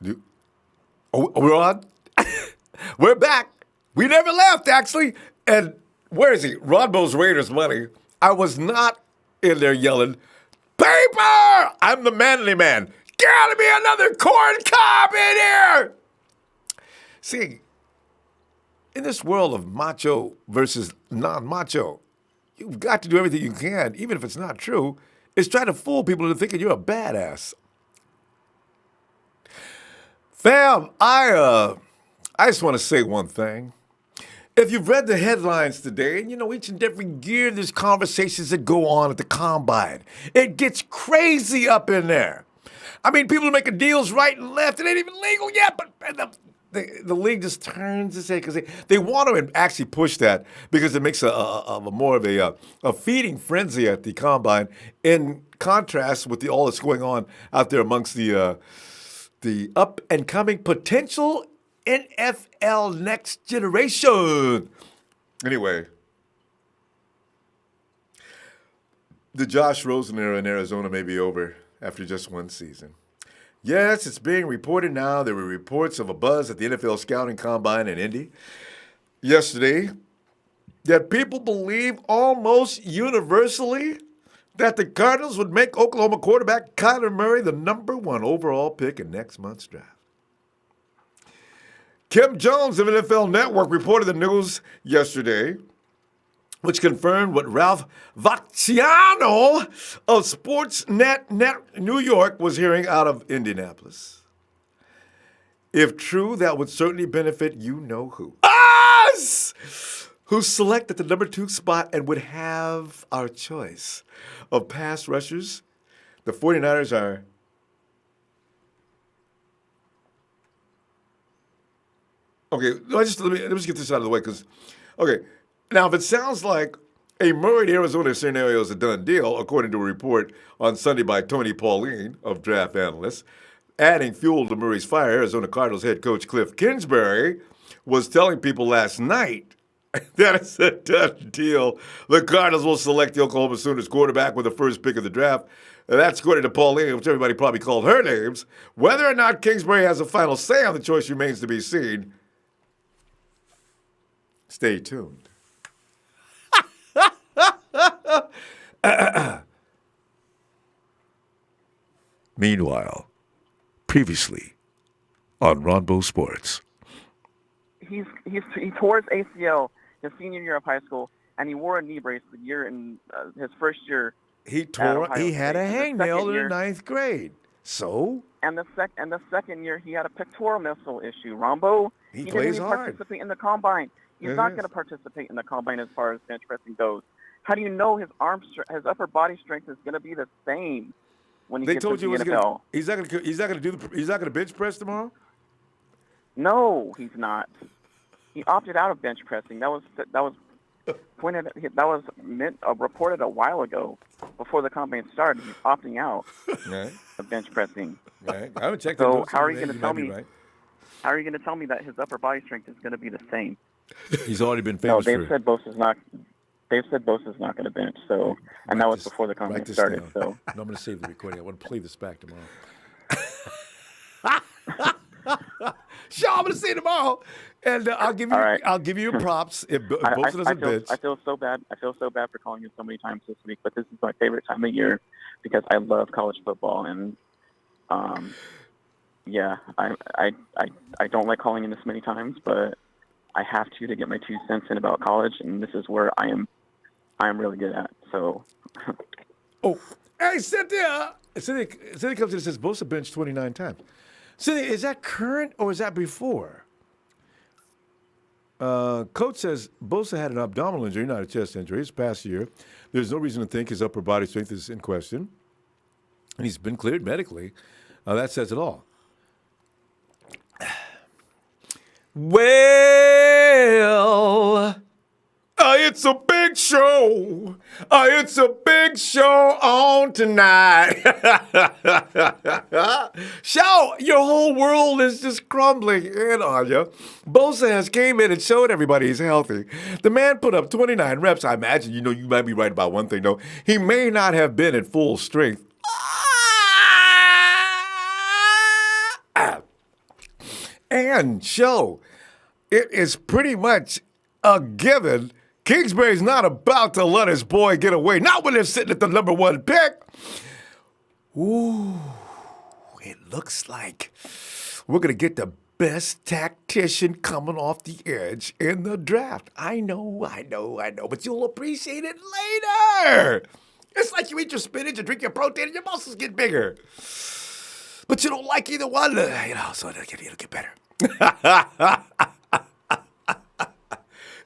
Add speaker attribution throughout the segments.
Speaker 1: You- Oh, we're on? We're back. We never left, actually. And where is he? Ronbo's Raiders money. I was not in there yelling, paper! I'm the manly man. Gotta be another corn cob in here! See, in this world of macho versus non-macho, you've got to do everything you can, even if it's not true, is try to fool people into thinking you're a badass. Fam, I just want to say one thing. If you've read the headlines today, and each and every year there's conversations that go on at the combine. It gets crazy up in there. I mean, people are making deals right and left. It ain't even legal yet, but the league just turns its head because they want to actually push that because it makes a more of a feeding frenzy at the combine in contrast with all that's going on out there amongst the up and coming potential NFL next generation. Anyway, the Josh Rosen era in Arizona may be over after just one season. Yes, it's being reported now. There were reports of a buzz at the NFL scouting combine in Indy yesterday that people believe almost universally that the Cardinals would make Oklahoma quarterback Kyler Murray the number 1 overall pick in next month's draft. Kim Jones of NFL Network reported the news yesterday, which confirmed what Ralph Vacciano of Sportsnet New York was hearing out of Indianapolis. If true, that would certainly benefit you-know-who. Us! Who selected the number 2 spot and would have our choice of pass rushers. The 49ers are okay, let me just get this out of the way because, okay, now if it sounds like a Murray to Arizona scenario is a done deal, according to a report on Sunday by Tony Pauline of Draft Analysts, adding fuel to Murray's fire, Arizona Cardinals head coach Cliff Kingsbury was telling people last night that it's a done deal. The Cardinals will select the Oklahoma Sooners quarterback with the first pick of the draft. That's according to Pauline, which everybody probably called her names. Whether or not Kingsbury has a final say on the choice remains to be seen. Stay tuned. Meanwhile, previously on Ronbo Sports.
Speaker 2: He tore his ACL his senior year of high school, and he wore a knee brace the year in his first year.
Speaker 1: He had a hangnail in the 9th grade. So?
Speaker 2: And the second year, he had a pectoral muscle issue. Ronbo,
Speaker 1: he
Speaker 2: didn't
Speaker 1: plays
Speaker 2: even
Speaker 1: hard.
Speaker 2: Participate in the combine. He's not going to participate in the combine as far as bench pressing goes. How do you know his upper body strength is going to be the same when he gets to the NFL?
Speaker 1: He's not going to bench press tomorrow?
Speaker 2: No, he's not. He opted out of bench pressing. That was reported a while ago before the combine started. He's opting out of bench pressing.
Speaker 1: Right. I haven't checked.
Speaker 2: So how are you going to tell me? Right. How are you going to tell me that his upper body strength is going to be the same?
Speaker 1: He's already been famous.
Speaker 2: No, they've said Bosa's not going to bench. So, and that was before the combine started. So
Speaker 1: no, I'm going to save the recording. I want to play this back tomorrow. Sure, I'm going to see you tomorrow, and I'll give you your props if Bosa doesn't bench.
Speaker 2: I feel so bad. I feel so bad for calling you so many times this week, but this is my favorite time of year because I love college football, and yeah, I don't like calling in this many times, but I have to get my 2 cents in about college, and this is where I am really good at. So.
Speaker 1: Oh, hey, Cynthia comes in and says Bosa benched 29 times. Cynthia, is that current or is that before? Coach says Bosa had an abdominal injury, not a chest injury. It's past year. There's no reason to think his upper body strength is in question. And he's been cleared medically. That says it all. Well, it's a big show. It's a big show on tonight. Show, your whole world is just crumbling in on you. Bosa has came in and showed everybody he's healthy. The man put up 29 reps. I imagine, you might be right about one thing, though. He may not have been at full strength. and show, it is pretty much a given. Kingsbury's not about to let his boy get away. Not when they're sitting at the number 1 pick. Ooh, it looks like we're going to get the best tactician coming off the edge in the draft. I know, but you'll appreciate it later. It's like you eat your spinach and drink your protein and your muscles get bigger. But you don't like either one, so it'll get better.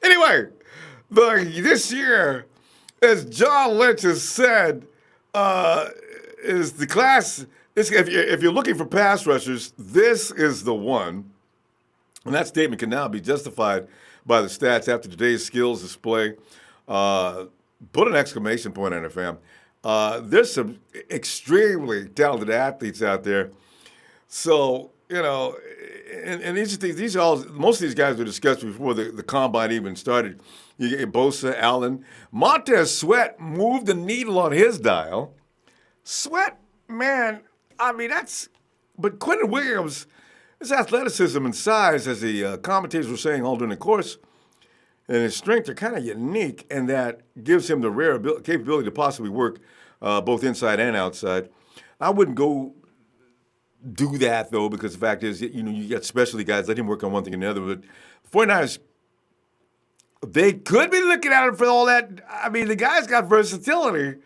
Speaker 1: Anyway, this year, as John Lynch has said, is the class. If you're looking for pass rushers, this is the one. And that statement can now be justified by the stats after today's skills display. Put an exclamation point on it, fam. There's some extremely talented athletes out there. So, and these are all, most of these guys were discussed before the combine even started. You get Bosa, Allen. Montez Sweat moved the needle on his dial. Sweat, man, but Quinnen Williams, his athleticism and size, as the commentators were saying all during the course, and his strength are kind of unique, and that gives him the rare capability to possibly work both inside and outside. I wouldn't go do that, though, because the fact is, you got specialty guys, let him work on one thing or another. But the 49ers, they could be looking at him for all that. The guy's got versatility.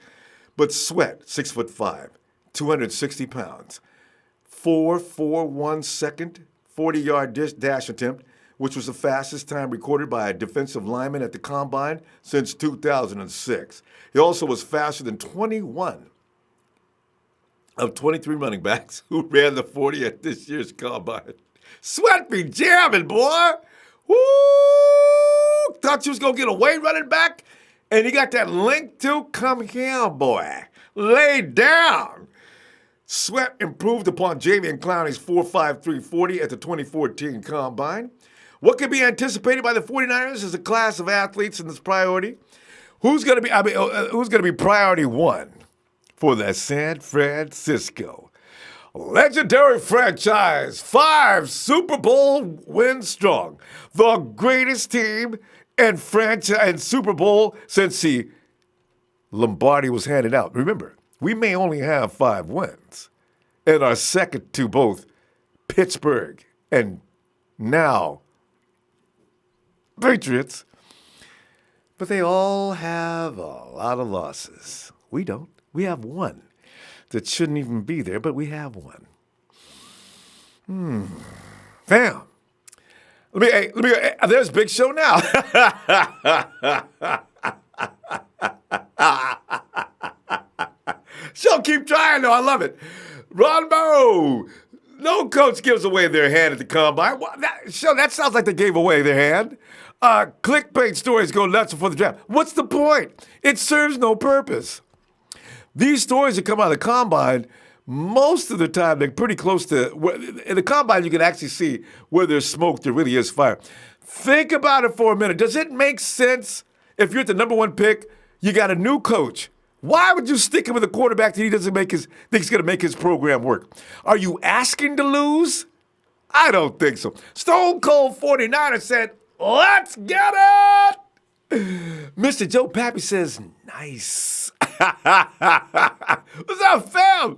Speaker 1: But Sweat, 6'5", 260 pounds, 4.41 second, 40-yard dash attempt, which was the fastest time recorded by a defensive lineman at the combine since 2006. He also was faster than 21 of 23 running backs who ran the 40 at this year's combine. Sweat be jamming, boy. Woo! Thought you was going to get away running back? And you got that link too? Come here, boy. Lay down. Sweat improved upon Jadeveon Clowney's 4.53 40 at the 2014 Combine. What could be anticipated by the 49ers as a class of athletes in this priority? Who's going to be priority 1 for the San Francisco legendary franchise, 5 Super Bowl wins strong, the greatest team and franchise and Super Bowl since the Lombardi was handed out. Remember, we may only have 5 wins and are second to both Pittsburgh and now Patriots, but they all have a lot of losses. We don't. We have one that shouldn't even be there, but we have one. Fam. There's Big Show now. Show keep trying, though. I love it. Ronbo. No coach gives away their hand at the combine. That sounds like they gave away their hand. Clickbait stories go nuts before the draft. What's the point? It serves no purpose. These stories that come out of the combine, most of the time, they're pretty close to. In the combine, you can actually see where there's smoke, there really is fire. Think about it for a minute. Does it make sense if you're at the number 1 pick, you got a new coach? Why would you stick him with a quarterback that he doesn't think he's going to make his program work? Are you asking to lose? I don't think so. Stone Cold 49er said, let's get it! Mr. Joe Pappy says, nice. What's up, fam?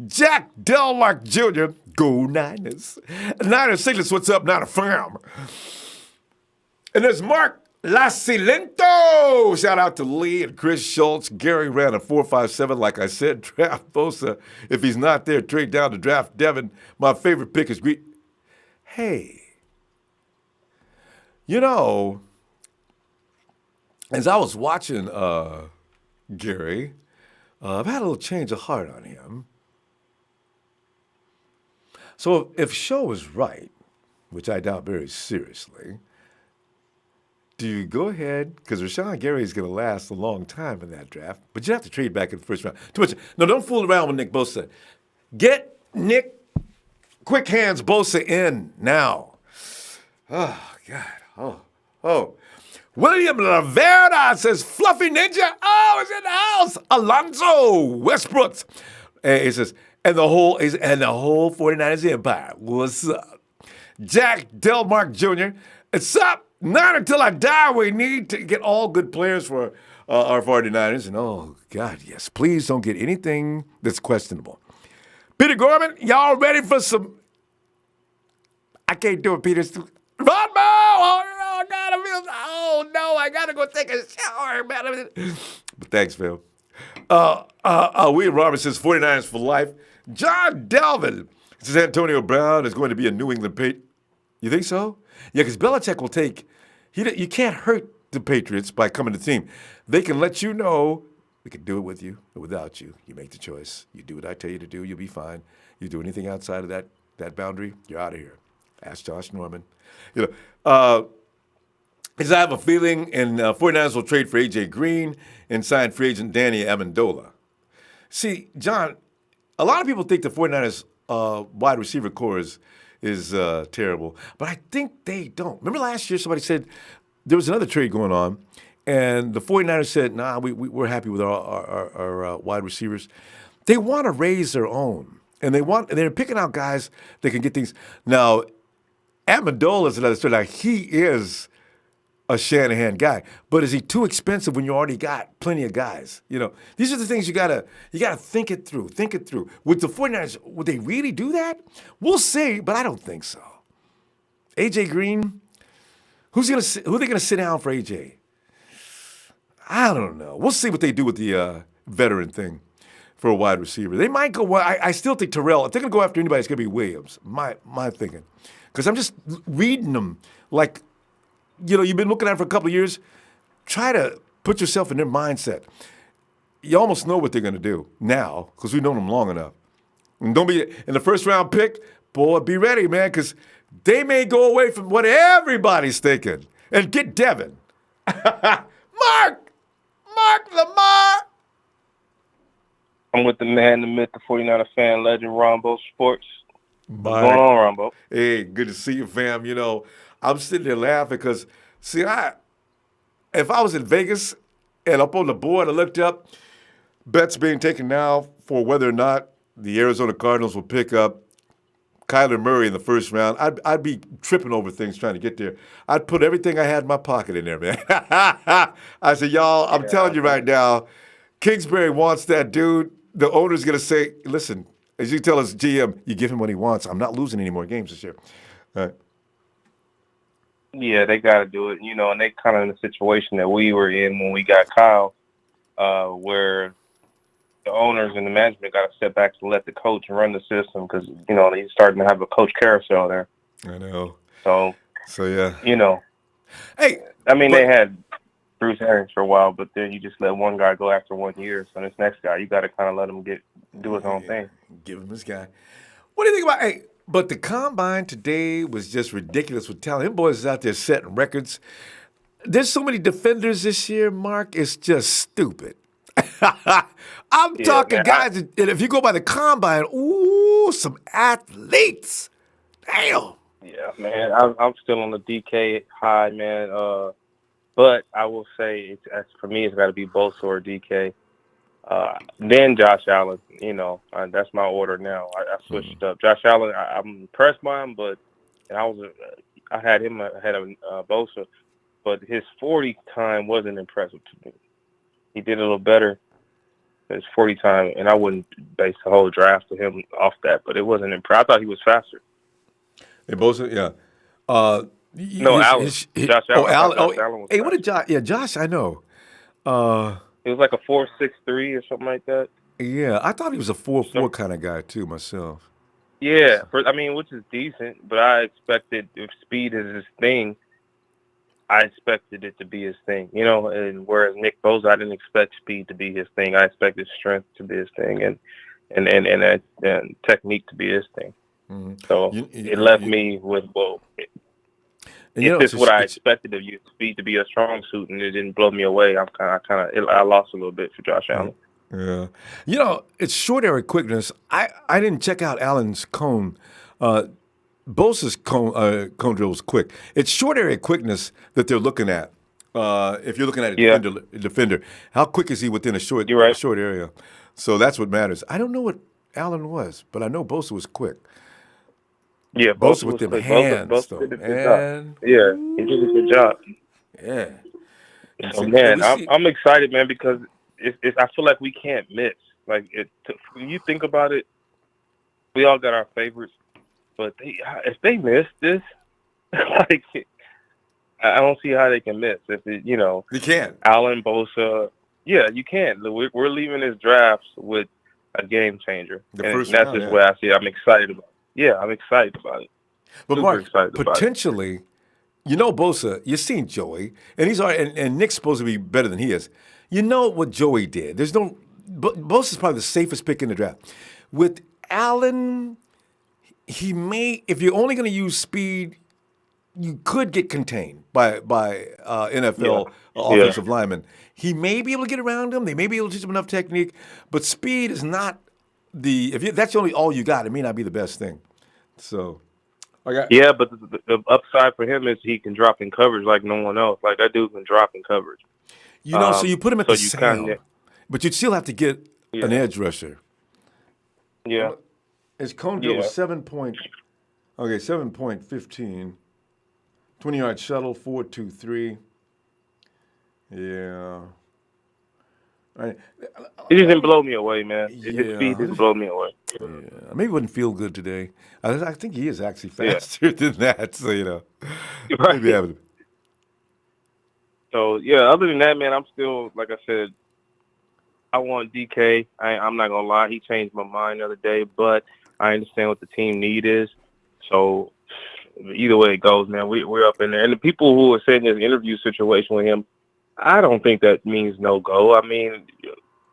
Speaker 1: Jack Delmark Jr., go Niners. Niners Siglets, what's up, not a fam. And there's Mark Lacilento. Shout out to Lee and Chris Schultz. Gary ran a 4.57. Like I said, draft Bosa. If he's not there, trade down to draft Devin. My favorite pick is Greek. Hey, as I was watching Gary, I've had a little change of heart on him. So if Show is right, which I doubt very seriously, do you go ahead, because Rashawn Gary is going to last a long time in that draft, but you have to trade back in the first round. Too much. No, don't fool around with Nick Bosa. Get Nick Quick Hands Bosa in now. Oh, God. Oh. William Laverna says, Fluffy Ninja, is in the house. Alonzo Westbrooks. And he says, and the whole 49ers empire. What's up? Jack Delmark Jr. It's up. Not until I die. We need to get all good players for our 49ers. And oh, God, yes. Please don't get anything that's questionable. Peter Gorman, y'all ready for some? I can't do it, Peter. Ronbo! Oh, God, I got to go take a shower, man. But thanks, Phil. William Robert says 49ers for life. John Delvin says Antonio Brown is going to be a New England Patriot. You think so? Yeah, because Belichick will take. You can't hurt the Patriots by coming to the team. They can let you know we can do it with you or without you. You make the choice. You do what I tell you to do. You'll be fine. You do anything outside of that boundary, you're out of here. Ask Josh Norman. Because I have a feeling, and 49ers will trade for A.J. Green and sign free agent Danny Amendola. See, John, a lot of people think the 49ers wide receiver core is terrible, but I think they don't. Remember last year somebody said there was another trade going on, and the 49ers said, nah, we're happy with our wide receivers. They want to raise their own, and they're picking out guys that can get things. Now, Amendola is another story. Like, he is a Shanahan guy, but is he too expensive when you already got plenty of guys? These are the things you gotta think it through. Think it through. With the 49ers, would they really do that? We'll see, but I don't think so. AJ Green, who are they gonna sit down for AJ? I don't know. We'll see what they do with the veteran thing for a wide receiver. They might go. I still think Terrell. If they're gonna go after anybody, it's gonna be Williams. My thinking, because I'm just reading them like. You've been looking at it for a couple of years. Try to put yourself in their mindset. You almost know what they're going to do now because we've known them long enough. And don't be in the first round pick, boy, be ready, man, because they may go away from what everybody's thinking and get Devin. Mark Lamar.
Speaker 3: I'm with the man, the myth, the 49er fan, legend, Ronbo Sports. What's going on, Ronbo?
Speaker 1: Hey, good to see you, fam. I'm sitting there laughing because, see, if I was in Vegas and up on the board, I looked up, bets being taken now for whether or not the Arizona Cardinals will pick up Kyler Murray in the first round. I'd be tripping over things trying to get there. I'd put everything I had in my pocket in there, man. I said, y'all, I'm telling you right now, Kingsbury wants that dude. The owner's going to say, listen, as you tell us, GM, you give him what he wants. I'm not losing any more games this year. All right.
Speaker 3: Yeah, they got to do it, and they kind of in the situation that we were in when we got Kyle, where the owners and the management got to step back and let the coach run the system because, he's starting to have a coach carousel there.
Speaker 1: I know.
Speaker 3: So
Speaker 1: yeah.
Speaker 3: Hey, they had Bruce Arians for a while, but then you just let one guy go after 1 year. So this next guy, you got to kind of let him do his own thing.
Speaker 1: Give him this guy. What do you think about but the combine today was just ridiculous with talent. Them boys is out there setting records. There's so many defenders this year, Mark. It's just stupid. I'm talking guys, and if you go by the combine, some athletes. Damn.
Speaker 3: Yeah, man. I'm still on the DK high, man. But I will say, for me, it's got to be Bosa or DK. Then Josh Allen, that's my order now. I switched up. Josh Allen, I'm impressed by him, but I had him ahead of Bosa, but his 40 time wasn't impressive to me. He did a little better than his 40 time, and I wouldn't base the whole draft of him off that, but it wasn't impressive. I thought he was faster.
Speaker 1: Hey, Bosa, yeah.
Speaker 3: Allen. Josh Allen.
Speaker 1: Allen. Hey, what did Josh? Yeah, Josh, I know.
Speaker 3: It was like a 4.63 or something like that.
Speaker 1: Yeah, I thought he was a 4.4 kind of guy too myself.
Speaker 3: Yeah, which is decent, but I expected if speed is his thing, I expected it to be his thing, and whereas Nick Bosa, I didn't expect speed to be his thing. I expected strength to be his thing and technique to be his thing. Mm-hmm. So it left me with, if this is what I expected of you, speed to be a strong suit, and it didn't blow me away. I lost a little bit for Josh Allen.
Speaker 1: Yeah, it's short area quickness. I didn't check out Allen's cone. Bosa's cone drill was quick. It's short area quickness that they're looking at. If you're looking at a defender, how quick is he within a short area? So that's what matters. I don't know what Allen was, but I know Bosa was quick.
Speaker 3: Yeah,
Speaker 1: Bosa
Speaker 3: Bosa
Speaker 1: with
Speaker 3: was
Speaker 1: them
Speaker 3: quick.
Speaker 1: hands,
Speaker 3: Bosa
Speaker 1: though,
Speaker 3: did a good job.
Speaker 1: man.
Speaker 3: Yeah, he did a good job.
Speaker 1: Yeah. And
Speaker 3: So
Speaker 1: so,
Speaker 3: man,
Speaker 1: we see.
Speaker 3: I'm excited, man, because I feel like we can't miss. Like when you think about it, we all got our favorites, but if they miss this, like I don't see how they can miss. If
Speaker 1: They can't.
Speaker 3: Allen, Bosa, yeah, you can't. We're leaving this draft with a game changer,
Speaker 1: The
Speaker 3: and
Speaker 1: first
Speaker 3: that's
Speaker 1: round,
Speaker 3: just
Speaker 1: yeah.
Speaker 3: what I see. I'm excited about it. Yeah, I'm excited about it.
Speaker 1: But
Speaker 3: Super
Speaker 1: Mark,
Speaker 3: excited about it.
Speaker 1: potentially, Bosa, you've seen Joey, and he's already, and Nick's supposed to be better than he is. You know what Joey did. There's no, Bosa's probably the safest pick in the draft. With Allen, he may, if you're only going to use speed, you could get contained by
Speaker 3: Yeah,
Speaker 1: NFL
Speaker 3: yeah.
Speaker 1: offensive linemen. He may be able to get around him. They may be able to teach him enough technique, but speed is not that's only all you got. It may not be the best thing. So, okay.
Speaker 3: Yeah, but the upside for him is he can drop in coverage like no one else. Like that dude can drop in coverage.
Speaker 1: So you put him at
Speaker 3: So
Speaker 1: the
Speaker 3: you kind
Speaker 1: sound,
Speaker 3: of
Speaker 1: but you'd still have to get an
Speaker 3: yeah,
Speaker 1: edge rusher.
Speaker 3: yeah,
Speaker 1: His cone drill
Speaker 3: yeah.
Speaker 1: was 7.15. 20-yard shuttle, 4.23. Yeah. All right.
Speaker 3: He just didn't blow me away, man. His speed
Speaker 1: Yeah.
Speaker 3: didn't blow me away.
Speaker 1: Yeah. Maybe wouldn't feel good today. I think he is actually
Speaker 3: Yeah,
Speaker 1: faster than that. So, maybe
Speaker 3: right.
Speaker 1: having.
Speaker 3: So yeah, other than that, man, I'm still like I said. I want DK. I'm not gonna lie, he changed my mind the other day, but I understand what the team need is. So either way it goes, man, we're up in there. And the people who are saying this interview situation with him, I don't think that means no go. I mean,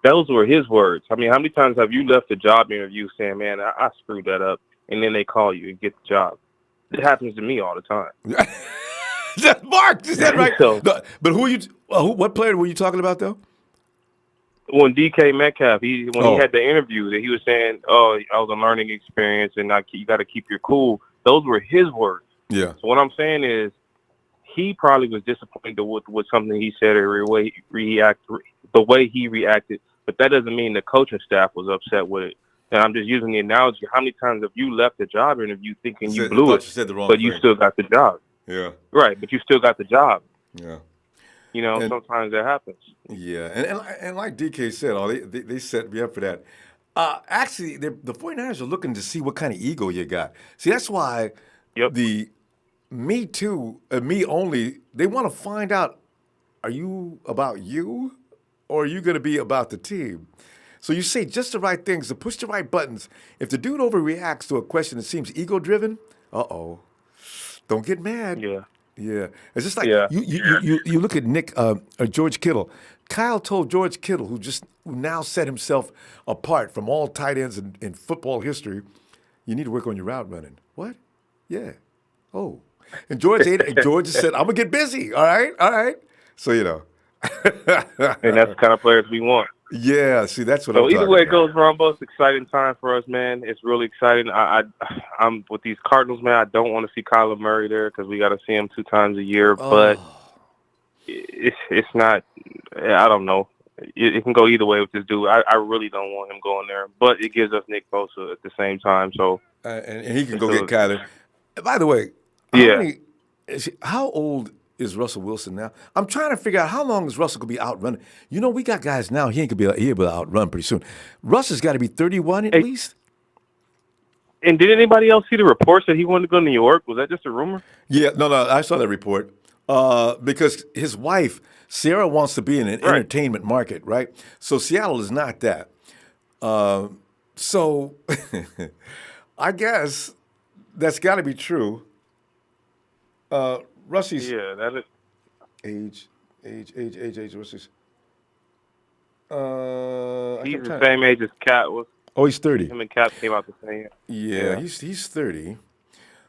Speaker 3: those were his words. I mean, how many times have you left a job interview saying, "Man, I screwed that up," and then they call you and get the job? It happens to me all the time.
Speaker 1: Mark, is that right?
Speaker 3: So
Speaker 1: But what player were you talking about, though?
Speaker 3: when DK Metcalf, when he
Speaker 1: Oh,
Speaker 3: had the interview, that he was saying, "Oh, I was a learning experience, and you got to keep your cool." Those were his words.
Speaker 1: yeah.
Speaker 3: So what I'm saying is, he probably was disappointed with something he said or the way he reacted. But that doesn't mean the coaching staff was upset with it. And I'm just using the analogy. How many times have you left a job interview thinking you
Speaker 1: I
Speaker 3: blew
Speaker 1: thought
Speaker 3: it,
Speaker 1: you said the wrong
Speaker 3: but you
Speaker 1: thing.
Speaker 3: still got the job?
Speaker 1: Yeah.
Speaker 3: Right, but you still got the job.
Speaker 1: Yeah. And
Speaker 3: Sometimes that happens.
Speaker 1: yeah, and like DK said, they set me up for that. Actually, the 49ers are looking to see what kind of ego you got. See, that's why
Speaker 3: Yep.
Speaker 1: the me too, me only, they want to find out, are you about you or are you going to be about the team? So you say just the right things to push the right buttons. If the dude overreacts to a question that seems ego-driven, uh-oh, don't get mad.
Speaker 3: Yeah.
Speaker 1: Yeah, it's just like
Speaker 3: Yeah.
Speaker 1: you look at Nick George Kittle. Kyle told George Kittle, who now set himself apart from all tight ends in football history, you need to work on your route running. What? Yeah. Oh, and George ate it. And George just said, "I'm gonna get busy." All right, all right. So
Speaker 3: And that's the kind of players we want.
Speaker 1: Yeah. See, that's what I'm
Speaker 3: So either
Speaker 1: talking
Speaker 3: way it
Speaker 1: about.
Speaker 3: goes, Ronbo, it's exciting time for us, man. It's really exciting. I'm with these Cardinals, man. I don't want to see Kyler Murray there because we got to see him 2 times a year. But
Speaker 1: Oh,
Speaker 3: it's not. I don't know. It can go either way with this dude. I really don't want him going there, but it gives us Nick Bosa at the same time. So
Speaker 1: and he can
Speaker 3: it's
Speaker 1: go get Kyler. By the way,
Speaker 3: yeah.
Speaker 1: how old is Russell Wilson now? I'm trying to figure out how long is Russell gonna be outrunning. We got guys now. He ain't gonna be able to outrun pretty soon. Russ has got to be 31 at
Speaker 3: Hey,
Speaker 1: least.
Speaker 3: and did anybody else see the reports that he wanted to go to New York? Was that just a rumor?
Speaker 1: Yeah, no, I saw that report. Because his wife Sarah wants to be in an
Speaker 3: Right.
Speaker 1: entertainment market, right? So Seattle is not that. So I guess that's got to be true. Rusty's
Speaker 3: Yeah, that is.
Speaker 1: age. Rusty's. I
Speaker 3: He's
Speaker 1: kept
Speaker 3: the
Speaker 1: trying.
Speaker 3: same age as Cat was.
Speaker 1: Oh, he's 30.
Speaker 3: Him and Cat came out the same year.
Speaker 1: Yeah,
Speaker 3: Yeah.
Speaker 1: he's 30.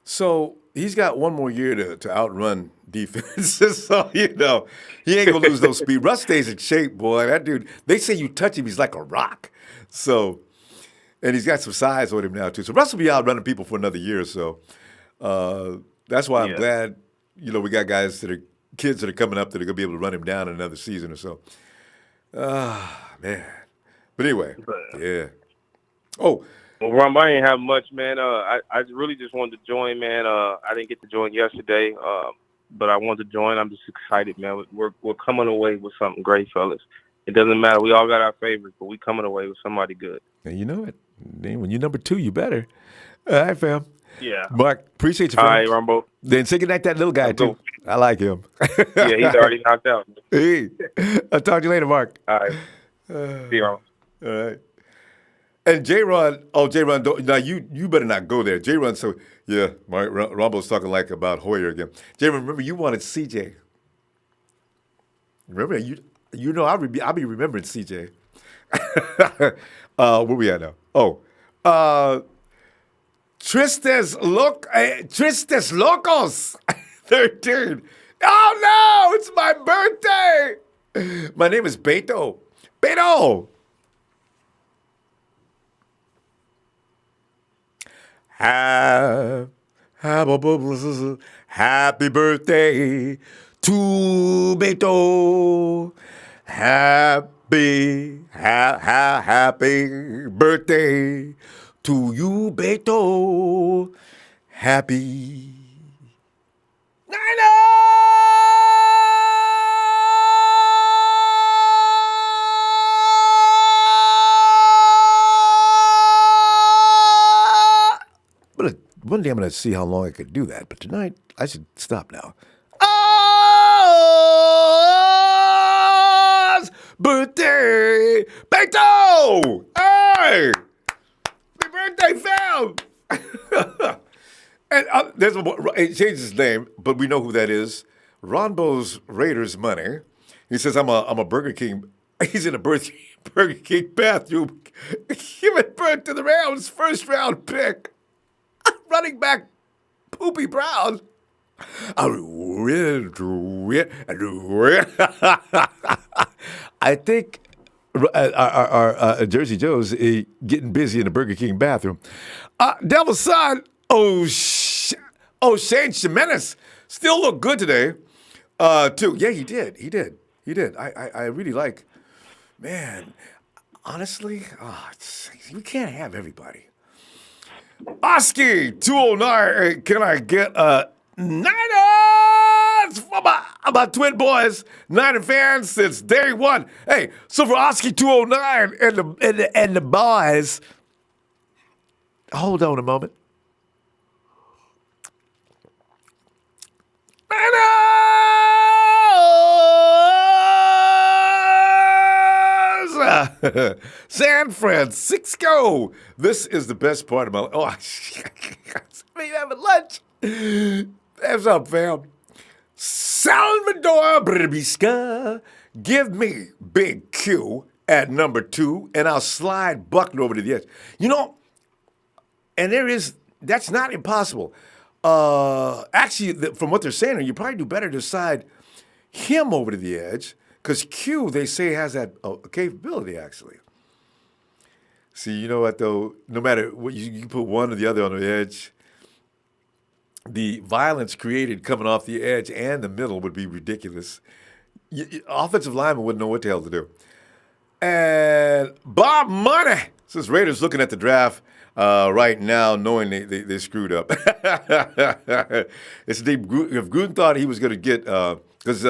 Speaker 1: So he's got one more year to outrun defenses. So, he ain't going to lose no speed. Russ stays in shape, boy. That dude, they say you touch him, he's like a rock. So, and he's got some size on him now, too. So Russ will be outrunning people for another year or so. That's why I'm
Speaker 3: Yeah.
Speaker 1: glad, we got kids that are coming up that are going to be able to run him down in another season or so. Man. But anyway,
Speaker 3: But
Speaker 1: yeah. Oh,
Speaker 3: Well, Ron, I ain't have much, man. I really just wanted to join, man. I didn't get to join yesterday, but I wanted to join. I'm just excited, man. We're coming away with something great, fellas. It doesn't matter. We all got our favorites, but we coming away with somebody good.
Speaker 1: And you know it. Then when you're number 2, you better. All right, fam.
Speaker 3: Yeah.
Speaker 1: Mark, appreciate you, fam.
Speaker 3: All right, Ronbo.
Speaker 1: Then say goodnight to that little guy, too. I like him.
Speaker 3: Yeah, he's already knocked out.
Speaker 1: Hey, I'll talk to you later, Mark.
Speaker 3: All right. See you, Ron.
Speaker 1: All right. And J-Ron, now you better not go there. J-Ron, so, yeah, Mark, Rombo's talking like about Hoyer again. J-Ron, remember you wanted CJ. Remember, you know I'll be remembering CJ. Where we at now? Tristes Locos 13. Oh no, it's my birthday. My name is Beto. Beto. Happy birthday to Beto. Happy birthday to you, Beto. Happy But one day I'm going to see how long I could do that. But tonight, I should stop now. Birthday, Beto! Hey! Happy birthday, fam! And it changed his name, but we know who that is. Ronbo's Raiders money. He says, I'm a Burger King. He's in a Burger King bathroom giving birth to the Rams' first round pick. Running back Poopy Brown. I think our Jersey Joe's getting busy in the Burger King bathroom. Devil's Son, Shane Jimenez still looked good today, too. Yeah, he did. I really like, man, honestly, we can't have everybody. Oski 209, can I get a Niners from my twin boys, Niner fans since day one. Hey, so for Oski 209 and the boys, hold on a moment. Niners! San Francisco. This is the best part of my life. Oh, me having lunch. What's up, fam? Salvador Bribisca. Give me Big Q at number 2, and I'll slide Buckner over to the edge. You know, and that's not impossible. Actually, from what they're saying, you probably do better to slide him over to the edge, because Q, they say, has that capability, actually. See, you know what, though? No matter what, you put one or the other on the edge, the violence created coming off the edge and the middle would be ridiculous. Offensive linemen wouldn't know what the hell to do. And Bob Money says Raiders looking at the draft right now, knowing they screwed up. If Gruden thought he was going to get, because,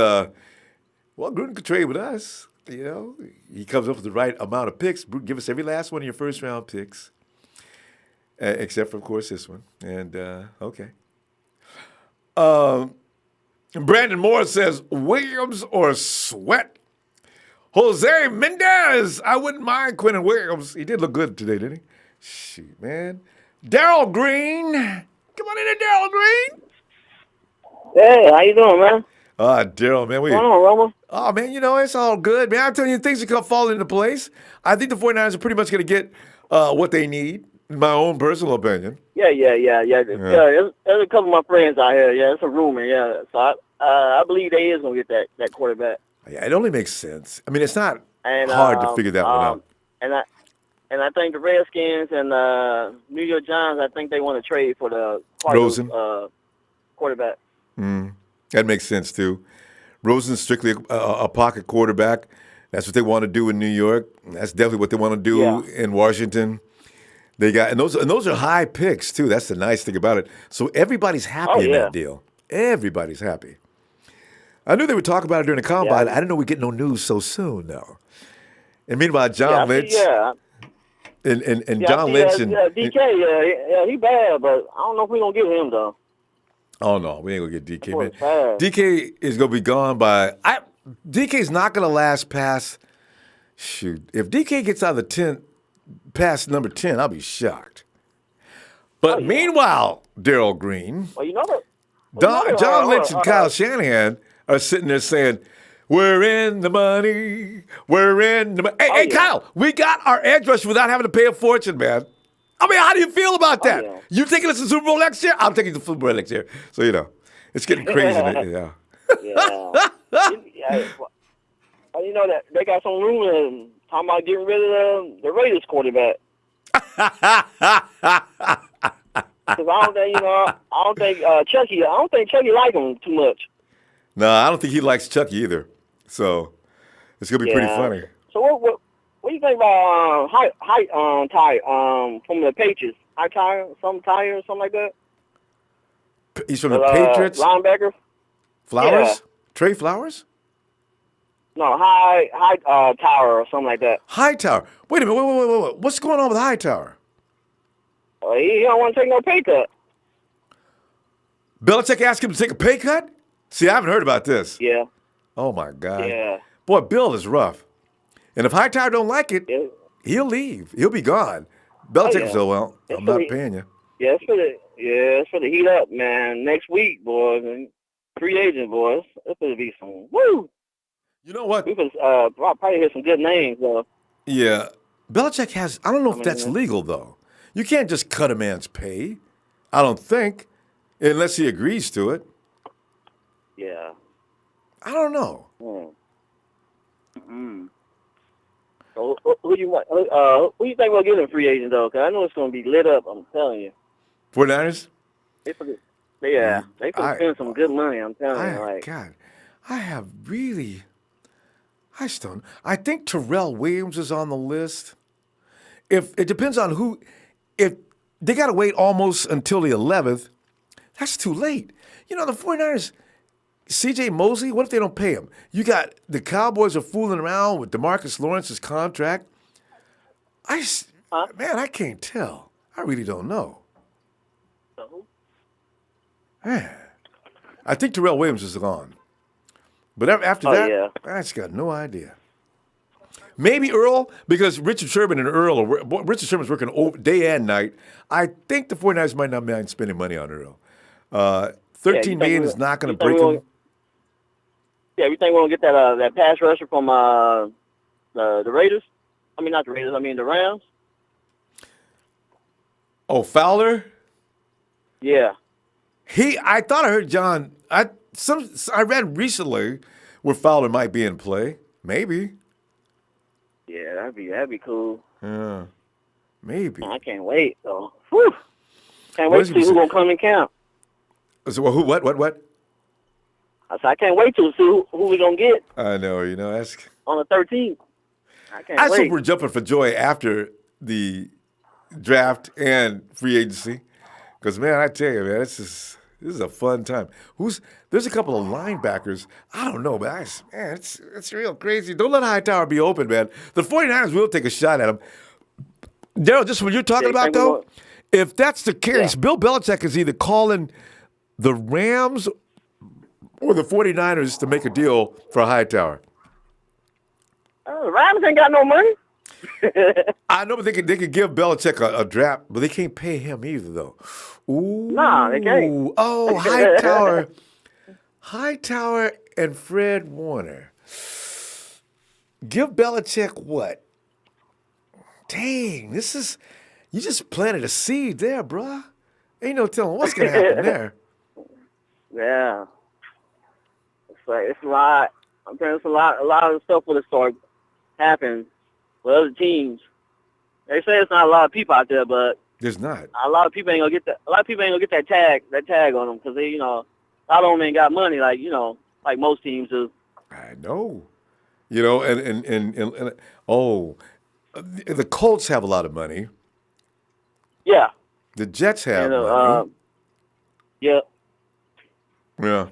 Speaker 1: Gruden could trade with us. You know, he comes up with the right amount of picks. Give us every last one of your first-round picks, except for, of course, this one. And, okay. Brandon Moore says, Williams or Sweat? Jose Mendez. I wouldn't mind Quinnen Williams. He did look good today, didn't he? Shoot, man. Darryl Green. Come on in there, Darryl Green.
Speaker 4: Hey, how you doing, man?
Speaker 1: Darryl, man.
Speaker 4: What's going on, Romo?
Speaker 1: Oh, man, you know, it's all good. Man, I'm telling you, things are going to fall into place. I think the 49ers are pretty much going to get what they need, in my own personal opinion.
Speaker 4: Yeah. There's a couple of my friends out here. Yeah, it's a rumor. Yeah, so I believe they is gonna get that quarterback.
Speaker 1: Yeah, it only makes sense. I mean, it's not hard to figure that one out.
Speaker 4: And I think the Redskins and New York Giants, I think they want to trade for the Cardinals,
Speaker 1: Rosen
Speaker 4: quarterback.
Speaker 1: That makes sense too. Rosen's strictly a pocket quarterback. That's what they want to do in New York. That's definitely what they want to do in Washington. and those are high picks too. That's the nice thing about it. So everybody's happy in that deal. Everybody's happy. I knew they would talk about it during the combine. I didn't know we'd get no news so soon, though. And meanwhile, John Lynch. And John Lynch and
Speaker 4: DK, he bad, but I don't know if we're gonna get him though.
Speaker 1: Oh no, we ain't gonna get DK. Man. DK is gonna be gone by. DK's not gonna last past. Shoot, if DK gets out of the 10, past number 10, I'll be shocked. But meanwhile, Darryl Green, John Lynch and Kyle Shanahan are sitting there saying, "We're in the money. We're in the money." Hey, Kyle, we got our edge rusher without having to pay a fortune, man. I mean, how do you feel about that? Yeah. You taking us to the Super Bowl next year? I'm taking the Super Bowl next year. So, it's getting crazy. Yeah.
Speaker 4: You know that they got some rumors talking about getting rid of the Raiders quarterback. Because I don't think Chucky like him too much.
Speaker 1: No, I don't think he likes Chucky either. So it's gonna be pretty funny.
Speaker 4: So what do you think about Ty from the Patriots? Ty or something like that.
Speaker 1: He's from the Patriots.
Speaker 4: Linebacker.
Speaker 1: Flowers?
Speaker 4: Yeah.
Speaker 1: Trey Flowers?
Speaker 4: No, Hightower or something like that.
Speaker 1: Hightower. Wait a minute. Wait. What's going on with Hightower?
Speaker 4: He don't want to take no pay cut.
Speaker 1: Belichick asked him to take a pay cut? See, I haven't heard about this.
Speaker 4: Yeah.
Speaker 1: Oh, my God.
Speaker 4: Yeah.
Speaker 1: Boy, Bill is rough. And if Hightower don't like it, he'll leave. He'll be gone. Belichick said, well, I'm not paying you.
Speaker 4: Yeah, it's for the heat up, man. Next week, boys, and free agent, boys. It's going to be some woo.
Speaker 1: You know what?
Speaker 4: We could probably hear some good names, though.
Speaker 1: Yeah. Belichick has, I don't know if that's legal, though. You can't just cut a man's pay. I don't think, unless he agrees to it.
Speaker 4: Yeah.
Speaker 1: I don't know.
Speaker 4: So who you think will get in free agent, though? Because I know it's going to be lit up, I'm telling you.
Speaker 1: 49ers?
Speaker 4: They could spend some good money, I'm telling you.
Speaker 1: God, I just don't. I think Terrell Williams is on the list. If it depends on who. If they got to wait almost until the 11th, that's too late. The 49ers, C.J. Mosley, what if they don't pay him? You got the Cowboys are fooling around with DeMarcus Lawrence's contract. Man, I can't tell. I really don't know. Man, I think Terrell Williams is gone. But after that, I just got no idea. Maybe Earl, because Richard Sherman and Earl, Richard Sherman's working day and night. I think the 49ers might not mind spending money on Earl. $13 million is not going to break him.
Speaker 4: Yeah, you think we're going to get that pass rusher from the Raiders? I mean, not the Raiders, the Rams.
Speaker 1: Oh, Fowler?
Speaker 4: Yeah.
Speaker 1: I thought I heard John. I read recently where Fowler might be in play. Maybe.
Speaker 4: Yeah, that'd be cool.
Speaker 1: Yeah, maybe.
Speaker 4: I can't wait though. Whew. Can't wait to see who's gonna come in camp.
Speaker 1: So who? What?
Speaker 4: I said I can't wait to see who we're gonna get.
Speaker 1: I know. That's
Speaker 4: on the 13th.
Speaker 1: I hope we're jumping for joy after the draft and free agency, because man, I tell you, man, this is a fun time. There's a couple of linebackers. I don't know, but it's real crazy. Don't let Hightower be open, man. The 49ers will take a shot at him. Darryl, just what you're talking about, though, if that's the case, Bill Belichick is either calling the Rams or the 49ers to make a deal for Hightower.
Speaker 4: The Rams ain't got no money.
Speaker 1: I know, but they could give Belichick a draft, but they can't pay him either, though. Ooh.
Speaker 4: Nah, they can't.
Speaker 1: Oh, Hightower and Fred Warner. Give Belichick what? Dang, you just planted a seed there, bruh. Ain't no telling what's going to happen there.
Speaker 4: Yeah. It's a lot. I'm telling you, it's a lot of stuff will start happening with other teams. They say it's not a lot of people out there, but
Speaker 1: there's not.
Speaker 4: A lot of people ain't gonna get that. A lot of people ain't gonna get that tag on them because they, a lot of them ain't got money like most teams do.
Speaker 1: I know, and the Colts have a lot of money.
Speaker 4: Yeah.
Speaker 1: The Jets have
Speaker 4: And
Speaker 1: money.
Speaker 4: yeah.
Speaker 1: Yeah.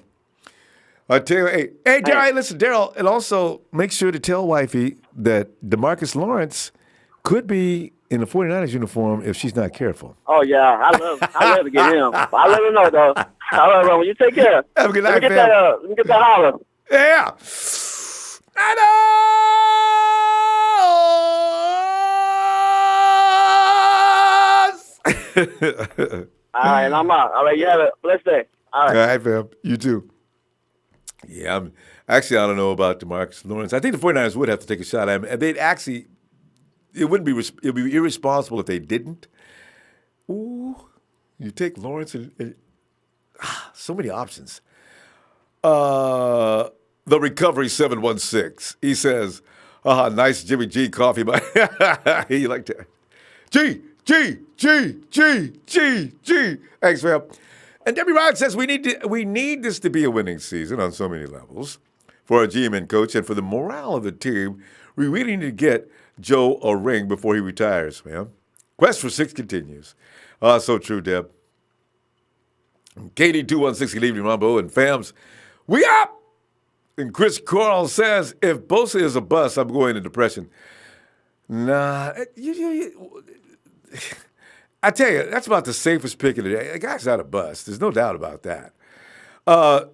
Speaker 1: I tell you, hey, Daryl, listen, Daryl, and also make sure to tell wifey that DeMarcus Lawrence could be in the 49ers uniform if she's not careful.
Speaker 4: Oh yeah, I love to get him. I let her know though. I let her know when you take care.
Speaker 1: Have a good night,
Speaker 4: let me get
Speaker 1: fam.
Speaker 4: let me get that holler.
Speaker 1: Yeah.
Speaker 4: All right, I'm out. All right, you have a blessed day. All right.
Speaker 1: All right, fam. You too. Yeah, I don't know about DeMarcus Lawrence. I think the 49ers would have to take a shot at him. And they'd actually, it would be irresponsible if they didn't. Ooh, you take Lawrence and so many options. The Recovery 716. He says, nice Jimmy G coffee. But you like that? G. Thanks, fam. And Debbie Ryan says we need this to be a winning season on so many levels for our GM and coach and for the morale of the team. We really need to get Joe a ring before he retires, man. Quest for 6 continues. So true, Deb. KD216, good evening, Ronbo and fams. We up! And Chris Corl says, if Bosa is a bust, I'm going into depression. Nah, I tell you, that's about the safest pick of the day. The guy's not a bust. There's no doubt about that.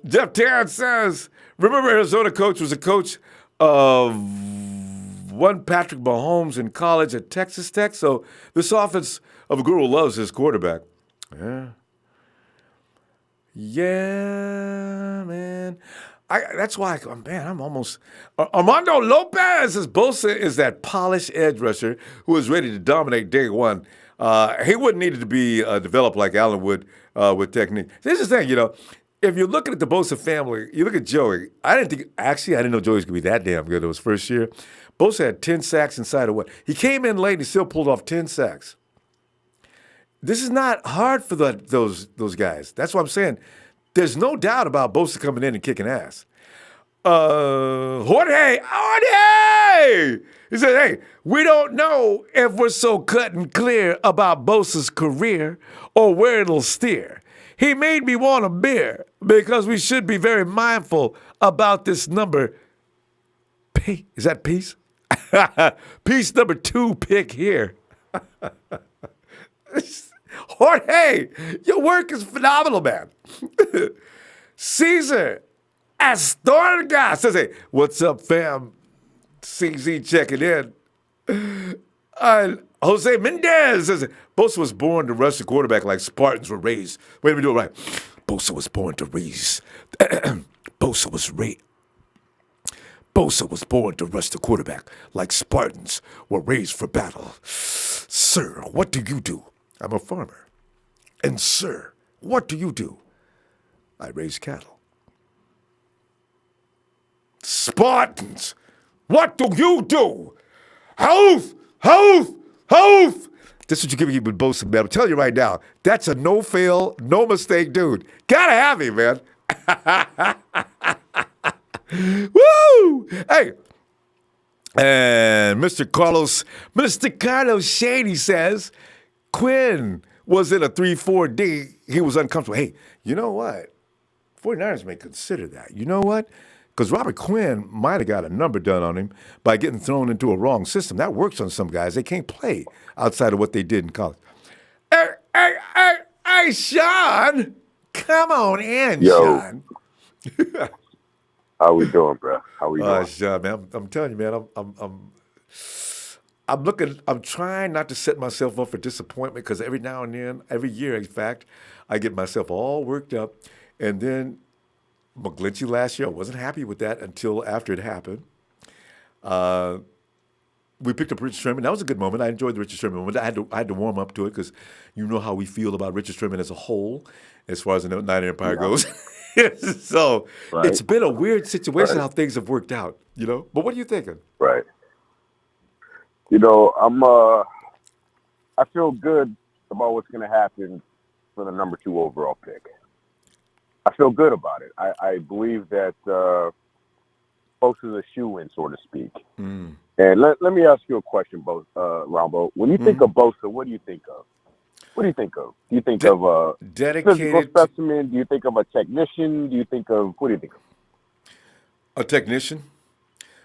Speaker 1: Jeff Tarrant says, remember Arizona coach was a coach of one Patrick Mahomes in college at Texas Tech, so this offense of a guru loves his quarterback. Yeah, man. That's why, I'm almost... Armando Lopez says Bosa is that polished edge rusher who is ready to dominate day one. He wouldn't need to be developed like Allen would with technique. This is the thing, if you're looking at the Bosa family, you look at Joey. I didn't know Joey was going to be that damn good in his first year. Bosa had 10 sacks inside of what? He came in late and he still pulled off 10 sacks. This is not hard for those guys. That's what I'm saying. There's no doubt about Bosa coming in and kicking ass. Jorge! He said, hey, we don't know if we're so cut and clear about Bosa's career or where it'll steer. He made me want a beer because we should be very mindful about this number. Is that piece? Piece number 2 pick here. Jorge, your work is phenomenal, man. Caesar Astorga says, hey, what's up, fam? CZ checking in. Jose Mendez says, Bosa was born to rush the quarterback like Spartans were raised. Wait, let me do it right. Bosa was born to raise. Bosa was born to rush the quarterback like Spartans were raised for battle. Sir, what do you do? I'm a farmer. And sir, what do you do? I raise cattle. Spartans, what do you do? Hoof! This is what you give me with Bosa, man. I'm telling you right now, that's a no-fail, no-mistake dude. Gotta have him, man. Woo! Hey, and Mr. Carlos Shady says, Quinn was in a 3-4-D. He was uncomfortable. Hey, you know what? 49ers may consider that. You know what? Because Robert Quinn might have got a number done on him by getting thrown into a wrong system. That works on some guys. They can't play outside of what they did in college. Hey, Sean. Come on in, Sean.
Speaker 5: How we doing, bro? How we doing?
Speaker 1: Sean, man, I'm telling you, man, I'm trying not to set myself up for disappointment because every now and then, every year, in fact, I get myself all worked up. And then McGlinchey last year, I wasn't happy with that until after it happened. We picked up Richard Sherman. That was a good moment. I enjoyed the Richard Sherman moment. I had to warm up to it because you know how we feel about Richard Sherman as a whole, as far as the Niner Empire goes. So It's been a weird situation how things have worked out, But what are you thinking?
Speaker 5: Right. I feel good about what's going to happen for the number 2 overall pick. I feel good about it. I believe that Bosa is a shoe-in, so to speak.
Speaker 1: Mm.
Speaker 5: And let me ask you a question, Ronbo. When you think of Bosa, what do you think of? What do you think of? Do you think of a physical
Speaker 1: Dedicated
Speaker 5: specimen? Do you think of a technician? Do you think of what do you think of?
Speaker 1: a technician,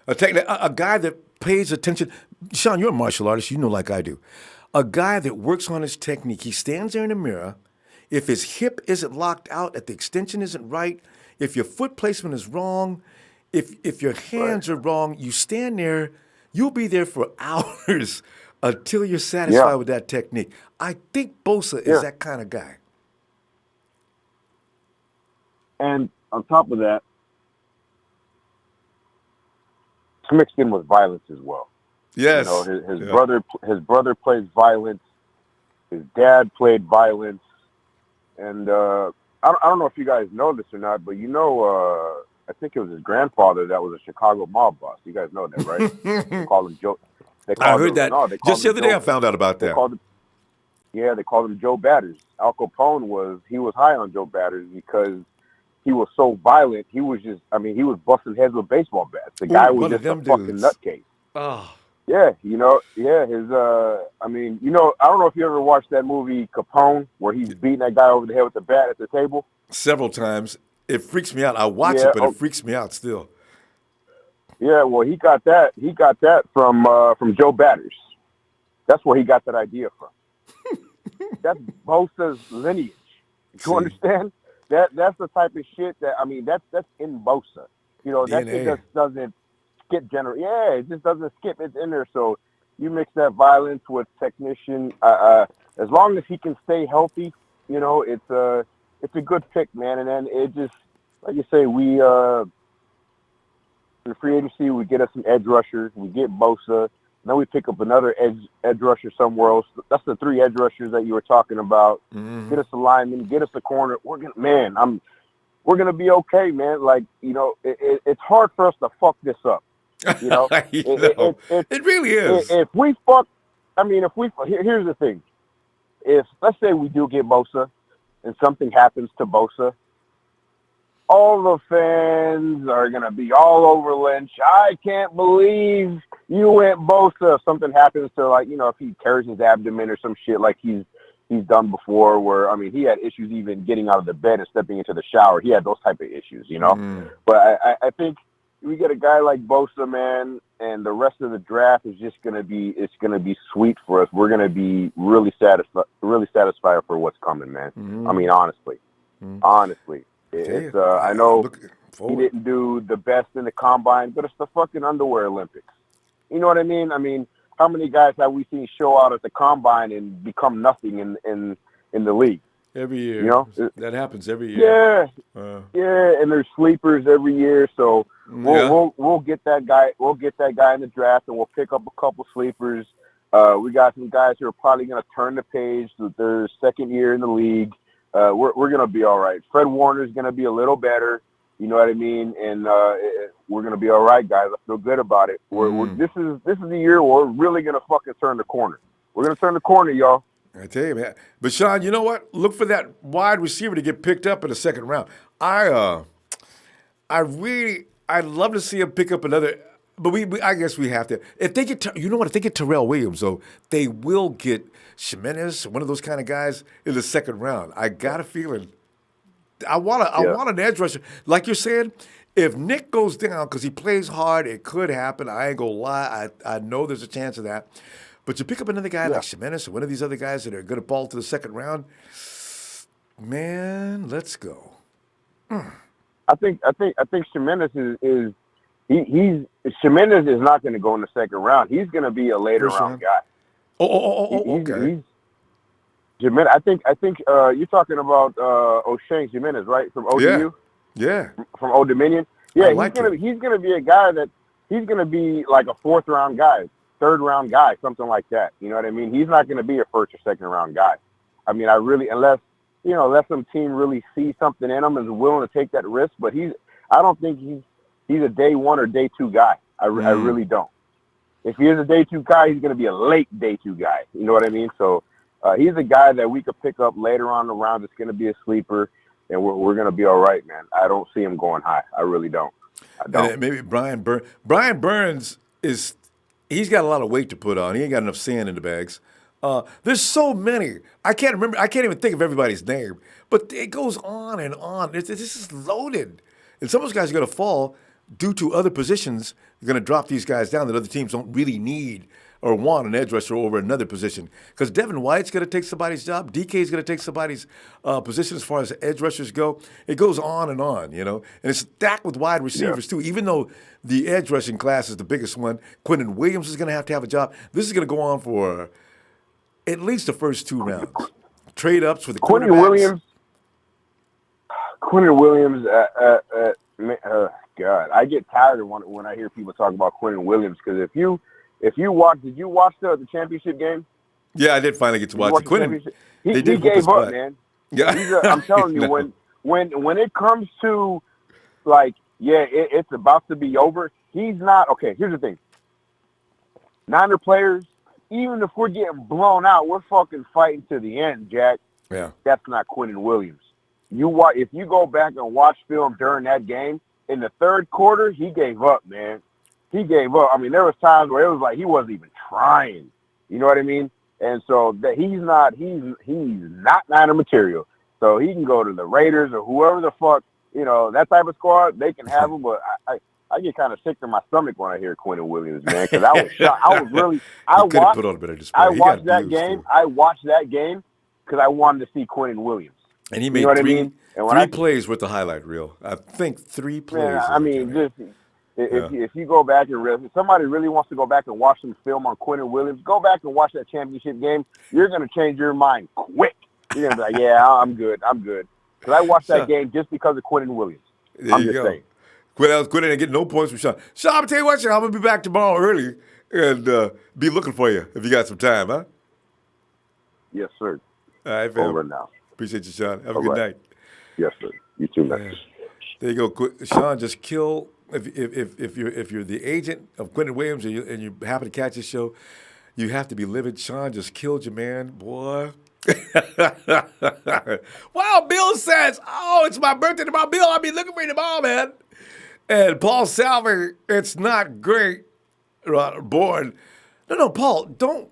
Speaker 1: a guy that pays attention. Sean, you're a martial artist. You know, like I do. A guy that works on his technique. He stands there in the mirror. If his hip isn't locked out, if the extension isn't right, if your foot placement is wrong, if your
Speaker 5: Right.
Speaker 1: hands are wrong, you stand there. You'll be there for hours until you're
Speaker 5: Yeah.
Speaker 1: satisfied with that technique. I think Bosa is
Speaker 5: Yeah.
Speaker 1: that kind of guy.
Speaker 5: And on top of that, it's mixed in with violence as well.
Speaker 1: Yes.
Speaker 5: You know, his brother plays violence. His dad played violence, and I don't know if you guys know this or not, but you know, I think it was his grandfather that was a Chicago mob boss. You guys know that, right? They call him Joe.
Speaker 1: I heard that.
Speaker 5: No, they called
Speaker 1: Just the
Speaker 5: him
Speaker 1: other day
Speaker 5: Joe.
Speaker 1: I found out about
Speaker 5: They
Speaker 1: that.
Speaker 5: called him, yeah, they called him Joe Batters. Al Capone was high on Joe Batters because he was so violent. He was he was busting heads with baseball bats. The guy was
Speaker 1: one of
Speaker 5: just a
Speaker 1: them
Speaker 5: fucking
Speaker 1: dudes.
Speaker 5: nutcase.
Speaker 1: Oh,
Speaker 5: Yeah, his I don't know if you ever watched that movie Capone where he's beating that guy over the head with the bat at the table.
Speaker 1: several times. It freaks me out. I watch
Speaker 5: Yeah,
Speaker 1: it, but it freaks me out still.
Speaker 5: yeah. Well, he got that from Joe Batters. That's where he got that idea from. That's Bosa's lineage. You
Speaker 1: See.
Speaker 5: understand? That's the type of shit that's in Bosa. You know, that shit
Speaker 1: DNA.
Speaker 5: just doesn't skip Yeah, it just doesn't skip. It's in there. So you mix that violence with technician. As long as he can stay healthy, you know, it's a good pick, man. And then it just, like you say, we in the free agency we get us some edge rushers. We get Bosa. Then we pick up another edge rusher somewhere else. That's the 3 edge rushers that you were talking about.
Speaker 1: Mm-hmm.
Speaker 5: Get us a lineman. Get us a corner. We're gonna be okay, man. Like, you know, it's hard for us to fuck this up. You know,
Speaker 1: It really is.
Speaker 5: If we here's the thing. If let's say we do get Bosa, and something happens to Bosa, all the fans are gonna be all over Lynch. I can't believe you went Bosa. If something happens to, like, you know, if he tears his abdomen or some shit like he's done before, where he had issues even getting out of the bed and stepping into the shower. He had those type of issues, you know. But I think we get a guy like Bosa, man, and the rest of the draft is just gonna be sweet for us. We're gonna be really satisfied for what's coming, man.
Speaker 1: Mm-hmm.
Speaker 5: I mean, honestly, it's I know he
Speaker 1: Forward.
Speaker 5: didn't do the best in the combine, but it's the fucking underwear Olympics. You know what I mean? I mean, how many guys have we seen show out at the combine and become nothing in the league?
Speaker 1: Every year.
Speaker 5: You know?
Speaker 1: That happens every year.
Speaker 5: Yeah, and there's sleepers every year, so we'll get that guy. We'll get that guy in the draft, and we'll pick up a couple sleepers. We got some guys who are probably going to turn the page to their second year in the league. We're going to be all right. Fred Warner's going to be a little better. You know what I mean? And we're going to be all right, guys. I feel good about it. This is the year where we're really going to fucking turn the corner. We're going to turn the corner, y'all.
Speaker 1: I tell you, man. But Sean, you know what? Look for that wide receiver to get picked up in the second round. I'd love to see him pick up another. But I guess we have to. If they get, if they get Terrell Williams, though, they will get Jimenez, one of those kind of guys, in the second round. I got a feeling. I want an edge rusher. Like you're saying, if Nick goes down because he plays hard, it could happen. I ain't gonna lie. I know there's a chance of that. But you pick up another guy like Jimenez or one of these other guys that are going to fall to the second round, man, let's go.
Speaker 5: I think Jimenez is Jimenez is not going to go in the second round. He's going to be a later round guy.
Speaker 1: Okay.
Speaker 5: Jimenez, I think you're talking about O'Shane Jimenez, right, from ODU?
Speaker 1: Yeah.
Speaker 5: From Old Dominion. Yeah, he's gonna be a guy that he's gonna be like a 4th round guy, 3rd round guy, something like that. You know what I mean? He's not gonna be a 1st or 2nd round guy. I mean, unless some team really sees something in him and is willing to take that risk. But I don't think he's a day 1 or day 2 guy. I really don't. If he is a day 2 guy, he's gonna be a late day 2 guy. You know what I mean? So he's a guy that we could pick up later on in the round. It's gonna be a sleeper. And we're going to be all right, man. I don't see him going high. I really don't. I don't.
Speaker 1: And maybe Brian Burns he's got a lot of weight to put on. He ain't got enough sand in the bags. There's so many. I can't remember. I can't even think of everybody's name. But it goes on and on. This is loaded. And some of those guys are going to fall due to other positions. They're going to drop these guys down that other teams don't really need or want an edge rusher over another position. Because Devin White's going to take somebody's job. DK's going to take somebody's position as far as edge rushers go. It goes on, you know. And it's stacked with wide receivers, too. Even though the edge rushing class is the biggest one, Quinnen Williams is going to have a job. This is going to go on for at least the first 2 rounds. Trade ups for the quarterbacks.
Speaker 5: Quinnen Williams, God, I get tired of when I hear people talk about Quinnen Williams because if you watch, did you watch the championship game?
Speaker 1: Yeah, I did finally get to watch it. Quinnen,
Speaker 5: he gave up, man. Yeah, I'm telling you, when it comes to like, it's about to be over. He's not okay. Here's the thing: Niner players, even if we're getting blown out, we're fucking fighting to the end, Jack.
Speaker 1: Yeah,
Speaker 5: that's not Quinnen Williams. If you go back and watch film during that game, in the third quarter, he gave up, man. He gave up. I mean, there was times where it was like he wasn't even trying. You know what I mean? And so that he's not Niner material. So he can go to the Raiders or whoever the fuck, you know, that type of squad, they can have him. But I get kind of sick to my stomach when I hear Quinnen Williams, man, because I was shocked. I watched that game because I wanted to see Quinnen Williams.
Speaker 1: And he made three plays with the highlight reel. I think 3 plays.
Speaker 5: Man, I mean, if you go back and if somebody really wants to go back and watch some film on Quinnen Williams, go back and watch that championship game. You're going to change your mind quick. You're going to be like, yeah, I'm good. Because I watched that game just because of Quinnen Williams. I'm just saying.
Speaker 1: Quinnen didn't get no points from Sean. Sean, I'm going to tell you what, Sean, I'm going to be back tomorrow early and be looking for you if you got some time, huh?
Speaker 5: Yes, sir.
Speaker 1: All right, fam.
Speaker 5: Over now.
Speaker 1: Appreciate you, Sean. Have a good night.
Speaker 5: Yes, sir. You too, man.
Speaker 1: There you go, Sean. Just kill if you're the agent of Quinnen Williams and you happen to catch his show, you have to be livid. Sean just killed your man, boy. Wow, Bill says, "Oh, it's my birthday tomorrow, Bill. I'll be looking for you tomorrow, man." And Paul Salver, it's not great. Born. No, Paul, don't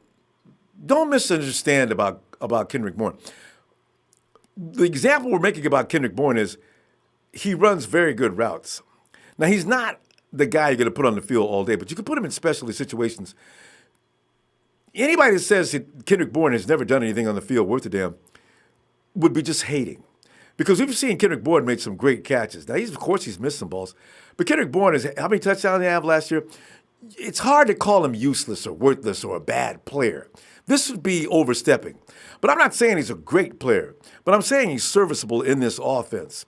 Speaker 1: misunderstand about Kendrick Bourne. The example we're making about Kendrick Bourne is he runs very good routes. Now, he's not the guy you're going to put on the field all day, but you can put him in specialty situations. Anybody that says that Kendrick Bourne has never done anything on the field worth a damn would be just hating. Because we've seen Kendrick Bourne make some great catches. Now, of course, he's missed some balls. But Kendrick Bourne, how many touchdowns did he have last year? It's hard to call him useless or worthless or a bad player. This would be overstepping. But I'm not saying he's a great player. But I'm saying he's serviceable in this offense.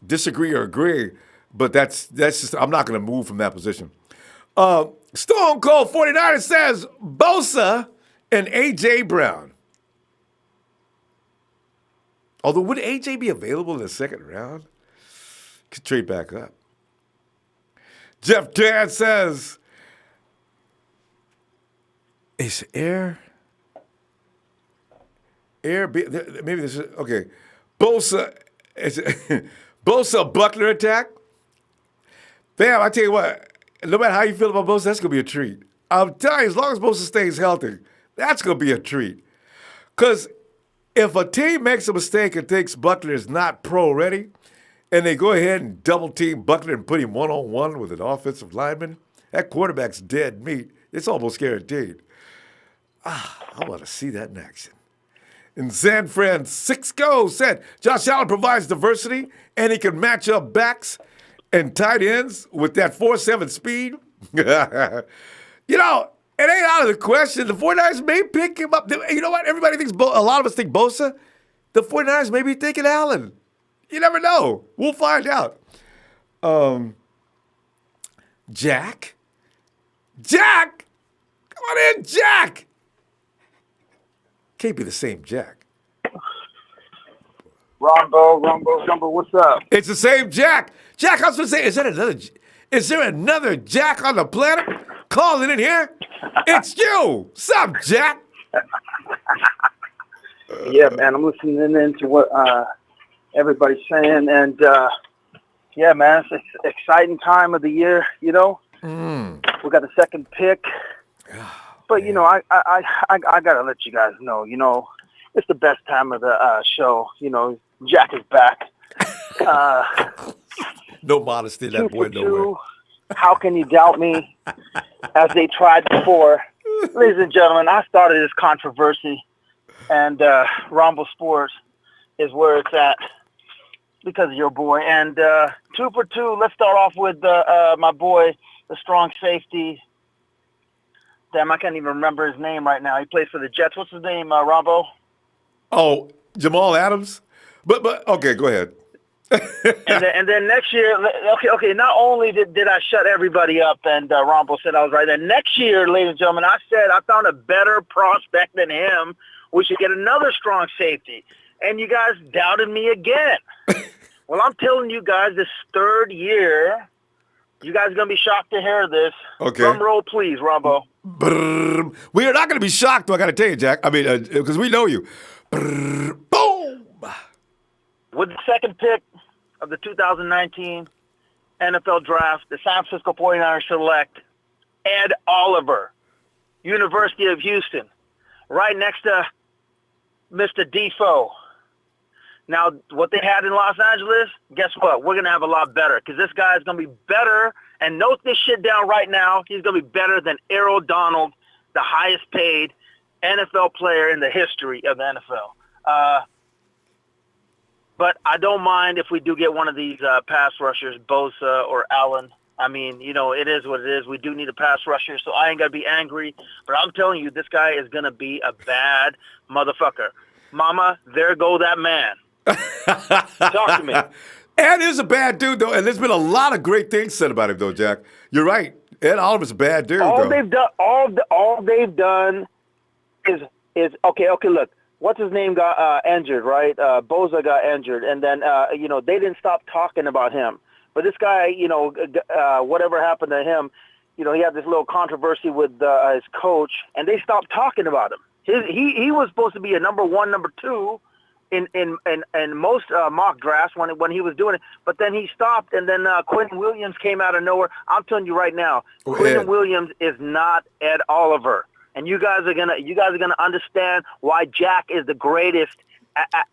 Speaker 1: Disagree or agree, but that's just, I'm not going to move from that position. Stone Cold 49 says Bosa and A.J. Brown. Although, would A.J. be available in the second round? Could trade back up. Jeff Dad says, is maybe this is, okay. Bosa, Bosa Butler attack? Bam, I tell you what, no matter how you feel about Bosa, that's going to be a treat. I'm telling you, as long as Bosa stays healthy, that's going to be a treat. Because if a team makes a mistake and thinks Butler is not pro-ready, and they go ahead and double-team Butler and put him one-on-one with an offensive lineman, that quarterback's dead meat. It's almost guaranteed. I want to see that in action. And San Francisco said Josh Allen provides diversity, and he can match up backs and tight ends with that 4.7 speed. You know, it ain't out of the question. The 49ers may pick him up. You know what? Everybody thinks, a lot of us think Bosa. The 49ers may be thinking Allen. You never know. We'll find out. Jack? Come on in, Jack! Can't be the same Jack.
Speaker 6: Ronbo, what's up?
Speaker 1: It's the same Jack. Jack, I was going to say, is there another Jack on the planet calling in here? It's you. What's up, Jack?
Speaker 6: Yeah, man, I'm listening in to what everybody's saying. And, yeah, man, it's an exciting time of the year, you know. We got the second pick. But I gotta let you guys know. It's the best time of the show. Jack is back.
Speaker 1: No modesty in that boy nowhere.
Speaker 6: How can you doubt me? As they tried before. Ladies and gentlemen, I started this controversy, and Ronbo Sports is where it's at because of your boy. And 2 for 2. Let's start off with my boy, the strong safety. Damn, I can't even remember his name right now. He plays for the Jets. What's his name, Ronbo?
Speaker 1: Oh, Jamal Adams? But okay, go ahead.
Speaker 6: and then next year, okay. Not only did I shut everybody up, and Ronbo said I was right. Then next year, ladies and gentlemen, I said I found a better prospect than him. We should get another strong safety, and you guys doubted me again. Well, I'm telling you guys, this third year, you guys are gonna be shocked to hear this.
Speaker 1: Okay.
Speaker 6: Drum roll, please, Ronbo.
Speaker 1: We are not going to be shocked, though, I got to tell you, Jack. I mean, because we know you. Boom!
Speaker 6: With the second pick of the 2019 NFL Draft, the San Francisco 49ers select Ed Oliver, University of Houston, right next to Mr. Defoe. Now, what they had in Los Angeles, guess what? We're going to have a lot better because this guy is going to be better. And note this shit down right now. He's going to be better than Errol Donald, the highest paid NFL player in the history of the NFL. But I don't mind if we do get one of these pass rushers, Bosa or Allen. I mean, it is what it is. We do need a pass rusher, so I ain't going to be angry. But I'm telling you, this guy is going to be a bad motherfucker. Mama, there go that man. Talk to me.
Speaker 1: Ed is a bad dude, though, and there's been a lot of great things said about him, though, Jack. You're right. Ed Oliver's a bad dude,
Speaker 6: all
Speaker 1: though.
Speaker 6: They've done is okay. Look, what's his name got injured, right? Bosa got injured, and then they didn't stop talking about him. But this guy, whatever happened to him, he had this little controversy with his coach, and they stopped talking about him. He was supposed to be a number 1, number 2 in most mock drafts when he was doing it, but then he stopped, and then Quinnen Williams came out of nowhere. I'm telling you right now, Quinnen Williams is not Ed Oliver, and you guys are gonna understand why Jack is the greatest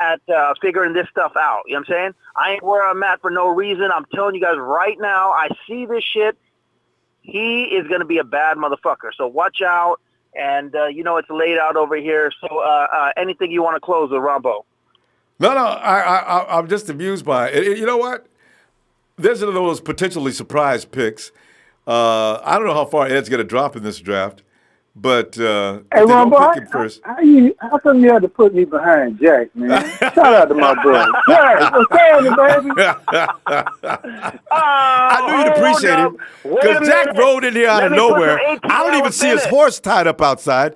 Speaker 6: at figuring this stuff out. You know what I'm saying? I ain't where I'm at for no reason. I'm telling you guys right now, I see this shit. He is gonna be a bad motherfucker. So watch out. And, it's laid out over here. So anything you want to close with, Ronbo?
Speaker 1: No, I'm just amused by it. You know what? There's one of those potentially surprise picks. I don't know how far Ed's going to drop in this draft, but
Speaker 7: hey, Ronbo, how come you had to put me behind Jack, man? Shout out to my boy. Jack, what's happening, baby?
Speaker 1: I knew you'd appreciate him because Jack rode in here out of nowhere. I don't even see his horse tied up outside.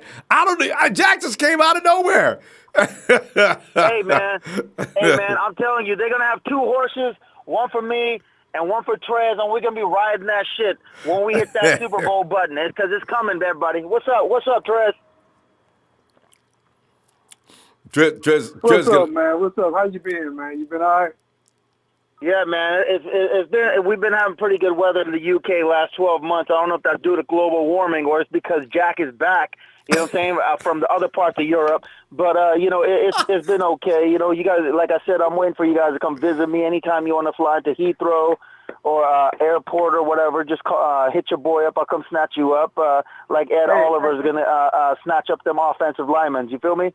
Speaker 1: Jack just came out of nowhere.
Speaker 6: Hey, man, I'm telling you, they're going to have 2 horses, one for me and one for Trez, and we're going to be riding that shit when we hit that Super Bowl button, because it's coming, everybody. What's up, Trez?
Speaker 7: What's up, man? What's up? How you been, man? You been all right?
Speaker 6: Yeah, man. We've been having pretty good weather in the UK last 12 months. I don't know if that's due to global warming or it's because Jack is back. You know what I'm saying? From the other parts of Europe, but it's been okay. You guys, like I said, I'm waiting for you guys to come visit me anytime you want to fly to Heathrow or airport or whatever. Just hit your boy up. I'll come snatch you up. Like Ed Oliver's gonna snatch up them offensive linemen. You feel me?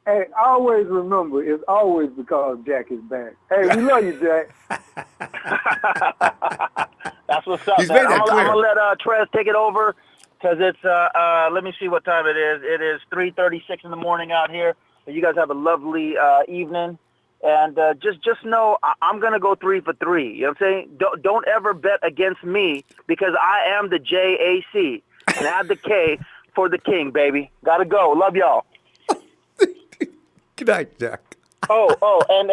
Speaker 7: Hey, always remember, it's always because Jack is back. Hey, we love you, Jack.
Speaker 6: That's what's up.
Speaker 1: He's made that clear.
Speaker 6: I'm gonna let Trez take it over. Because it's, let me see what time it is. It is 3:36 in the morning out here. You guys have a lovely evening. And just know I'm going to go 3 for 3. You know what I'm saying? Don't ever bet against me because I am the JAC. And add the K for the king, baby. Got to go. Love y'all.
Speaker 1: Good night, Jack.
Speaker 6: And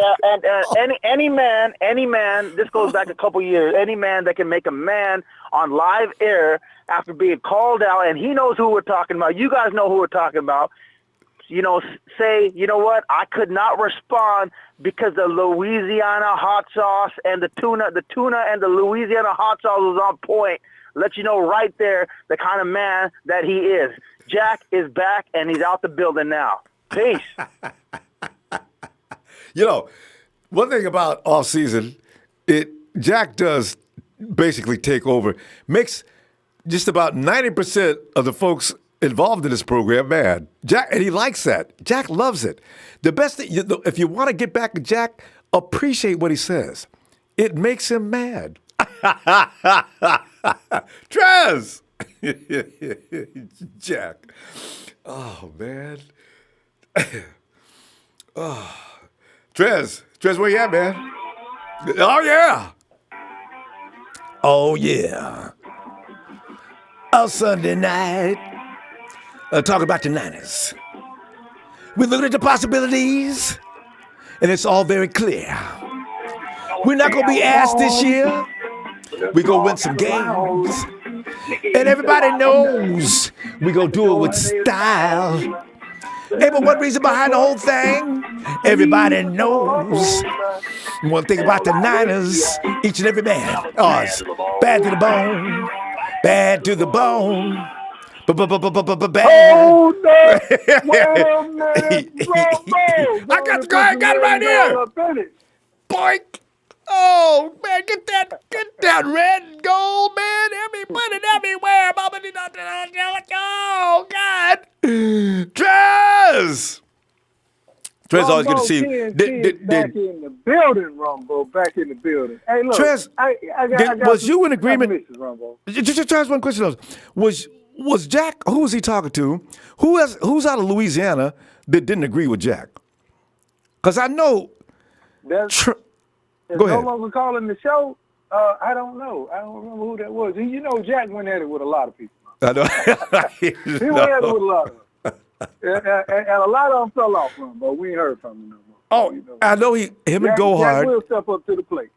Speaker 6: any man, this goes back a couple years, any man that can make a man on live air after being called out, and he knows who we're talking about. You guys know who we're talking about. Say, you know what? I could not respond because the Louisiana hot sauce and the tuna and the Louisiana hot sauce was on point. Let you know right there the kind of man that he is. Jack is back, and he's out the building now. Peace.
Speaker 1: You know, one thing about offseason, Jack does basically take over, makes just about 90% of the folks involved in this program mad. Jack, and he likes that. Jack loves it. The best thing, if you want to get back at Jack, appreciate what he says. It makes him mad. Trez! Jack. Oh, man. Oh. Trez, where you at, man? Oh, yeah. Oh, yeah. Oh, Sunday night. Talking about the Niners. We're looking at the possibilities, and it's all very clear. We're not going to be asked this year. We're going to win some games. And everybody knows we're going to do it with style. Hey, but one reason behind the whole thing, everybody knows. One thing about the Niners, each and every man, it's bad to the bone, bad to the bone. Bad.
Speaker 7: Oh, no.
Speaker 1: I got it right here. Boink. Oh, man, get that red and gold, man. Put it everywhere. Oh, God. Trez, I was going to see you.
Speaker 7: Back in the building, Ronbo. Back in the building. Hey, look.
Speaker 1: Trez,
Speaker 7: I got
Speaker 1: was you in agreement?
Speaker 7: Just
Speaker 1: ask one question. Was Jack, who was he talking to? Who's out of Louisiana that didn't agree with Jack? Because I know. Go ahead.
Speaker 7: No longer calling the show. I don't know. I don't remember who that was. You know, Jack went at it with a lot of people.
Speaker 1: I know.
Speaker 7: He went at it with a lot of them. And a lot of them fell off from him, but we ain't heard from him no more.
Speaker 1: Oh, you know, I know him and Go Hard.
Speaker 7: Jack will step up to the plate.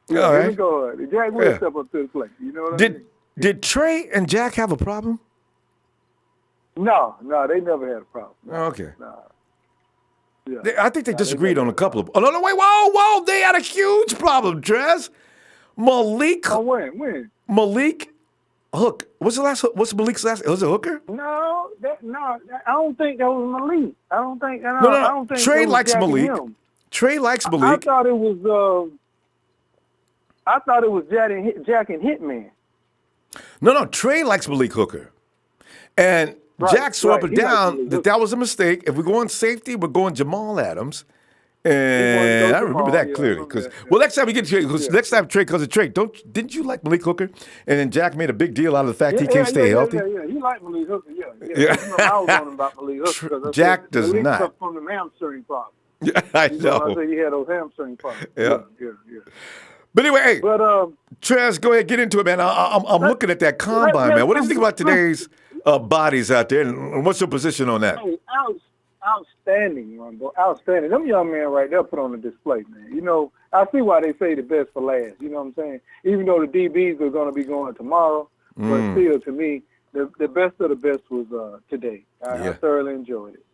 Speaker 1: Yeah, all right.
Speaker 7: Him and Go Hard. Jack will step up to the plate. You know what I mean?
Speaker 1: Did Trey and Jack have a problem?
Speaker 7: No, they never had a problem.
Speaker 1: Oh, okay.
Speaker 7: Nah. Yeah.
Speaker 1: I think they disagreed on a couple of. Oh no! Wait! Whoa! They had a huge problem, Trez. Malik.
Speaker 7: Oh, when?
Speaker 1: Malik Hook. What's Malik's last? Was it Hooker?
Speaker 7: No. I don't think that was Malik. I don't think. I don't think
Speaker 1: Trey likes Malik. Trey likes Malik.
Speaker 7: I thought it was Jack and Hitman.
Speaker 1: No. Trey likes Malik Hooker, and Jack swore up and down that was a mistake. If we go on safety, we're going Jamal Adams. And I remember that clearly. Next time we get Trey, next time Trey comes to Trey, didn't you like Malik Hooker? And then Jack made a big deal out of the fact he can't stay healthy.
Speaker 7: Yeah, he liked Malik Hooker. Yeah. I was on him about Malik Hooker.
Speaker 1: Jack does
Speaker 7: Malik
Speaker 1: not.
Speaker 7: suffered from the hamstring problem.
Speaker 1: Yeah, I know.
Speaker 7: I said he had those hamstring problems.
Speaker 1: Yeah. But anyway, hey, Trez, go ahead, get into it, man. I'm looking at that combine, man. What do you think about today's bodies out there, and what's your position on that?
Speaker 7: Hey, outstanding, Ronbo. Outstanding. Them young men right there put on the display, man. You know, I see why they say the best for last. You know what I'm saying? Even though the DBs are going to be going tomorrow, but still, to me, the best of the best was today. I thoroughly enjoyed it.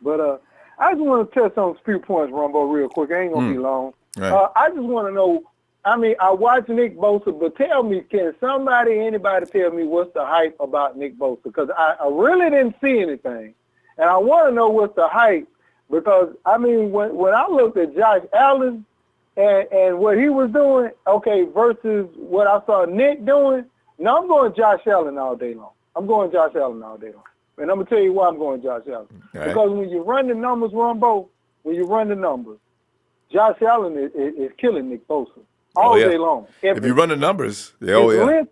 Speaker 7: But I just want to touch on a few points, Ronbo, real quick. It ain't going to be long. Right. I just want to know, I watch Nick Bosa, but tell me, can anybody tell me what's the hype about Nick Bosa? Because I really didn't see anything. And I want to know what's the hype because, when I looked at Josh Allen and what he was doing, versus what I saw Nick doing, no, I'm going Josh Allen all day long. And I'm going to tell you why I'm going Josh Allen. Right. Because when you run the numbers, Ronbo, Josh Allen is killing Nick Bosa all day long.
Speaker 1: If you run the numbers,
Speaker 7: his length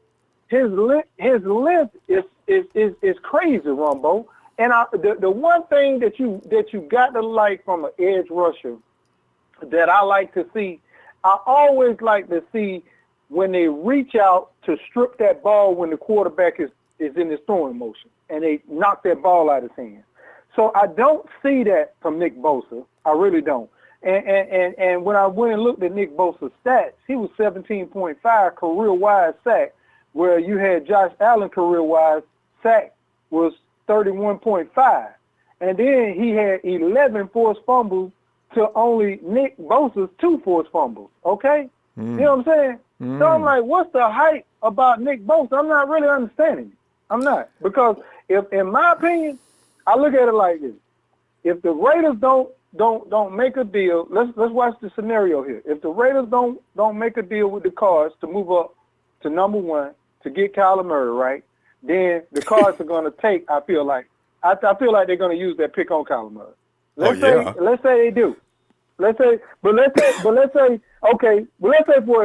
Speaker 7: is crazy, Ronbo. And the one thing that you got to like from an edge rusher that I like to see, I always like to see when they reach out to strip that ball when the quarterback is in his throwing motion and they knock that ball out of his hand. So I don't see that from Nick Bosa. I really don't. And when I went and looked at Nick Bosa's stats, he was 17.5 career-wise sack, where you had Josh Allen career-wise sack was 31.5. And then he had 11 forced fumbles to only Nick Bosa's 2 forced fumbles, okay? You know what I'm saying? So I'm like, what's the hype about Nick Bosa? I'm not really understanding it. I'm not. Because if in my opinion, I look at it like this: if the Raiders don't make a deal, let's watch the scenario here. If the Raiders don't make a deal with the Cards to move up to number 1 to get Kyler Murray, right? Then the Cards are going to take. I feel like they're going to use that pick on Kyler Murray. Let's say they do. Let's say for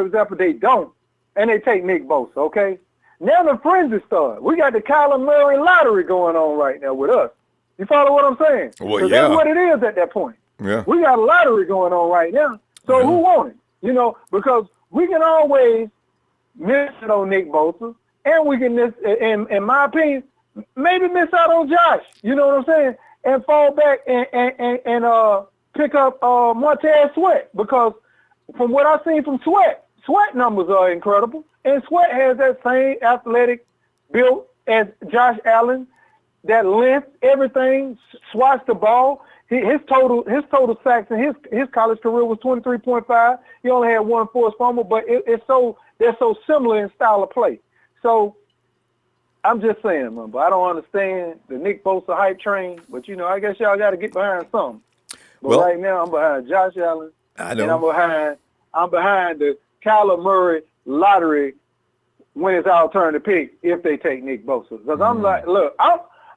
Speaker 7: example they don't, and they take Nick Bosa. Okay, now the frenzy starts. We got the Kyler Murray lottery going on right now with us. You follow what I'm saying?
Speaker 1: Well,
Speaker 7: That's what it is at that point.
Speaker 1: Yeah.
Speaker 7: We got a lottery going on right now. So who won it? You know, because we can always miss it on Nick Bosa, and we can miss, in my opinion, maybe miss out on Josh. You know what I'm saying? And fall back and pick up Montez Sweat, because from what I've seen from Sweat numbers are incredible, and Sweat has that same athletic build as Josh Allen, that length, everything, swats the ball. His total sacks in his college career was 23.5. He only had one forced fumble, but they're so similar in style of play. So I'm just saying, man, but I don't understand the Nick Bosa hype train. But you know, I guess y'all got to get behind something. But right now, I'm behind Josh Allen,
Speaker 1: I know.
Speaker 7: and I'm behind the Kyler Murray lottery when it's our turn to pick if they take Nick Bosa. Because I'm like, look,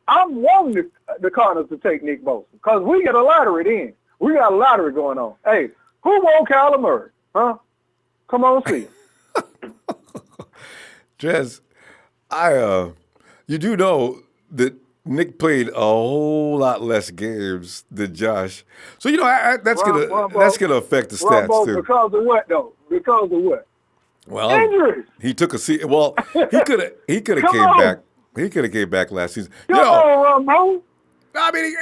Speaker 7: I'm wanting the Cardinals to take Nick Bosa because we get a lottery then. We got a lottery going on. Hey, who won Kyler Murray? Huh? Come on, see it.
Speaker 1: Trez, you do know that Nick played a whole lot less games than Josh, so you know that's gonna affect the stats
Speaker 7: Ronbo,
Speaker 1: too.
Speaker 7: Because of what though? Because of what?
Speaker 1: Well,
Speaker 7: injuries.
Speaker 1: He took a seat. Well, he could have came back. He could have came back last season.
Speaker 7: Come on, Ronbo.
Speaker 1: I mean,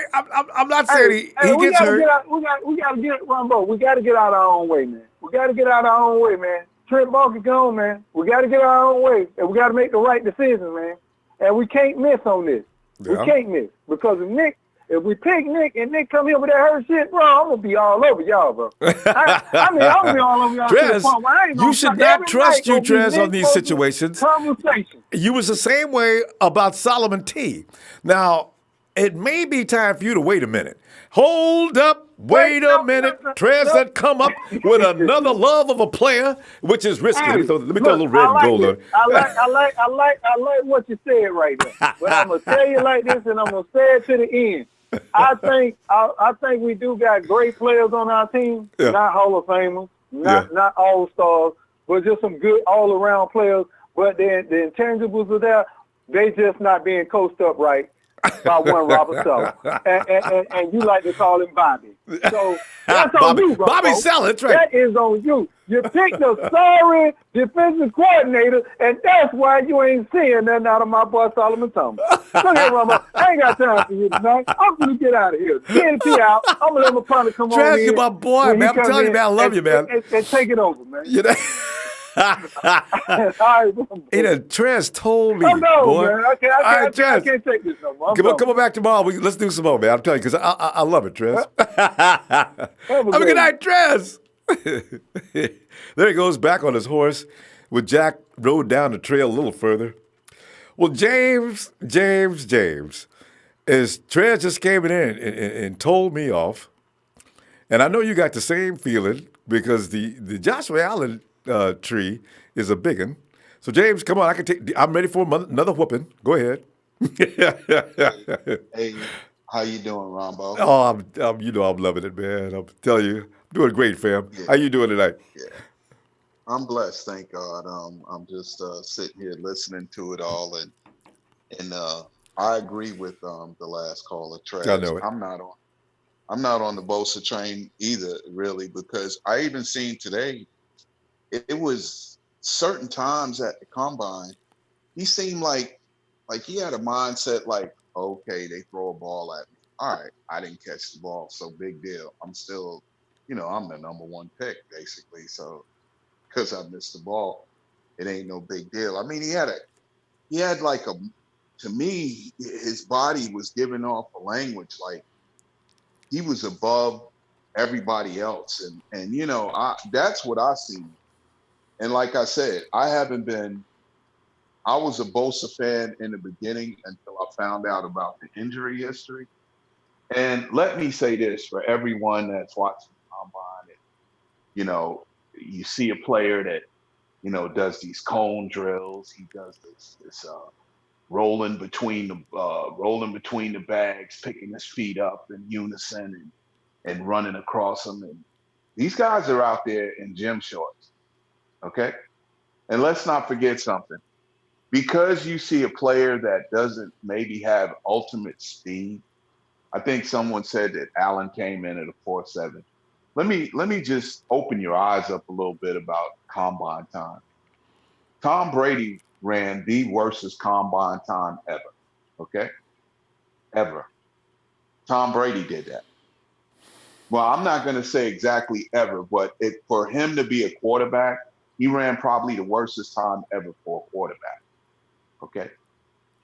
Speaker 1: I'm not saying he gets hurt.
Speaker 7: We got to get Ronbo. We got to get out our own way, man. We got to get out our own way, man. Trent Baalke gone, man. We got to get our own way, and we got to make the right decision, man. And we can't miss on this.
Speaker 1: Yeah.
Speaker 7: We can't miss because if we pick Nick and Nick come here with that hurt shit, bro, I'm gonna be all over y'all, bro. I mean, I'm gonna be all over y'all.
Speaker 1: Trez, you should not trust you, Trez, on these situations.
Speaker 7: Conversation.
Speaker 1: You was the same way about Solomon T. Now, it may be time for you to wait a minute. Hold up, wait a minute. Trez had come up with another love of a player, which is risky. Let me throw a little red and gold on it.
Speaker 7: I like what you said right there. But I'm gonna tell you like this, and I'm gonna say it to the end. I think we do got great players on our team, not Hall of Famers, not All Stars, but just some good all around players. But the intangibles are there. They just not being coached up right by one Robert Sala. And you like to call him Bobby. So that's on you, bro.
Speaker 1: Bobby Sala, that's right.
Speaker 7: That is on you. You picked a sorry defensive coordinator, and that's why you ain't seeing nothing out of my boy Solomon Thomas. Look here, Mama. I ain't got time for you tonight. I'm going to get out of here. TNT out. I'm going to let my partner come on in.
Speaker 1: Trez, you my boy, man. I'm telling you, man, I love you, man.
Speaker 7: And take it over, man.
Speaker 1: You know? Trez told me, boy.
Speaker 7: Man. I can't take this no more.
Speaker 1: Come on back tomorrow. Let's do some more, man. I'm telling you, because I love it, Trez. Have a good night, Trez. There he goes back on his horse with Jack rode down the trail a little further. Well, James, is Trez just came in and told me off. And I know you got the same feeling because the Joshua Allen tree is a big one. So James, come on, I'm ready for another whooping. Go ahead.
Speaker 8: Hey, how you doing, Ronbo?
Speaker 1: Oh, I'm loving it, man. I'm telling you, I'm doing great, fam. Yeah. How you doing tonight?
Speaker 8: Yeah, I'm blessed, thank God. I'm just sitting here listening to it all, and I agree with the last caller, Trez.
Speaker 1: I know it.
Speaker 8: I'm not on the Bosa train either, really, because I even seen today. It was certain times at the combine, he seemed like he had a mindset like, okay, they throw a ball at me. All right, I didn't catch the ball, so big deal. I'm still, I'm the number one pick, basically. So because I missed the ball, it ain't no big deal. I mean, to me, his body was giving off a language like he was above everybody else. And that's what I seen. And like I said, I was a Bosa fan in the beginning until found out about the injury history. And let me say this for everyone that's watching the combine, and, you see a player that, does these cone drills. He does this rolling between the bags, picking his feet up in unison and running across them. And these guys are out there in gym shorts. Okay. And let's not forget something. Because you see a player that doesn't maybe have ultimate speed, I think someone said that Allen came in at a 4.7. Let me just open your eyes up a little bit about combine time. Tom Brady ran the worstest combine time ever. Okay? Ever. Tom Brady did that. Well, I'm not going to say exactly ever, but for him to be a quarterback, he ran probably the worstest time ever for a quarterback. Okay?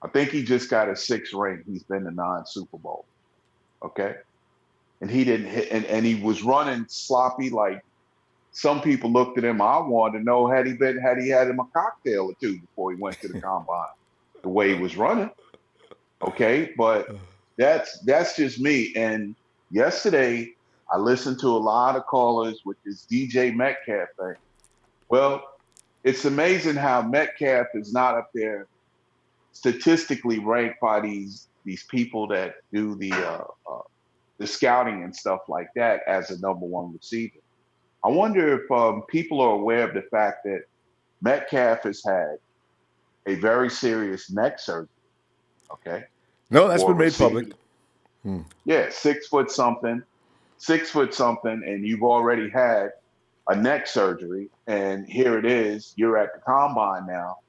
Speaker 8: I think he just got a 6 ring. He's been to 9 Super Bowls. Okay? And he didn't hit, and he was running sloppy. Like some people looked at him. I wanted to know had he had him a cocktail or two before he went to the combine. The way he was running. Okay, but that's just me. And yesterday I listened to a lot of callers with this DJ Metcalf thing. Well, it's amazing how Metcalf is not up there statistically ranked by these people that do the scouting and stuff like that as a number 1 receiver. I wonder if people are aware of the fact that Metcalf has had a very serious neck surgery. Okay.
Speaker 1: No, that's been made public.
Speaker 8: Yeah, 6 foot something, and you've already had a neck surgery, and here it is. You're at the combine now,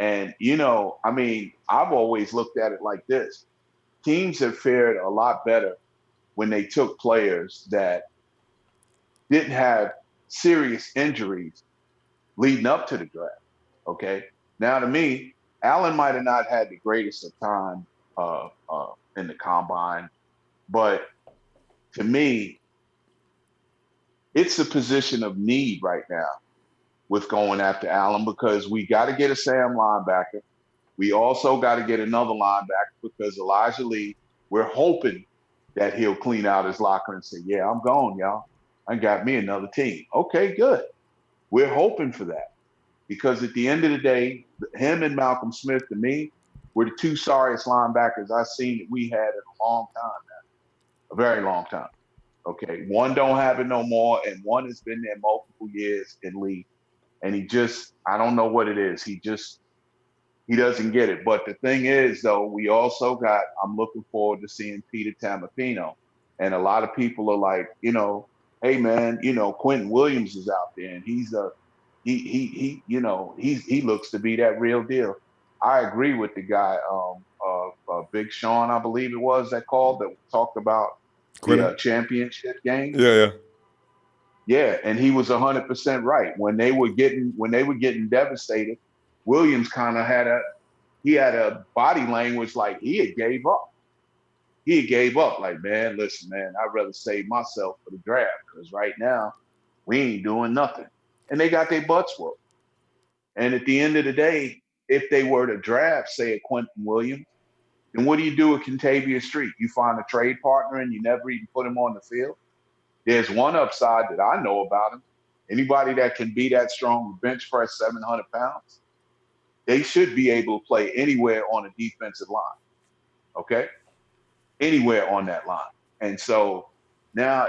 Speaker 8: and I've always looked at it like this: teams have fared a lot better when they took players that didn't have serious injuries leading up to the draft. Okay. Now, to me, Allen might have not had the greatest of time in the combine, but to me, it's a position of need right now with going after Allen because we got to get a Sam linebacker. We also got to get another linebacker because Elijah Lee, we're hoping that he'll clean out his locker and say, yeah, I'm gone, y'all. I got me another team. Okay, good. We're hoping for that because at the end of the day, him and Malcolm Smith, to me, were the 2 sorriest linebackers I've seen that we had in a long time now, a very long time. Okay, one don't have it no more, and one has been there multiple years in league, and I don't know what it is. He doesn't get it. But the thing is, though, we also I'm looking forward to seeing Peter Tamatino, and a lot of people are like, hey man, Quinnen Williams is out there, and he looks to be that real deal. I agree with the guy, Big Sean, I believe it was that called that talked about the championship game. Yeah, and he was 100% right. When they were getting devastated, Williams kind of had a body language like he had gave up. He gave up, like, man, listen, man, I'd rather save myself for the draft because right now we ain't doing nothing. And they got their butts whooped. And at the end of the day, if they were to draft, say, a Quinnen Williams, then what do you do with Kentavious Street? You find a trade partner and you never even put him on the field? There's one upside that I know about him. Anybody that can be that strong, bench press 700 pounds, they should be able to play anywhere on a defensive line. Okay? Anywhere on that line. And so now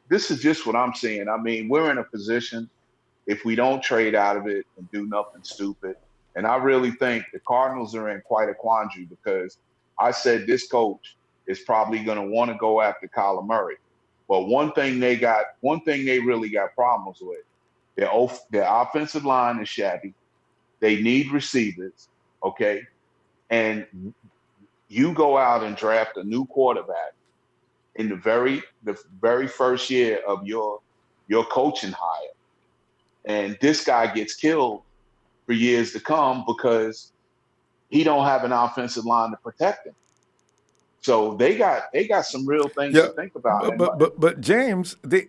Speaker 8: this is just what I'm seeing. I mean, we're in a position, if we don't trade out of it and do nothing stupid, and I really think the Cardinals are in quite a quandary because I said this coach is probably going to want to go after Kyler Murray. But one thing they really got problems with, their offensive line is shabby. They need receivers, okay? And you go out and draft a new quarterback in the very first year of your coaching hire, and this guy gets killed for years to come because he don't have an offensive line to protect him. So they got some real things to think about.
Speaker 1: But James, they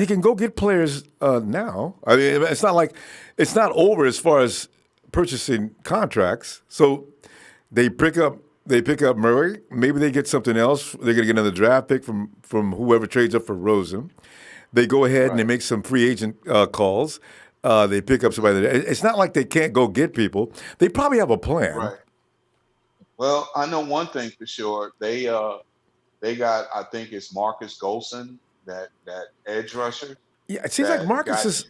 Speaker 1: can go get players now. I mean, it's not over as far as purchasing contracts. So They pick up Murray. Maybe they get something else. They're going to get another draft pick from whoever trades up for Rosen. They go ahead and they make some free agent calls. They pick up somebody. It's not like they can't go get people. They probably have a plan.
Speaker 8: Right. Well, I know one thing for sure. They got, I think it's Marcus Golson, that edge rusher.
Speaker 1: Yeah, it seems like Marcus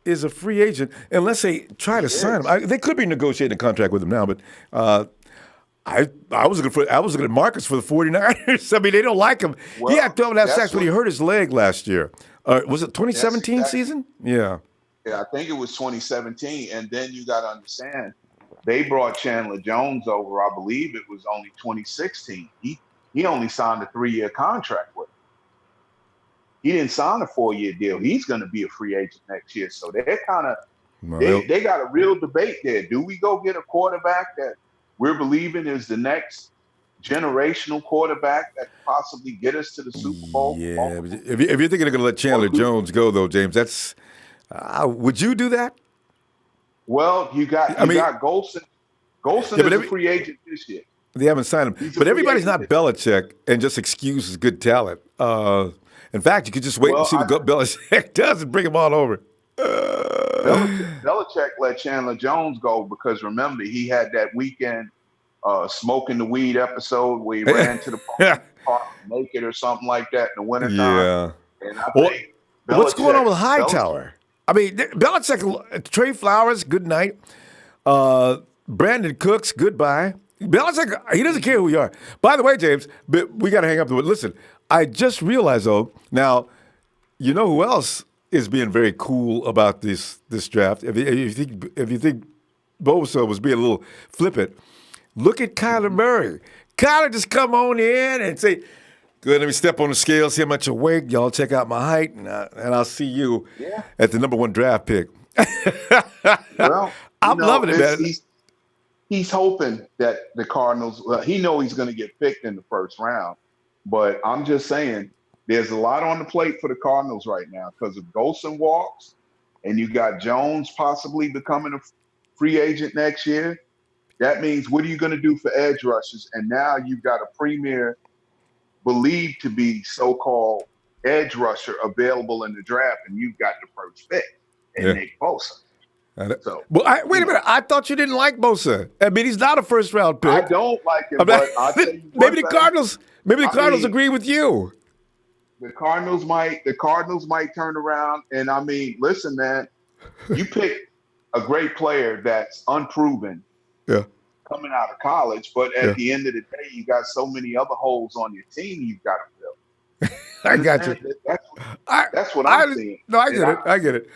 Speaker 1: is a free agent unless they try to sign him. They could be negotiating a contract with him now, but I was looking at Marcus for the 49ers. I mean, they don't like him. Well, he had 12.5 sacks when he hurt his leg last year. Was it 2017 season? Yeah.
Speaker 8: Yeah, I think it was 2017. And then you got to understand, they brought Chandler Jones over. I believe it was only 2016. He only signed a 3-year contract with him. He didn't sign a 4-year deal. He's going to be a free agent next year. So they're kind of they got a real debate there. Do we go get a quarterback that we're believing is the next generational quarterback that could possibly get us to the Super Bowl?
Speaker 1: Yeah. If you're thinking they're going to let Chandler Jones go, though, James, that's would you do that?
Speaker 8: Well, you got Golson. Golson is a free agent this year.
Speaker 1: They haven't signed him. But everybody's not Belichick and just excuses good talent. In fact, you could just wait and see what Belichick does and bring them all over.
Speaker 8: Belichick let Chandler Jones go because, remember, he had that weekend smoking the weed episode where he ran to the park naked or something like that in the wintertime.
Speaker 1: Yeah.
Speaker 8: And I think
Speaker 1: what's going on with Hightower? I mean, Belichick, Trey Flowers, good night. Brandon Cooks, goodbye. Belichick, he doesn't care who you are. By the way, James, we got to hang up. Listen, I just realized, though, now, you know who else is being very cool about this draft? If you think Bosa was being a little flippant, look at Kyler Murray. Kyler just come on in and say, good, let me step on the scale, see how much I weigh. Y'all check out my height, and I'll see you at the number 1 draft pick.
Speaker 8: Well,
Speaker 1: I'm loving it, man.
Speaker 8: He's hoping that the Cardinals, he knows he's going to get picked in the first round. But I'm just saying, there's a lot on the plate for the Cardinals right now because if Golson walks and you got Jones possibly becoming a free agent next year, that means what are you going to do for edge rushers? And now you've got a premier believed to be so-called edge rusher available in the draft, and you've got the first pick and Nick Bosa. So,
Speaker 1: wait a minute. I thought you didn't like Bosa. I mean, he's not a first-round pick.
Speaker 8: I don't like him, but I'll tell you
Speaker 1: maybe the Cardinals agree with you.
Speaker 8: The Cardinals might turn around, and I mean, listen, man, you pick a great player that's unproven, coming out of college, but at the end of the day, you got so many other holes on your team you've got to fill.
Speaker 1: I got you.
Speaker 8: That's what I'm seeing.
Speaker 1: No, I get it.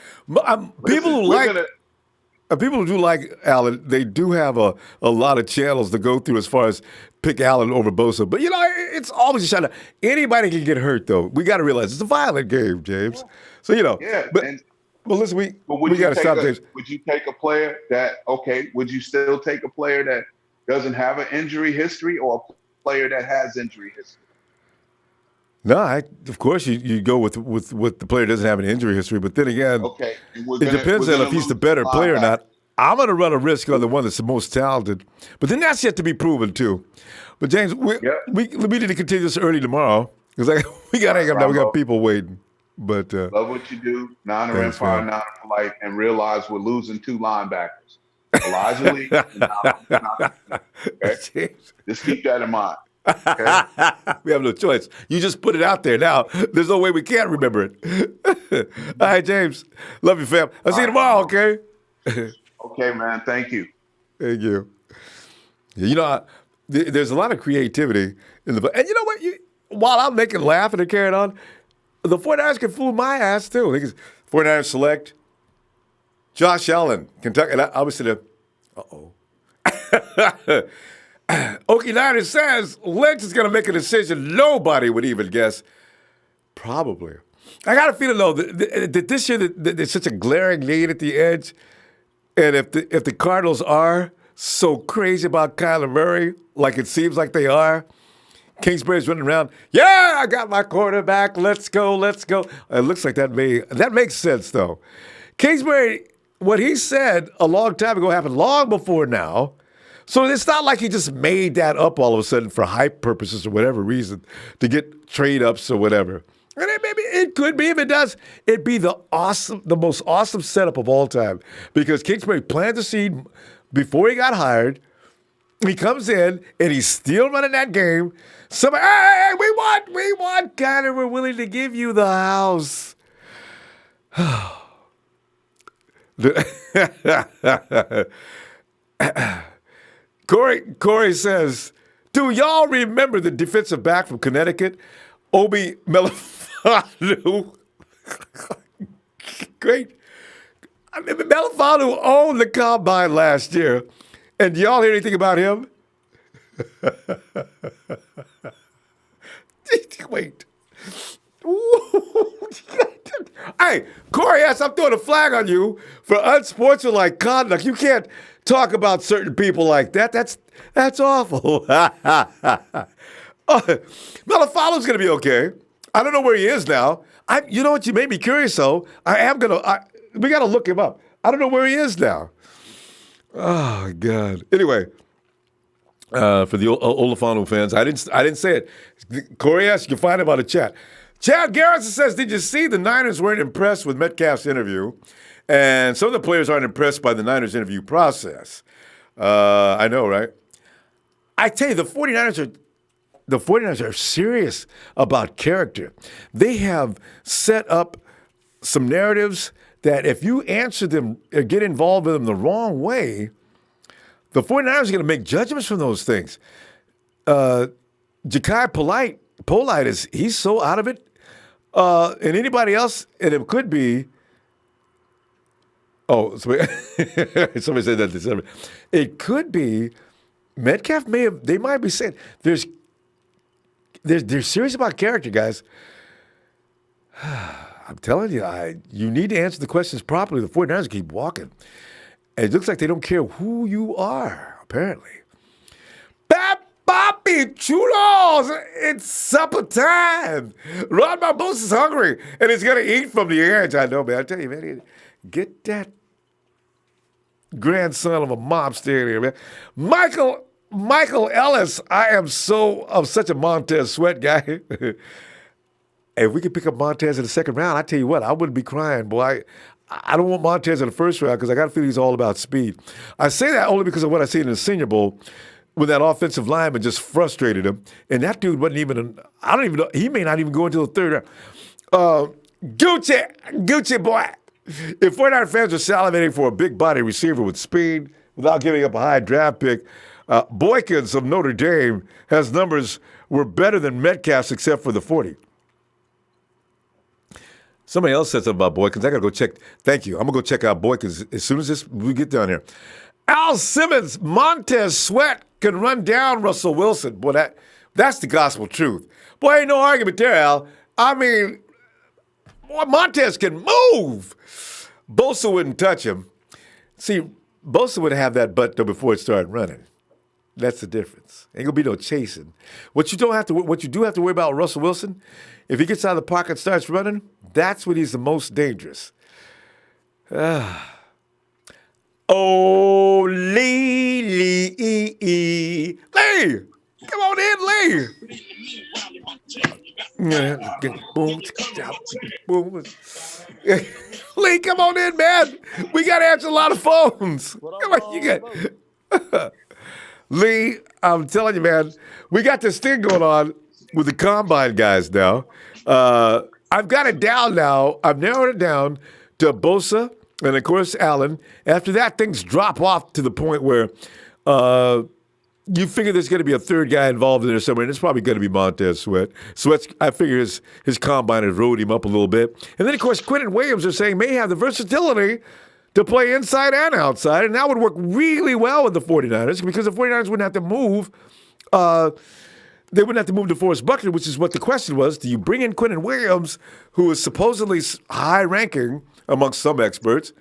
Speaker 1: People who do like Allen, they do have a lot of channels to go through as far as pick Allen over Bosa. But, it's always a shot. Anybody can get hurt, though. We got to realize it's a violent game, James. So, But listen, we got to stop, James.
Speaker 8: Would you take a player would you still take a player that doesn't have an injury history or a player that has injury history?
Speaker 1: No, of course you go with the player that doesn't have an injury history. But then again, it depends on if he's the better player or not. I'm going to run a risk on the one that's the most talented. But then that's yet to be proven, too. But, James, we need to continue this early tomorrow because we got to hang up now. We got people waiting. But
Speaker 8: love what you do. Niner Empire, Niner for life, and realize we're losing 2 linebackers. Elijah Lee and okay? Just keep that in mind. Okay?
Speaker 1: We have no choice. You just put it out there now. There's no way we can't remember it. All right, James. Love you, fam. I'll see you tomorrow, okay?
Speaker 8: Okay, man. Thank you.
Speaker 1: Thank you. There's a lot of creativity in the – and you know what? While I'm making laughing and carrying on, the 49ers can fool my ass, too. 49ers select Josh Allen, Kentucky. And I was sitting there, Okie Niners says Lynch is going to make a decision nobody would even guess. Probably. I got a feeling, though, that this year there's such a glaring need at the edge. And if the Cardinals are so crazy about Kyler Murray, like it seems like they are, Kingsbury's running around, I got my quarterback, let's go. It looks like that makes sense, though. Kingsbury, what he said a long time ago happened long before now. So it's not like he just made that up all of a sudden for hype purposes or whatever reason to get trade ups or whatever. And maybe it could be. If it does, it'd be the most awesome setup of all time. Because Kingsbury planted the seed before he got hired. He comes in and he's still running that game. Somebody, hey, we won, Connor. We're willing to give you the house. Corey says, do y'all remember the defensive back from Connecticut, Obi Melifanu? Great. I mean, Melifanu owned the combine last year. And do y'all hear anything about him? Wait. Hey, Corey, yes, I'm throwing a flag on you for unsportsmanlike conduct. You can't talk about certain people like that. That's awful. Melifalu's going to be okay. I don't know where he is now. You know what? You made me curious, though. We got to look him up. I don't know where he is now. Oh, God. Anyway, for the Olafanu fans, I didn't say it. Corey S., you can find him on the chat. Chad Garrison says, did you see the Niners weren't impressed with Metcalf's interview? And some of the players aren't impressed by the Niners interview process. I know, right? I tell you, the 49ers are serious about character. They have set up some narratives that if you answer them or get involved with them the wrong way, the 49ers are going to make judgments from those things. Ja'Kai Polite he's so out of it. And anybody else, and it could be, somebody said that December. It could be Metcalf they might be saying, they're serious about character, guys. I'm telling you, you need to answer the questions properly. The 49ers keep walking. And it looks like they don't care who you are, apparently. Papi chulos, it's supper time. Ronbo is hungry, and he's going to eat from the edge. I know, man. I tell you, man, get that grandson of a mobster in here, man. Michael Ellis, I am such a Montez Sweat guy. If we could pick up Montez in the second round, I tell you what, I wouldn't be crying, boy. I don't want Montez in the first round because I got a feeling he's all about speed. I say that only because of what I seen in the Senior Bowl when that offensive lineman just frustrated him. And that dude wasn't even, I don't even know, he may not even go into the third round. Gucci boy. If 49 fans are salivating for a big body receiver with speed without giving up a high draft pick, Boykins of Notre Dame has numbers were better than Metcalf's except for the 40. Somebody else said something about Boykins. I got to go check. Thank you. I'm going to go check out Boykins as soon as we get down here. Al Simmons, Montez Sweat can run down Russell Wilson. Boy, that's the gospel truth. Boy, ain't no argument there, Al. I mean, boy, Montez can move. Bosa wouldn't touch him. See, Bosa would have that butt, though, before it started running. That's the difference. Ain't going to be no chasing. What you do have to worry about with Russell Wilson, if he gets out of the pocket and starts running, that's when he's the most dangerous. Oh, Lee. Come on in, Lee. Boom. Lee, come on in, man. We got to answer a lot of phones. Come on, you got Lee, I'm telling you, man, we got this thing going on with the combine guys now. I've got it down now. I've narrowed it down to Bosa and, of course, Allen. After that, things drop off to the point where you figure there's going to be a third guy involved in there somewhere, and it's probably going to be Montez Sweat. I figure his combine has rode him up a little bit. And then, of course, Quinnen Williams are saying may have the versatility to play inside and outside, and that would work really well with the 49ers because the 49ers wouldn't have to move. They wouldn't have to move DeForest Buckner, which is what the question was. Do you bring in Quinnen Williams, who is supposedly high-ranking amongst some experts,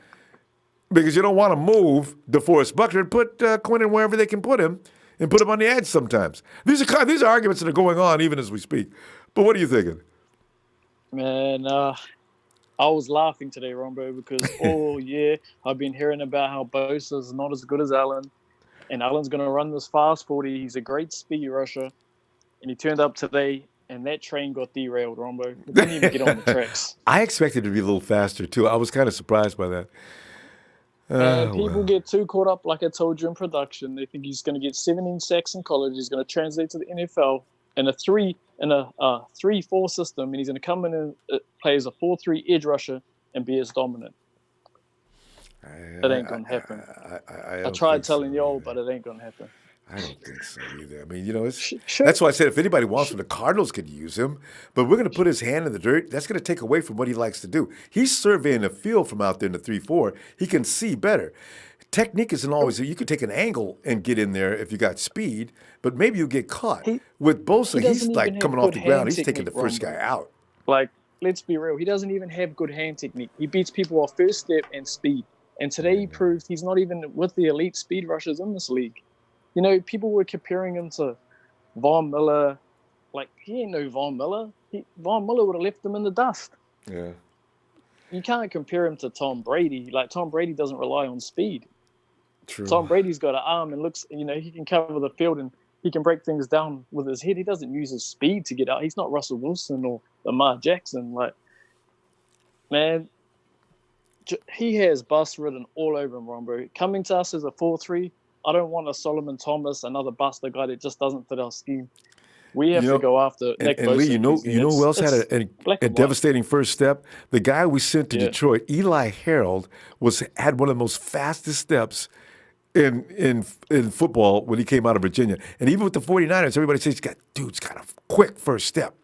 Speaker 1: because you don't want to move DeForest Buckner and put Quinnen wherever they can put him and put him on the edge sometimes. These are arguments that are going on even as we speak. But what are you thinking?
Speaker 9: Man, I was laughing today, Ronbo, because, I've been hearing about how Bosa is not as good as Allen. and Allen's going to run this fast 40. He's a great speed rusher, and he turned up today, and that train got derailed, Ronbo. It didn't even get on the tracks.
Speaker 1: I expected it to be a little faster, too. I was kind of surprised by that.
Speaker 9: And people get too caught up, like I told you in production. They think he's going to get 17 sacks in college. He's going to translate to the NFL in a 3-4 system, and he's going to come in and play as a 4-3 edge rusher and be as dominant. It ain't going to happen. I tried telling y'all, but it ain't going to happen.
Speaker 1: I don't think so either. I mean, that's why I said if anybody wants him, the Cardinals could use him. But we're going to put his hand in the dirt. That's going to take away from what he likes to do. He's surveying the field from out there in the 3-4. He can see better. Technique isn't always – you can take an angle and get in there if you got speed, but maybe you'll get caught. With Bosa, he's like coming off the ground. He's taking the first guy out.
Speaker 9: Like, let's be real. He doesn't even have good hand technique. He beats people off first step and speed. And today he proved he's not even with the elite speed rushers in this league. You know, people were comparing him to Von Miller. Like, he ain't no Von Miller. Von Miller would have left him in the dust.
Speaker 1: Yeah.
Speaker 9: You can't compare him to Tom Brady. Like, Tom Brady doesn't rely on speed.
Speaker 1: True.
Speaker 9: Tom Brady's got an arm and looks, he can cover the field and he can break things down with his head. He doesn't use his speed to get out. He's not Russell Wilson or Lamar Jackson. Like, man, he has bust ridden all over him, Ronbo. Coming to us as a 4-3, I don't want a Solomon Thomas, another buster guy that just doesn't fit our scheme. We have to go after Nick Bosa.
Speaker 1: And Lee, you know who else had a devastating first step? The guy we sent to Detroit, Eli Harold, had one of the most fastest steps in football when he came out of Virginia. And even with the 49ers, everybody says dude's got a quick first step.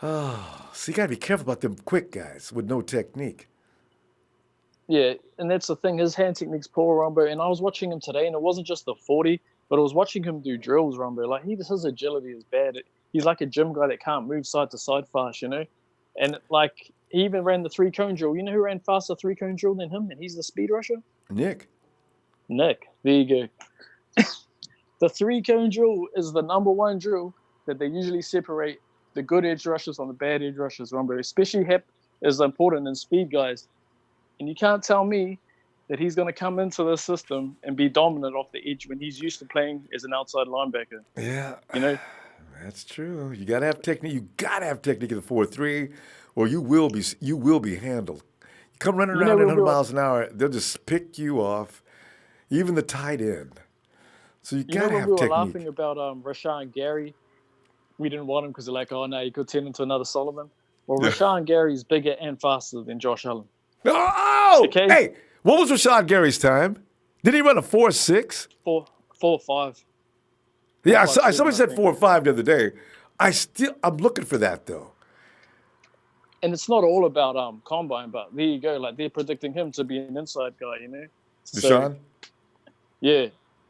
Speaker 1: Oh, so you got to be careful about them quick guys with no technique.
Speaker 9: Yeah, and that's the thing. His hand technique's poor, Ronbo. And I was watching him today, and it wasn't just the 40, but I was watching him do drills, Ronbo. Like, his agility is bad. He's like a gym guy that can't move side to side fast, And, like, he even ran the 3-cone drill. You know who ran faster 3-cone drill than him? And he's the speed rusher?
Speaker 1: Nick.
Speaker 9: There you go. The 3-cone drill is the number one drill that they usually separate the good edge rushers from the bad edge rushers, Ronbo. Especially hip is important in speed guys. And you can't tell me that he's going to come into the system and be dominant off the edge when he's used to playing as an outside linebacker.
Speaker 1: Yeah. That's true. You got to have technique. You got to have technique in the 4-3 or you will be handled. You come running around at 100 miles an hour, they'll just pick you off, even the tight end. So you got to have technique.
Speaker 9: We were laughing about Rashawn Gary. We didn't want him because they're like, oh, no, he could turn into another Sullivan. Well, Rashawn Gary's bigger and faster than Josh Allen.
Speaker 1: Oh! Okay. Hey, what was Rashawn Gary's time? Did he run a 4.6?
Speaker 9: 4.5.
Speaker 1: Yeah, somebody said 4.5 the other day. I'm looking for that though.
Speaker 9: And it's not all about combine, but there you go. Like, they're predicting him to be an inside guy,
Speaker 1: Deshaun?
Speaker 9: Yeah,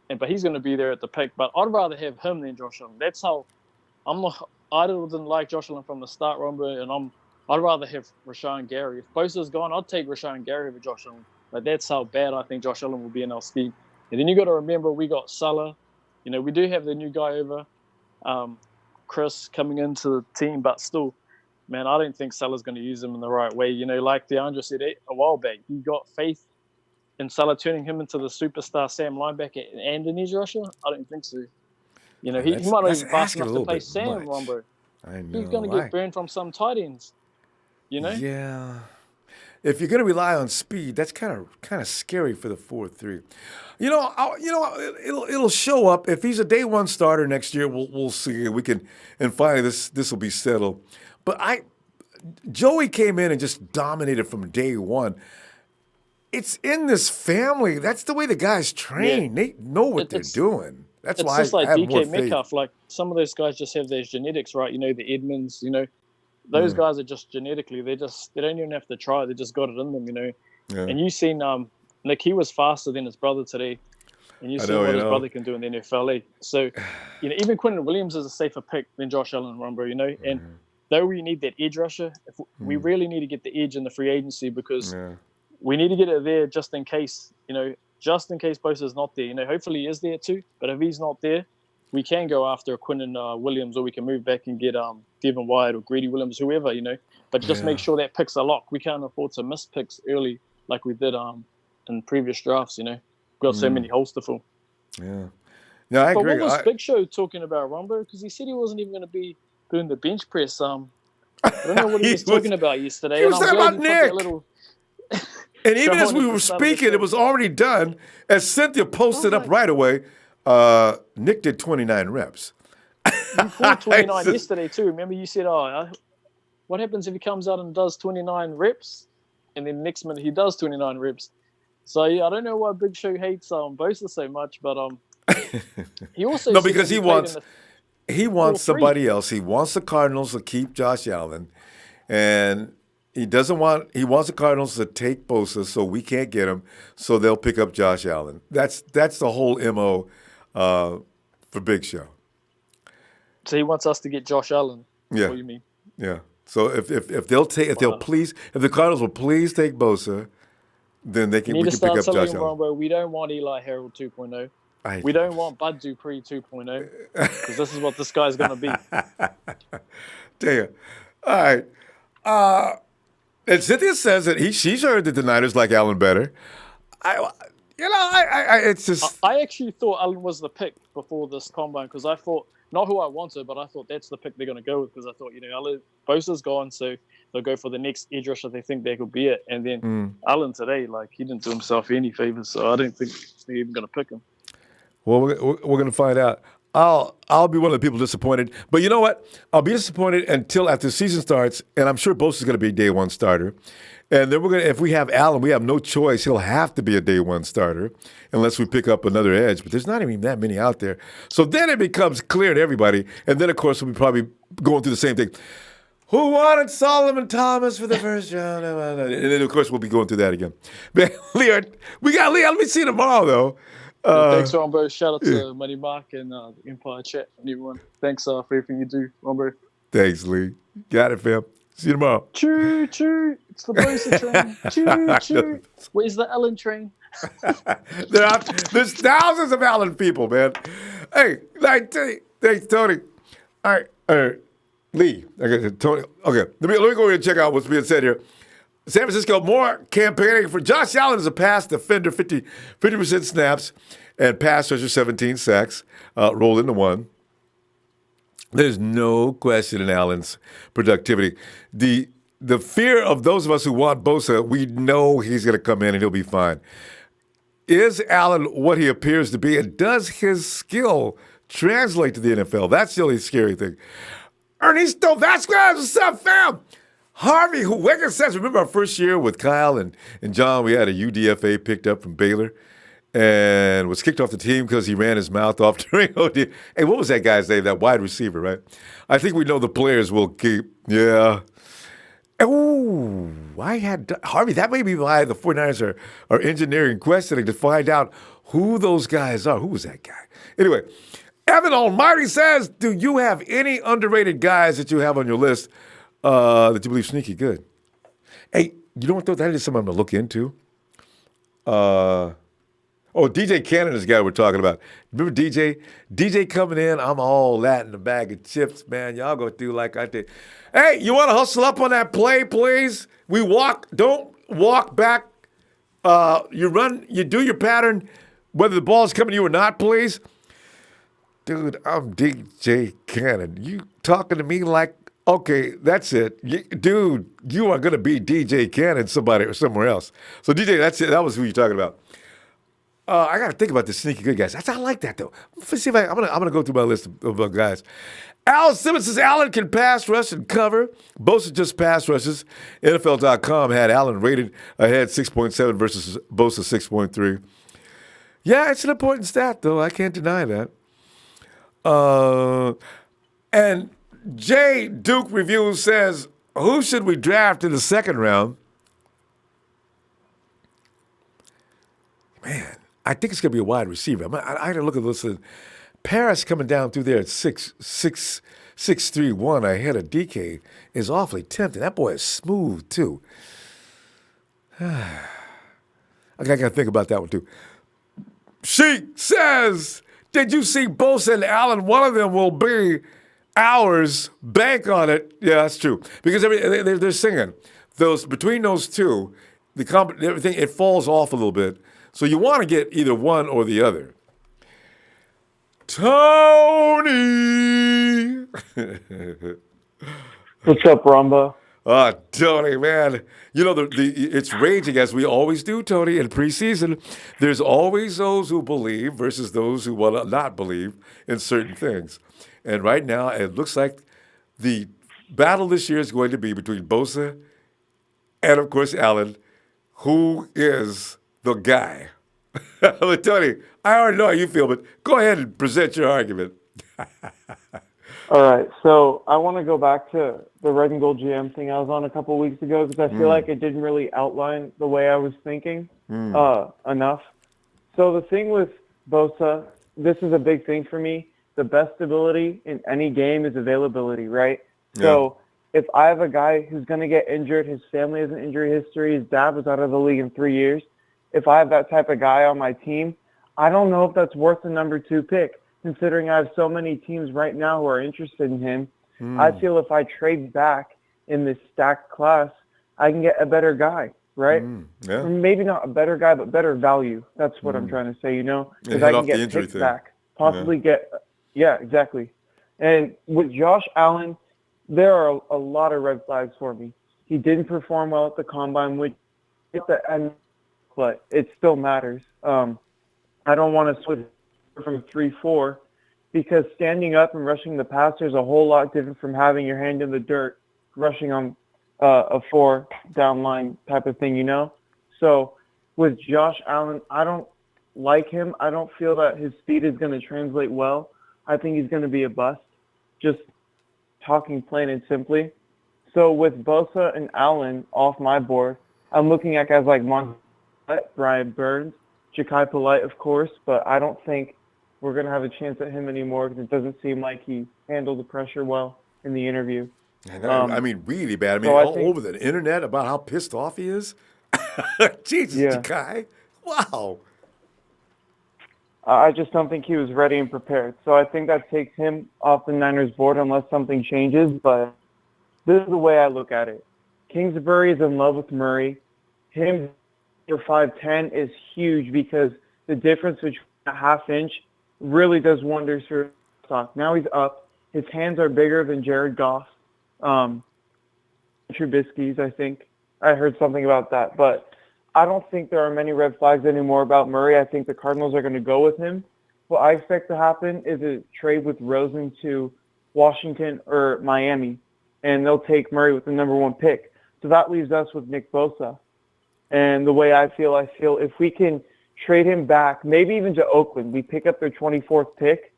Speaker 9: but he's going to be there at the pick. But I'd rather have him than Josh Allen. That's how I didn't like Josh Allen from the start, Ronbo, and I'd rather have Rashawn Gary. If Bosa's gone, I'd take Rashawn Gary over Josh Allen. Like, that's how bad I think Josh Allen will be in our scheme. And then you got to remember we got Salah. We do have the new guy over, Chris, coming into the team, but still, man, I don't think Salah's going to use him in the right way. Like DeAndre said a while back, he got faith in Salah turning him into the superstar Sam linebacker and an edge rusher. I don't think so. He might not even fast enough to play Sam, Ronbo.
Speaker 1: I know.
Speaker 9: He's going to get burned from some tight ends.
Speaker 1: Yeah. If you're going to rely on speed, that's kind of scary for the 4-3. It'll show up if he's a day one starter next year. We'll see. And finally this will be settled. But Joey came in and just dominated from day one. It's in this family. That's the way the guys train. Yeah. They know what they're doing. That's why
Speaker 9: just like
Speaker 1: I have
Speaker 9: DK
Speaker 1: more faith.
Speaker 9: Metcalf. Like, some of those guys just have their genetics, right? The Edmonds. Those guys are just genetically. They don't even have to try. They just got it in them.
Speaker 1: Yeah.
Speaker 9: And you seen Nick. He was faster than his brother today, and you see what his brother can do in the NFL. So, even Quinnen Williams is a safer pick than Josh Allen, Ronbo. And though we need that edge rusher, we really need to get the edge in the free agency because we need to get it there just in case. Just in case Bosa's not there. Hopefully he is there too. But if he's not there, we can go after Quinnen Williams, or we can move back and get Devin White or Greedy Williams, whoever, But just make sure that pick's a lock. We can't afford to miss picks early like we did in previous drafts, We've got so many holes to fill.
Speaker 1: Yeah. Yeah, I
Speaker 9: But
Speaker 1: agree.
Speaker 9: what was Big Show talking about, Ronbo? Because he said he wasn't even going to be doing the bench press. I don't know what he was talking about yesterday.
Speaker 1: He was
Speaker 9: and I'm
Speaker 1: talking
Speaker 9: glad
Speaker 1: about
Speaker 9: he put
Speaker 1: Nick.
Speaker 9: that little
Speaker 1: And even
Speaker 9: show
Speaker 1: as
Speaker 9: on
Speaker 1: we
Speaker 9: at
Speaker 1: were
Speaker 9: the start of the
Speaker 1: speaking,
Speaker 9: show.
Speaker 1: it was already done. As Cynthia posted up right away, Nick did 29 reps.
Speaker 9: You called 29
Speaker 1: It's just-
Speaker 9: yesterday too. Remember you said, what happens if he comes out and does 29 reps? And then next minute he does 29 reps. So yeah, I don't know why Big Show hates Bosa so much, but he also
Speaker 1: No,
Speaker 9: said
Speaker 1: because
Speaker 9: that
Speaker 1: he
Speaker 9: played
Speaker 1: wants
Speaker 9: in
Speaker 1: he wants
Speaker 9: 4-3.
Speaker 1: somebody else. He wants the Cardinals to keep Josh Allen, and he wants the Cardinals to take Bosa, so we can't get him, so they'll pick up Josh Allen. That's the whole MO for Big Show.
Speaker 9: So he wants us to get Josh Allen.
Speaker 1: Yeah.
Speaker 9: What do you mean?
Speaker 1: Yeah. So if the Cardinals will please take Bosa, then we can pick up
Speaker 9: telling
Speaker 1: Josh
Speaker 9: him,
Speaker 1: Allen.
Speaker 9: Ronbo, we don't want Eli Harold 2.0. We don't want Bud Dupree 2.0 because this is what this guy's going to be.
Speaker 1: Damn. All right. And Cynthia says that she's heard that the Niners like Allen better. It's just.
Speaker 9: I actually thought Allen was the pick before this combine because I thought, not who I wanted, but I thought that's the pick they're going to go with because I thought, Bosa's gone, so they'll go for the next edge rusher they think they could be it. And then Allen today, he didn't do himself any favors, so I don't think they're even going to pick him.
Speaker 1: Well, we're going to find out. I'll be one of the people disappointed. But you know what? I'll be disappointed until after the season starts, and I'm sure Bosa's going to be a day one starter. And then if we have Allen, we have no choice. He'll have to be a day one starter unless we pick up another edge. But there's not even that many out there. So then it becomes clear to everybody. And then, of course, we'll be probably going through the same thing. Who wanted Solomon Thomas for the first round? And then, of course, we'll be going through that again. But Leon, we got Leon. Let me see you tomorrow, though.
Speaker 9: Thanks, Ronbo. Shout out to Money Mark and the Empire Chat and everyone. Thanks for everything you do, Ronbo.
Speaker 1: Thanks, Lee. Got it, fam. See you tomorrow.
Speaker 9: Choo, choo. It's the Bosa train. Choo, choo. Where's the Allen train?
Speaker 1: There's thousands of Allen people, man. Hey, thanks, Tony. All right. Lee. Okay, Tony. Okay, let me go ahead and check out what's being said here. San Francisco, more campaigning for Josh Allen as a pass defender, 50% snaps, and pass rusher, 17 sacks, rolled into one. There's no question in Allen's productivity. The fear of those of us who want Bosa, we know he's going to come in and he'll be fine. Is Allen what he appears to be, and does his skill translate to the NFL? That's the only scary thing. Ernesto Vasquez, what's up, fam? Harvey, who Wiggins says, remember our first year with Kyle and John, we had a UDFA picked up from Baylor and was kicked off the team because he ran his mouth off during OD. Hey, what was that guy's name? That wide receiver, right? I think we know the players will keep. Yeah. Oh, I had Harvey. That may be why the 49ers are engineering questioning to find out who those guys are. Who was that guy? Anyway, Evan Almighty says, do you have any underrated guys that you have on your list that you believe sneaky good? Hey, you know what, though? That is something I'm going to look into. DJ Cannon is the guy we're talking about. Remember DJ? DJ coming in, I'm all that in a bag of chips, man. Y'all go do like I did. Hey, you want to hustle up on that play, please? Don't walk back. You do your pattern, whether the ball's coming to you or not, please. Dude, I'm DJ Cannon. You talking to me like, okay, that's it. Dude, you are going to be DJ Cannon, somebody or somewhere else. So DJ, that's it. That was who you're talking about. I got to think about the sneaky good guys. I like that, though. Let's see if I'm gonna go through my list of guys. Al Simmons says Allen can pass rush and cover. Bosa just pass rushes. NFL.com had Allen rated ahead 6.7 versus Bosa 6.3. Yeah, it's an important stat, though. I can't deny that. And Jay Duke Review says, who should we draft in the second round? Man, I think it's going to be a wide receiver. I got to look at this. Paris coming down through there at 6'3", ahead of DK is awfully tempting. That boy is smooth, too. I got to think about that one, too. Sheik says, did you see Bosa and Allen? One of them will be ours. Bank on it. Yeah, that's true. Because they're singing. Between those two, everything, it falls off a little bit. So you want to get either one or the other. Tony.
Speaker 10: What's up, Ronbo?
Speaker 1: Tony, man. You know, it's raging as we always do, Tony, in preseason. There's always those who believe versus those who will not believe in certain things. And right now, it looks like the battle this year is going to be between Bosa and, of course, Allen. Who is the guy? But Tony, I already know how you feel, but go ahead and present your argument.
Speaker 10: All right, so I want to go back to the red and gold GM thing I was on a couple weeks ago because I feel like it didn't really outline the way I was thinking enough. So the thing with Bosa, this is a big thing for me. The best ability in any game is availability, right? Yeah. So if I have a guy who's going to get injured, his family has an injury history, his dad was out of the league in 3 years, if I have that type of guy on my team, I don't know if that's worth the number 2 pick. Considering I have so many teams right now who are interested in him, I feel if I trade back in this stacked class, I can get a better guy, right?
Speaker 1: Yeah.
Speaker 10: Maybe not a better guy, but better value. That's what I'm trying to say, you know? Because I can get picked back, possibly yeah, exactly. And with Josh Allen, there are a lot of red flags for me. He didn't perform well at the combine, which at the end, but it still matters. I don't want to switch from 3-4 because standing up and rushing the passer is a whole lot different from having your hand in the dirt, rushing on a 4 down line type of thing, you know? So with Josh Allen, I don't like him. I don't feel that his speed is going to translate well. I think he's going to be a bust, just talking plain and simply. So with Bosa and Allen off my board, I'm looking at guys like Montez Sweat, Brian Burns, Ja'Kai Polite, of course, but I don't think we're going to have a chance at him anymore because it doesn't seem like he handled the pressure well in the interview.
Speaker 1: I mean, really bad. I mean, all over the internet about how pissed off he is. Jesus, Ja'Kai. Wow.
Speaker 10: I just don't think he was ready and prepared. So I think that takes him off the Niners board unless something changes. But this is the way I look at it. Kingsbury is in love with Murray. Him for 5'10" is huge because the difference between a half inch really does wonders for stock. Now he's up. His hands are bigger than Jared Goff. Trubisky's, I think. I heard something about that. But I don't think there are many red flags anymore about Murray. I think the Cardinals are going to go with him. What I expect to happen is a trade with Rosen to Washington or Miami, and they'll take Murray with the number 1 pick. So that leaves us with Nick Bosa. And the way I feel if we can trade him back, maybe even to Oakland, we pick up their 24th pick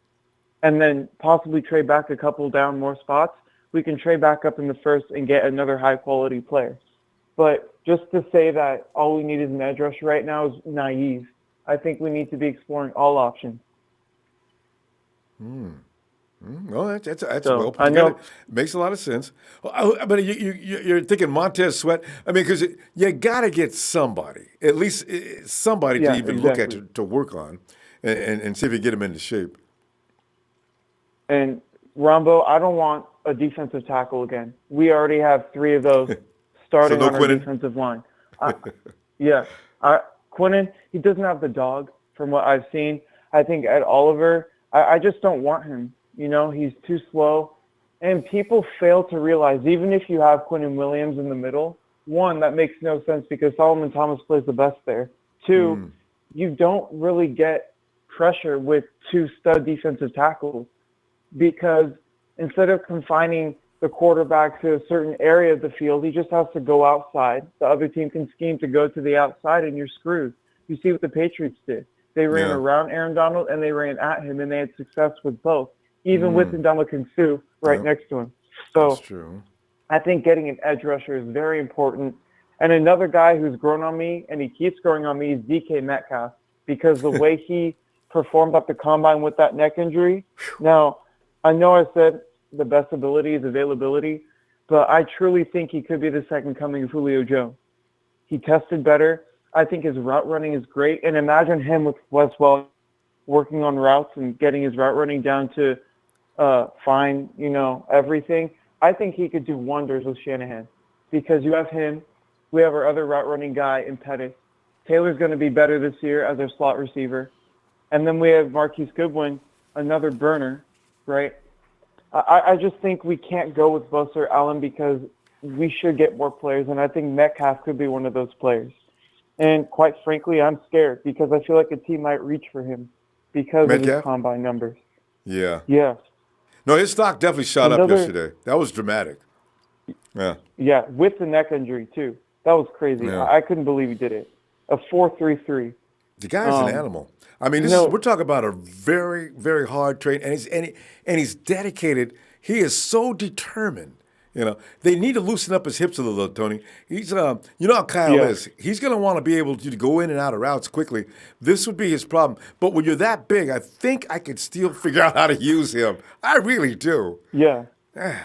Speaker 10: and then possibly trade back a couple down more spots, we can trade back up in the first and get another high-quality player. But just to say that all we need is an edge rusher right now is naive. I think we need to be exploring all options.
Speaker 1: Well, that's well put together. Makes a lot of sense. But you're thinking Montez Sweat. I mean, because you got to get somebody, at least somebody to even look at to work on and see if you get him into shape.
Speaker 10: And, Ronbo, I don't want a defensive tackle again. We already have 3 of those starting on our defensive line. Quinnen, he doesn't have the dog from what I've seen. I think Ed Oliver, I just don't want him. You know, he's too slow. And people fail to realize, even if you have Quinnen Williams in the middle, 1, that makes no sense because Solomon Thomas plays the best there. 2, you don't really get pressure with 2 stud defensive tackles because instead of confining the quarterback to a certain area of the field, he just has to go outside. The other team can scheme to go to the outside and you're screwed. You see what the Patriots did. They ran around Aaron Donald and they ran at him and they had success with both. Even with Ndamukong Suh right next to him. So
Speaker 1: that's true.
Speaker 10: I think getting an edge rusher is very important. And another guy who's grown on me, and he keeps growing on me, is DK Metcalf because the way he performed at the combine with that neck injury. Now, I know I said the best ability is availability, but I truly think he could be the second coming of Julio Jones. He tested better. I think his route running is great. And imagine him with Wes Welker working on routes and getting his route running down to fine, you know, everything. I think he could do wonders with Shanahan because you have him. We have our other route running guy in Pettis. Taylor's going to be better this year as our slot receiver. And then we have Marquise Goodwin, another burner, right? I just think we can't go with Bosa or Allen because we should get more players, and I think Metcalf could be one of those players. And quite frankly, I'm scared because I feel like a team might reach for him because of his combine numbers.
Speaker 1: Yeah.
Speaker 10: Yeah.
Speaker 1: No, his stock definitely shot up yesterday. That was dramatic. Yeah.
Speaker 10: Yeah, with the neck injury too. That was crazy.
Speaker 1: Yeah.
Speaker 10: I couldn't believe he did it. A 4.33.
Speaker 1: The guy's an animal. I mean, we're talking about a very, very hard train, and he's dedicated. He is so determined. You know, they need to loosen up his hips a little, Tony. He's, you know how Kyle is. He's going to want to be able to go in and out of routes quickly. This would be his problem. But when you're that big, I think I could still figure out how to use him. I really do.
Speaker 10: Yeah.
Speaker 1: Man.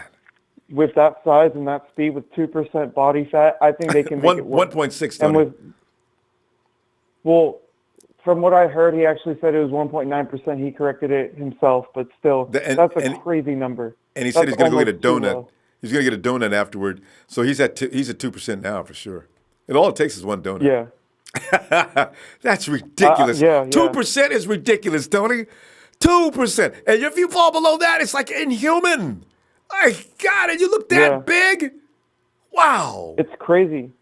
Speaker 10: With that size and that speed, with 2% body fat, I think they can make it work.
Speaker 1: 1.6, Tony.
Speaker 10: Well, from what I heard, he actually said it was 1.9%. He corrected it himself, but still, that's a crazy number.
Speaker 1: And he said he's going to go get a donut. He's going to get a donut afterward. So he's at 2% now for sure. And all it takes is one donut.
Speaker 10: Yeah.
Speaker 1: That's ridiculous. 2% is ridiculous, Tony. 2%. And if you fall below that, it's like inhuman. My God, and you look that big? Wow.
Speaker 10: It's crazy.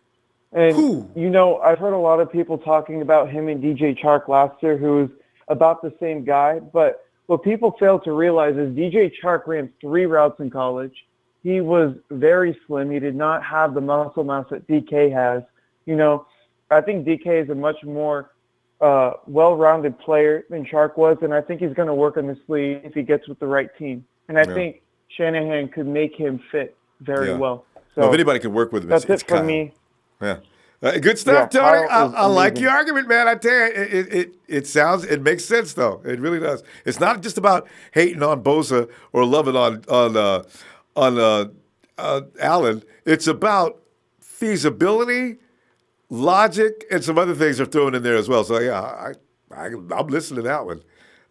Speaker 10: And, you know, I've heard a lot of people talking about him and DJ Chark last year, who is about the same guy. But what people fail to realize is DJ Chark ran 3 routes in college. He was very slim. He did not have the muscle mass that DK has. You know, I think DK is a much more well-rounded player than Chark was, and I think he's going to work on this league if he gets with the right team. And I think Shanahan could make him fit very well. So
Speaker 1: if anybody can work with him,
Speaker 10: that's
Speaker 1: it's
Speaker 10: it for
Speaker 1: Kyle.
Speaker 10: me.
Speaker 1: Yeah. Good stuff, Tony. I like your argument, man. I tell you, it makes sense, though. It really does. It's not just about hating on Bosa or loving on Allen. It's about feasibility, logic, and some other things are thrown in there as well. So, yeah, I'm listening to that one.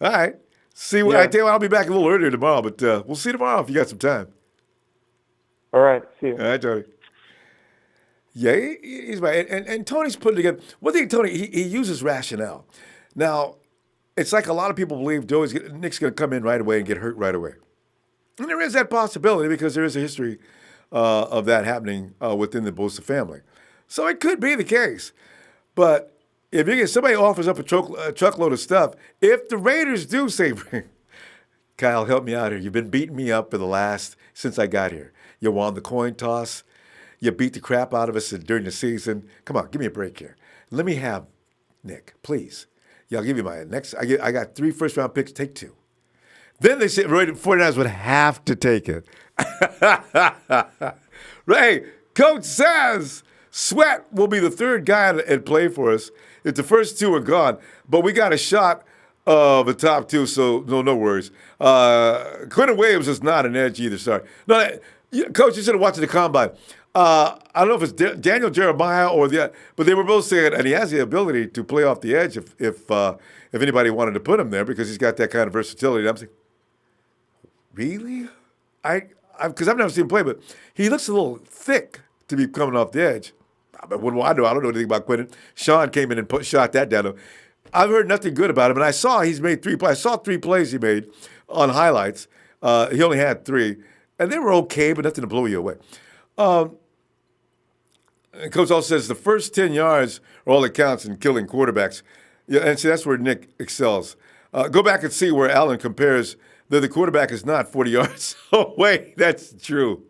Speaker 1: All right. I tell you what, I'll be back a little earlier tomorrow, but we'll see you tomorrow if you got some time.
Speaker 10: All right. See you.
Speaker 1: All right, Tony. Yeah, he's right. And Tony's putting together. One thing, Tony, he uses rationale. Now, it's like a lot of people believe Nick's going to come in right away and get hurt right away. And there is that possibility because there is a history of that happening within the Bosa family. So it could be the case. But if somebody offers up a truckload of stuff, if the Raiders do say, Kyle, help me out here. You've been beating me up since I got here. You won the coin toss. You beat the crap out of us during the season. Come on, give me a break here. Let me have Nick, please. Yeah, I'll give you my next. I got 3 first-round picks. Take 2. Then they said 49ers would have to take it. Ray, Coach says Sweat will be the 3rd guy at play for us. If the first 2 are gone, but we got a shot of the top 2, so no worries. Quinnen Williams is not an edge either. Sorry. No, Coach, you should have watched the combine. I don't know if it's Daniel Jeremiah or but they were both saying, and he has the ability to play off the edge if anybody wanted to put him there because he's got that kind of versatility. And I'm saying, really? Because I've never seen him play, but he looks a little thick to be coming off the edge. What do I know? I don't know anything about Quinnen. Sean came in and shot that down. I've heard nothing good about him, and I saw he's made 3 plays. I saw 3 plays he made on highlights. He only had 3, and they were okay, but nothing to blow you away. Coach also says the first 10 yards are all that counts in killing quarterbacks. Yeah, and see, that's where Nick excels. Go back and see where Allen compares that the quarterback is not 40 yards away. That's true.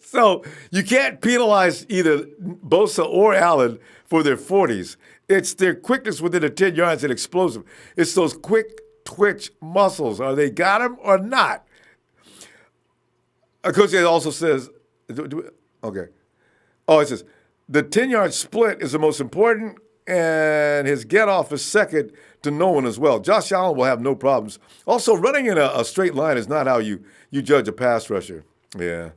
Speaker 1: So you can't penalize either Bosa or Allen for their 40s. It's their quickness within the 10 yards and explosive. It's those quick twitch muscles. Are they got them or not? Coach also says, okay. Oh, it says, the 10-yard split is the most important, and his get-off is second to no one as well. Josh Allen will have no problems. Also, running in a straight line is not how you judge a pass rusher. Yeah.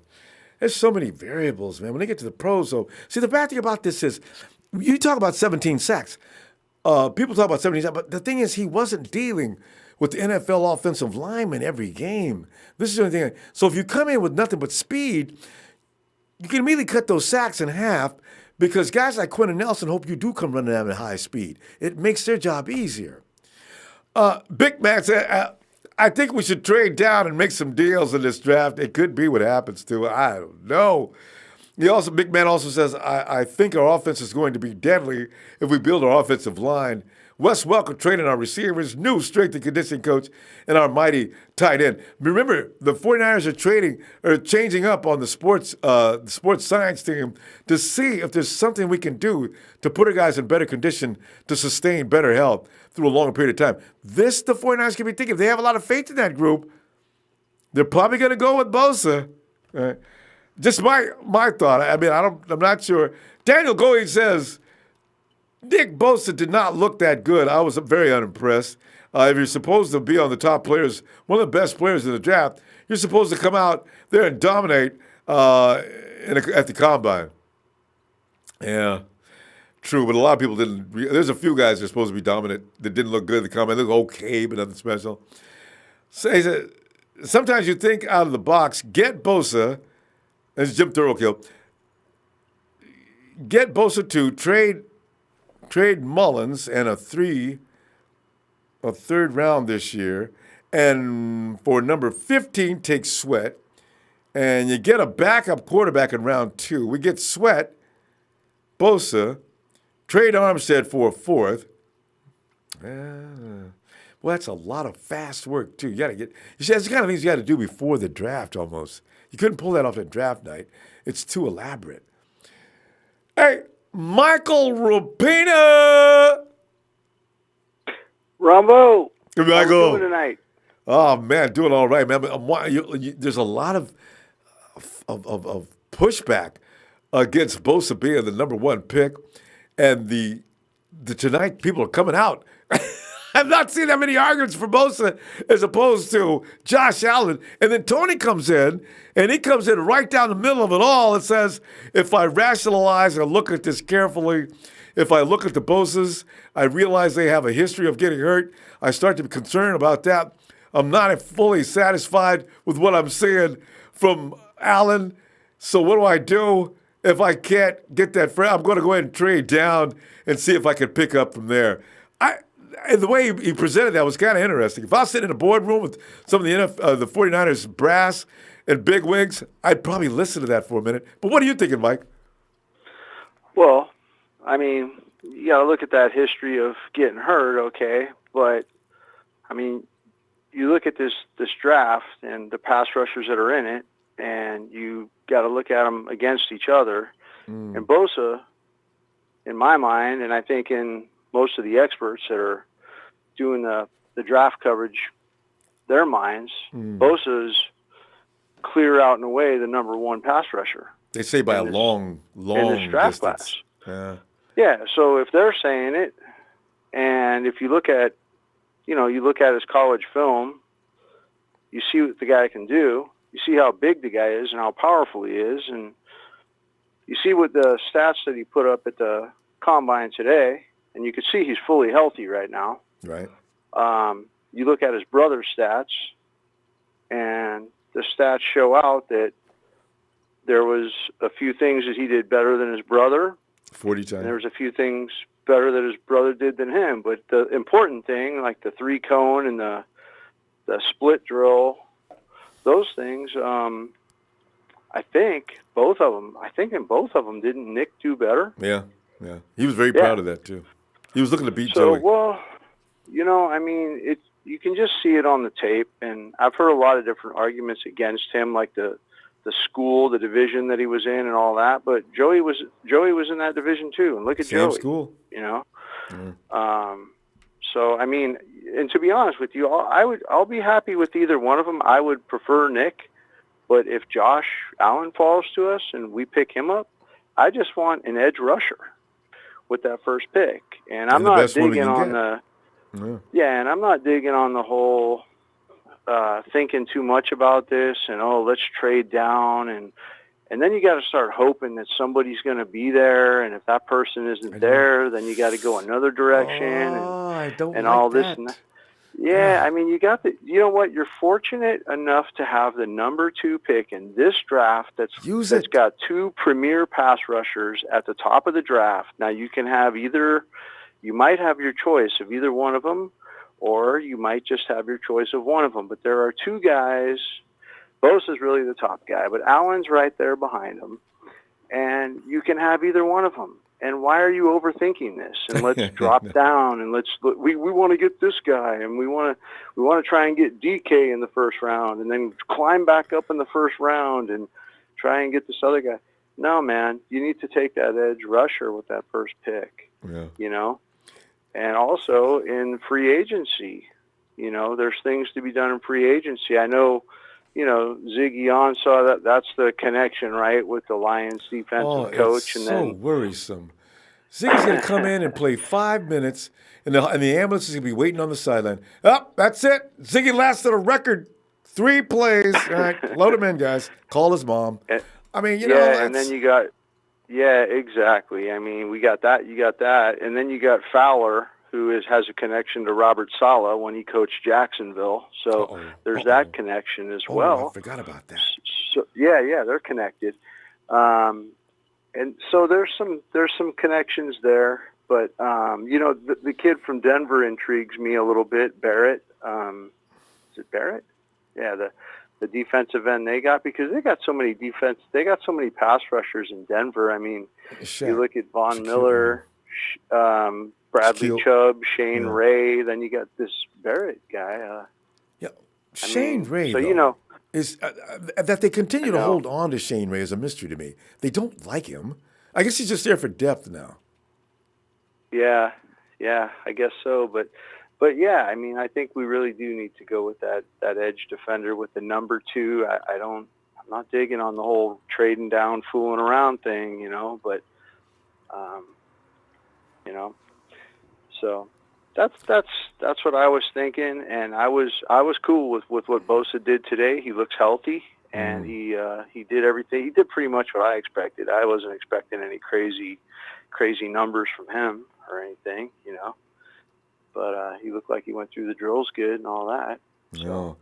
Speaker 1: There's so many variables, man. When they get to the pros, though. See, the bad thing about this is you talk about 17 sacks. People talk about 17 sacks, but the thing is he wasn't dealing with the NFL offensive lineman every game. This is the only thing. So if you come in with nothing but speed, you can immediately cut those sacks in half because guys like Quentin Nelson hope you do come running at high speed. It makes their job easier. Big Man said, I think we should trade down and make some deals in this draft. It could be what happens to it. I don't know. Big man also says, I think our offense is going to be deadly if we build our offensive line. Wes Welker training our receivers, new strength and conditioning coach, and our mighty tight end. Remember, the 49ers are changing up on the sports science team to see if there's something we can do to put our guys in better condition to sustain better health through a longer period of time. The 49ers can be thinking, if they have a lot of faith in that group, they're probably going to go with Bosa. Right? Just my thought. I mean, I'm not sure. Daniel Goey says, Nick Bosa did not look that good. I was very unimpressed. If you're supposed to be on the top players, one of the best players in the draft, you're supposed to come out there and dominate at the combine. Yeah, true. But a lot of people didn't. There's a few guys that are supposed to be dominant that didn't look good at the combine. They look okay, but nothing special. So he said, sometimes you think out of the box. Get Bosa. As Jim Thurlkill. Get Bosa to trade Mullins and a third round this year, and for number 15 take Sweat, and you get a backup quarterback in round 2. We get Sweat, Bosa, trade Armstead for a 4th. Well, that's a lot of fast work too. You see, that's the kind of things you got to do before the draft almost. You couldn't pull that off at draft night. It's too elaborate. Hey, Michael Rapina.
Speaker 11: Ronbo.
Speaker 1: Good, Michael.
Speaker 11: How are you doing tonight?
Speaker 1: Oh, man, doing all right, man. There's a lot of pushback against Bosa being the number 1 pick. And the tonight people are coming out. I've not seen that many arguments for Bosa as opposed to Josh Allen. And then Tony comes in, and he comes in right down the middle of it all and says, if I rationalize and look at this carefully, if I look at the Bosas, I realize they have a history of getting hurt. I start to be concerned about that. I'm not fully satisfied with what I'm seeing from Allen. So what do I do if I can't get that friend? I'm going to go ahead and trade down and see if I can pick up from there. And the way he presented that was kind of interesting. If I was sitting in a boardroom with some of the 49ers brass and big wigs, I'd probably listen to that for a minute. But what are you thinking, Mike?
Speaker 6: Well, I mean, you got to look at that history of getting hurt, okay? But, I mean, you look at this draft and the pass rushers that are in it, and you got to look at them against each other. And Bosa, in my mind, and I think in most of the experts that are doing the draft coverage, their minds, Bosa's clear out and away the number 1 pass rusher.
Speaker 1: They say by a long
Speaker 6: in this draft
Speaker 1: distance.
Speaker 6: Class. Yeah, so if they're saying it, and if you look at, his college film, you see what the guy can do, you see how big the guy is and how powerful he is, and you see what the stats that he put up at the combine today, and you can see he's fully healthy right now.
Speaker 1: Right.
Speaker 6: You look at his brother's stats, and the stats show out that there was a few things that he did better than his brother.
Speaker 1: 40 times.
Speaker 6: And there was a few things better that his brother did than him. But the important thing, like the 3-cone and the split drill, those things, I think in both of them, didn't Nick do better?
Speaker 1: Yeah. He was very proud of that, too. He was looking to beat Joey.
Speaker 6: Well, I mean, you can just see it on the tape, and I've heard a lot of different arguments against him, like the school, the division that he was in, and all that. But Joey was in that division too, and look at Joey.
Speaker 1: Same school.
Speaker 6: So I mean, and to be honest with you, I'll be happy with either one of them. I would prefer Nick, but if Josh Allen falls to us and we pick him up, I just want an edge rusher with that first pick, and I'm not digging on and I'm not digging on the whole thinking too much about this and let's trade down and then you got to start hoping that somebody's going to be there, and if that person isn't there, then you got to go another direction and all this and that. Yeah, I mean, you know what? You're fortunate enough to have the number 2 pick in this draft that's got 2 premier pass rushers at the top of the draft. Now you can have you might have your choice of either one of them,
Speaker 11: or you might just have your choice of one of them. But there are two guys. Bosa's really the top guy, but Allen's right there behind him, and you can have either one of them. And why are you overthinking this? And let's drop down and we want to get this guy, and we want to try and get DK in the first round, and then climb back up in the first round and try and get this other guy. No, man, you need to take that edge rusher with that first pick.
Speaker 1: Yeah.
Speaker 11: You know, and also in free agency, you know, there's things to be done in free agency. I know. You know, Ziggy Ansah, that's the connection, right, with the Lions defensive coach.
Speaker 1: It's so worrisome. Ziggy's going to come in and play 5 minutes, and the ambulance is going to be waiting on the sideline. Oh, that's it. Ziggy lasted a record 3 plays. All right, load him in, guys. Call his mom. I mean, you know.
Speaker 11: Yeah, and then you got, exactly. I mean, we got that. You got that. And then you got Fowler, who has a connection to Robert Saleh when he coached Jacksonville. So there's that connection as well.
Speaker 1: I forgot about that.
Speaker 11: So, yeah, they're connected. And so there's some connections there. But, you know, the kid from Denver intrigues me a little bit, Barrett. Is it Barrett? Yeah, the defensive end they got, because they got so many pass rushers in Denver. I mean, you look at Von Miller, Bradley Chubb, Shane Ray, then you got this Barrett guy.
Speaker 1: Shane Ray,
Speaker 11: so,
Speaker 1: though,
Speaker 11: you know,
Speaker 1: is that they continue to hold on to Shane Ray is a mystery to me. They don't like him. I guess he's just there for depth now.
Speaker 11: Yeah, I guess so. But yeah, I mean, I think we really do need to go with that edge defender with the number 2. I'm not digging on the whole trading down, fooling around thing, you know, but, you know. So that's what I was thinking, and I was cool with what Bosa did today. He looks healthy, and he did everything. He did pretty much what I expected. I wasn't expecting any crazy numbers from him or anything, you know. But he looked like he went through the drills good and all that. So.
Speaker 1: No.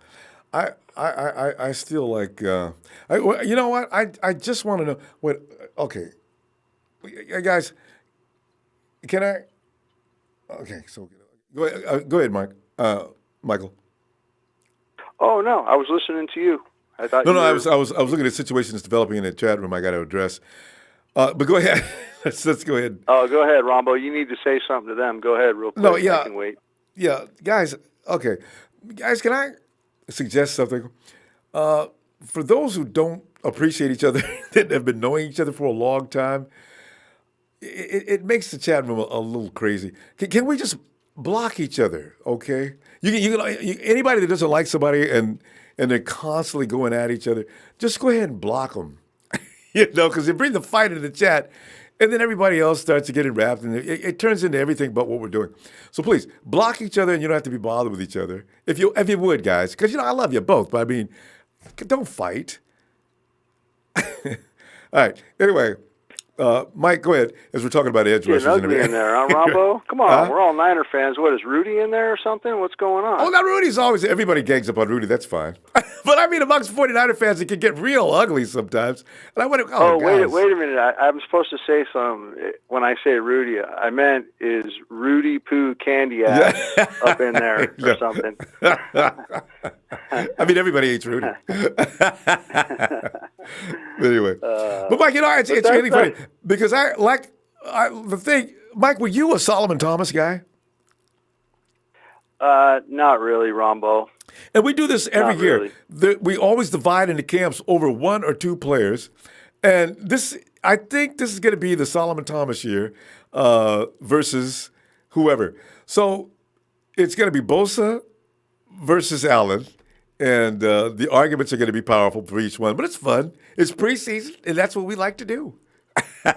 Speaker 1: I still like. You know what? I just want to know what. Okay, guys, can I? Okay, so go ahead, Michael.
Speaker 11: Oh no, I was listening to you. I thought.
Speaker 1: No, I was looking at situations developing in the chat room. I got to address. But go ahead. let's go ahead.
Speaker 11: Oh, go ahead, Ronbo. You need to say something to them. Go ahead, real quick.
Speaker 1: No, yeah,
Speaker 11: I can wait.
Speaker 1: Yeah, guys. Okay, guys, can I suggest something? For those who don't appreciate each other, that have been knowing each other for a long time, it makes the chat room a little crazy. Can we just block each other? Okay, anybody that doesn't like somebody and they're constantly going at each other, just go ahead and block them. You know, because they bring the fight into the chat, and then everybody else starts to get enwrapped, and it turns into everything but what we're doing. So please block each other, and you don't have to be bothered with each other if you would, guys, because you know I love you both, but I mean, don't fight. All right. Anyway. Mike, go ahead, as we're talking about edge rushers.
Speaker 11: Getting ugly in there, huh, Ronbo? Come on, we're all Niner fans. What, is Rudy in there or something? What's going on?
Speaker 1: Oh, now Rudy's always, everybody gangs up on Rudy, that's fine. But I mean, amongst 49er fans, it can get real ugly sometimes. And I want to,
Speaker 11: wait a minute. I'm supposed to say something. When I say Rudy, I meant is Rudy Poo Candy ass up in there or something.
Speaker 1: I mean, everybody hates Rudy. Anyway. But Mike, you know, it's really funny. Because the thing, Mike, were you a Solomon Thomas guy?
Speaker 11: Not really, Ronbo.
Speaker 1: And we do this every year. Really. We always divide into camps over 1 or 2 players. And I think this is going to be the Solomon Thomas year versus whoever. So it's going to be Bosa versus Allen. And the arguments are going to be powerful for each one. But it's fun. It's preseason, and that's what we like to do. As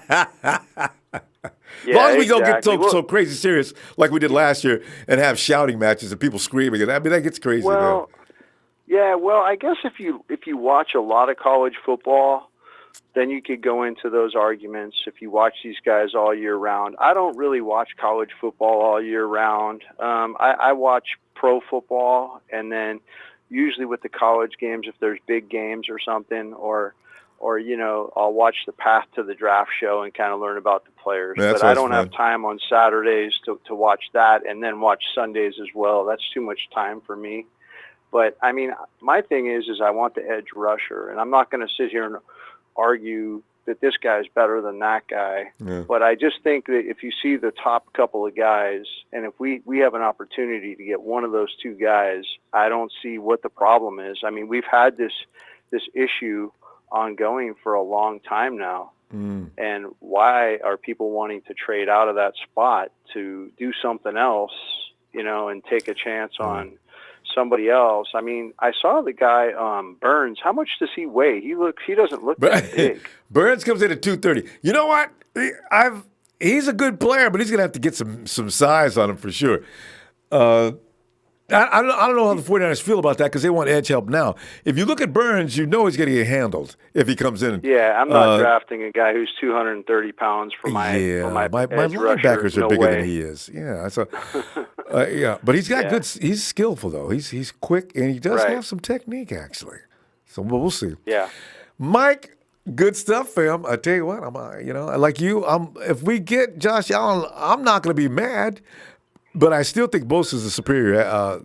Speaker 1: long as we don't get so crazy serious like we did last year and have shouting matches and people screaming, and I mean that gets crazy.
Speaker 11: Well, I guess if you watch a lot of college football, then you could go into those arguments. If you watch these guys all year round, I don't really watch college football all year round. I watch pro football, and then usually with the college games, if there's big games or something, or or I'll watch the Path to the Draft show and kind of learn about the players.
Speaker 1: That's
Speaker 11: but I don't
Speaker 1: fun.
Speaker 11: have time on Saturdays to watch that and then watch Sundays as well. That's too much time for me. But I mean, my thing is I want the edge rusher, and I'm not going to sit here and argue that this guy's better than that guy.
Speaker 1: Yeah.
Speaker 11: But I just think that if you see the top couple of guys, and if we have an opportunity to get one of those two guys, I don't see what the problem is. I mean, we've had this issue ongoing for a long time now. And why are people wanting to trade out of that spot to do something else, and take a chance on somebody else? I mean, I saw the guy Burns. How much does he weigh? He doesn't look that big.
Speaker 1: Burns comes in at 230. You know what? He's a good player, but he's gonna have to get some size on him for sure. I don't know how the 49ers feel about that because they want edge help now. If you look at Burns, he's going to get handled if he comes in.
Speaker 11: Yeah, I'm not drafting a guy who's 230 pounds for my
Speaker 1: my
Speaker 11: edge
Speaker 1: linebackers
Speaker 11: rusher.
Speaker 1: are bigger
Speaker 11: way.
Speaker 1: than he is. Yeah, so but he's got good. He's skillful though. He's quick and he does have some technique actually. So we'll see.
Speaker 11: Yeah,
Speaker 1: Mike, good stuff, fam. I tell you what, I'm like you. If we get Josh Allen, I'm not going to be mad. But I still think Bosa is a superior,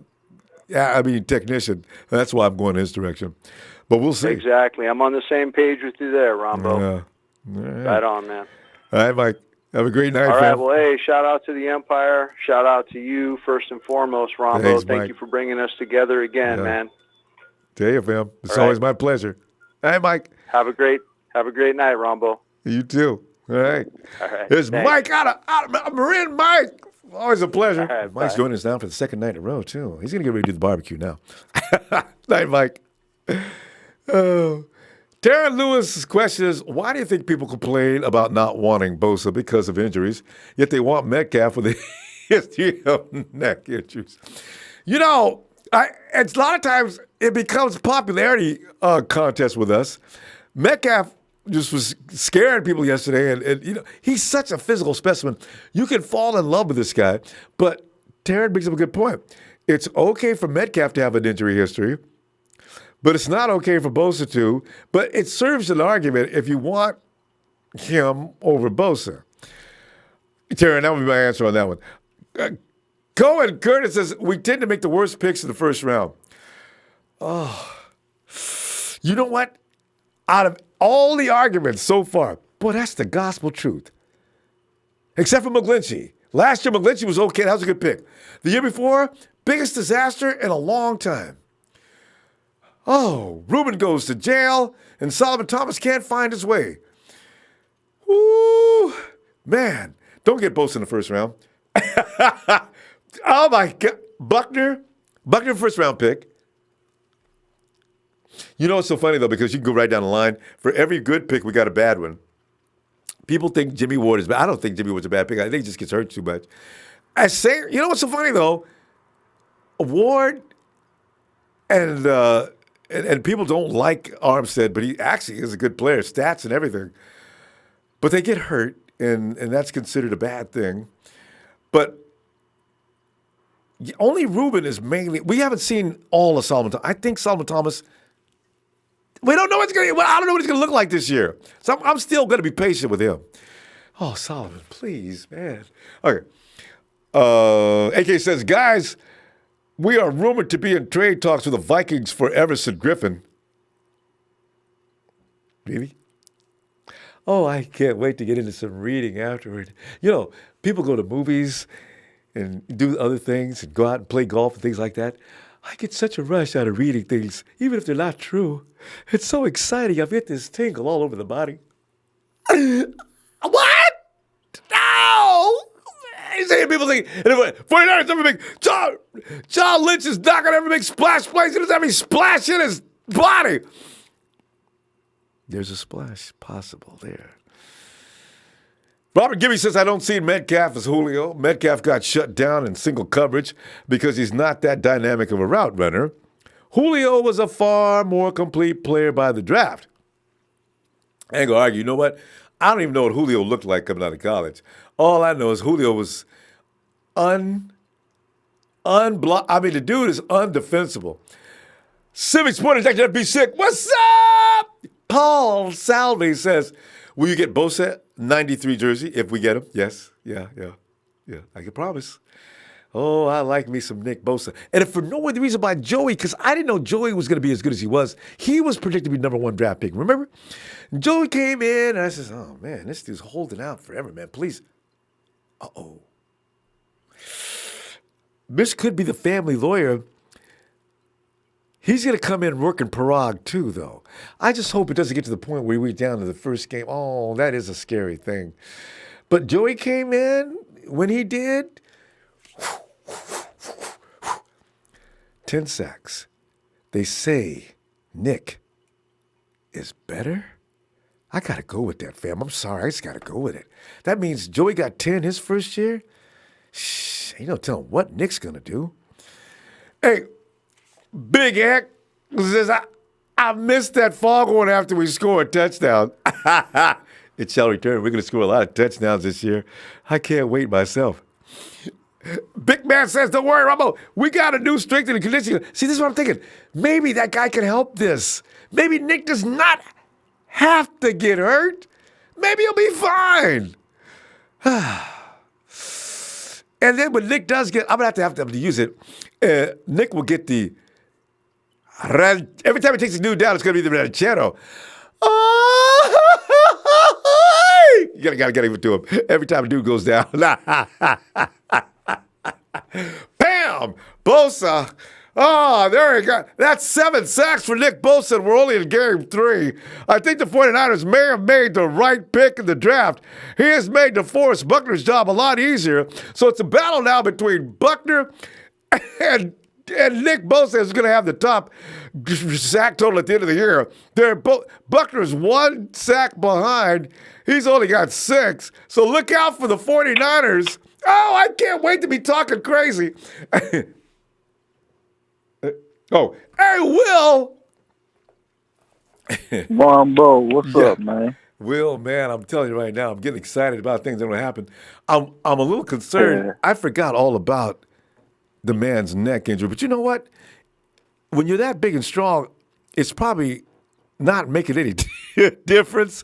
Speaker 1: technician. That's why I'm going his direction. But we'll see.
Speaker 11: Exactly. I'm on the same page with you there, Ronbo. Right on, man.
Speaker 1: All right, Mike. Have a great night,
Speaker 11: All right.
Speaker 1: fam.
Speaker 11: Well, hey, shout out to the Empire. Shout out to you first and foremost, Ronbo.
Speaker 1: Thanks,
Speaker 11: Thank
Speaker 1: Mike.
Speaker 11: you for bringing us together again, man.
Speaker 1: Tell you, fam. It's
Speaker 11: All
Speaker 1: always
Speaker 11: right.
Speaker 1: my pleasure. All right, Mike.
Speaker 11: Have a great night, Ronbo.
Speaker 1: You too. All right.
Speaker 11: All right.
Speaker 1: There's
Speaker 11: Thanks.
Speaker 1: Mike out of Marin. Mike. Always a pleasure.
Speaker 11: All right,
Speaker 1: Mike's
Speaker 11: bye.
Speaker 1: joining us now for the second night in a row, too. He's going to get ready to do the barbecue now. Night, Mike. Taryn Lewis' question is, why do you think people complain about not wanting Bosa because of injuries, yet they want Metcalf with a history of neck issues? It's a lot of times it becomes popularity contest with us. Metcalf just was scaring people yesterday, and he's such a physical specimen. You can fall in love with this guy, but Taryn brings up a good point. It's okay for Metcalf to have an injury history, but it's not okay for Bosa to. But it serves an argument if you want him over Bosa. Taryn, that would be my answer on that one. Cohen Curtis says, we tend to make the worst picks in the first round. Oh, you know what? Out of all the arguments so far, boy, that's the gospel truth. Except for McGlinchey. Last year, McGlinchey was okay. That was a good pick. The year before, biggest disaster in a long time. Oh, Reuben goes to jail, and Solomon Thomas can't find his way. Woo, man. Don't get Bosa in the first round. Oh, my God. Buckner, first round pick. You know what's so funny, though, because you can go right down the line. For every good pick, we got a bad one. People think Jimmy Ward is bad. I don't think Jimmy Ward's a bad pick. I think he just gets hurt too much. You know what's so funny, though? Ward and people don't like Armstead, but he actually is a good player, stats and everything. But they get hurt, and that's considered a bad thing. But only Reuben is mainly – we haven't seen all of Solomon Thomas. I think Solomon Thomas – we don't know I don't know what he's going to look like this year. So I'm still going to be patient with him. Oh, Solomon, please, man. Okay. AK says, guys, we are rumored to be in trade talks with the Vikings for Everson Griffin. Really? Oh, I can't wait to get into some reading afterward. People go to movies and do other things and go out and play golf and things like that. I get such a rush out of reading things, even if they're not true. It's so exciting. I get this tingle all over the body. What? No! People think, 49ers never make, John Lynch is not going to ever make splash plays. He doesn't have any splash in his body. There's a splash possible there. Robert Gibby says, I don't see Metcalf as Julio. Metcalf got shut down in single coverage because he's not that dynamic of a route runner. Julio was a far more complete player by the draft. I ain't gonna argue. You know what? I don't even know what Julio looked like coming out of college. All I know is Julio was the dude is undefensible. Civic Sport Injection FB6. What's up? Paul Salve says, will you get Bosa 93 jersey if we get him? Yes. Yeah. I can promise. Oh, I like me some Nick Bosa. And if for no other reason by Joey, because I didn't know Joey was going to be as good as he was. He was predicted to be number 1 draft pick. Remember? Joey came in, and I says, oh, man, this dude's holding out forever, man. Please. Uh-oh. This could be the family lawyer. He's going to come in working Parag, too, though. I just hope it doesn't get to the point where we're down to the first game. Oh, that is a scary thing. But Joey came in when he did. 10 sacks. They say Nick is better? I got to go with that, fam. I'm sorry. I just got to go with it. That means Joey got 10 his first year? Shh, ain't no telling what Nick's going to do. Hey, Big Eck says, I missed that foghorn after we scored a touchdown. It shall return. We're going to score a lot of touchdowns this year. I can't wait myself. Big Man says, don't worry, Ronbo. We got a new strength and conditioning. See, this is what I'm thinking. Maybe that guy can help this. Maybe Nick does not have to get hurt. Maybe he'll be fine. And then when Nick does get, I'm going to have to use it. Nick will get the, every time he takes a dude down, it's going to be the ranchero. You got to get even to him. Every time a dude goes down. Bam! Bosa. Oh, there you go. That's 7 sacks for Nick Bosa, and we're only in game 3. I think the 49ers may have made the right pick in the draft. He has made DeForest Buckner's job a lot easier. So it's a battle now between Buckner and Nick Bosa is going to have the top sack total at the end of the year. Buckner's 1 sack behind. He's only got 6. So look out for the 49ers. Oh, I can't wait to be talking crazy. Oh, hey, Will.
Speaker 12: Ronbo, what's up, man?
Speaker 1: Will, man, I'm telling you right now, I'm getting excited about things that are going to happen. I'm a little concerned.
Speaker 12: Yeah.
Speaker 1: I forgot all about the man's neck injury. But you know what? When you're that big and strong, it's probably not making any difference.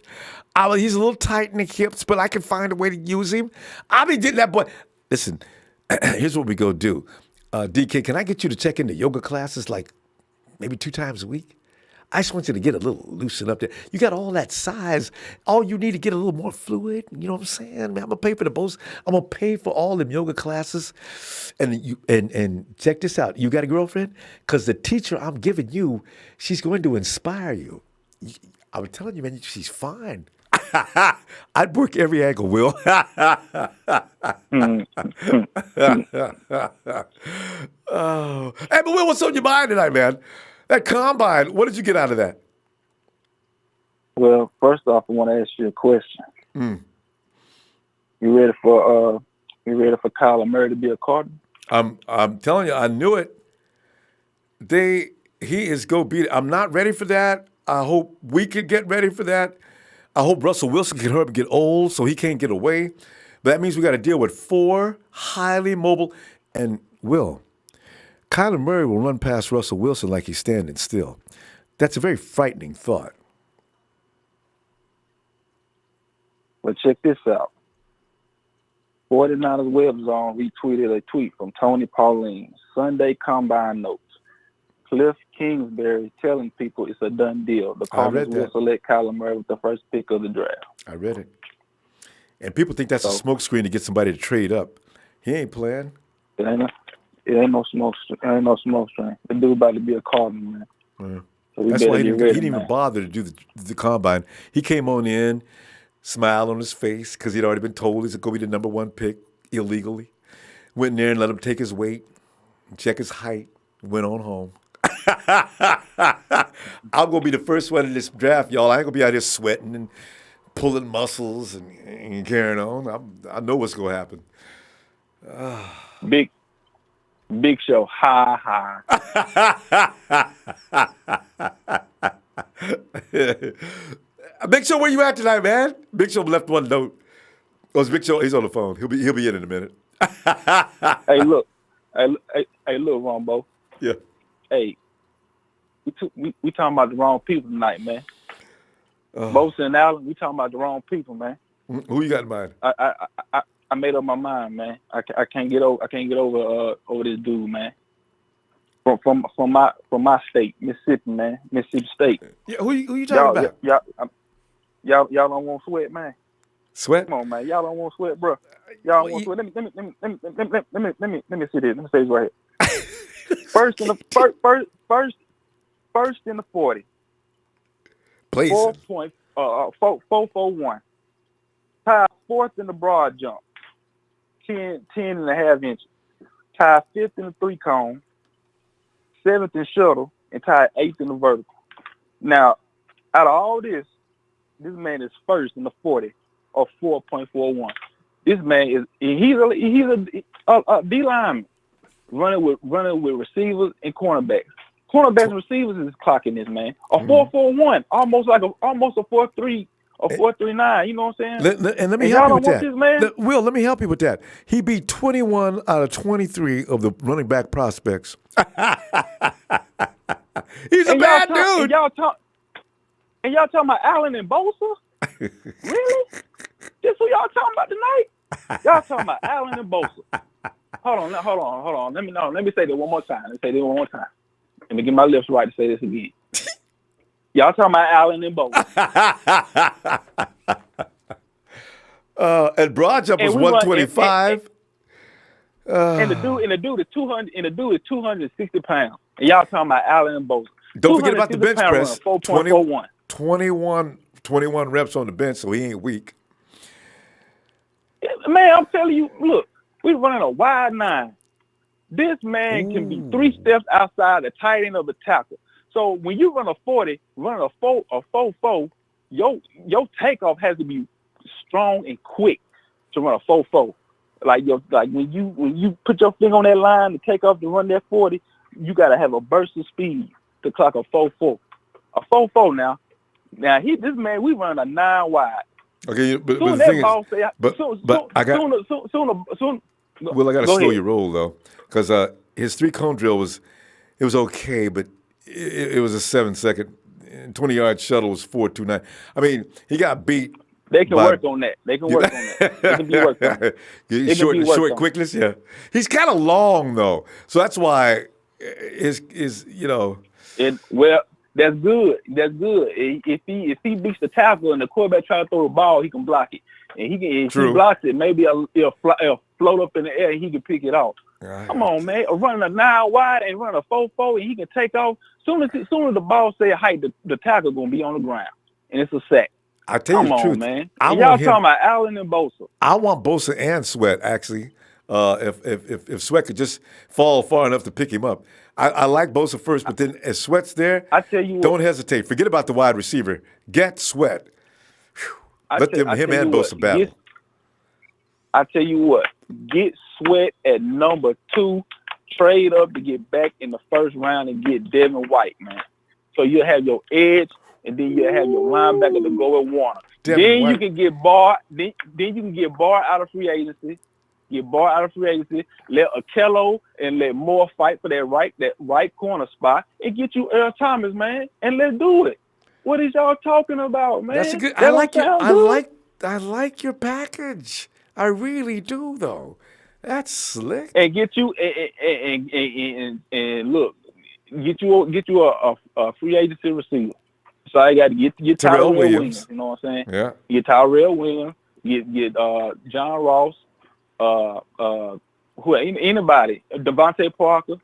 Speaker 1: He's a little tight in the hips, but I can find a way to use him. I'll be getting that boy. Listen, here's what we go do. DK, can I get you to check into yoga classes like maybe 2 times a week? I just want you to get a little loosened up there. You got all that size. All you need to get a little more fluid. You know what I'm saying? Man, I'm going to pay for the both. I'm going to pay for all them yoga classes. And check this out. You got a girlfriend? Because the teacher I'm giving you, she's going to inspire you. I'm telling you, man, she's fine. I'd work every angle, Will. Oh. Hey, but Will, what's on your mind tonight, man? That combine, what did you get out of that?
Speaker 12: Well, first off, I want to ask you a question. You ready for Kyler Murray to be a Cardinal?
Speaker 1: I'm telling you, I knew it. He is go beat it. I'm not ready for that. I hope we could get ready for that. I hope Russell Wilson can hurry up and get old so he can't get away. But that means we got to deal with 4 highly mobile. And Kyler Murray will run past Russell Wilson like he's standing still. That's a very frightening thought.
Speaker 12: Well, check this out. 49ers Web Zone retweeted a tweet from Tony Pauline. Sunday Combine Notes. Cliff Kingsbury telling people it's a done deal. The Cardinals will select Kyler Murray with the first pick of the draft.
Speaker 1: I read it. And people think that's a smokescreen to get somebody to trade up. He ain't playing.
Speaker 12: It ain't no smoke string. The dude about to be a Cardinal, man.
Speaker 1: Yeah.
Speaker 12: So
Speaker 1: that's why he didn't even bother to do the combine. He came on in, smile on his face, because he'd already been told he's going to be the number 1 pick illegally. Went in there and let him take his weight, check his height, went on home. I'm going to be the first one in this draft, y'all. I ain't going to be out here sweating and pulling muscles and carrying on. I know what's going to happen.
Speaker 12: Big Show, ha.
Speaker 1: Big Show, where you at tonight, man? Big Show left 1 note. Oh, it's Big Show. He's on the phone. He'll be in a minute.
Speaker 12: Hey, look, Ronbo.
Speaker 1: Yeah.
Speaker 12: Hey, we talking about the wrong people tonight, man. Bosa and Allen, we talking about the wrong people, man.
Speaker 1: Who you got in mind?
Speaker 12: I made up my mind, man. I can't get over this dude, man. From my state, Mississippi, man, Mississippi State.
Speaker 1: Yeah, who you talking about?
Speaker 12: Y'all don't want Sweat, man.
Speaker 1: Sweat?
Speaker 12: Come on, man. Y'all don't want Sweat, bro. Y'all don't want Sweat. Let me see this. Let me say this right here. First in the 40.
Speaker 1: Please.
Speaker 12: 4.441. Tied fourth in the broad jump. 10 and a half inches. Tied fifth in the 3-cone. 7th in shuttle, and tied 8th in the vertical. Now, out of all this man is first in the 40 of 4.41. This man he's a D lineman running with receivers and cornerbacks. Cornerbacks and receivers is clocking this man. A 4.41, almost a 4.3. Or 4.39, you know what I'm saying?
Speaker 1: Let me help you with that.
Speaker 12: This, man?
Speaker 1: Will, let me help you with that. He beat 21 out of 23 of the running back prospects. He's a bad dude.
Speaker 12: And y'all talking about Allen and Bosa? Really? This who y'all talking about tonight? Y'all talking about Allen and Bosa. Hold on. Let me say that one more time. Let me get my lips right to say this again. Y'all talking about Allen and Bosa.
Speaker 1: And broad jump was 125.
Speaker 12: And the dude is 200. And the dude is 260 pounds. And y'all talking about Allen and Bosa.
Speaker 1: Don't forget about the bench press.
Speaker 12: 4.41.
Speaker 1: 21 reps on the bench, so he ain't weak.
Speaker 12: Man, I'm telling you, look, we're running a wide 9. This man can be 3 steps outside the tight end of the tackle. So when you run a 40, run a 4.4, your takeoff has to be strong and quick to run a 4.4. Like when you put your finger on that line to take off to run that 40, you gotta have a burst of speed to clock a 4.4. A 4.4 now. Now this man, we run a 9 wide.
Speaker 1: Okay, but the thing is, I got. Well, I got to slow your roll though, because his 3-cone drill was okay, but it was a 7-second, 20-yard shuttle was 4.29. I mean, he got beat.
Speaker 12: They can work on that. They can work on that. It can be worked on.
Speaker 1: Short quickness, yeah. He's kind of long though, so that's why is you know.
Speaker 12: Well, that's good. That's good. If he beats the tackle and the quarterback try to throw the ball, he can block it. And if he blocks it, maybe it'll float up in the air and he can pick it off. Come on, man. Running a 9 wide and running a 4.4 and he can take off. Soon as the ball say height, the tackle gonna be on the ground. And it's a sack.
Speaker 1: I tell you the truth,
Speaker 12: man. Y'all talking about Allen and Bosa.
Speaker 1: I want Bosa and Sweat, actually. If Sweat could just fall far enough to pick him up. I like Bosa first, but then as Sweat's there,
Speaker 12: I tell you
Speaker 1: don't hesitate. Forget about the wide receiver. Get Sweat. Let him and Bosa battle.
Speaker 12: I tell you what, get Sweat at number 2, trade up to get back in the first round and get Devin White, man. So you'll have your edge, and then you'll have your linebacker to go with Warner. You can get Barr. Then you can get Barr out of free agency. Let Okello and let Moore fight for that right corner spot, and get you Earl Thomas, man, and let's do it. What is y'all talking about, man?
Speaker 1: That's a good. I like your package. I really do, though. That's slick.
Speaker 12: And get you and look, get you a free agency receiver. So I got to get Tyrell Williams. You know what I'm saying?
Speaker 1: Yeah.
Speaker 12: Get Tyrell Williams. Get John Ross. Anybody, Devontae Parker,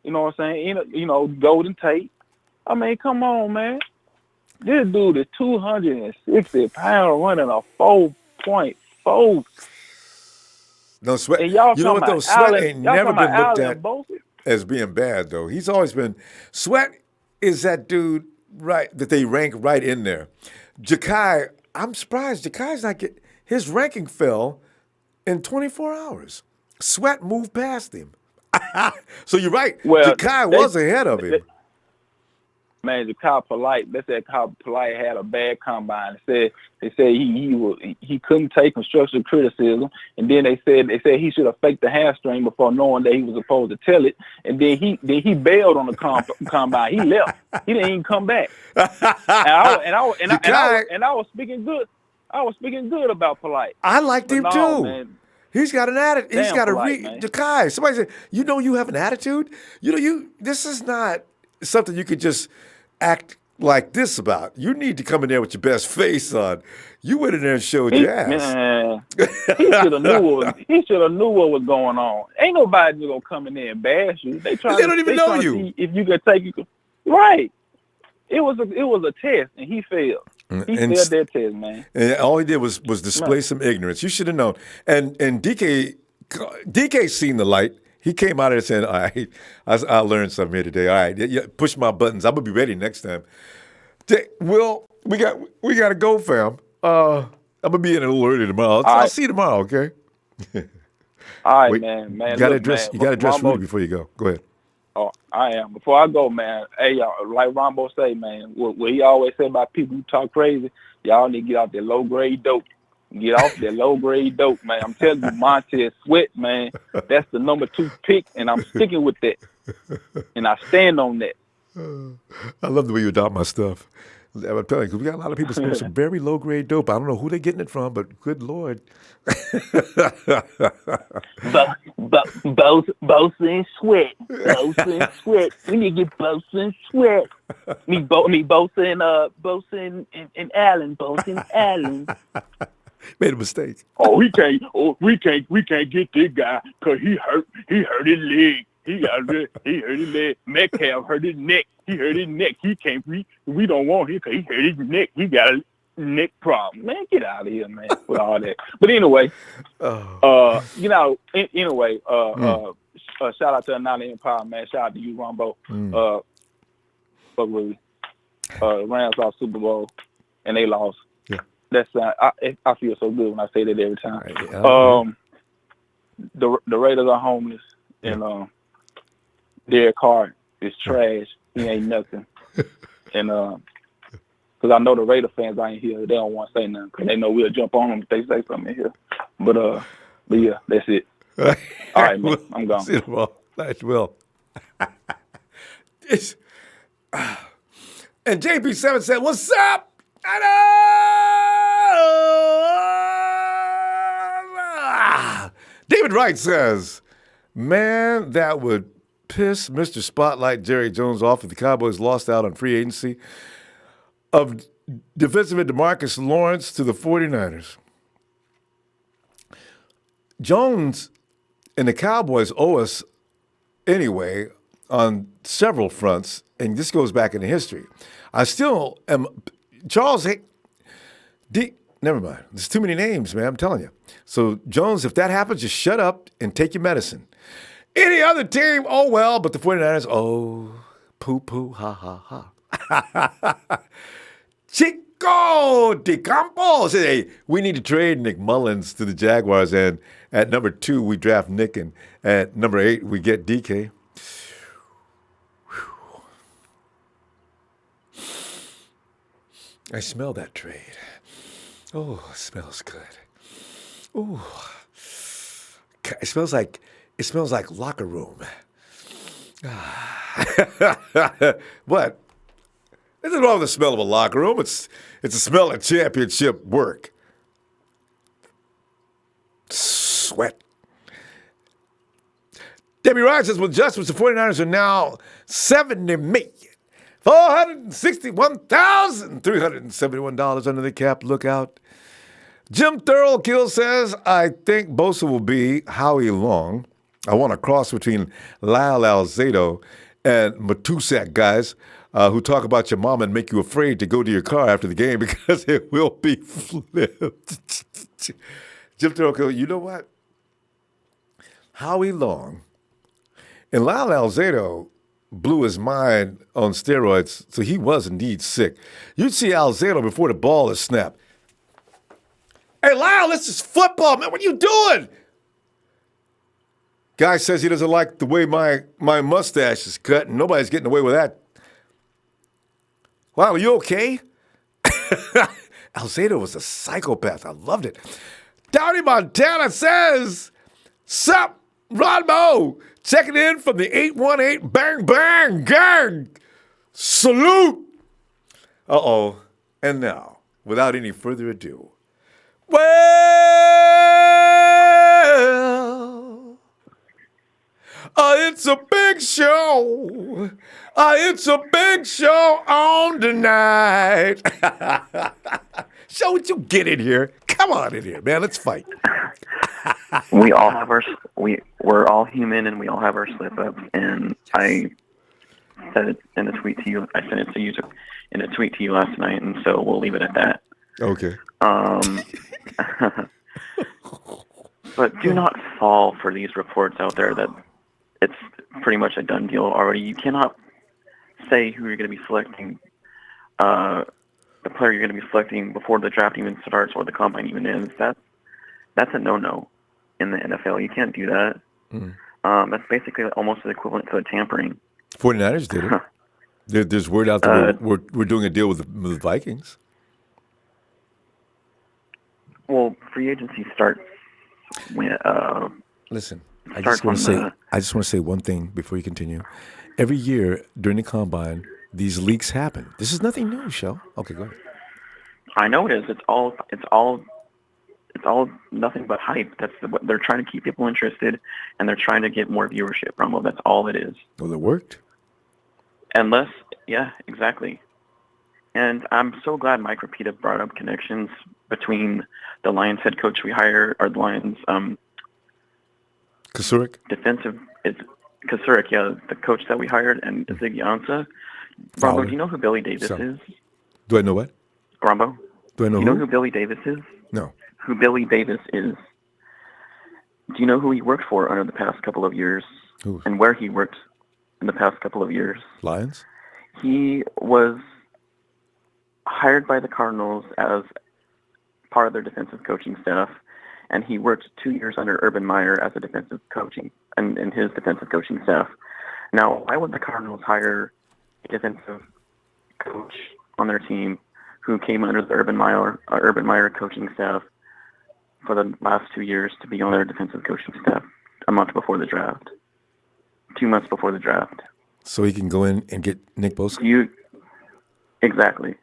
Speaker 12: you know what I'm saying? Golden Tate. I mean, come on, man. This dude is 260 pounds running a 4.4.
Speaker 1: No, Sweat.
Speaker 12: And y'all
Speaker 1: you know what though? Sweat ain't never been looked at
Speaker 12: Bosa?
Speaker 1: as being bad though. He's always been. Sweat is that dude that they rank right in there. Ja'Kai, I'm surprised Jakai's not get his ranking fell in 24 hours. Sweat moved past him. So you're right.
Speaker 12: Well,
Speaker 1: Ja'Kai was ahead of him.
Speaker 12: Man, Kyle Polite. They said Kyle Polite had a bad combine. They said he couldn't take constructive criticism, and then they said he should have faked the hamstring before knowing that he was supposed to tell it, and then he bailed on the combine. He left. He didn't even come back. And I was speaking good. I was speaking good about Polite.
Speaker 1: I liked him too.
Speaker 12: Man.
Speaker 1: He's got an attitude. He's got
Speaker 12: Polite,
Speaker 1: Kai. Somebody said, you have an attitude. This is not something you could just act like this about. You need to come in there with your best face on. You went in there and showed your ass.
Speaker 12: Man, he should have knew what was going on. Ain't nobody gonna come in there and bash you. They
Speaker 1: don't even know you.
Speaker 12: See if you could take it right. It was a test, and he failed. He failed that test, man.
Speaker 1: And all he did was display some ignorance. You should have known. And DK's seen the light. He came out of there saying, all right, I learned something here today. All right, push my buttons. I'm going to be ready next time. Will, we got to go, fam. I'm going to be in a little early tomorrow. I'll see you tomorrow, okay?
Speaker 12: All right, man.
Speaker 1: You got to address Rudy before you go. Go ahead.
Speaker 12: Oh, I am. Before I go, man, hey, y'all, like Ronbo say, man, what he always say about people who talk crazy, y'all need to get off that low-grade dope. Get off that low-grade dope, man. I'm telling you, Montez Sweat, man, that's the number 2 pick, and I'm sticking with that. And I stand on that.
Speaker 1: I love the way you adopt my stuff. I'm telling you, we got a lot of people smoking some very low-grade dope. I don't know who they're getting it from, but good Lord.
Speaker 4: Bosa and Sweat. Bosa and Sweat. We need to get Bosa and Sweat. Bosa and Allen. Bosa and Allen.
Speaker 1: Made a mistake.
Speaker 13: We can't get this guy because he hurt his leg. He hurt his leg. Metcalf hurt his neck. He hurt his neck. He can't. We don't want him because he hurt his neck. He got a neck problem. Man, get out of here, man, with all that. But anyway, shout out to Anonymous Empire, man. Shout out to you, Ronbo. Fuck with me. Rams lost Super Bowl and they lost.
Speaker 1: Yeah.
Speaker 13: That's I feel so good when I say that every time.
Speaker 1: Right.
Speaker 13: The Raiders are homeless, and Derek Carr is trash. He ain't nothing. And because I know the Raider fans out here, they don't want to say nothing because they know we'll jump on them if they say something in here. But yeah, that's it. All right, man, I'm gone.
Speaker 1: See you tomorrow. Nice, Will. And JP7 said, "What's up?" David Wright says, "Man, that would piss Mr. Spotlight Jerry Jones off if the Cowboys lost out on free agency of defensive end DeMarcus Lawrence to the 49ers. Jones and the Cowboys owe us anyway on several fronts, and this goes back into history. I still am, Charles, never mind. There's too many names, man, I'm telling you. So, Jones, if that happens, just shut up and take your medicine. Any other team, oh well, but the 49ers, oh, poo-poo, ha, ha, ha. Chico de Campos. Hey, we need to trade Nick Mullins to the Jaguars, and at number 2, we draft Nick, and at number 8, we get DK. I smell that trade. Oh, it smells good. Oh, it smells like locker room. What? There's nothing wrong with the smell of a locker room. It's the smell of championship work. Sweat. Debbie Ryan says, with adjustments, the 49ers are now $70,461,371 under the cap. Look out. Jim Thurl says, I think Bosa will be Howie Long. I want a cross between Lyle Alzado and Matusak guys who talk about your mom and make you afraid to go to your car after the game because it will be flipped. Jim Thurl, you know what? Howie Long and Lyle Alzado blew his mind on steroids, so he was indeed sick. You'd see Alzado before the ball is snapped. Hey, Lyle, this is football, man. What are you doing? Guy says he doesn't like the way my mustache is cut, and nobody's getting away with that. Wow, are you okay? Alzado was a psychopath. I loved it. Downey Montana says, "Sup, Ronbo, checking in from the 818 Bang Bang Gang. Salute." Uh-oh. And now, without any further ado, well, it's a big show. It's a big show on tonight. Show what you get in here. Come on in here, man. Let's fight.
Speaker 14: We all have we're all human, and we all have our slip ups. And I said it in a tweet to you. I sent it to you in a tweet to you last night, and so we'll leave it at that.
Speaker 1: Okay.
Speaker 14: But do not fall for these reports out there that it's pretty much a done deal already. You cannot say who you're going to be selecting, the player you're going to be selecting before the draft even starts or the combine even ends. That's a no-no in the NFL. You can't do that. That's basically almost equivalent to a tampering.
Speaker 1: 49ers did it. There's word out there we're doing a deal with the Vikings.
Speaker 14: Well, free agency starts when.
Speaker 1: Listen, I just want to say one thing before you continue. Every year during the combine, these leaks happen. This is nothing new, Shell. Okay, go ahead.
Speaker 14: I know it is. It's all nothing but hype. What they're trying to keep people interested, and they're trying to get more viewership. Ronbo, that's all it is.
Speaker 1: Well, it worked.
Speaker 14: Yeah, exactly. And I'm so glad Mike Rapita brought up connections between the Lions head coach we hired, or the Lions
Speaker 1: Kasurik?
Speaker 14: Kasurik, yeah, the coach that we hired, and Ziggy Ansah. Ronbo, do you know who Billy Davis is?
Speaker 1: Do I know what?
Speaker 14: Ronbo?
Speaker 1: Do I know
Speaker 14: who? Do you know who Billy Davis is?
Speaker 1: No.
Speaker 14: Who Billy Davis is? Do you know who he worked for under the past couple of years?
Speaker 1: Who?
Speaker 14: And where he worked in the past couple of years?
Speaker 1: Lions?
Speaker 14: He was hired by the Cardinals as part of their defensive coaching staff, and he worked 2 years under Urban Meyer as a defensive coaching and in his defensive coaching staff. Now, why would the Cardinals hire a defensive coach on their team who came under the Urban Meyer coaching staff for the last 2 years to be on their defensive coaching staff a month before the draft, 2 months before the draft?
Speaker 1: So he can go in and get Nick Bosa?
Speaker 14: Exactly.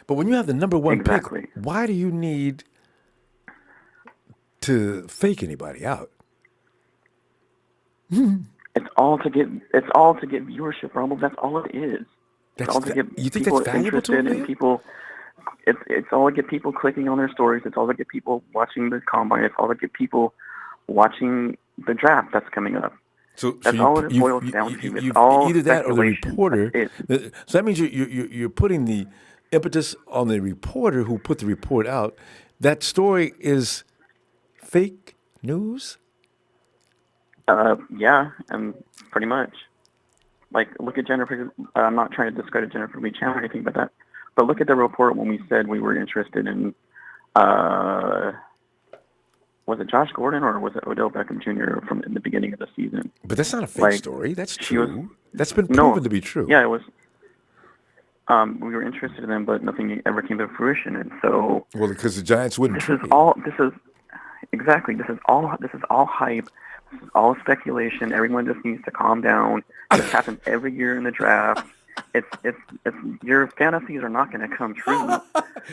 Speaker 1: But when you have the number one pick, why do you need to fake anybody out?
Speaker 14: It's all to get viewership, Rumble. That's all it is. It's all to get
Speaker 1: you think
Speaker 14: people
Speaker 1: that's valuable
Speaker 14: interested
Speaker 1: to him?
Speaker 14: in people. It's all to get people clicking on their stories. It's all to get people watching the combine. It's all to get people watching the draft that's coming up.
Speaker 1: So
Speaker 14: that's all it boils down to. It's all
Speaker 1: either that or the reporter.
Speaker 14: So
Speaker 1: that means you're putting the impetus on the reporter who put the report out. That story is fake news?
Speaker 14: Yeah, and pretty much. Like, look at Jennifer. I'm not trying to discredit Jennifer Lee Chan or anything but that. But look at the report when we said we were interested in, was it Josh Gordon or was it Odell Beckham Jr. from in the beginning of the season?
Speaker 1: But that's not a fake story. That's true. That's been proven to be true.
Speaker 14: Yeah, it was. We were interested in them, but nothing ever came to fruition, and so.
Speaker 1: Well, because the Giants wouldn't.
Speaker 14: This is all hype. This is all speculation. Everyone just needs to calm down. This happens every year in the draft. It's your fantasies are not going to come true.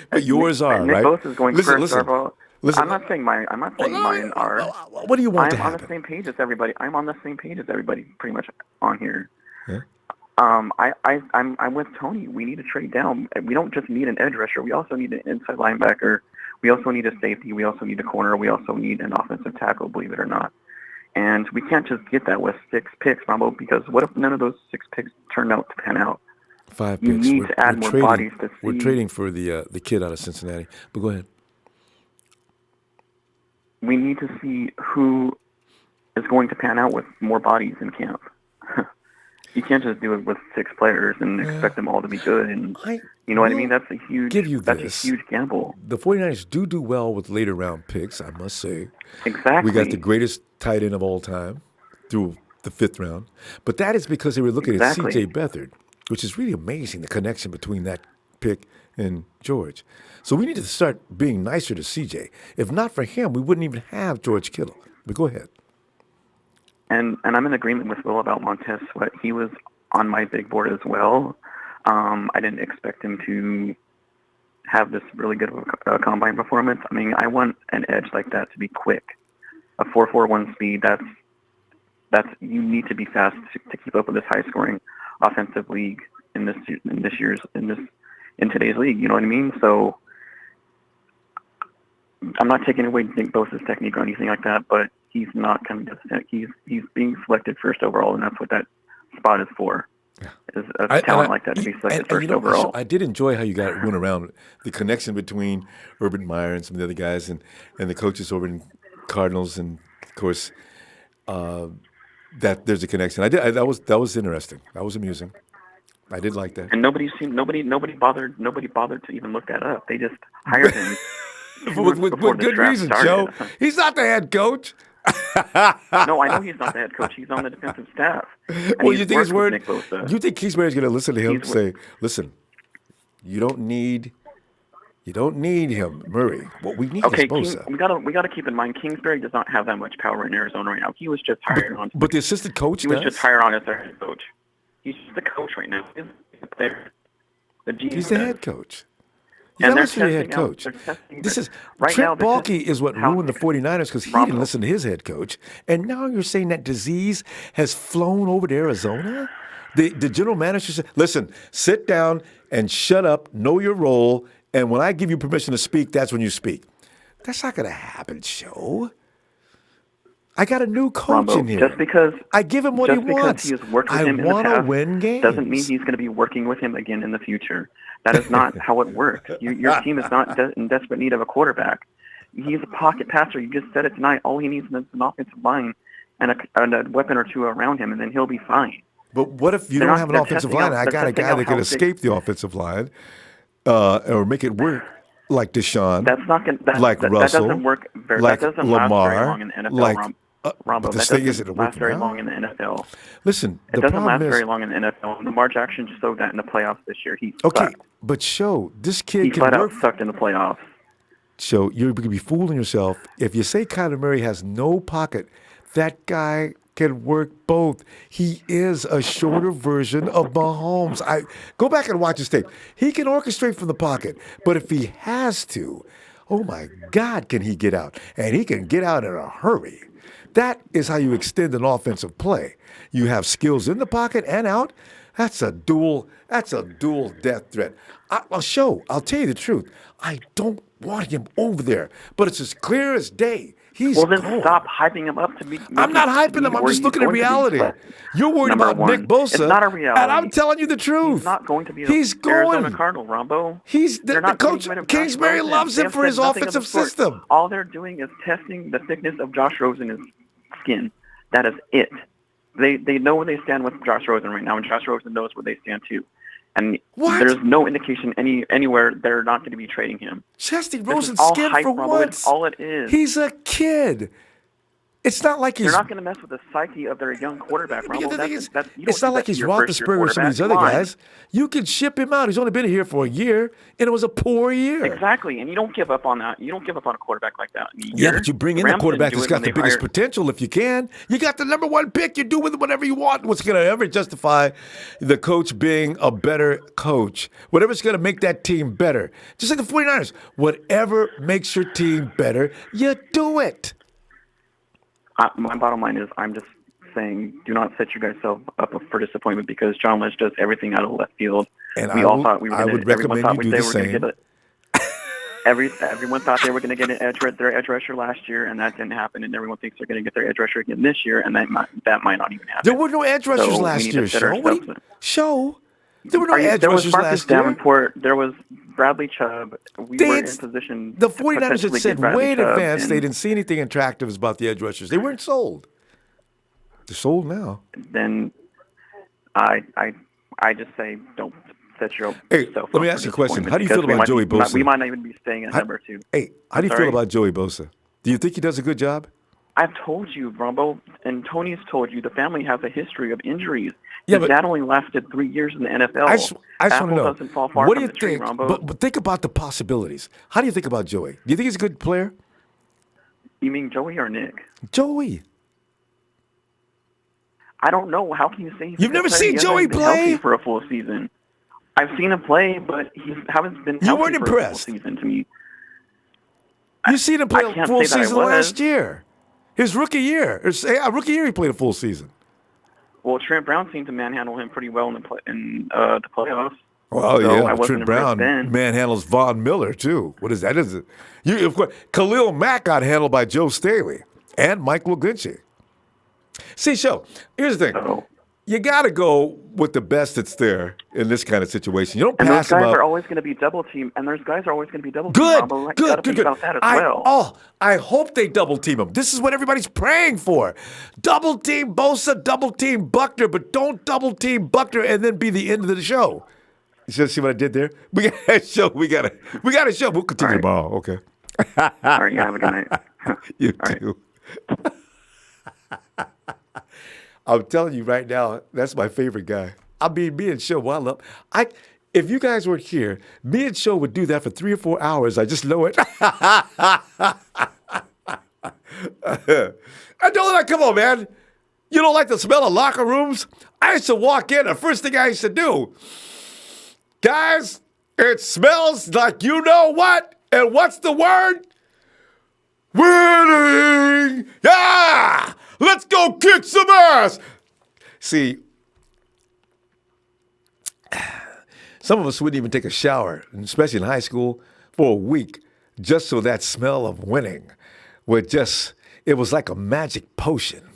Speaker 1: But yours are,
Speaker 14: Nick
Speaker 1: right?
Speaker 14: Bosa is going first.
Speaker 1: Listen.
Speaker 14: I'm not saying mine are.
Speaker 1: What do you want to happen?
Speaker 14: I'm on the same page as everybody. Pretty much on here.
Speaker 1: Yeah.
Speaker 14: I'm with Tony. We need to trade down. We don't just need an edge rusher. We also need an inside linebacker. We also need a safety. We also need a corner. We also need an offensive tackle, believe it or not. And we can't just get that with 6 picks, Ronbo, because what if none of those 6 picks turn out to pan out?
Speaker 1: 5 picks.
Speaker 14: You need to add more bodies to see.
Speaker 1: We're trading for the kid out of Cincinnati. But go ahead.
Speaker 14: We need to see who is going to pan out with more bodies in camp. You can't just do it with 6 players and expect them all to be good. And you know what I mean? That's a huge gamble.
Speaker 1: The 49ers do well with later round picks, I must say.
Speaker 14: Exactly.
Speaker 1: We got the greatest tight end of all time through the 5th round. But that is because they were looking at C.J. Beathard. which is really amazing, the connection between that pick and George. So we need to start being nicer to CJ. If not for him, we wouldn't even have George Kittle. But go ahead.
Speaker 14: And I'm in agreement with Will about Montez Sweat. He was on my big board as well. I didn't expect him to have this really good of a combine performance. I mean, I want an edge like that to be quick. A 4.41 speed, that's you need to be fast to keep up with this high-scoring offensive league in today's league. You know what I mean? So I'm not taking away Nick Bosa's technique or anything like that, but he's not coming to the he's being selected first overall, and that's what that spot is for. Is a talent like that to be selected first overall.
Speaker 1: I did enjoy how you went around the connection between Urban Meyer and some of the other guys and the coaches over in Cardinals, and of course that there's a connection. That was interesting. That was amusing. I did like that.
Speaker 14: And nobody bothered to even look that up. They just hired him.
Speaker 1: with good reason, Joe. He's not the head coach.
Speaker 14: No, I know he's not the head coach. He's on the defensive staff.
Speaker 1: Well, you think his word? You think Kingsbury's going to listen to him say, "Listen, you don't need him, Murray. What we need is Bosa."
Speaker 14: We got to keep in mind Kingsbury does not have that much power in Arizona right now. He was just hired on.
Speaker 1: But the assistant coach.
Speaker 14: He was just hired on as their head coach. He's just the coach right now. He's the player.
Speaker 1: He's the head coach. You got to listen to the head coach. Trent Baalke is what ruined the 49ers because he didn't listen to his head coach. And now you're saying that disease has flown over to Arizona? The general manager said, listen, sit down and shut up, know your role, and when I give you permission to speak, that's when you speak. That's not going to happen, Joe. I got a new coach in here.
Speaker 14: Just because
Speaker 1: I give him what he wants.
Speaker 14: He has worked with him in the past
Speaker 1: win games.
Speaker 14: Doesn't mean he's going to be working with him again in the future. That is not how it works. Your team is not in desperate need of a quarterback. He's a pocket passer. You just said it tonight. All he needs is an offensive line and a weapon or two around him, and then he'll be fine.
Speaker 1: But what if you don't have an offensive line? I got a guy that can escape the offensive line or make it work. Like Deshaun, like Russell,
Speaker 14: that doesn't work.
Speaker 1: Like
Speaker 14: that doesn't
Speaker 1: Lamar,
Speaker 14: last very long in the NFL. Ronbo,
Speaker 1: that doesn't
Speaker 14: last very long in the NFL.
Speaker 1: Listen,
Speaker 14: it doesn't last very long in the NFL. Lamar Jackson just showed that in the playoffs this year. He sucked.
Speaker 1: But this kid
Speaker 14: can flat out sucked in the playoffs.
Speaker 1: So you're going to be fooling yourself if you say Kyler Murray has no pocket. That guy can work both. He is a shorter version of Mahomes. Go back and watch his tape. He can orchestrate from the pocket, but if he has to, oh my God, can he get out? And he can get out in a hurry. That is how you extend an offensive play. You have skills in the pocket and out. That's a dual death threat. I'll tell you the truth. I don't want him over there, but it's as clear as day.
Speaker 14: Well, then stop hyping him up to me.
Speaker 1: I'm not hyping him. I'm just looking at reality. You're worried about Nick Bosa.
Speaker 14: It's not a reality.
Speaker 1: And I'm telling you the truth.
Speaker 14: He's not going to be the Arizona Cardinal, Ronbo.
Speaker 1: The coach, Kingsbury loves him for his offensive system.
Speaker 14: All they're doing is testing the thickness of Josh Rosen's skin. That is it. They know where they stand with Josh Rosen right now, and Josh Rosen knows where they stand too. And there's no indication anywhere they're not going to be trading him.
Speaker 1: Testing Rosen's skin for what?
Speaker 14: It's all it is.
Speaker 1: He's a kid. It's not like
Speaker 14: they're not going to mess with the psyche of their young quarterback.
Speaker 1: It's not like he's Roethlisberger or some of these other guys. You can ship him out. He's only been here for a year, and it was a poor year.
Speaker 14: Exactly, and you don't give up on that. You don't give up on a quarterback like that.
Speaker 1: Yeah, but you bring in the quarterback that's got the biggest potential if you can. You got the number one pick. You do with it whatever you want. What's going to ever justify the coach being a better coach? Whatever's going to make that team better. Just like the 49ers. Whatever makes your team better, you do it.
Speaker 14: My bottom line is I'm just saying do not set yourself up for disappointment because John Lynch does everything out of left field.
Speaker 1: And
Speaker 14: we all thought we were
Speaker 1: going to do the same.
Speaker 14: Everyone thought they were going to get their edge rusher last year, and that didn't happen. And everyone thinks they're going to get their edge rusher again this year, and that might not even happen.
Speaker 1: There were no edge rushers last year, Show. There were no edge rushers last year.
Speaker 14: There was Marcus Davenport. There was Bradley Chubb. We were in position.
Speaker 1: The 49ers had said way in advance they didn't see anything attractive about the edge rushers. They weren't sold. They're sold now.
Speaker 14: Then I just say don't set yourself up.
Speaker 1: Let me ask you a question. How do you feel about Joey Bosa?
Speaker 14: We might not even be staying at number 2.
Speaker 1: How do you feel about Joey Bosa? Do you think he does a good job?
Speaker 14: I've told you, Ronbo, and Tony's told you, the family has a history of injuries.
Speaker 1: Yeah,
Speaker 14: His dad only lasted 3 years in the NFL.
Speaker 1: I just want to know,
Speaker 14: doesn't fall far
Speaker 1: what do
Speaker 14: from
Speaker 1: you
Speaker 14: the tree,
Speaker 1: think?
Speaker 14: Ronbo.
Speaker 1: But think about the possibilities. How do you think about Joey? Do you think he's a good player?
Speaker 14: You mean Joey or Nick?
Speaker 1: Joey.
Speaker 14: I don't know. How can you say he's
Speaker 1: You've
Speaker 14: a good
Speaker 1: never
Speaker 14: player?
Speaker 1: seen
Speaker 14: He hasn't
Speaker 1: Joey
Speaker 14: been
Speaker 1: play?
Speaker 14: healthy for a full season. I've seen him play, but he hasn't been
Speaker 1: You
Speaker 14: healthy
Speaker 1: weren't
Speaker 14: for
Speaker 1: impressed.
Speaker 14: a full season to me.
Speaker 1: You seen him play
Speaker 14: I
Speaker 1: a
Speaker 14: can't
Speaker 1: full
Speaker 14: say that I
Speaker 1: season
Speaker 14: was.
Speaker 1: last year. His rookie year. Rookie year he played a full season.
Speaker 14: Well, Trent Brown seemed to manhandle him pretty well in the playoffs.
Speaker 1: Well,
Speaker 14: So
Speaker 1: yeah,
Speaker 14: I wasn't
Speaker 1: Trent Brown
Speaker 14: impressed then.
Speaker 1: manhandles Von Miller too. What is that? Is it? Of course, Khalil Mack got handled by Joe Staley and Mike McGlinchey. See, here's the thing. You got to go with the best that's there in this kind of situation. You don't
Speaker 14: And those
Speaker 1: pass them
Speaker 14: guys
Speaker 1: up.
Speaker 14: are always going to be double team, and those guys are always going to be double
Speaker 1: Good,
Speaker 14: team. Ronbo. You
Speaker 1: good,
Speaker 14: gotta
Speaker 1: good,
Speaker 14: think
Speaker 1: good.
Speaker 14: about that as well.
Speaker 1: I hope they double team him. This is what everybody's praying for. Double team Bosa, double team Buckner, but don't double team Buckner and then be the end of the show. You see what I did there? We got a show. We got a show. We'll continue tomorrow. Okay.
Speaker 14: All right, yeah, have a good night.
Speaker 1: You too. I'm telling you right now, that's my favorite guy. I mean, me and Show, well, I love. If you guys weren't here, me and Show would do that for 3 or 4 hours. I just know it. And don't like, come on, man. You don't like the smell of locker rooms? I used to walk in, the first thing I used to do, guys, it smells like you know what? And what's the word? Winning! Yeah! Let's go kick some ass! See, some of us wouldn't even take a shower, especially in high school, for a week, just so that smell of winning it was like a magic potion.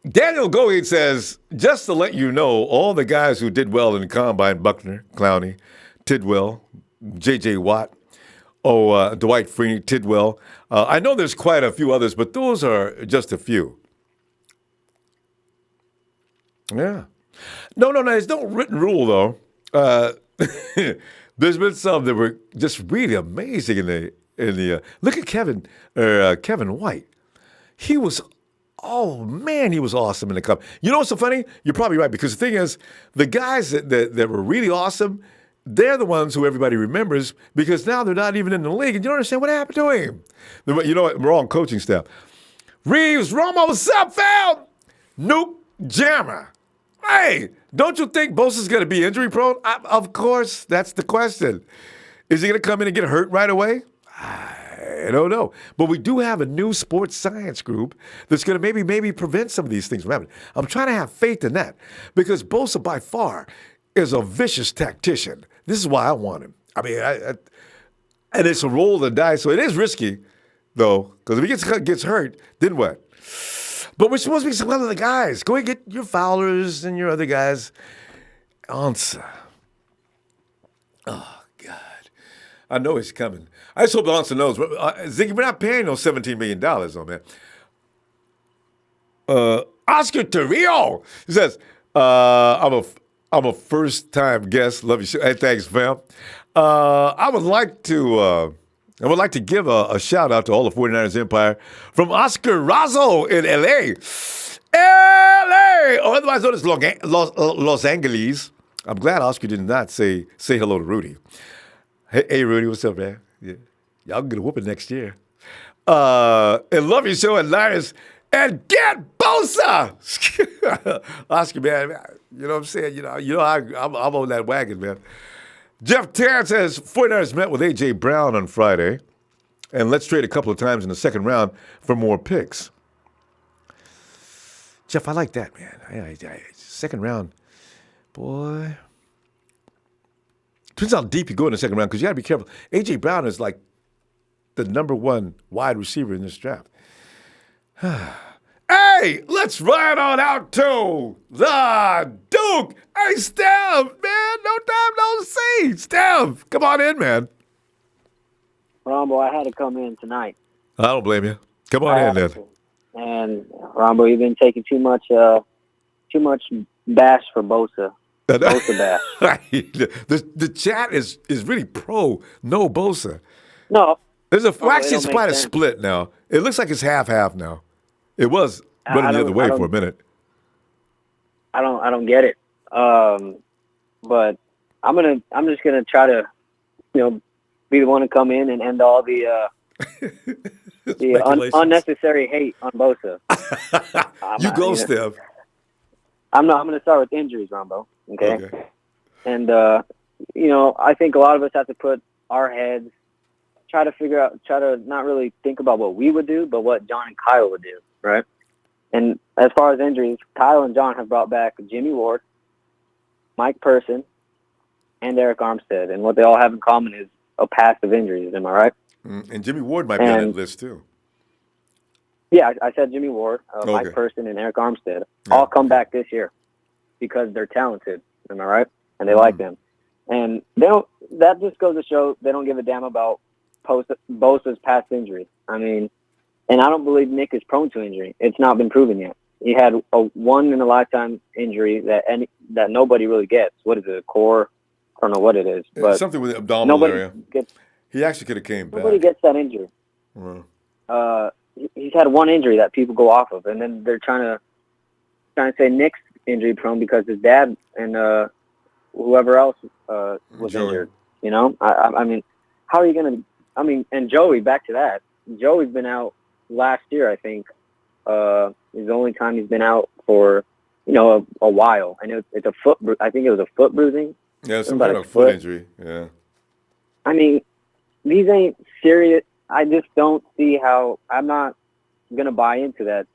Speaker 1: Daniel Goey says, just to let you know, all the guys who did well in the combine, Buckner, Clowney, Tidwell, J.J. Watt, Dwight Freeney, Tidwell. I know there's quite a few others, but those are just a few. Yeah. No, there's no written rule, though. There's been some that were just really amazing in the look at Kevin White. He was awesome in the cup. You know what's so funny? You're probably right, because the thing is, the guys that were really awesome, they're the ones who everybody remembers, because now they're not even in the league, and you don't understand what happened to him. You know what? Wrong coaching staff. Reeves, Romo, what's up, fam? Nuke Jammer. Hey, don't you think Bosa's going to be injury prone? Of course, that's the question. Is he going to come in and get hurt right away? I don't know. But we do have a new sports science group that's going to maybe prevent some of these things from happening. I'm trying to have faith in that, because Bosa by far is a vicious tactician. This is why I want him. I mean, and it's a roll of the dice, so it is risky, though, because if he gets hurt, then what? But we're supposed to be some other guys. Go and get your Fowlers and your other guys. Answer. Oh, God. I know he's coming. I just hope the answer knows. Ziggy, we're not paying no $17 million, though, man. Oscar Terrio, he says, I'm a first-time guest. Love you. Hey, thanks, fam. I would like to give a shout-out to all the 49ers Empire from Oscar Razzo in L.A. L.A., or otherwise known as Los Angeles. I'm glad Oscar did not say hello to Rudy. Hey, Rudy, what's up, man? Yeah. Y'all can get a whooping next year. And love your show at Niners. And get Bosa! Oscar, man, you know what I'm saying? You know I'm on that wagon, man. Jeff Tarrant says, 49ers met with A.J. Brown on Friday, and let's trade a couple of times in the second round for more picks. Jeff, I like that, man. Second round, boy. Depends how deep you go in the second round, because you got to be careful. A.J. Brown is like the number one wide receiver in this draft. Hey, let's ride on out to the Duke. Hey, Steph, man, no time no see. Steph, come on in, man.
Speaker 15: Ronbo, I had to come in tonight.
Speaker 1: I don't blame you. Come on in, then.
Speaker 15: And Ronbo, you've been taking too much bash for Bosa. Bosa bash.
Speaker 1: The chat is really pro no Bosa.
Speaker 15: No,
Speaker 1: Actually, it's quite a split now. It looks like it's half now. It was running the other way for a minute.
Speaker 15: I don't get it. But I'm just gonna try to, be the one to come in and end all the unnecessary hate on Bosa.
Speaker 1: You go, Steph.
Speaker 15: I'm gonna start with injuries, Ronbo. Okay. And I think a lot of us have to put our heads, try to not really think about what we would do, but what John and Kyle would do, right? And as far as injuries, Kyle and John have brought back Jimmy Ward, Mike Person, and Eric Armstead. And what they all have in common is a past of injuries. Am I right?
Speaker 1: And Jimmy Ward might be on that list too.
Speaker 15: Yeah, I said Jimmy Ward, Mike Person, and Eric Armstead all come back this year because they're talented. Am I right? And they like them. And that just goes to show they don't give a damn about Bosa's past injury. I mean, and I don't believe Nick is prone to injury. It's not been proven yet. He had a one-in-a-lifetime injury that nobody really gets. What is it, a core? I don't know what it is. But
Speaker 1: it's something with the abdominal area. He actually could have came back.
Speaker 15: Nobody gets that injury. He's had one injury that people go off of, and then they're trying to say Nick's injury prone because his dad and whoever else was injured. I mean, how are you going to? I mean, and Joey. Back to that. Joey's been out last year. I think is the only time he's been out for a while. I know it's a foot. I think it was a foot bruising.
Speaker 1: Yeah, some kind of foot injury. Yeah.
Speaker 15: I mean, these ain't serious. I just don't see how. I'm not gonna buy into that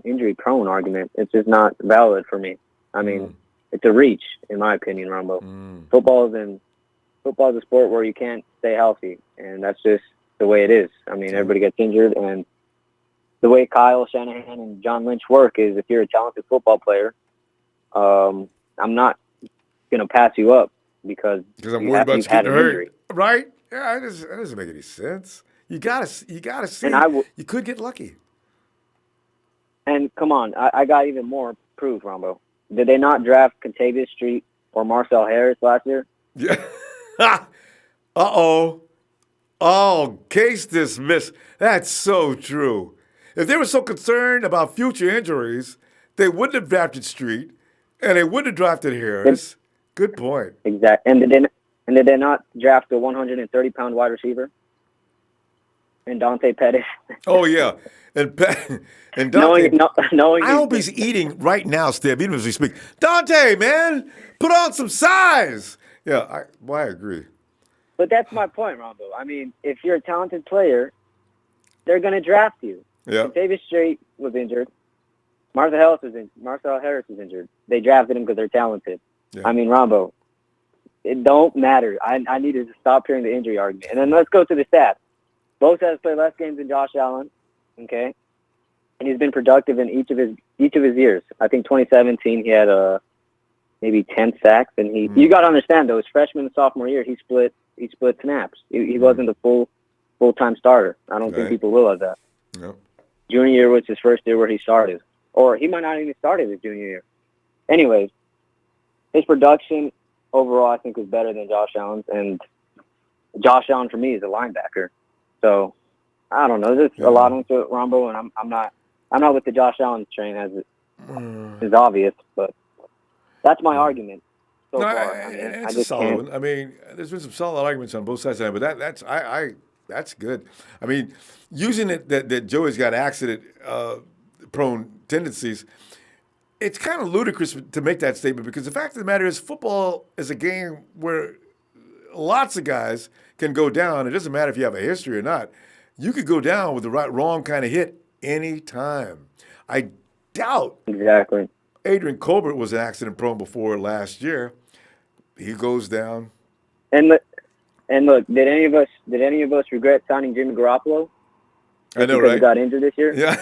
Speaker 15: injury prone argument. It's just not valid for me. I mean, it's a reach, in my opinion, Ronbo. Football is a sport where you can't stay healthy, and that's just the way it is. I mean, everybody gets injured, and the way Kyle Shanahan and John Lynch work is if you're a talented football player, I'm not going to pass you up because
Speaker 1: I'm worried about you getting hurt. Right? Yeah, that doesn't make any sense. You gotta see. You could get lucky.
Speaker 15: And come on, I got even more proof, Ronbo. Did they not draft Contavious Street or Marcel Harris last year?
Speaker 1: Yeah. Uh-oh. Oh, case dismissed. That's so true. If they were so concerned about future injuries, they wouldn't have drafted Street, and they wouldn't have drafted Harris. Good point.
Speaker 15: Exactly. And did they not draft a 130-pound wide receiver? And Dante Pettis?
Speaker 1: Oh, yeah. And Dante, I hope he's eating right now, Steve, even as we speak. Dante, man, put on some size. Yeah, I agree.
Speaker 15: But that's my point, Ronbo. I mean, if you're a talented player, they're going to draft you.
Speaker 1: Yeah.
Speaker 15: Davis Strait was injured. Marcel Harris was injured. They drafted him because they're talented. Yeah. I mean, Ronbo, it don't matter. I need to stop hearing the injury argument. And then let's go to the stats. Bosa has played less games than Josh Allen, okay? And he's been productive in each of his years. I think 2017 he had maybe 10 sacks, and you got to understand though, his freshman and sophomore year he split snaps. He wasn't a full-time starter. I don't think people realize that.
Speaker 1: Yep.
Speaker 15: Junior year was his first year where he started, or he might not even started his junior year. Anyways, his production overall I think was better than Josh Allen's, and Josh Allen for me is a linebacker. So I don't know. There's a lot into it, Ronbo, and I'm not with the Josh Allen train as it is obvious, but that's my argument so far.
Speaker 1: It's a solid one. I mean, there's been some solid arguments on both sides of that, but that's good. I mean, using it that Joey's got accident-prone tendencies, it's kind of ludicrous to make that statement because the fact of the matter is football is a game where lots of guys can go down. It doesn't matter if you have a history or not. You could go down with the wrong kind of hit any time. I doubt Adrian Colbert was accident-prone before last year. He goes down.
Speaker 15: And look, did any of us regret signing Jimmy Garoppolo?
Speaker 1: I know, right?
Speaker 15: He got injured this year.
Speaker 1: Yeah,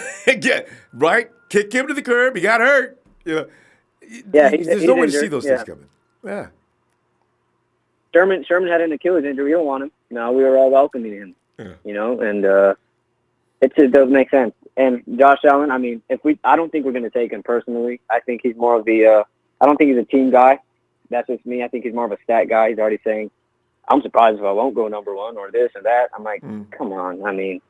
Speaker 1: right. Kick him to the curb. He got hurt.
Speaker 15: Yeah,
Speaker 1: there's no way to see those things coming. Yeah.
Speaker 15: Sherman had an Achilles injury. We don't want him. No, we were all welcoming him. Yeah. And it just does make sense. And Josh Allen, I mean, I don't think we're going to take him personally. I think he's more of I don't think he's a team guy. That's just me. I think he's more of a stat guy. He's already saying, I'm surprised if I won't go number one or this and that. I'm like, come on. I mean,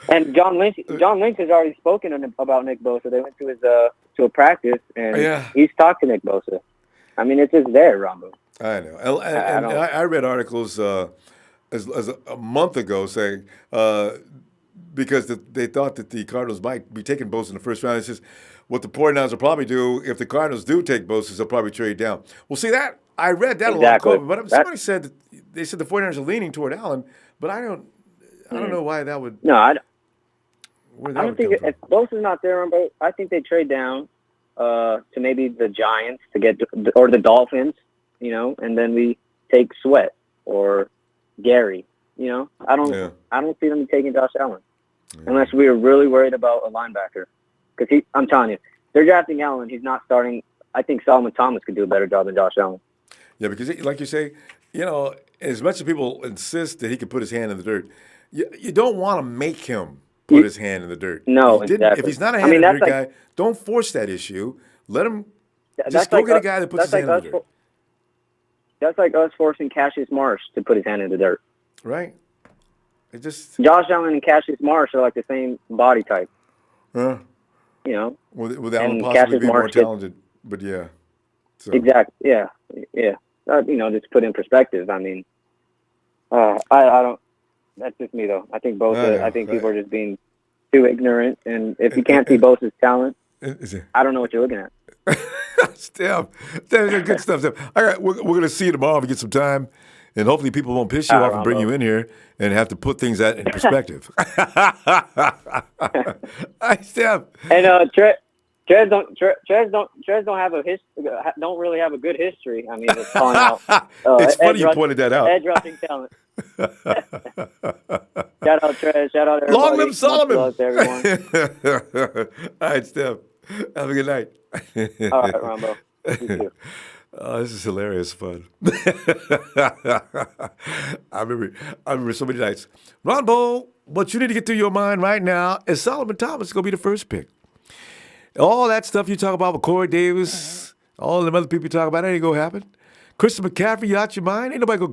Speaker 15: and John Lynch has already spoken about Nick Bosa. They went to his to a practice, and he's talked to Nick Bosa. I mean, it's just there, Ronbo.
Speaker 1: I know. I read articles as a month ago saying because they thought that the Cardinals might be taking Bosa in the first round. It says what the 49ers will probably do if the Cardinals do take Bosa, they'll probably trade down. Well, see that I read that
Speaker 15: exactly.
Speaker 1: a long time, but somebody said that they said the 49ers are leaning toward Allen, but I don't know why that would.
Speaker 15: No, I don't think if Bosa's not there, Ronbo, I think they trade down to maybe the Giants to get or the Dolphins, and then we take Sweat or Gary. I don't see them taking Josh Allen unless we are really worried about a linebacker. Because I'm telling you, they're drafting Allen. He's not starting. I think Solomon Thomas could do a better job than Josh Allen.
Speaker 1: Yeah, because like you say, as much as people insist that he can put his hand in the dirt, you don't want to make him put his hand in the dirt.
Speaker 15: No,
Speaker 1: exactly. If he's not a hand in the dirt guy, don't force that issue. Let him just go get a guy that puts his hand in the dirt.
Speaker 15: That's like us forcing Cassius Marsh to put his hand in the dirt.
Speaker 1: Right.
Speaker 15: Josh Allen and Cassius Marsh are like the same body type.
Speaker 1: With Allen possibly being more talented, but yeah. So.
Speaker 15: Exactly. Yeah. Just put in perspective. I mean, I don't. That's just me though. I think Bosa. I think people are just being too ignorant, and if you can't see Bosa's talent, I don't know what you're looking at.
Speaker 1: Steph, good stuff, Steph. All right, we're going to see you tomorrow if we get some time, and hopefully people won't piss you off and bring you in here and have to put things in perspective. Hi, Steph.
Speaker 15: And Trez don't have don't really have a good history. I mean, it's calling out.
Speaker 1: It's funny you pointed that out.
Speaker 15: Edge rushing talent. Shout out Trez. Shout out everybody.
Speaker 1: Long live Solomon.
Speaker 15: Much love to everyone.
Speaker 1: All right, Steph. Have a good night.
Speaker 15: All right, Ronbo. You too.
Speaker 1: Oh, this is hilarious fun. I remember so many nights. Ronbo, what you need to get through your mind right now is Solomon Thomas is going to be the first pick. All that stuff you talk about with Corey Davis, all them other people you talk about, that ain't going to happen. Christian McCaffrey, you out your mind? Ain't nobody go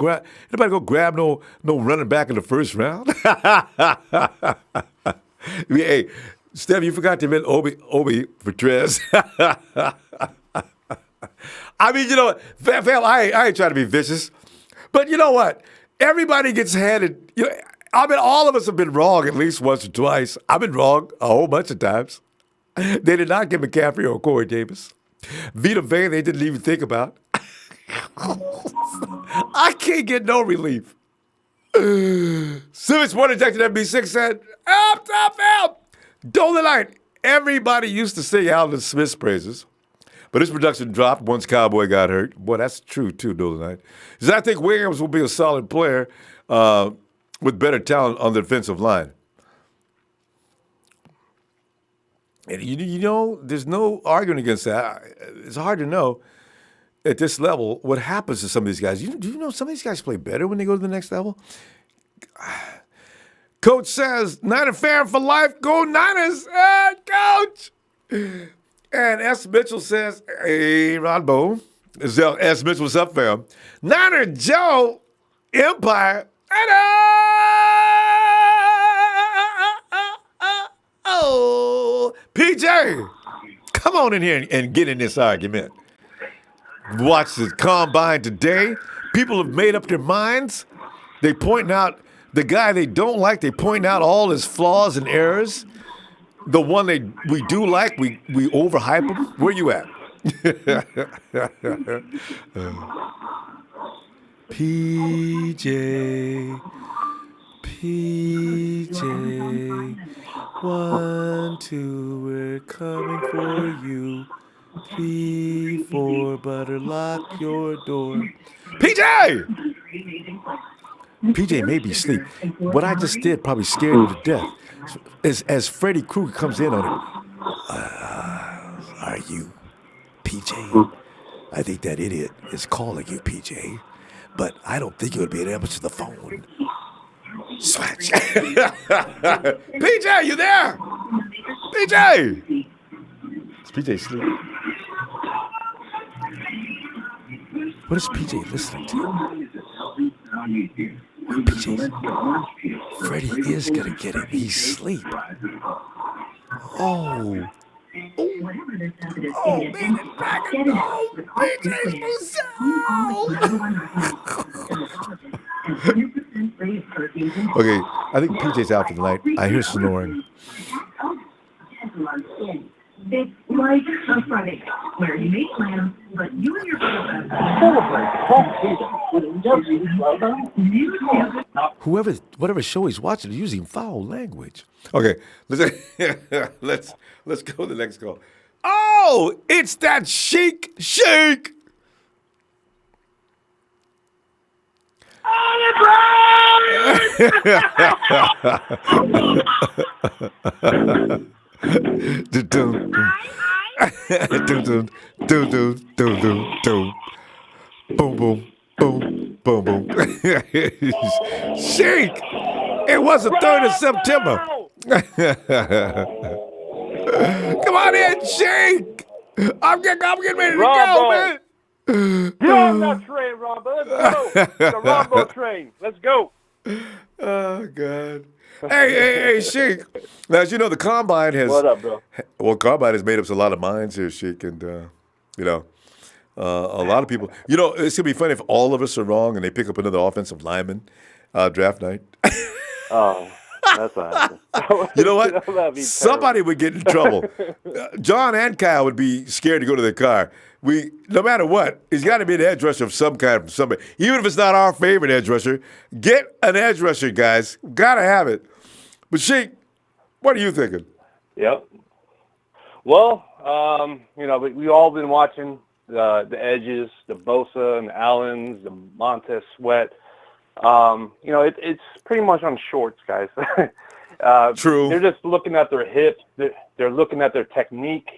Speaker 1: grab no running back in the first round. Hey, Steph, you forgot to admit Obi for Trez. I mean, fam, I ain't trying to be vicious, but you know what? Everybody gets handed. I mean, all of us have been wrong at least once or twice. I've been wrong a whole bunch of times. They did not get McCaffrey or Corey Davis. Vita Vea, they didn't even think about. I can't get no relief. Civics One Injected MB6 said, help. Dolan Light. Everybody used to sing Alden Smith's praises, but his production dropped once Cowboy got hurt. Boy, that's true too, Dolan Light. Because I think Williams will be a solid player with better talent on the defensive line. And there's no arguing against that. It's hard to know at this level what happens to some of these guys. Do you know some of these guys play better when they go to the next level? Coach says, Niner fan for life, go Niners, Coach. And S. Mitchell says, hey, Ronbo. S. Mitchell, what's up, fam? Niner Joe, Empire, oh, PJ, come on in here and get in this argument. Watch the combine today. People have made up their minds. They point out the guy they don't like. They point out all his flaws and errors. The one we do like, we overhype him. Where you at? PJ, 1, 2, we're coming for you. 3, 4, butter, lock your door. PJ! PJ may be asleep. What I just did probably scared him to death. As Freddy Krueger comes in on him, are you PJ? I think that idiot is calling you PJ, but I don't think you'll be able to answer the phone. Swatch. PJ, you there? PJ! Is PJ asleep? What is PJ listening to? PJ, Freddie is going to get him. He's asleep. Oh. Oh, man, it's back and go. PJ's Okay, I think PJ's out for the night. I hear snoring.
Speaker 16: It's like a Friday where you make plans, but you and your girlfriend
Speaker 1: Whatever show he's watching, is using foul language. Okay, let's go to the next call. Oh, it's that Sheik. Boom, boom, boom, boom, boom. Sheik! It was the 3rd of September. Come on in, Sheik! I'm getting ready to go, man.
Speaker 6: Get on that train, Ronbo. Let's go. The Ronbo train. Let's go.
Speaker 1: Oh, God. Hey, Sheik. Now, as you know, the Combine has...
Speaker 6: What up, bro?
Speaker 1: Well, Combine has made up a lot of minds here, Sheik, and, a lot of people... it's going to be funny if all of us are wrong and they pick up another offensive lineman draft night.
Speaker 6: Oh, that's what happened.
Speaker 1: You know what? Somebody would get in trouble. John and Kyle would be scared to go to their car. No matter what, he's got to be an edge rusher of some kind from somebody. Even if it's not our favorite edge rusher, get an edge rusher, guys. Got to have it. But Sheik, what are you thinking?
Speaker 3: Yep. Well, we all been watching the edges, the Bosa and the Allens, the Montez Sweat. It's pretty much on shorts, guys.
Speaker 1: True.
Speaker 3: They're just looking at their hips. They're looking at their technique,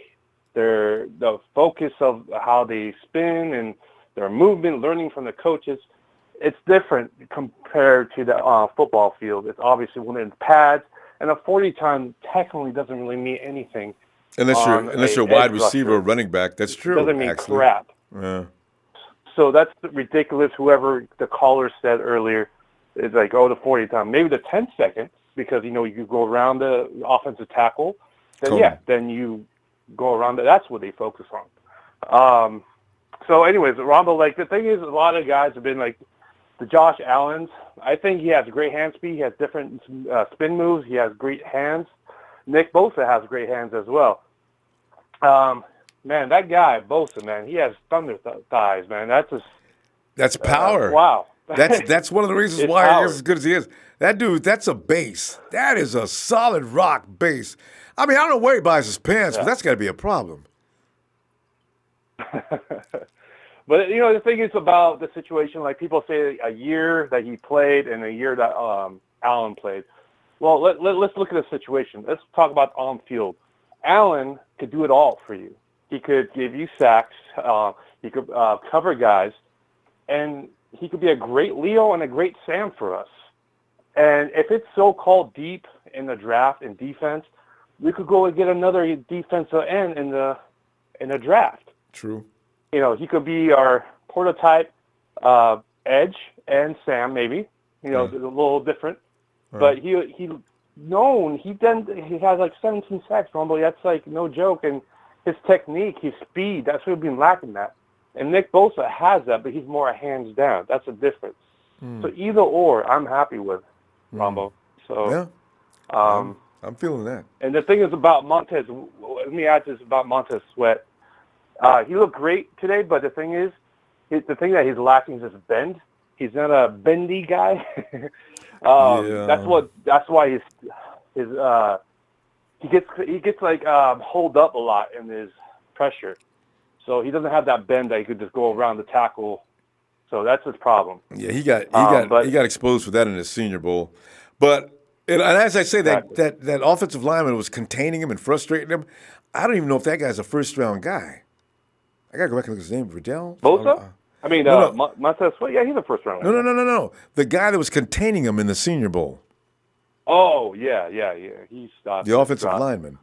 Speaker 3: the focus of how they spin and their movement, learning from the coaches. It's different compared to the football field. It's obviously when it's pads, and a 40 time technically doesn't really mean anything.
Speaker 1: Unless you're a wide receiver or running back. That's true.
Speaker 3: It doesn't mean
Speaker 1: actually.
Speaker 3: crap.
Speaker 1: Yeah.
Speaker 3: So that's ridiculous. Whoever the caller said earlier is like, the 40 time. Maybe the 10 seconds, because, you could go around the offensive tackle. Then you go around. That's what they focus on. So anyways, Ronbo, the thing is, a lot of guys have been like the Josh Allens. I think he has great hand speed. He has different spin moves. He has great hands. Nick Bosa has great hands as well. Man, that guy, Bosa, man, he has thunder thighs, man.
Speaker 1: That's power.
Speaker 3: Wow.
Speaker 1: That's one of the reasons why he's as good as he is. That dude, that's a base. That is a solid rock base. I mean, I don't know where he buys his pants, but that's got to be a problem.
Speaker 3: But, the thing is about the situation, like people say a year that he played and a year that Allen played. Well, let's look at the situation. Let's talk about on field. Allen could do it all for you. He could give you sacks. He could cover guys. And he could be a great Leo and a great Sam for us. And if it's so-called deep in the draft and defense, we could go and get another defensive end in the draft.
Speaker 1: True.
Speaker 3: He could be our prototype edge and Sam, maybe. A little different. But he has like 17 sacks, Ronbo. That's like no joke. And his technique, his speed, that's what we've been lacking that. And Nick Bosa has that, but he's more a hands down. That's a difference. So either or, I'm happy with Ronbo. So
Speaker 1: I'm feeling that.
Speaker 3: And the thing is about Montez. Let me add this about Montez Sweat. He looked great today, but the thing is, the thing that he's lacking is his bend. He's not a bendy guy. That's why he gets like hold up a lot in his pressure. So he doesn't have that bend that he could just go around the tackle. So that's his problem.
Speaker 1: Yeah, he got exposed for that in his Senior Bowl. But and as I say, that offensive lineman was containing him and frustrating him. I don't even know if that guy's a first-round guy. I got to go back and look at his name. Riddell?
Speaker 3: Bosa? Montez Sweat? Yeah, he's a first-round guy.
Speaker 1: No. The guy that was containing him in the Senior Bowl.
Speaker 3: Oh, yeah. He stopped.
Speaker 1: The offensive lineman.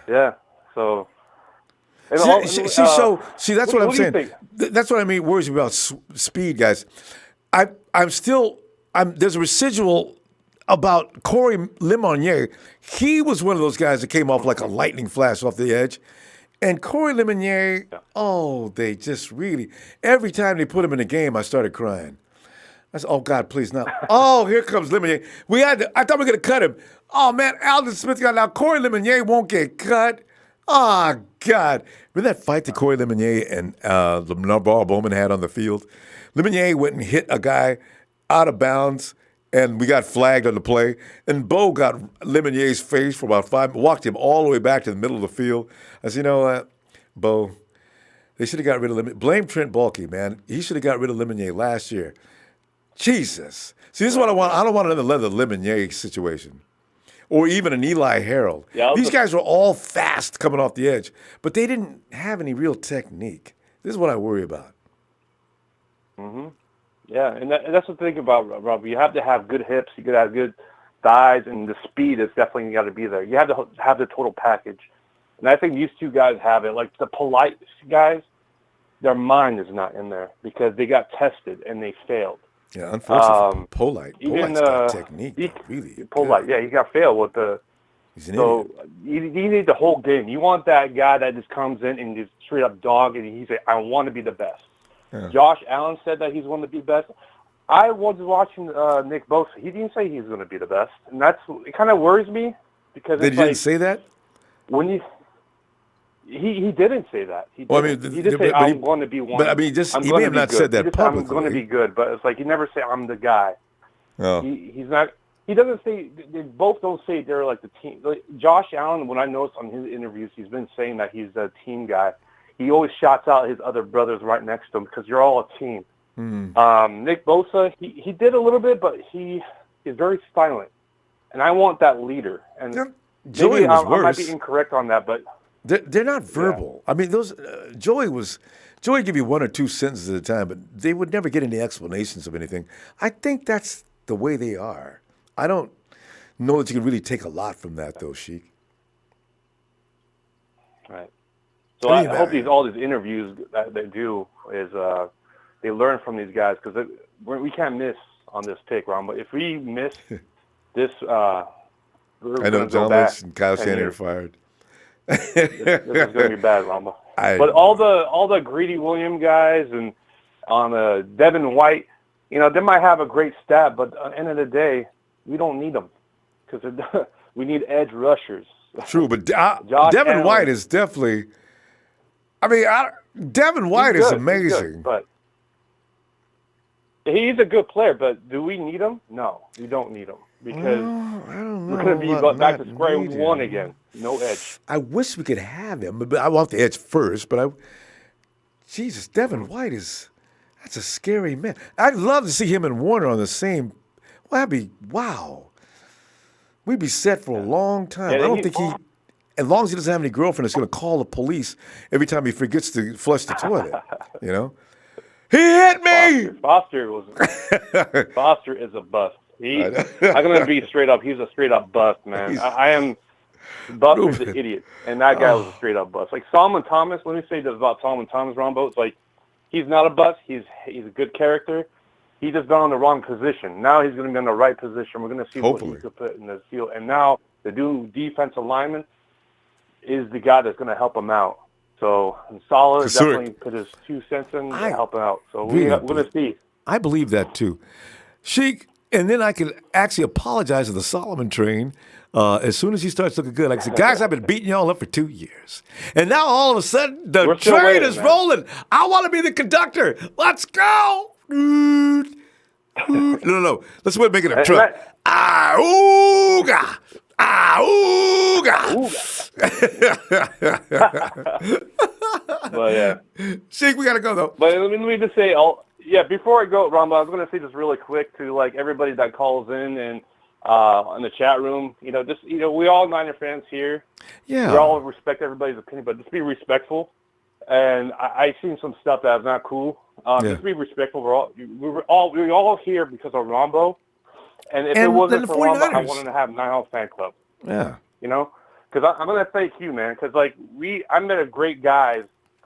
Speaker 3: Yeah, so...
Speaker 1: See, that's what I'm saying. That's what I mean. Worries me about speed, guys. There's a residual about Corey Lemonnier. He was one of those guys that came off like a lightning flash off the edge. And Corey Lemonnier, they just really, every time they put him in a game, I started crying. I said, oh, God, please not. Oh, here comes Lemonnier. I thought we were going to cut him. Oh, man, Alden Smith got out. Corey Lemonnier won't get cut. Oh, God. Remember that fight that Corey Lemonnier and Navarro Bowman had on the field? Lemonnier went and hit a guy out of bounds, and we got flagged on the play. And Bo got Lemonnier's face for about 5 minutes, walked him all the way back to the middle of the field. I said, you know what, Bo, they should have got rid of Lemonnier. Blame Trent Baalke, man. He should have got rid of Lemonnier last year. Jesus. See, this is what I want. I don't want another Lemonnier situation. Or even an Eli Harold. Yeah, these guys were all fast coming off the edge, but they didn't have any real technique. This is what I worry about.
Speaker 17: Mm-hmm. Yeah, and that's the thing about Rob. You have to have good hips, you got to have good thighs, and the speed is definitely got to be there. You have to have the total package. And I think these two guys have it. Like the polite guys, their mind is not in there because they got tested and they failed.
Speaker 1: Yeah, unfortunately, Polite's got technique, really.
Speaker 17: Polite, he got failed with the.
Speaker 1: He's an idiot.
Speaker 17: You need the whole game. You want that guy that just comes in and just straight up dog, and he say, "I want to be the best." Yeah. Josh Allen said that he's one to be best. I was watching Nick Bosa. He didn't say he's going to be the best, and it kind of worries me because
Speaker 1: he didn't say that.
Speaker 17: When he didn't say that. He did say I'm going to be one.
Speaker 1: But I mean, he may have not said that publicly.
Speaker 17: I'm going to be good, but it's like he never say I'm the guy.
Speaker 1: Oh.
Speaker 17: He's not. He doesn't say. They both don't say they're like the team. Like Josh Allen, when I noticed on his interviews, he's been saying that he's a team guy. He always shouts out his other brothers right next to him because you're all a team. Nick Bosa, he did a little bit, but he is very silent, and I want that leader. And maybe I might be incorrect on that, but
Speaker 1: they're not verbal. Yeah. I mean, those Joey give you one or two sentences at a time, but they would never get any explanations of anything. I think that's the way they are. I don't know that you can really take a lot from that, though, Sheik.
Speaker 17: Right. So I hope all these interviews that they do is they learn from these guys because we can't miss on this pick, Ron. But if we miss this, I
Speaker 1: know John Lynch and Kyle Shanahan are fired.
Speaker 17: This is going to be bad, Ron. But all the Greedy Williams guys and on Devin White, they might have a great stat, but at the end of the day, we don't need them because we need edge rushers.
Speaker 1: True, but Devin White is definitely. I mean, Devin White is amazing.
Speaker 17: But he's a good player, but do we need him? No, we don't need him because we're going to be back to square one again. No edge.
Speaker 1: I wish we could have him, but I want the edge first. But Jesus, Devin White that's a scary man. I'd love to see him and Warner on the same. Well, wow. We'd be set for a long time. I don't think as long as he doesn't have any girlfriend, is going to call the police every time he forgets to flush the toilet. He hit me.
Speaker 17: Foster is a bust. I'm going to be straight up. He's a straight up bust, man. I am. Buster's an idiot, and that guy was a straight up bust. Like Solomon Thomas. Let me say this about Solomon Thomas, Ronbo. It's like he's not a bust. He's a good character. He just got on the wrong position. Now he's going to be in the right position. We're going to see what he could put in the field. And now the new defensive lineman is the guy that's going to help him out. So Salah definitely put his 2 cents in to help him out. So we're going to see.
Speaker 1: I believe that too. Sheik, and then I can actually apologize to the Solomon train as soon as he starts looking good. Like I said, guys, I've been beating y'all up for 2 years. And now all of a sudden the train is rolling. I want to be the conductor. Let's go. No. Let's make it a truck. Auga.
Speaker 17: But yeah,
Speaker 1: Sheik, we gotta go though.
Speaker 17: But let me just say, before I go, Ronbo, I was gonna say this really quick to like everybody that calls in and in the chat room. We all Niner fans here.
Speaker 1: Yeah,
Speaker 17: we all respect everybody's opinion, but just be respectful. And I seen some stuff that was not cool. Just be respectful. We're all here because of Rombo. And if it wasn't for Rombo, I wanted to have Nine Fan Club.
Speaker 1: Yeah.
Speaker 17: because I'm going to thank you, man, because, like, I met a great guys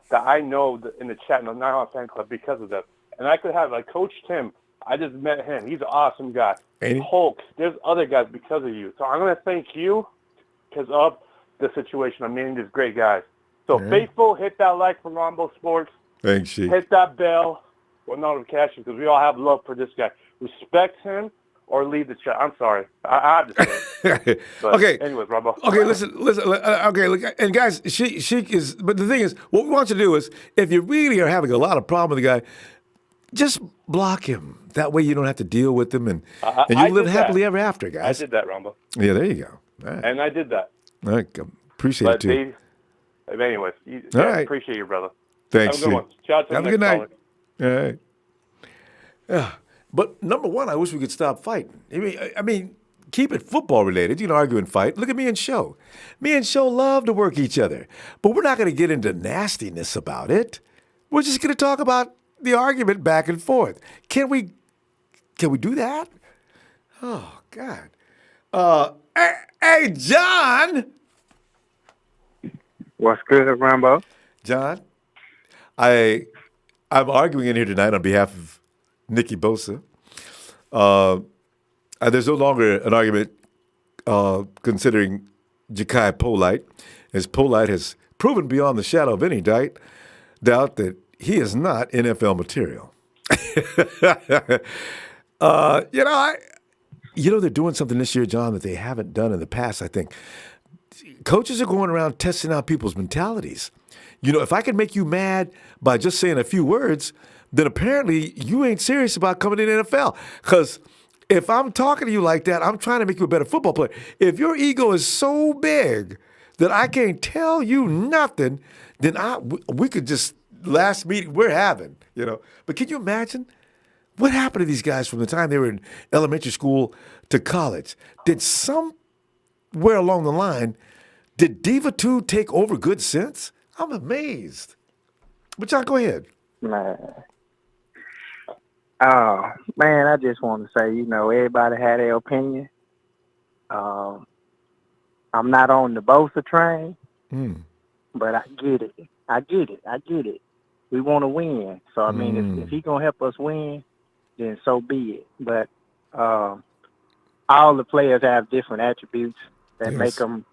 Speaker 17: that I know in the chat in the Nylon fan club because of them. And I could have, like, Coach Tim, I just met him. He's an awesome guy. Hulk, there's other guys because of you. So I'm going to thank you because of the situation. I'm meeting these great guys. So, faithful, hit that like for Ronbo Sports.
Speaker 1: Thanks, Sheik.
Speaker 17: Hit that bell for notifications because we all have love for this guy. Respect him or leave the chat. I'm sorry. I have to say it. But
Speaker 1: okay.
Speaker 17: Anyways, Ronbo.
Speaker 1: Okay, listen. Okay, look, and guys, Sheik is. But the thing is, what we want you to do is, if you really are having a lot of problem with the guy, just block him. That way, you don't have to deal with him, and you live happily ever after, guys.
Speaker 17: I did that, Ronbo.
Speaker 1: Yeah, there you go. All right.
Speaker 17: And I did that.
Speaker 1: All right, appreciate it too.
Speaker 17: Anyways,
Speaker 1: all right.
Speaker 17: Appreciate you, brother.
Speaker 1: Thanks.
Speaker 17: Have a good one. Ciao to
Speaker 1: Have a good night. All right. Yeah. But number one, I wish we could stop fighting. I mean, keep it football related. You know, argue and fight. Look at me and Show. Me and Show love to work each other. But we're not going to get into nastiness about it. We're just going to talk about the argument back and forth. Can we do that? Oh, God. Hey, John.
Speaker 18: What's good, Ronbo?
Speaker 1: John, I'm arguing in here tonight on behalf of Nicky Bosa. There's no longer an argument considering Ja'Kai Polite, as Polite has proven beyond the shadow of any doubt that he is not NFL material. They're doing something this year, John, that they haven't done in the past, I think. Coaches are going around testing out people's mentalities. You know, if I can make you mad by just saying a few words, then apparently you ain't serious about coming in the NFL. Because if I'm talking to you like that, I'm trying to make you a better football player. If your ego is so big that I can't tell you nothing, then we could just, last meeting we're having, you know. But can you imagine what happened to these guys from the time they were in elementary school to college? Did somewhere along the line, did Diva 2 take over good sense? I'm amazed. But John, go ahead.
Speaker 18: Man. Oh, man, I just want to say, everybody had their opinion. I'm not on the Bosa train, but I get it. We want to win. So, I mean, if he's going to help us win, then so be it. But all the players have different attributes that make them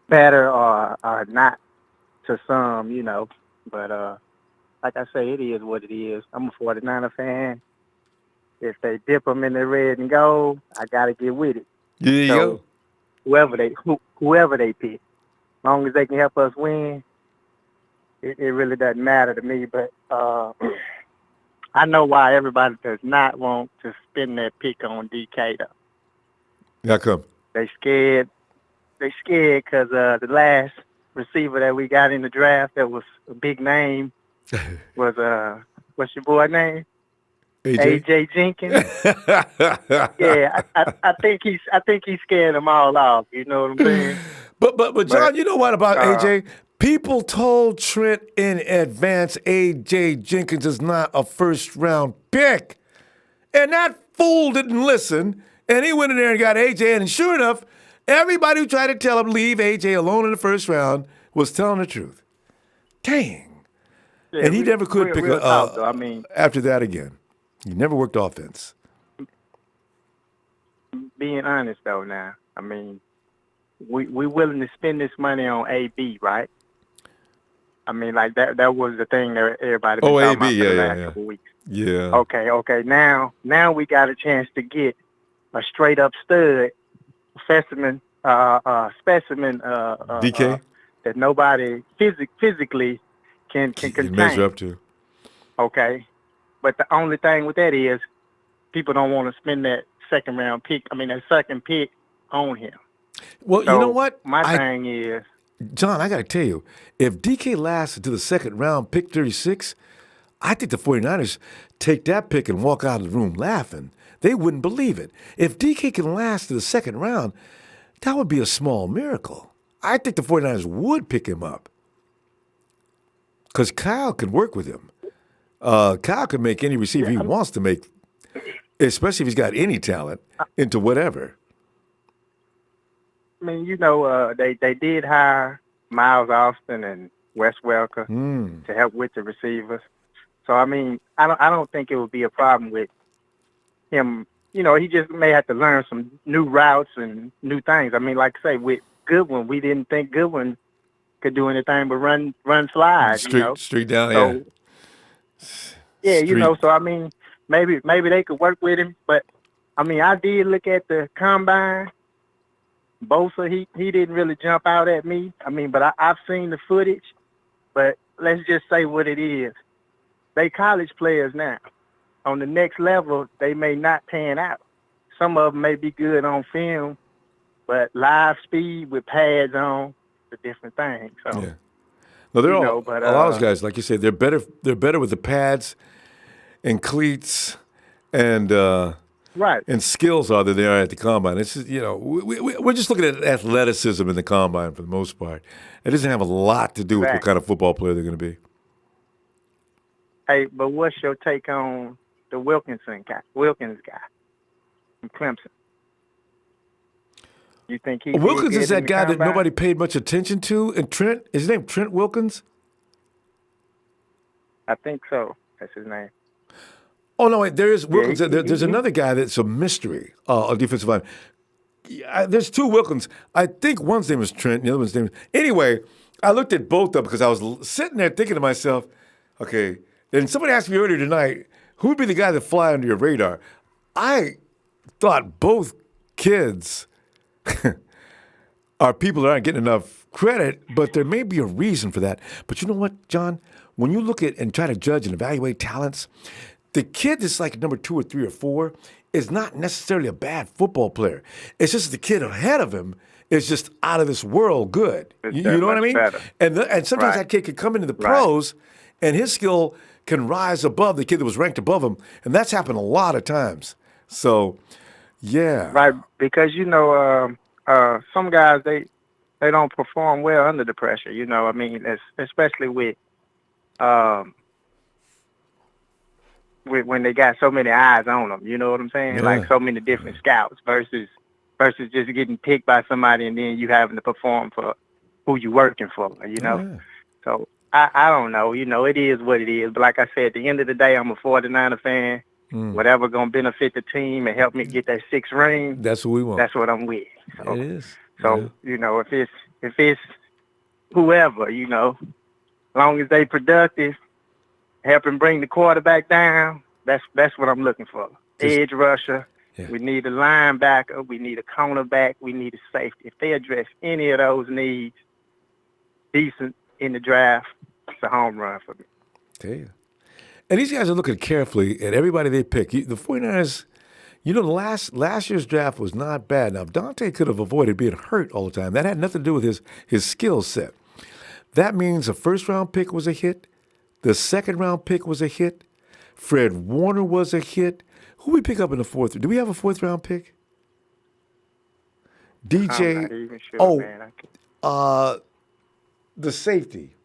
Speaker 18: better or not to some, But like I say, it is what it is. I'm a 49er fan. If they dip them in the red and gold, I got to get with it.
Speaker 1: Yeah,
Speaker 18: so whoever they pick, as long as they can help us win, it really doesn't matter to me. But I know why everybody does not want to spend their pick on DK, though.
Speaker 1: How come?
Speaker 18: They scared because the last receiver that we got in the draft that was a big name was what's your boy name? AJ Jenkins. Yeah, I think he's scared them all off. You know what I'm saying?
Speaker 1: But John, you know what about AJ? People told Trent in advance AJ Jenkins is not a first-round pick. And that fool didn't listen, and he went in there and got AJ, and sure enough, everybody who tried to tell him leave AJ alone in the first round was telling the truth. Dang.
Speaker 18: Yeah,
Speaker 1: and he never could pick after that again. He never worked offense.
Speaker 18: Being honest, though, now, I mean, we willing to spend this money on AB, right? I mean, like that was the thing that everybody been talking about for the last couple weeks.
Speaker 1: Yeah.
Speaker 18: Okay. Now we got a chance to get a straight up stud specimen
Speaker 1: DK
Speaker 18: that nobody physically can contain.
Speaker 1: Measure up to.
Speaker 18: Okay, but the only thing with that is people don't want to spend that second pick on him.
Speaker 1: Well,
Speaker 18: so
Speaker 1: you know what?
Speaker 18: My thing is,
Speaker 1: John, I got to tell you, if DK lasts to the second round, pick 36, I think the 49ers take that pick and walk out of the room laughing. They wouldn't believe it. If DK can last to the second round, that would be a small miracle. I think the 49ers would pick him up because Kyle could work with him. Kyle could make any receiver he wants to make, especially if he's got any talent, into whatever.
Speaker 18: mean, they did hire Miles Austin and Wes Welker to help with the receivers. So I mean, I don't think it would be a problem with him. He just may have to learn some new routes and new things. I mean, like I say, with Goodwin, we didn't think Goodwin could do anything but run slide.
Speaker 1: Straight down,
Speaker 18: so, So I mean, maybe they could work with him. But I mean, I did look at the combine. Bosa, he didn't really jump out at me. I mean, but I've seen the footage. But let's just say what it is. They college players now. On the next level, they may not pan out. Some of them may be good on film, but live speed with pads on, is a different thing. So,
Speaker 1: yeah. No, they're all a lot of those guys, like you say, they're better. They're better with the pads and cleats and
Speaker 18: right
Speaker 1: and skills than they are at the combine. It's just, we're just looking at athleticism in the combine for the most part. It doesn't have a lot to do with what kind of football player they're going to be.
Speaker 18: Hey, but what's your take on the Wilkins guy from Clemson? You think
Speaker 1: Wilkins is that guy that nobody paid much attention to? And Trent, is his name Trent Wilkins?
Speaker 18: I think so. That's his name.
Speaker 1: Oh, no, wait, there is Wilkins. There's another guy that's a mystery on defensive line. There's two Wilkins. I think one's name is Trent, the other one's name is... Anyway, I looked at both of them because I was sitting there thinking to myself, okay, and somebody asked me earlier tonight, who would be the guy that fly under your radar? I thought both kids are people that aren't getting enough credit, but there may be a reason for that. But you know what, John? When you look at and try to judge and evaluate talents, the kid that's like number 2 or 3 or 4 is not necessarily a bad football player. It's just the kid ahead of him is just out of this world good. You know what I mean?
Speaker 18: Better.
Speaker 1: And sometimes that kid can come into the pros and his skill can rise above the kid that was ranked above him. And that's happened a lot of times. So, yeah.
Speaker 18: Right, because, some guys, they don't perform well under the pressure, I mean, especially with when they got so many eyes on them, you know what I'm saying?
Speaker 1: Yeah.
Speaker 18: Like so many different scouts versus just getting picked by somebody and then you having to perform for who you working for,
Speaker 1: Yeah.
Speaker 18: So I don't know, it is what it is. But like I said, at the end of the day, I'm a 49er fan. Whatever going to benefit the team and help me get that 6th ring.
Speaker 1: That's what we want.
Speaker 18: That's what I'm with. So,
Speaker 1: it is.
Speaker 18: So, if it's whoever, as long as they productive, helping bring the quarterback down, that's what I'm looking for. Edge rusher.
Speaker 1: Yeah.
Speaker 18: We need a linebacker. We need a cornerback. We need a safety. If they address any of those needs decent in the draft, it's a home run for me.
Speaker 1: Tell you. And these guys are looking carefully at everybody they pick. The 49ers, last year's draft was not bad. Now, Dante could have avoided being hurt all the time. That had nothing to do with his skill set. That means a first-round pick was a hit. The second-round pick was a hit. Fred Warner was a hit. Who we pick up in the 4th? Do we have a 4th-round pick? DJ.
Speaker 18: I'm not even sure, man.
Speaker 1: The safety.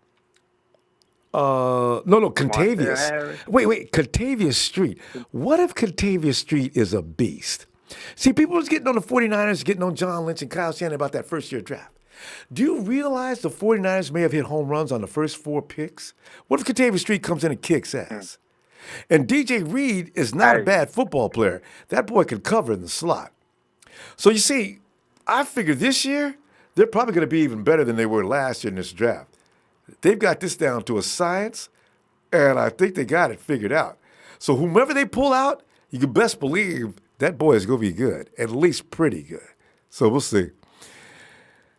Speaker 1: No, Contavious. Wait, Contavious Street. What if Contavious Street is a beast? See, people was getting on the 49ers, getting on John Lynch and Kyle Shanahan about that first-year draft. Do you realize the 49ers may have hit home runs on the first 4 picks? What if Contavious Street comes in and kicks ass? And DJ Reed is not a bad football player. That boy can cover in the slot. So you see, I figure this year, they're probably going to be even better than they were last year in this draft. They've got this down to a science, and I think they got it figured out. So whomever they pull out, you can best believe that boy is going to be good, at least pretty good. So we'll see.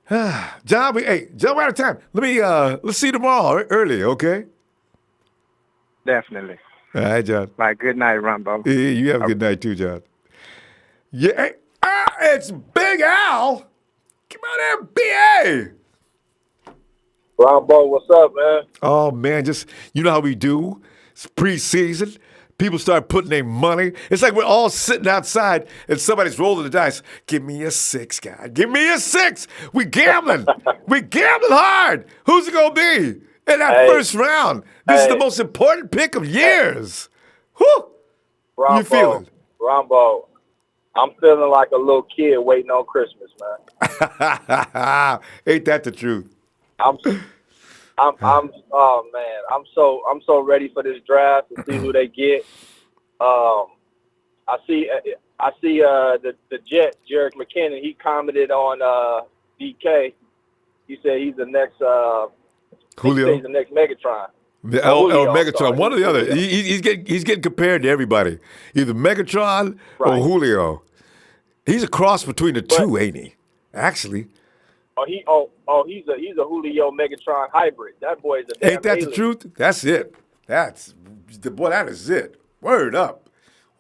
Speaker 1: John, we're out of time. Let's see you tomorrow early, okay?
Speaker 18: Definitely.
Speaker 1: All right, John.
Speaker 18: Right, good night, Ronbo.
Speaker 1: Yeah, you have a good night too, John. Yeah, it's Big Al. Come on there, BA.
Speaker 19: Ronbo, what's up, man?
Speaker 1: Oh, man, just, you know how we do? It's preseason. People start putting their money. It's like we're all sitting outside and somebody's rolling the dice. Give me a 6, guy. Give me a 6. We gambling. We gambling hard. Who's it going to be in that first round? This is the most important pick of years. Whew.
Speaker 19: Ronbo,
Speaker 1: You feeling?
Speaker 19: Ronbo,
Speaker 6: I'm feeling like a little kid waiting on Christmas, man.
Speaker 1: Ain't that the truth?
Speaker 6: I'm oh man, I'm so ready for this draft to see who they get. I see the Jet, Jerick McKinnon. He commented on DK. He said he's the next
Speaker 1: Julio.
Speaker 6: He's the next Megatron.
Speaker 1: Julio, Megatron, one or the other. He's getting compared to everybody, either Megatron or Julio. He's a cross between the two, ain't he? Actually.
Speaker 6: He's a Julio Megatron hybrid. That boy is a damn
Speaker 1: Ain't that
Speaker 6: alien.
Speaker 1: the truth? That's it. That is it. Word up.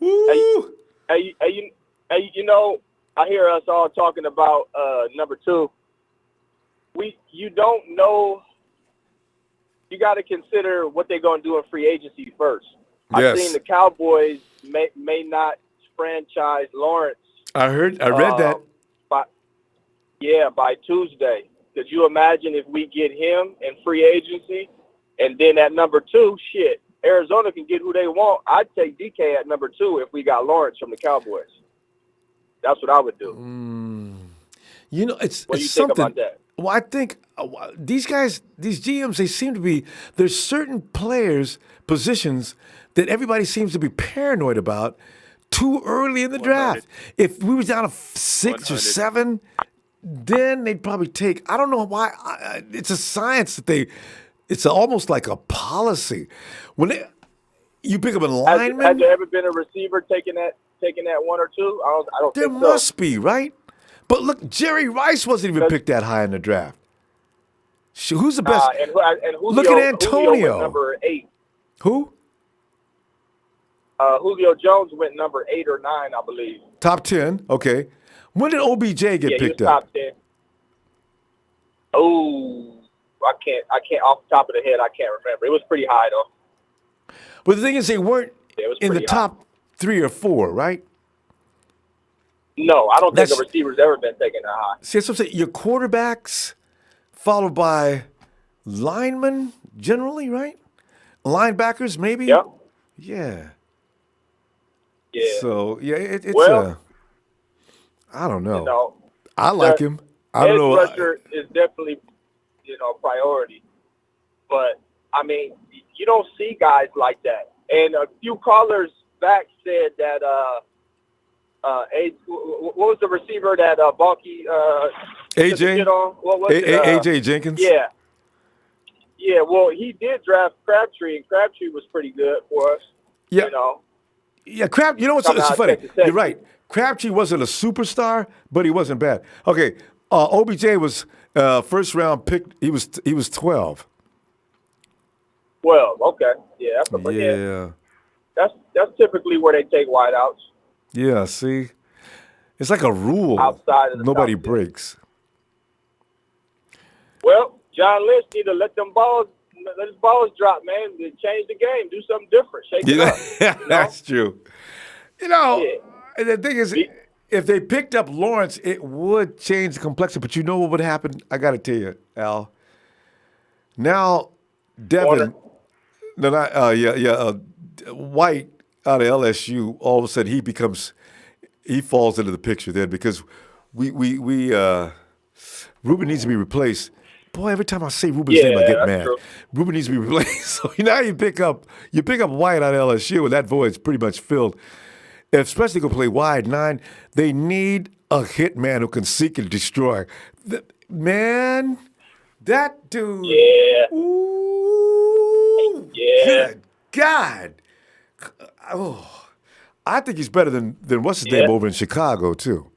Speaker 1: Woo.
Speaker 6: Hey, you know, I hear us all talking about number 2. You don't know. You got to consider what they're going to do in free agency first. I've seen the Cowboys may not franchise Lawrence.
Speaker 1: I read that.
Speaker 6: By Tuesday. Could you imagine if we get him in free agency, and then at number 2, shit, Arizona can get who they want. I'd take DK at number 2 if we got Lawrence from the Cowboys. That's what I would do.
Speaker 1: You know, it's
Speaker 6: what do you
Speaker 1: something.
Speaker 6: think about that?
Speaker 1: Well, I think these guys, these GMs, they seem to be, there's certain players, positions that everybody seems to be paranoid about too early in the draft. If we was down to 6 or 7, then they'd probably take, I don't know why, it's a science that it's almost like a policy. When you pick up a lineman.
Speaker 6: Has there ever been a receiver taking that 1 or 2? I don't
Speaker 1: there
Speaker 6: think so.
Speaker 1: must be, right? But look, Jerry Rice wasn't even picked that high in the draft. Who's the best?
Speaker 6: And Julio,
Speaker 1: look at Antonio.
Speaker 6: Julio went number 8.
Speaker 1: Who?
Speaker 6: Julio Jones went number 8 or 9, I believe.
Speaker 1: Top 10. Okay. When did OBJ get picked up?
Speaker 6: Top 10. Oh, I can't off the top of the head. I can't remember. It was pretty high though.
Speaker 1: But the thing is, they weren't in the top 3 or 4, right?
Speaker 6: No, I don't think a receiver's ever been taken that high.
Speaker 1: See, that's what I'm saying. Your quarterbacks, followed by linemen, generally, right? Linebackers, maybe.
Speaker 6: Yep.
Speaker 1: Yeah.
Speaker 6: Yeah.
Speaker 1: So it's I don't know.
Speaker 6: You know,
Speaker 1: I like him. I don't know.
Speaker 6: Edge rusher is definitely, priority. But I mean, you don't see guys like that. And a few callers back said that what was the receiver that Balky
Speaker 1: AJ?
Speaker 6: What was it?
Speaker 1: AJ Jenkins?
Speaker 6: Yeah. Yeah, well, he did draft Crabtree, and Crabtree was pretty good for us.
Speaker 1: Yeah. Yeah, Crabtree, you know what's it's funny? You're right. Crabtree wasn't a superstar, but he wasn't bad. Okay, OBJ was first round pick. He was 12.
Speaker 6: 12, okay. Yeah, that's typically where they take wideouts.
Speaker 1: Yeah, see? It's like a rule.
Speaker 6: Outside of the
Speaker 1: nobody breaks.
Speaker 6: Well, John Lynch need to let his balls drop, man. Change the game. Do something different. Shake it up.
Speaker 1: That's true. The thing is, if they picked up Lawrence, it would change the complexion. But you know what would happen? I got to tell you, Al. Now, Devin, White out of LSU, all of a sudden he falls into the picture then because Ruben needs to be replaced. Boy, every time I say Ruben's name, I get mad.
Speaker 6: True.
Speaker 1: Ruben needs to be replaced. So now you pick up White out of LSU, and that void's pretty much filled. Especially going to play wide 9, they need a hitman who can seek and destroy. Man, that dude.
Speaker 6: Yeah.
Speaker 1: Ooh,
Speaker 6: yeah.
Speaker 1: Good God. Oh, I think he's better than what's his name over in Chicago too.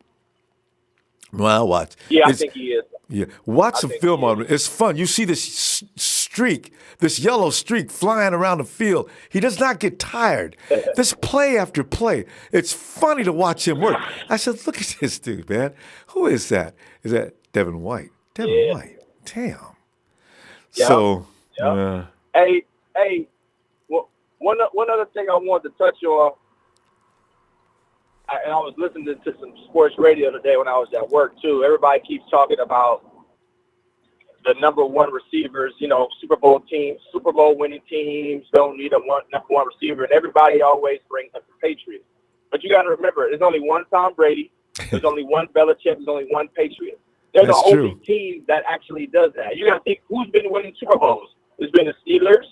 Speaker 1: Well, watch.
Speaker 6: Yeah, I think he is.
Speaker 1: Yeah, watch some film on it. It's fun. You see this streak, this yellow streak flying around the field. He does not get tired. This play after play. It's funny to watch him work. I said, look at this dude, man. Who is that? Is that Devin White? Devin White. Damn.
Speaker 6: Yeah.
Speaker 1: So,
Speaker 6: hey, well, one other thing I wanted to touch on. I was listening to some sports radio today when I was at work too. Everybody keeps talking about the number 1 receivers. Super Bowl winning teams don't need a number 1 receiver, and everybody always brings up the Patriots.
Speaker 19: But you got to remember, there's only one Tom Brady. There's only one Belichick. There's only one Patriot. They're the only team that actually does that. You got to think who's been winning Super Bowls. It's been the Steelers,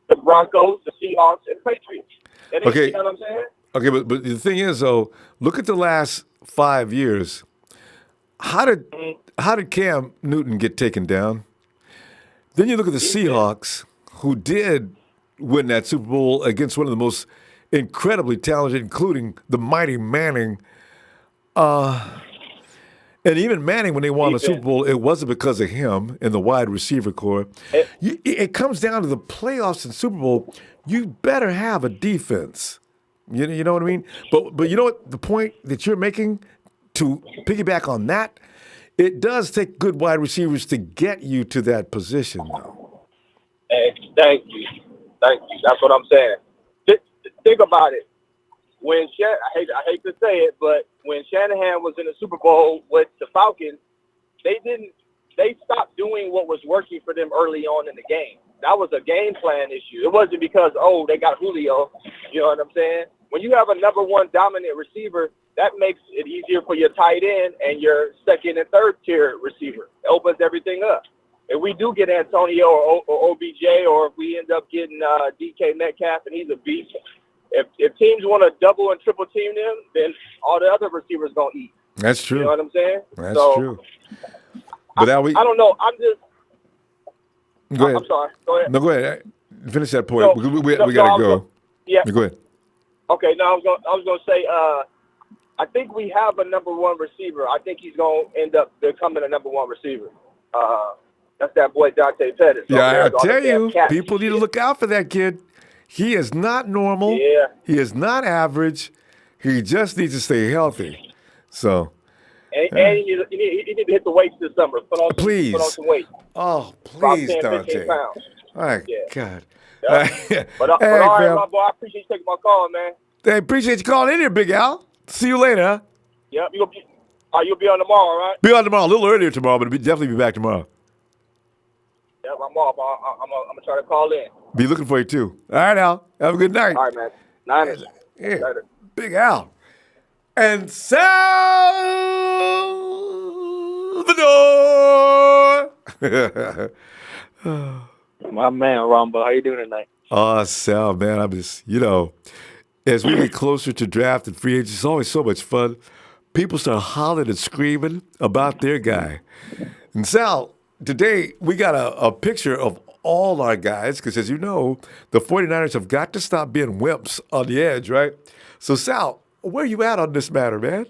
Speaker 19: the Broncos, the Seahawks, and the Patriots. And
Speaker 1: Okay.
Speaker 19: You know what I'm saying?
Speaker 1: Okay, but the thing is, though, look at the last 5 years. How did Cam Newton get taken down? Then you look at the Seahawks, who did win that Super Bowl against one of the most incredibly talented, including the mighty Manning. And even Manning, when they won the Super Bowl, it wasn't because of him and the wide receiver core. It comes down to the playoffs and Super Bowl. You better have a defense. You know what I mean? But you know what? The point that you're making, to piggyback on that, it does take good wide receivers to get you to that position, though.
Speaker 19: Hey, thank you. That's what I'm saying. Think about it. When I hate to say it, but when Shanahan was in the Super Bowl with the Falcons, they stopped doing what was working for them early on in the game. That was a game plan issue. It wasn't because, they got Julio. You know what I'm saying? When you have a number one dominant receiver, that makes it easier for your tight end and your second and third tier receiver. It opens everything up. If we do get Antonio or OBJ, or if we end up getting DK Metcalf and he's a beast, if teams want to double and triple team them, then all the other receivers going to eat.
Speaker 1: That's true.
Speaker 19: You know what I'm saying?
Speaker 1: That's true. But
Speaker 19: I don't know. I'm just –
Speaker 1: Go ahead.
Speaker 19: I'm sorry. Go ahead.
Speaker 1: No, go ahead. Finish that point. We got to go.
Speaker 19: Yeah.
Speaker 1: Go ahead.
Speaker 19: Okay. No, I was going to say I think we have a number one receiver. I think he's going to end up becoming a number one receiver. That's that boy Dante Pettis.
Speaker 1: Yeah, I tell you, people need to look out for that kid. He is not normal.
Speaker 19: Yeah.
Speaker 1: He is not average. He just needs to stay healthy. So.
Speaker 19: And you need to hit the weights this summer. Put on some weight.
Speaker 1: Oh, please,
Speaker 19: 10,
Speaker 1: Dante.
Speaker 19: 15 pounds.
Speaker 1: My God.
Speaker 19: Yeah. But all right, my boy, I appreciate you taking my call, man.
Speaker 1: Hey, appreciate you calling in here, Big Al. See you later, huh?
Speaker 19: Yep. You'll be on tomorrow, right?
Speaker 1: Be on tomorrow. A little earlier tomorrow, but definitely be back tomorrow.
Speaker 19: Yep, I'm off. I'm going to try to call in.
Speaker 1: Be looking for you, too. All right, Al. Have a good night.
Speaker 19: All right, man. Niners.
Speaker 1: Yeah.
Speaker 19: Later.
Speaker 1: Big Al. And Salvador.
Speaker 20: My man, Ronbo. How you doing tonight?
Speaker 1: Oh, Sal, man. I'm just, as we get closer to draft and free agents, it's always so much fun. People start hollering and screaming about their guy. And Sal, today we got a picture of all our guys because, as you know, the 49ers have got to stop being wimps on the edge, right? So, Sal, where you at on this matter, man?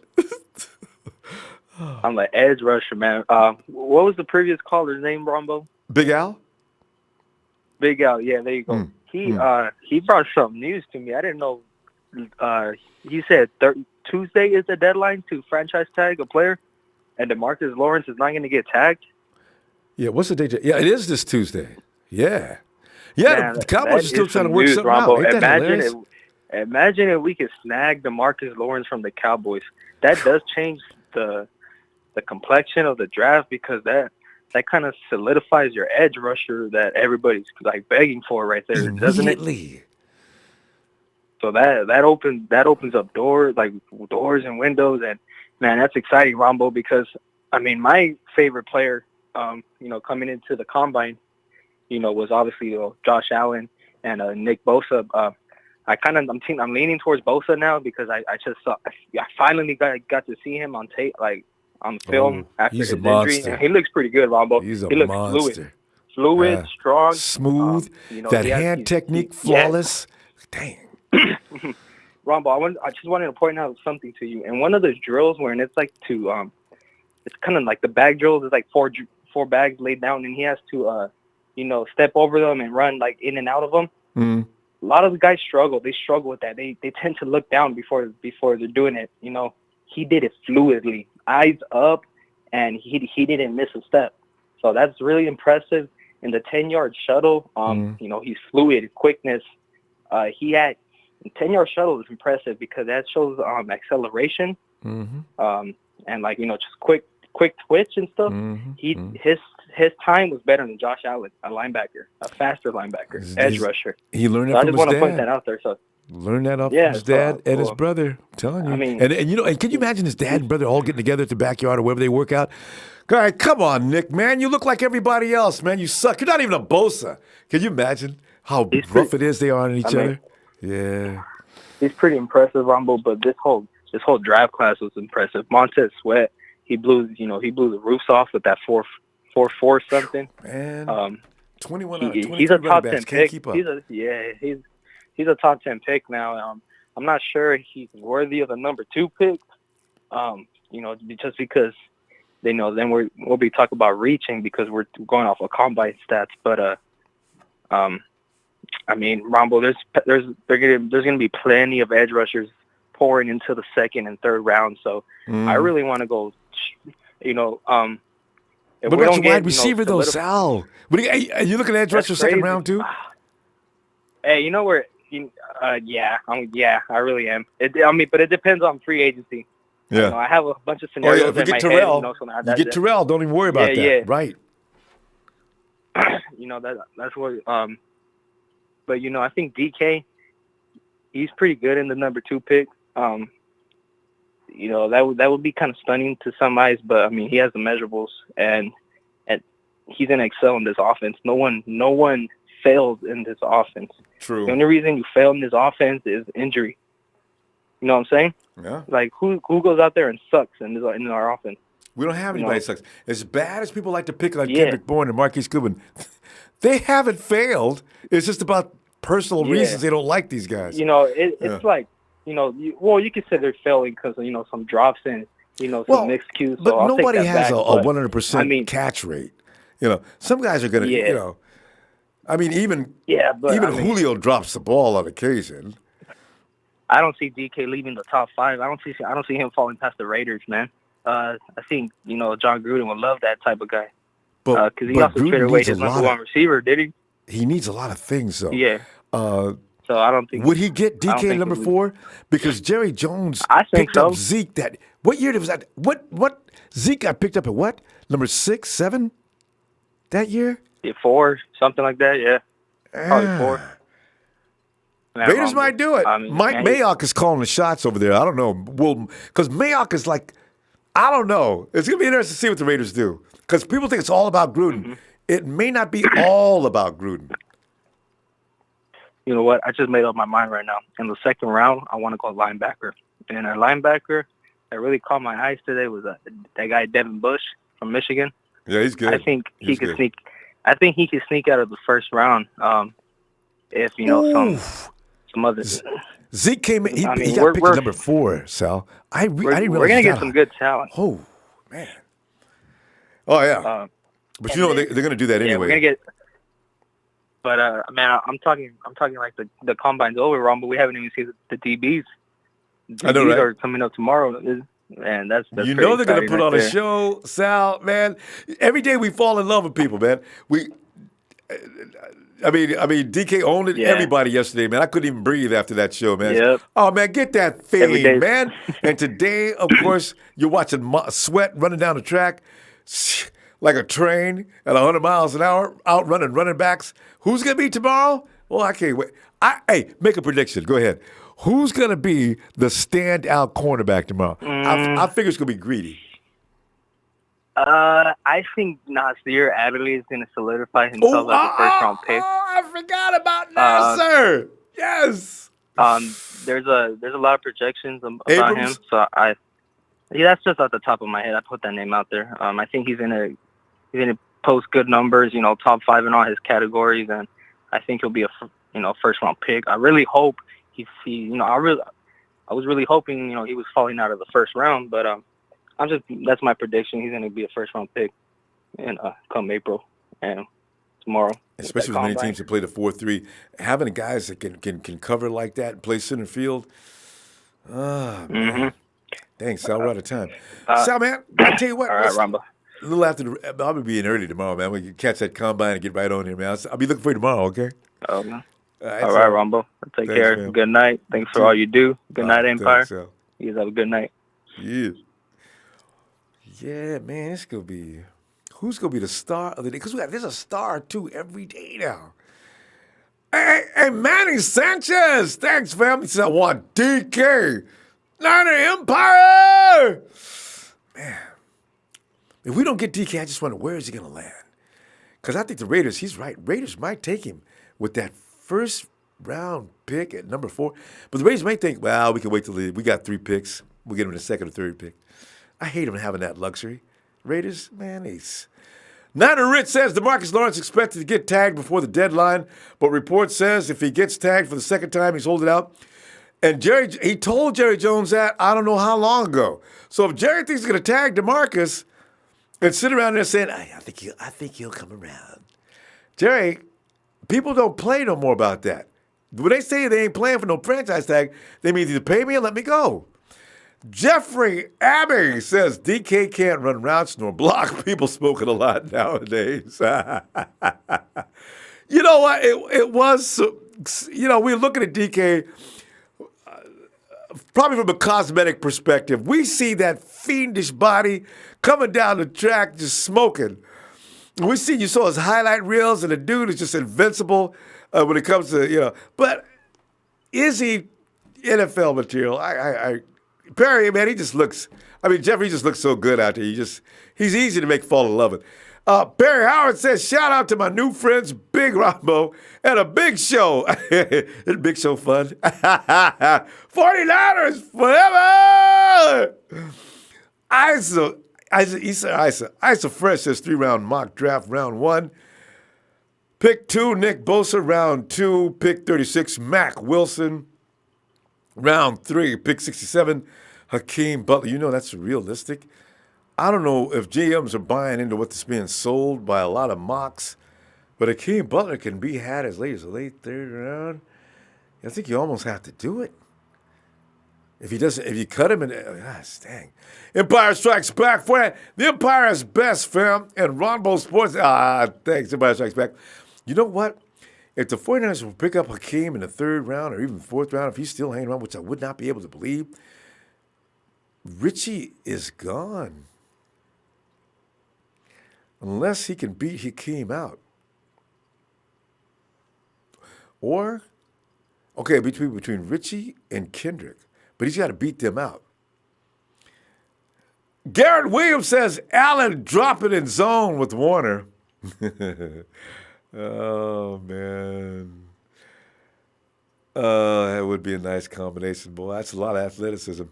Speaker 20: I'm the edge rusher, man. What was the previous caller's name, Ronbo?
Speaker 1: Big Al?
Speaker 20: Big Al, yeah, there you go. He brought some news to me. I didn't know. He said Tuesday is the deadline to franchise tag a player, and DeMarcus Lawrence is not going to get tagged.
Speaker 1: Yeah, what's the date? Yeah, it is this Tuesday. Yeah. Yeah,
Speaker 20: Man,
Speaker 1: the Cowboys are still trying to work something
Speaker 20: Ronbo.
Speaker 1: out. Ain't that hilarious?
Speaker 20: Imagine if we could snag DeMarcus Lawrence from the Cowboys. That does change the complexion of the draft because that kind of solidifies your edge rusher that everybody's like begging for right there, doesn't it? So that opens up doors and windows, and man, that's exciting, Ronbo, because I mean my favorite player, coming into the combine, was obviously Josh Allen and Nick Bosa. I'm leaning towards Bosa now because I finally got to see him on tape, like on film after his injury. And he looks pretty good, Ronbo. He looks
Speaker 1: monster.
Speaker 20: Fluid, strong,
Speaker 1: smooth. That hand technique, flawless.
Speaker 20: Dang. Ronbo, I just wanted to point out something to you. And one of those drills where it's like it's kind of like the bag drills. It's like four bags laid down, and he has to step over them and run like in and out of them.
Speaker 1: Mm.
Speaker 20: A lot of the guys struggle. They struggle with that. They tend to look down before they're doing it. He did it fluidly, eyes up, and he didn't miss a step. So that's really impressive. In the 10-yard shuttle, he's fluid, quickness. He had 10-yard shuttle is impressive because that shows acceleration, and just quick twitch and stuff. His time was better than Josh Allen, a linebacker, a faster linebacker, edge rusher.
Speaker 1: He learned that
Speaker 20: so
Speaker 1: from his dad.
Speaker 20: I just want to point that out there. So
Speaker 1: Learn that off his dad and his brother. I'm telling you.
Speaker 6: I mean,
Speaker 1: and you know, and can you imagine his dad and brother all getting together at the backyard or wherever they work out? Guy, come on, Nick, man. You look like everybody else, man. You suck. You're not even a Bosa. Can you imagine how rough it is they are on each other? Yeah.
Speaker 20: He's pretty impressive, Ronbo, but this whole draft class was impressive. Montez Sweat, he blew the roofs off with that 4.4 something.
Speaker 1: Man. 21
Speaker 20: he's a top 10 pick.
Speaker 1: Keep up.
Speaker 20: He's a top 10 pick now. I'm not sure he's worthy of the number 2 pick. Just because then we'll be talking about reaching because we're going off of combine stats. But I mean, Ronbo, there's gonna be plenty of edge rushers pouring into the second and third round. So I really want to go. If
Speaker 1: but
Speaker 20: we
Speaker 1: about
Speaker 20: don't
Speaker 1: your wide
Speaker 20: get,
Speaker 1: receiver though, Sal. Are you looking at edge rusher second round too?
Speaker 20: Hey, you know where? Yeah, I really am. But it depends on free agency.
Speaker 1: Yeah,
Speaker 20: I have a bunch of scenarios
Speaker 1: if you
Speaker 20: in
Speaker 1: get
Speaker 20: my
Speaker 1: Terrell,
Speaker 20: head.
Speaker 1: you get Terrell. Don't even worry about that.
Speaker 20: Yeah.
Speaker 1: Right.
Speaker 20: That's what. But I think DK, he's pretty good in the number 2 pick. That would be kind of stunning to some eyes, but I mean he has the measurables and he's gonna excel in this offense. No one fails in this offense.
Speaker 1: True.
Speaker 20: The only reason you fail in this offense is injury. You know what I'm saying?
Speaker 1: Yeah.
Speaker 20: Like who goes out there and sucks in our offense?
Speaker 1: We don't have anybody that sucks. As bad as people like to pick on Kendrick Bourne and Marquise Goodwin, they haven't failed. It's just about personal reasons they don't like these guys.
Speaker 20: It's like, you could say they're failing because, some drops in, some mixed cues. So
Speaker 1: But nobody has a
Speaker 20: 100%
Speaker 1: catch rate. Some guys are going to, I mean, even Julio drops the ball on occasion.
Speaker 20: I don't see DK leaving the top 5. I don't see him falling past the Raiders, man. I think, John Gruden would love that type of guy. Because he also traded away his number 1 receiver, did he?
Speaker 1: He needs a lot of things, though.
Speaker 20: Yeah. So I don't think.
Speaker 1: Would he get DK number 4? Because Jerry Jones picked up Zeke. What year was that? What Zeke got picked up at what? Number 6, 7? That year?
Speaker 20: Yeah, 4, something like that. Yeah. Probably 4.
Speaker 1: Raiders might do it. Mike Mayock is calling the shots over there. I don't know. Well, because Mayock is like, I don't know. It's going to be interesting to see what the Raiders do. Because people think it's all about Gruden. Mm-hmm. It may not be all about Gruden.
Speaker 20: You know what? I just made up my mind right now. In the second round, I want to go linebacker. And our linebacker that really caught my eyes today was that guy Devin Bush from Michigan.
Speaker 1: Yeah, he's good.
Speaker 20: I think he could sneak. I think he could sneak out of the first round. If some other.
Speaker 1: Zeke came in. He got picked at number 4, Sal. I didn't realize
Speaker 20: we're gonna get some good talent.
Speaker 1: Oh man. Oh yeah. But they're going to do that anyway.
Speaker 20: We're gonna get. But man, I'm talking like the combine's over, Ron. But we haven't even seen the DBs.
Speaker 1: I know, right?
Speaker 20: Are coming up tomorrow, and that's
Speaker 1: they're going to put on a show, Sal. Man, every day we fall in love with people, man. I mean, DK owned it. Everybody yesterday, man. I couldn't even breathe after that show, man.
Speaker 20: Yep.
Speaker 1: Oh man, get that fade, man. And today, of course, you're watching Sweat running down the track like a train at 100 miles an hour, outrunning running backs. Who's going to be tomorrow? Well, I can't wait. Hey, make a prediction. Go ahead. Who's going to be the standout cornerback tomorrow? I figure it's going to be Greedy.
Speaker 20: I think Nasir Adderley is going to solidify himself as a first-round pick.
Speaker 1: I forgot about Nasir. Yes.
Speaker 20: There's a lot of projections about him, so that's just off the top of my head. I put that name out there. I think he's gonna post good numbers. Top 5 in all his categories, and I think he'll be a first-round pick. I really hope I was really hoping he was falling out of the first round, but that's my prediction. He's going to be a first-round pick in come April and tomorrow.
Speaker 1: Especially with many teams that play the 4-3, having guys that can cover like that and play center field. Man. Thanks, Sal. We're out of time. Sal, man, I'll tell you what.
Speaker 20: All right, Ronbo.
Speaker 1: A little after I'll be being early tomorrow, man. We can catch that combine and get right on here, man. I'll be looking for you tomorrow, okay?
Speaker 20: All right, Ronbo. Take care. Man. Good night. Thanks for all you do. Good night, Empire. Thanks, you guys have a good night.
Speaker 1: Yeah. Yeah, man. It's going to be... Who's going to be the star of the day? Because there's a star, too, every day now. Hey, Manny Sanchez. Thanks, fam. He said, I want DK. Niner Empire. Man, if we don't get DK, I just wonder where is he going to land? Because I think the Raiders, he's right. Raiders might take him with that first round pick at number 4. But the Raiders might think, well, we can wait till we got 3 picks. We'll get him in the second or third pick. I hate him having that luxury. Raiders, man, Niner Rich says DeMarcus Lawrence expected to get tagged before the deadline, but report says if he gets tagged for the second time, he's holding out. And he told Jerry Jones that I don't know how long ago. So if Jerry thinks he's going to tag DeMarcus and sit around there saying, I think he'll come around. Jerry, people don't play no more about that. When they say they ain't playing for no franchise tag, they mean either pay me or let me go. Jeffrey Abbey says DK can't run routes nor block. People smoking a lot nowadays. You know what? It was, we're looking at DK probably from a cosmetic perspective. We see that fiendish body coming down the track just smoking. You saw his highlight reels, and the dude is just invincible when it comes to, But is he NFL material? Perry, man, Jeffrey just looks so good out there. He's easy to make fall in love with. Perry Howard says, shout out to my new friends, Big Ronbo, and a Big Show. It's Big Show fun. 49ers forever! Isa Fresh says 3-round mock draft, round 1. Pick 2, Nick Bosa, round 2. Pick 36, Mac Wilson. Round 3, pick 67, Hakeem Butler. That's realistic. I don't know if GMs are buying into what's being sold by a lot of mocks, but Hakeem Butler can be had as late as the late 3rd round. I think you almost have to do it. If you cut him, dang. Empire Strikes Back for the Empire's best, fam. And Ronbo Sports. Thanks, Empire Strikes Back. You know what? If the 49ers will pick up Hakeem in the 3rd round or even 4th round, if he's still hanging around, which I would not be able to believe, Richie is gone. Unless he can beat Hakeem out. Or, between Richie and Kendrick. But he's got to beat them out. Garrett Williams says, Allen dropping in zone with Warner. Oh, man. That would be a nice combination, boy. That's a lot of athleticism.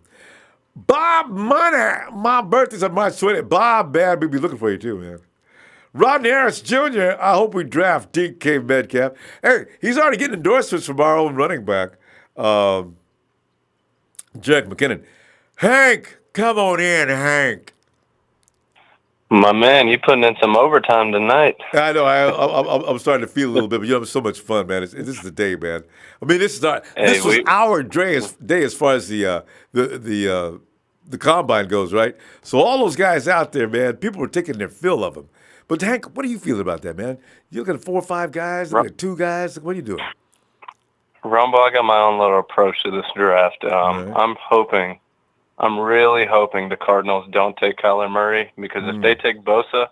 Speaker 1: Bob Money. My birthday's on March 20th. Bob, man, we'll be looking for you too, man. Rodney Harris Jr., I hope we draft DK Metcalf. Hey, he's already getting endorsements from our own running back, Jack McKinnon. Hank, come on in, Hank.
Speaker 21: My man, you putting in some overtime tonight.
Speaker 1: I know. I'm starting to feel a little bit, but it's so much fun, man. This is the day, man. This was our day as far as the combine goes, right? So all those guys out there, man, people were taking their fill of them. But Hank, what are you feeling about that, man? You looking at 4 or 5 guys, looking at 2 guys? What are you doing?
Speaker 21: Rumble, I got my own little approach to this draft. I'm really hoping the Cardinals don't take Kyler Murray, because if they take Bosa,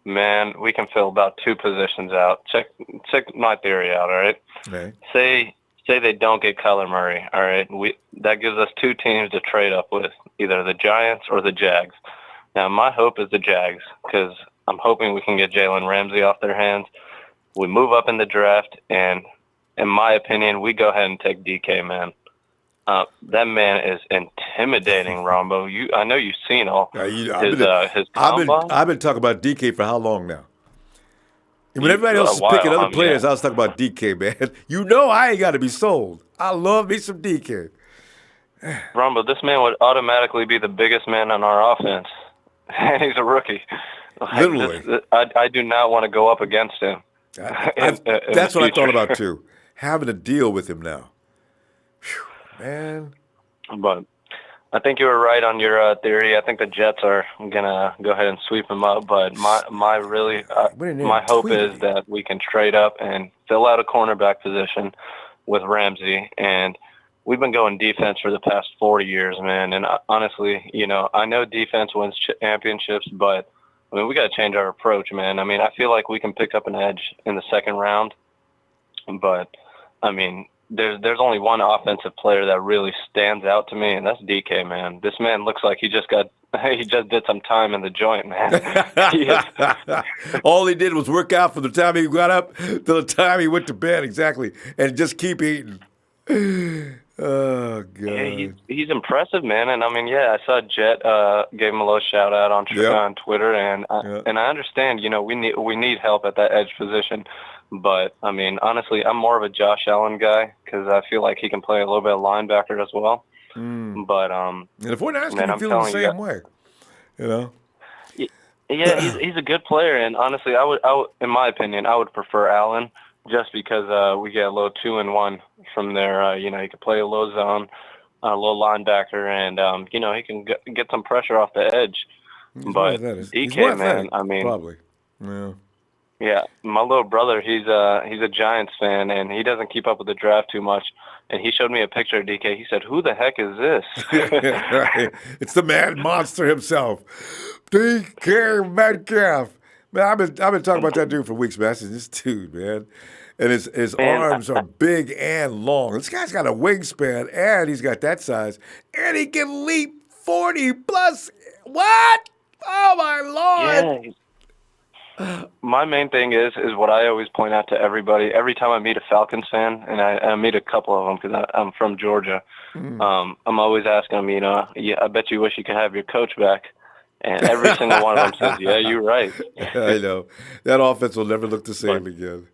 Speaker 21: man, we can fill about 2 positions out. Check my theory out, all right?
Speaker 1: Okay.
Speaker 21: Say they don't get Kyler Murray, all right? That gives us 2 teams to trade up with, either the Giants or the Jags. Now, my hope is the Jags, because I'm hoping we can get Jalen Ramsey off their hands. We move up in the draft, and in my opinion, we go ahead and take DK, man. That man is intimidating, Ronbo. I know you've seen all his combine.
Speaker 1: I've been talking about DK for how long now? And when everybody else is picking other players, I was talking about DK, man. I ain't got to be sold. I love me some DK.
Speaker 21: Ronbo, this man would automatically be the biggest man on our offense, and he's a rookie.
Speaker 1: Literally.
Speaker 21: I do not want to go up against him.
Speaker 1: That's what I thought about, too. Having to deal with him now. Man.
Speaker 21: But I think you were right on your theory. I think the Jets are gonna go ahead and sweep him up. But my hope is that we can trade up and fill out a cornerback position with Ramsey. And we've been going defense for the past 40 years, man. And honestly, I know defense wins championships, but we got to change our approach, man. I feel like we can pick up an edge in the 2nd round But I mean, there's only one offensive player that really stands out to me, and that's DK, man. This man looks like he just did some time in the joint, man.
Speaker 1: All he did was work out from the time he got up to the time he went to bed, exactly, and just keep eating. Oh, God.
Speaker 21: Yeah, he's impressive, man. And I mean, I saw Jet gave him a little shout out on Twitter, and I understand. We need help at that edge position, but I mean, honestly, I'm more of a Josh Allen guy because I feel like he can play a little bit of linebacker as well. But
Speaker 1: and the 49ers can be feeling the same way,
Speaker 21: Yeah, he's a good player, and honestly, I would, in my opinion, I would prefer Allen just because we get a little 2-in-1 from there. He could play a little zone, a little linebacker, and he can get some pressure off the edge. But DK, man, I mean,
Speaker 1: probably,
Speaker 21: yeah. My little brother, he's a Giants fan, and he doesn't keep up with the draft too much. And he showed me a picture of DK. He said, "Who the heck is this?"
Speaker 1: Right. It's the mad monster himself, DK Metcalf. Man, I've been talking about that dude for weeks, man. I said, this dude, man. And his arms are big and long. This guy's got a wingspan, and he's got that size, and he can leap 40 plus. What? Oh my Lord!
Speaker 21: Yeah. My main thing is what I always point out to everybody. Every time I meet a Falcons fan, and I meet a couple of them because I'm from Georgia, I'm always asking them, I bet you wish you could have your coach back. And every single one of them says, yeah, you're right.
Speaker 1: I know. That offense will never look the same again.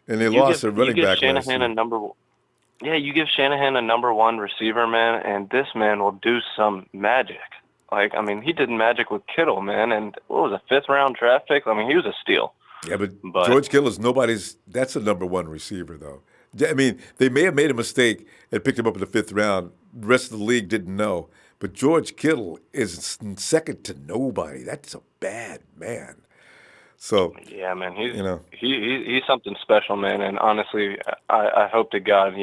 Speaker 1: And they lost their running back last year.
Speaker 21: You give Shanahan a number one receiver, man, and this man will do some magic. Like, I mean, he did magic with Kittle, man, and what was a 5th-round draft pick? I mean, he was a steal.
Speaker 1: Yeah, but George Kittle is that's a number one receiver, though. I mean, they may have made a mistake and picked him up in the 5th round. The rest of the league didn't know. But George Kittle is second to nobody. That's a bad man. So
Speaker 21: yeah, man, he's something special, man. And honestly, I hope to God,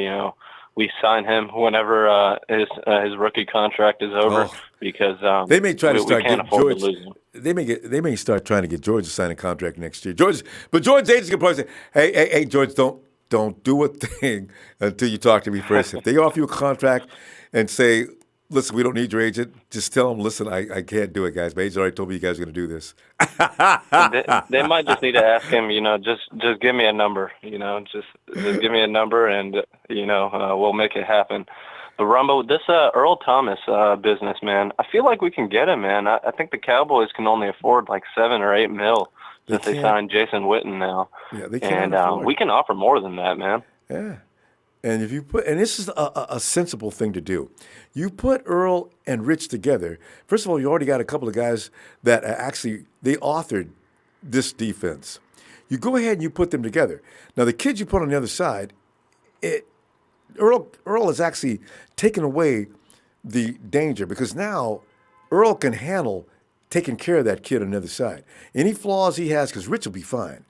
Speaker 21: we sign him whenever his rookie contract is over, because
Speaker 1: they may try to start
Speaker 21: getting George. To lose him.
Speaker 1: They may start trying to get George to sign a contract next year. George's agent can probably say, "Hey, George, don't do a thing until you talk to me first. If they offer you a contract and say, listen, we don't need your agent, just tell them, listen, I can't do it, guys. My agent already told me you guys are going to do this."
Speaker 21: they might just need to ask him, just give me a number, just give me a number, and we'll make it happen. But Ronbo, this Earl Thomas business, man, I feel like we can get him, man. I think the Cowboys can only afford like $7 or $8 million since they signed Jason Witten now.
Speaker 1: Yeah, they can't.
Speaker 21: And we can offer more than that, man.
Speaker 1: Yeah. And if you and this is a sensible thing to do. You put Earl and Rich together. First of all, you already got a couple of guys that they authored this defense. You go ahead and you put them together. Now, the kids you put on the other side, Earl has actually taken away the danger because now Earl can handle taking care of that kid on the other side. Any flaws he has, because Rich will be fine.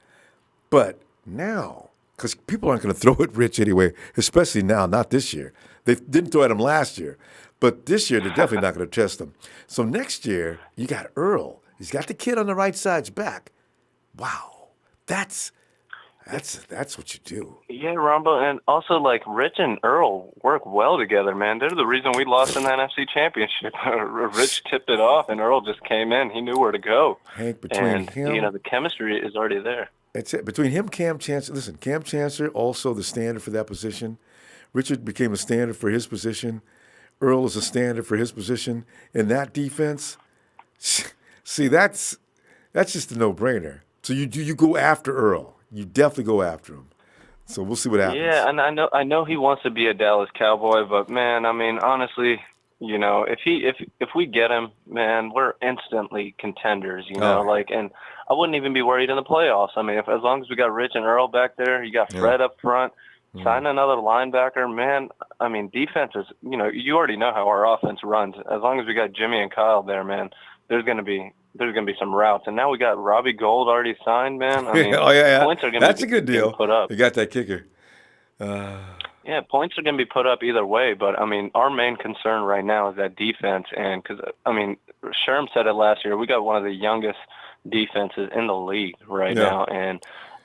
Speaker 1: But now, because people aren't going to throw at Rich anyway, especially now, not this year. They didn't throw at him last year. But this year, they're definitely not going to test him. So next year, you got Earl. He's got the kid on the right side's back. Wow. That's what you do.
Speaker 21: Yeah, Ronbo, and also, like, Rich and Earl work well together, man. They're the reason we lost in that NFC Championship. Rich tipped it off, and Earl just came in. He knew where to go.
Speaker 1: Hank, between him...
Speaker 21: the chemistry is already there.
Speaker 1: That's it. Between him, Cam Chancellor. Listen, Cam Chancellor, also the standard for that position. Richard became a standard for his position. Earl is a standard for his position. In that defense, see, that's just a no-brainer. So you go after Earl. You definitely go after him. So we'll see what happens.
Speaker 21: Yeah, and I know he wants to be a Dallas Cowboy, but man, I mean, honestly, if we get him, man, we're instantly contenders. And I wouldn't even be worried in the playoffs. I mean, as long as we got Rich and Earl back there, you got Fred up front, sign another linebacker, man. I mean, defense is, you already know how our offense runs. As long as we got Jimmy and Kyle there, man, there's gonna be some routes. And now we got Robbie Gould already signed, man. I mean, points are gonna
Speaker 1: That's a good deal.
Speaker 21: Put up.
Speaker 1: You got that kicker.
Speaker 21: Yeah, points are going to be put up either way, but, I mean, our main concern right now is that defense, and because, I mean, Sherm said it last year, we got one of the youngest defenses in the league right now, and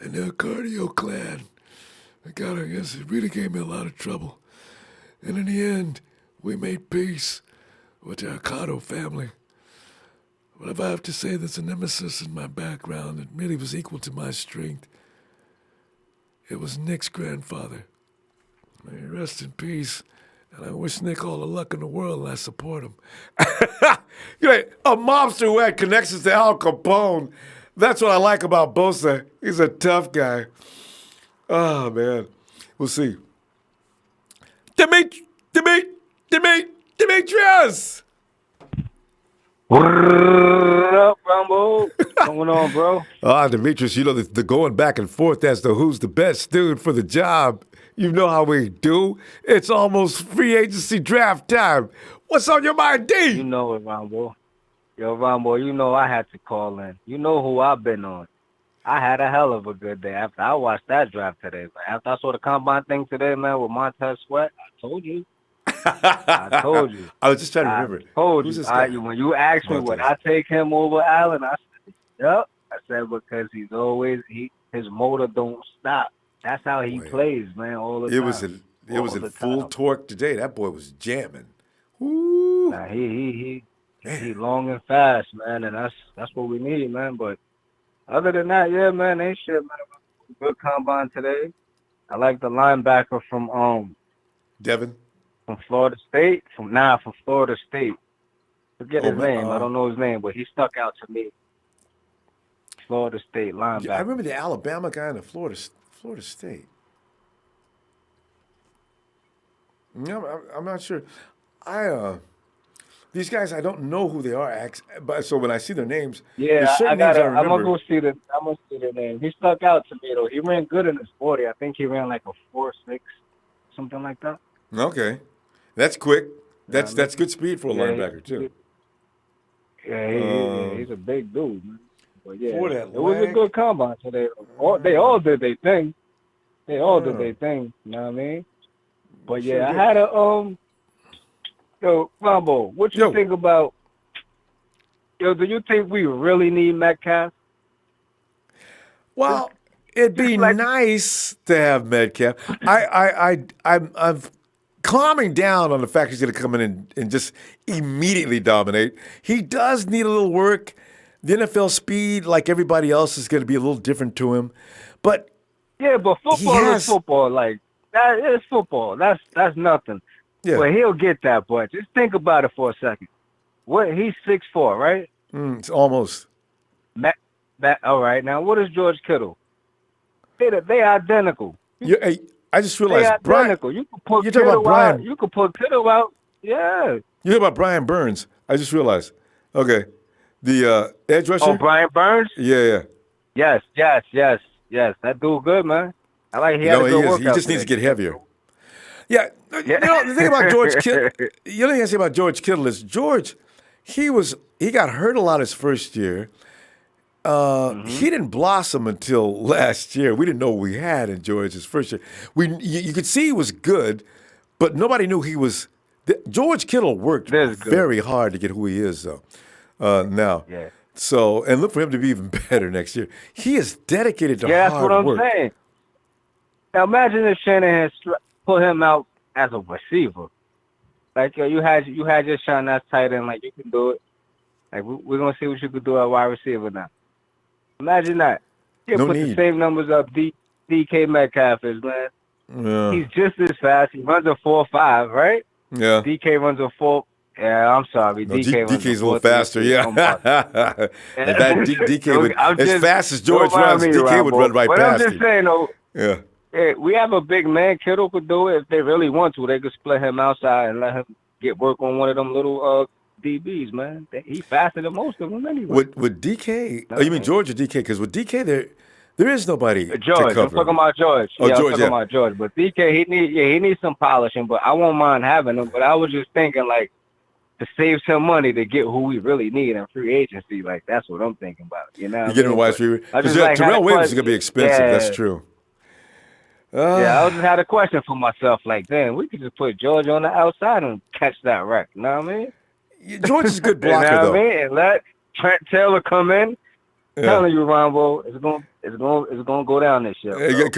Speaker 1: and their cardio clan. I got against it. Really gave me a lot of trouble. And in the end, we made peace with the Arcado family. But if I have to say there's a nemesis in my background that really was equal to my strength, it was Nick's grandfather. May he rest in peace. And I wish Nick all the luck in the world, and I support him. A mobster who had connections to Al Capone. That's what I like about Bosa. He's a tough guy. Oh, man. We'll see. Demetrius!
Speaker 2: What up, Ronbo? What's going on, bro?
Speaker 1: Demetrius, the going back and forth as to who's the best dude for the job. You know how we do. It's almost free agency draft time. What's on your mind, D?
Speaker 2: You know it, Ronbo. Yo, Ronbo, you know I had to call in. You know who I've been on. I had a hell of a good day after I watched that draft today. But after I saw the combine thing today, man, with Montez Sweat, I told you. I told you.
Speaker 1: I was just trying to remember.
Speaker 2: I told
Speaker 1: Who's
Speaker 2: you.
Speaker 1: this guy?
Speaker 2: When you asked me, would I take him over Allen? I said, yep. I said, because his motor don't stop. That's how he plays, man, all the time.
Speaker 1: It was in full torque today. That boy was jamming. Woo.
Speaker 2: Nah, he long and fast, man, and that's what we need, man. But other than that, yeah, man, ain't shit, man. Good combine today. I like the linebacker from
Speaker 1: Devin?
Speaker 2: From Florida State. From Florida State. Forget his name. I don't know his name, but he stuck out to me. Florida State linebacker.
Speaker 1: I remember the Alabama guy in the Florida State. No, I'm not sure. These guys, I don't know who they are. But so when I see their names,
Speaker 2: yeah,
Speaker 1: there's certain names I remember.
Speaker 2: I'm gonna see the name. He stuck out to me though. He ran good in his 40. I think he ran like a 4.6, something like that.
Speaker 1: Okay, that's quick. That's good speed for a linebacker too.
Speaker 2: Yeah, he's a big dude, man. But yeah,
Speaker 1: it
Speaker 2: was a good combine today. They all did their thing. They all did their thing. You know what I mean? But yeah, I had a Yo, Ronbo, what you think about? Do you think we really need Metcalf?
Speaker 1: Well, it'd be nice to have Metcalf. I'm calming down on the fact he's going to come in and just immediately dominate. He does need a little work. The NFL speed, like everybody else, is going to be a little different to him. But
Speaker 2: yeah, but football is football. Like that is football. That's nothing. Yeah. Well, he'll get that, but just think about it for a second. He's 6'4", right?
Speaker 1: It's almost.
Speaker 2: All right. Now, what is George Kittle? They identical.
Speaker 1: I just realized
Speaker 2: they identical. You can put Kittle out. You can put Kittle out. Yeah.
Speaker 1: You hear about Brian Burns? I just realized. Okay. The edge rusher?
Speaker 2: Oh, Brian Burns?
Speaker 1: Yeah.
Speaker 2: Yes. That dude good, man. I like he had a good workout.
Speaker 1: He just needs to get heavier. Yeah. You know, the thing about George Kittle, the other thing I say about George Kittle is he got hurt a lot his first year. He didn't blossom until last year. We didn't know what we had in George his first year. You could see he was good, but nobody knew he was. George Kittle worked very hard to get who he is, though. Now.
Speaker 2: Yeah.
Speaker 1: So, and look for him to be even better next year. He is dedicated to hard work.
Speaker 2: Yeah, that's what I'm saying. Now, imagine if Shanahan put him out as a receiver. Like, you had your shot as tight end, like, you can do it. Like, we're going to see what you could do at wide receiver now. Imagine that. He'll put the same numbers up DK Metcalf is, man.
Speaker 1: Yeah.
Speaker 2: He's just as fast. He runs a 4.5, right?
Speaker 1: Yeah.
Speaker 2: DK runs a 4. Yeah, I'm sorry.
Speaker 1: No, DK's a little faster, yeah. DK would, as fast as George runs, DK would run right past him.
Speaker 2: I'm just saying, though.
Speaker 1: Yeah.
Speaker 2: Hey, we have a big man. Kittle could do it if they really want to. They could split him outside and let him get work on one of them little DBs, man. He's faster than most of them anyway.
Speaker 1: With DK, you mean George or DK? Because with DK, there is nobody
Speaker 2: George.
Speaker 1: to cover.
Speaker 2: I'm talking about George.
Speaker 1: Oh,
Speaker 2: yeah,
Speaker 1: George,
Speaker 2: I'm talking about George. But DK, he needs some polishing, but I won't mind having him. But I was just thinking, like, to save some money to get who we really need in free agency. Like, that's what I'm thinking about. You know,
Speaker 1: you get him a wide receiver. Because Terrell Williams is gonna be expensive. Yeah. That's true.
Speaker 2: I just had a question for myself. Like, damn, we could just put George on the outside and catch that wreck. You know what I mean?
Speaker 1: George is a good blocker,
Speaker 2: you know
Speaker 1: though.
Speaker 2: What I mean? And let Trent Taylor come in.
Speaker 1: Yeah.
Speaker 2: Telling you, Ronbo, it's gonna go down this year.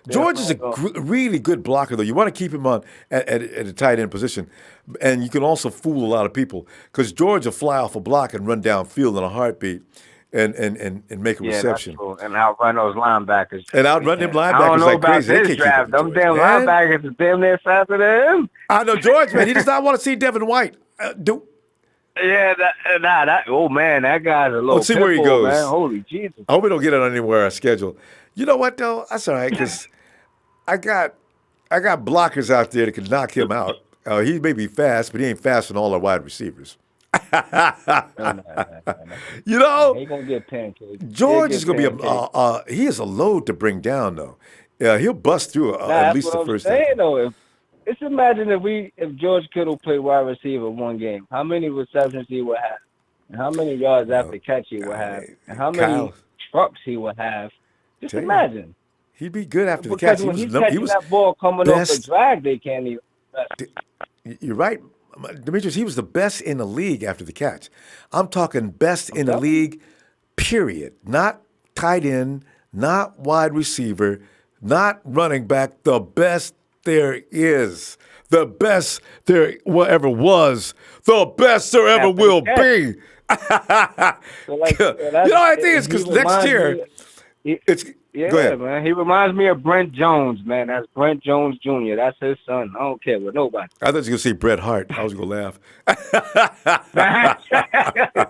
Speaker 1: George is a really good blocker, though. You want to keep him on at a tight end position, and you can also fool a lot of people because George will fly off a block and run downfield in a heartbeat, and make a reception.
Speaker 2: That's cool. And outrun those linebackers.
Speaker 1: And outrun them linebackers
Speaker 2: I don't know
Speaker 1: like
Speaker 2: about
Speaker 1: crazy.
Speaker 2: this draft. Them damn linebackers is damn near faster than him.
Speaker 1: I know George, man. He does not want to see Devin White.
Speaker 2: Yeah, oh man, that guy's a little.
Speaker 1: Let's see where he
Speaker 2: pitbull,
Speaker 1: goes.
Speaker 2: Man. Holy Jesus!
Speaker 1: I hope we don't get it on anywhere our schedule. You know what though? That's all right because I got blockers out there that can knock him out. He may be fast, but he ain't fast than all our wide receivers. You know,
Speaker 2: he gonna get pancaked.
Speaker 1: George is gonna be he is a load to bring down though. Yeah, he'll bust through at least the first
Speaker 2: time. Though, just imagine if George Kittle played wide receiver one game, how many receptions he would have, and how many yards after catch he would have, and how many trucks he would have. Just imagine.
Speaker 1: He'd be good after the
Speaker 2: catch.
Speaker 1: He
Speaker 2: was that ball coming off the drag, they can't even.
Speaker 1: You're right, Demetrius. He was the best in the league after the catch. I'm talking best in the league, period. Not tight end, not wide receiver, not running back. The best there is, the best there ever was, the best there ever will be. I think it's because next year, go ahead.
Speaker 2: Man. He reminds me of Brent Jones, man. That's Brent Jones Jr. That's his son. I don't care with nobody.
Speaker 1: I thought you were going to say Bret Hart. I was going to laugh.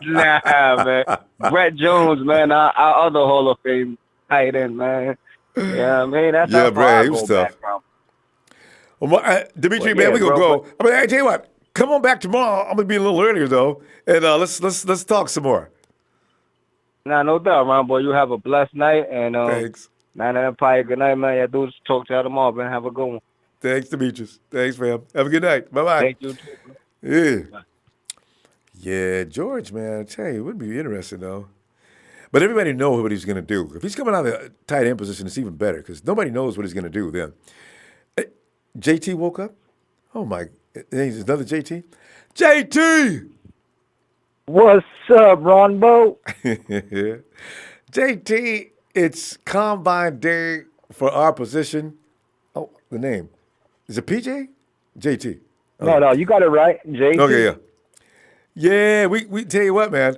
Speaker 2: Nah, man. Brett Jones, man, our other Hall of Fame tight end, man. Yeah, I mean, that's how
Speaker 1: Brett, he was tough. Dimitri, man, we're going to go. I mean, I tell you what, come on back tomorrow. I'm going to be a little earlier, though, and let's talk some more.
Speaker 2: Nah, no doubt, Ronbo. You have a blessed night, and
Speaker 1: thanks.
Speaker 2: Night Empire. Good night, man. Yeah, dudes, talk to you tomorrow, man. Have a good one.
Speaker 1: Thanks, Demetrius. Thanks, fam. Have a good night. Bye-bye.
Speaker 2: Thank you, too.
Speaker 1: Yeah. Bye. Yeah, George, man, I tell you, it would be interesting, though. But everybody knows what he's going to do. If he's coming out of the tight end position, it's even better because nobody knows what he's going to do then. JT woke up? Oh, my. There's another JT? JT!
Speaker 5: What's up, Ronbo?
Speaker 1: JT, it's Combine Day for our position. Oh, the name. Is it PJ? JT.
Speaker 5: Oh. No, you got it right. JT.
Speaker 1: Okay, yeah. Yeah, we tell you what, man.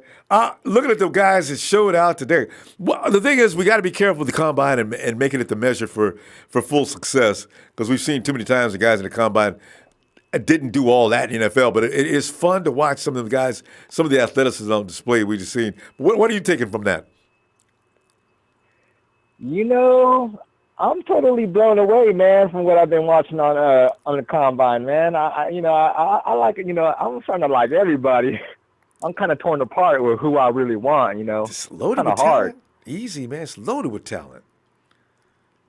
Speaker 1: Looking at the guys that showed out today. Well, the thing is, we got to be careful with the combine and making it the measure for full success because we've seen too many times the guys in the combine didn't do all that in the NFL. But it is fun to watch some of the guys, some of the athleticism on display we just seen. What are you taking from that?
Speaker 5: You know, I'm totally blown away, man, from what I've been watching on the combine, man. I like it. You know, I'm trying to like everybody. I'm kind of torn apart with who I really want. You know,
Speaker 1: it's loaded with talent. Easy, man. It's loaded with talent.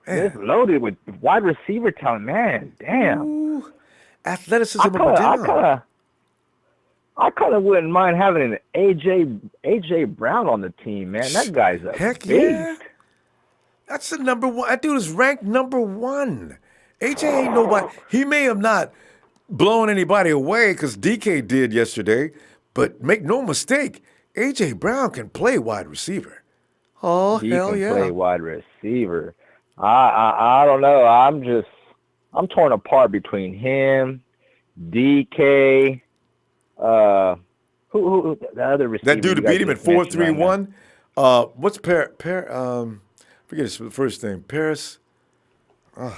Speaker 5: Man. It's loaded with wide receiver talent, man. Damn.
Speaker 1: Ooh, athleticism.
Speaker 5: I kind of wouldn't mind having an AJ Brown on the team, man. That guy's a beast.
Speaker 1: Yeah. That's the number one. That dude is ranked number one. AJ ain't nobody. He may have not blown anybody away because DK did yesterday, but make no mistake, AJ Brown can play wide receiver. Oh, hell yeah.
Speaker 5: He can play wide receiver. I don't know. I'm torn apart between him, DK, who the other receiver.
Speaker 1: That dude that beat him at 4.31. What's forget his first name. Paris. I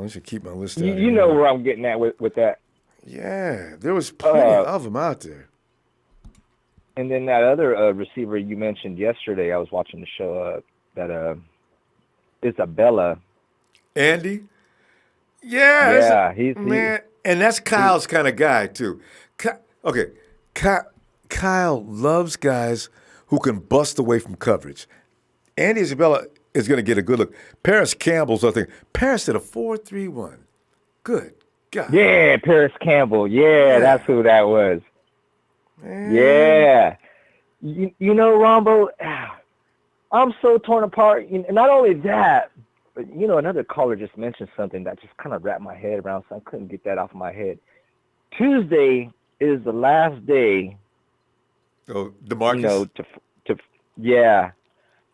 Speaker 1: should keep my list out.
Speaker 5: You know where I'm getting at with that.
Speaker 1: Yeah, there was plenty of them out there.
Speaker 5: And then that other receiver you mentioned yesterday, I was watching the show, that Isabella.
Speaker 1: Andy? Yeah.
Speaker 5: He's
Speaker 1: and that's Kyle's kind of guy, too. Kyle loves guys who can bust away from coverage. Andy Isabella is going to get a good look. Paris Campbell's other thing. Paris did a 4.31. Good God.
Speaker 5: Yeah, Paris Campbell. Yeah, that's who that was. Man. Yeah. You know, Ronbo, I'm so torn apart. And not only that, but, another caller just mentioned something that just kind of wrapped my head around, so I couldn't get that off my head. Tuesday is the last day.
Speaker 1: Oh, DeMarcus?
Speaker 5: Yeah.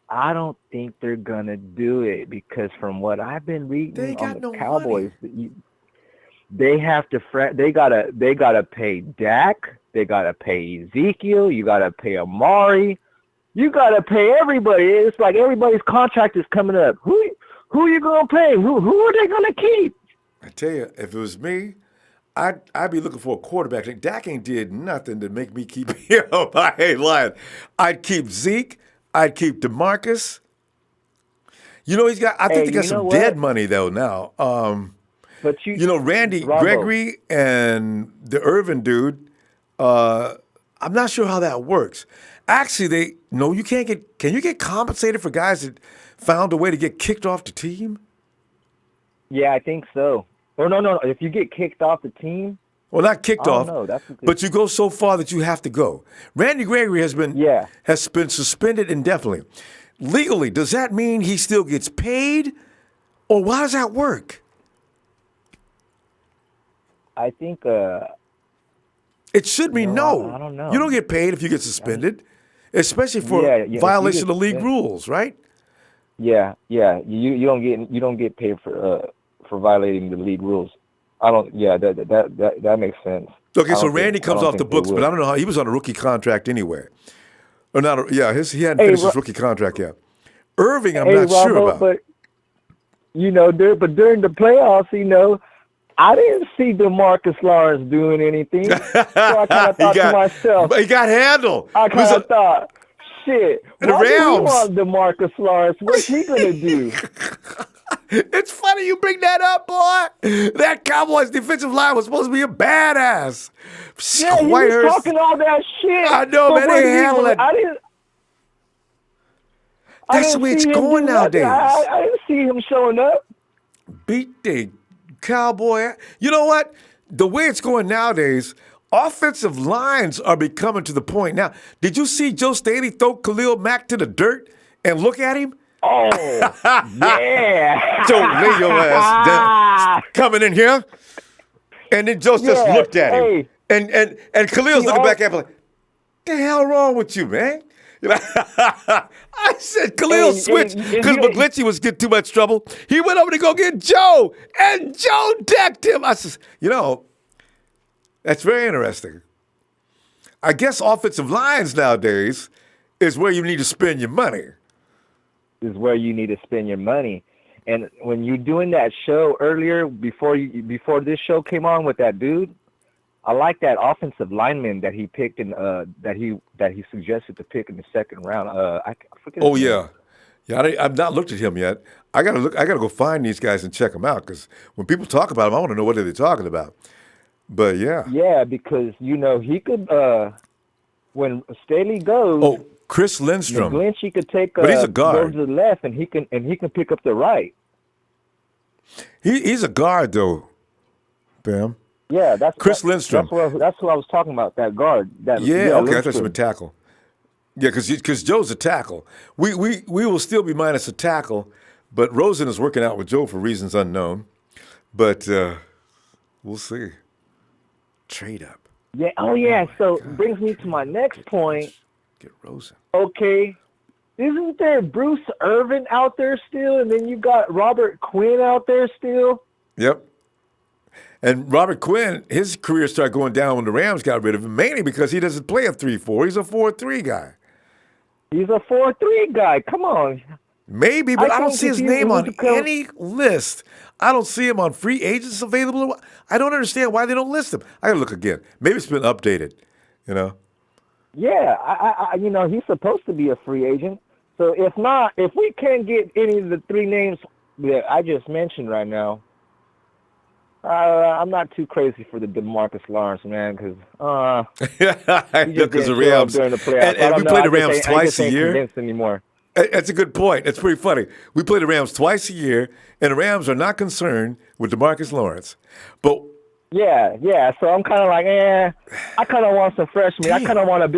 Speaker 5: I don't think they're gonna do it because from what I've been reading on the Cowboys, they have to they gotta pay Dak, they gotta pay Ezekiel, you gotta pay Amari, you gotta pay everybody. It's like everybody's contract is coming up. Who are you gonna pay? Who are they gonna keep?
Speaker 1: I tell you, if it was me, I'd be looking for a quarterback. Like, Dak ain't did nothing to make me keep him. I ain't lying. I'd keep Zeke. I'd keep DeMarcus. You know, I think they got some dead money though now.
Speaker 5: But
Speaker 1: Randy
Speaker 5: Ronbo.
Speaker 1: Gregory and the Irvin dude. I'm not sure how that works. Actually, you can't get. Can you get compensated for guys that found a way to get kicked off the team?
Speaker 5: Yeah, I think so. Or no. If you get kicked off the team.
Speaker 1: Well, not kicked off, but you go so far that you have to go. Randy Gregory has been suspended indefinitely. Legally, does that mean he still gets paid, or why does that work?
Speaker 5: I think
Speaker 1: it should mean no.
Speaker 5: I don't know.
Speaker 1: You don't get paid if you get suspended, especially for violation of league rules, right?
Speaker 5: Yeah. You don't get paid for violating the league rules. I don't. Yeah, that makes sense.
Speaker 1: Okay, so Randy comes off the books, but I don't know how he was on a rookie contract anyway. Or not? He hadn't finished his rookie contract yet. Irving, I'm not sure about.
Speaker 5: But during the playoffs, I didn't see DeMarcus Lawrence doing anything. So I kind of thought to myself,
Speaker 1: he got handled.
Speaker 5: I kind of thought, shit.
Speaker 1: The
Speaker 5: why do you
Speaker 1: Rams.
Speaker 5: want DeMarcus Lawrence? What's he gonna do?
Speaker 1: It's funny you bring that up, boy. That Cowboys defensive line was supposed to be a badass.
Speaker 5: Yeah, he was talking all that shit.
Speaker 1: I know, man. They handle it. That's the way it's going nowadays.
Speaker 5: I didn't see him showing up.
Speaker 1: Beat the Cowboy. You know what? The way it's going nowadays, offensive lines are becoming to the point. Now, did you see Joe Staley throw Khalil Mack to the dirt and look at him?
Speaker 5: Oh, yeah.
Speaker 1: Joe, lay your ass down. Coming in here. And then Joe just looked at him. And Khalil's looking back at him like, the hell wrong with you, man? I said Khalil switched because McGlinchey was getting too much trouble. He went over to go get Joe, and Joe decked him. I said, that's very interesting. I guess offensive lines nowadays is where you need to spend your money.
Speaker 5: Is where you need to spend your money. And when you're doing that show earlier, before this show came on with that dude, I like that offensive lineman that he picked and that he suggested to pick in the second round. I forget.
Speaker 1: Oh yeah, I've not looked at him yet. I gotta go find these guys and check them out because when people talk about them, I want to know what they're talking about. But
Speaker 5: yeah, because he could when Staley goes.
Speaker 1: Oh, Chris Lindstrom.
Speaker 5: McGlinchey could take.
Speaker 1: But he's a guard.
Speaker 5: Go to the left, and he can pick up the right.
Speaker 1: He's a guard though, Bam.
Speaker 5: Yeah, that's
Speaker 1: Chris Lindstrom.
Speaker 5: That's what I was talking about. That guard.
Speaker 1: Okay, I thought you meant tackle. Yeah, because Joe's a tackle. We will still be minus a tackle, but Rosen is working out with Joe for reasons unknown. But we'll see. Trade up.
Speaker 5: Yeah. Oh yeah. So brings me to my next point.
Speaker 1: Get Rosen.
Speaker 5: Okay. Isn't there Bruce Irvin out there still, and then you got Robert Quinn out there still?
Speaker 1: Yep. And Robert Quinn, his career started going down when the Rams got rid of him, mainly because he doesn't play a 3-4. He's a 4-3 guy.
Speaker 5: He's a 4-3 guy. Come on.
Speaker 1: Maybe, but I don't see his name on any list. I don't see him on free agents available. I don't understand why they don't list him. I gotta look again. Maybe it's been updated,
Speaker 5: Yeah, I he's supposed to be a free agent. So if we can't get any of the three names that I just mentioned right now, I'm not too crazy for the DeMarcus Lawrence, man, because
Speaker 1: the Rams
Speaker 5: during the playoffs.
Speaker 1: And we play the Rams twice a year.
Speaker 5: Convinced anymore.
Speaker 1: That's a good point. It's pretty funny. We play the Rams twice a year, and the Rams are not concerned with DeMarcus Lawrence. But
Speaker 5: yeah. So I'm kind of like, I kind of want some freshmen. I kind of want to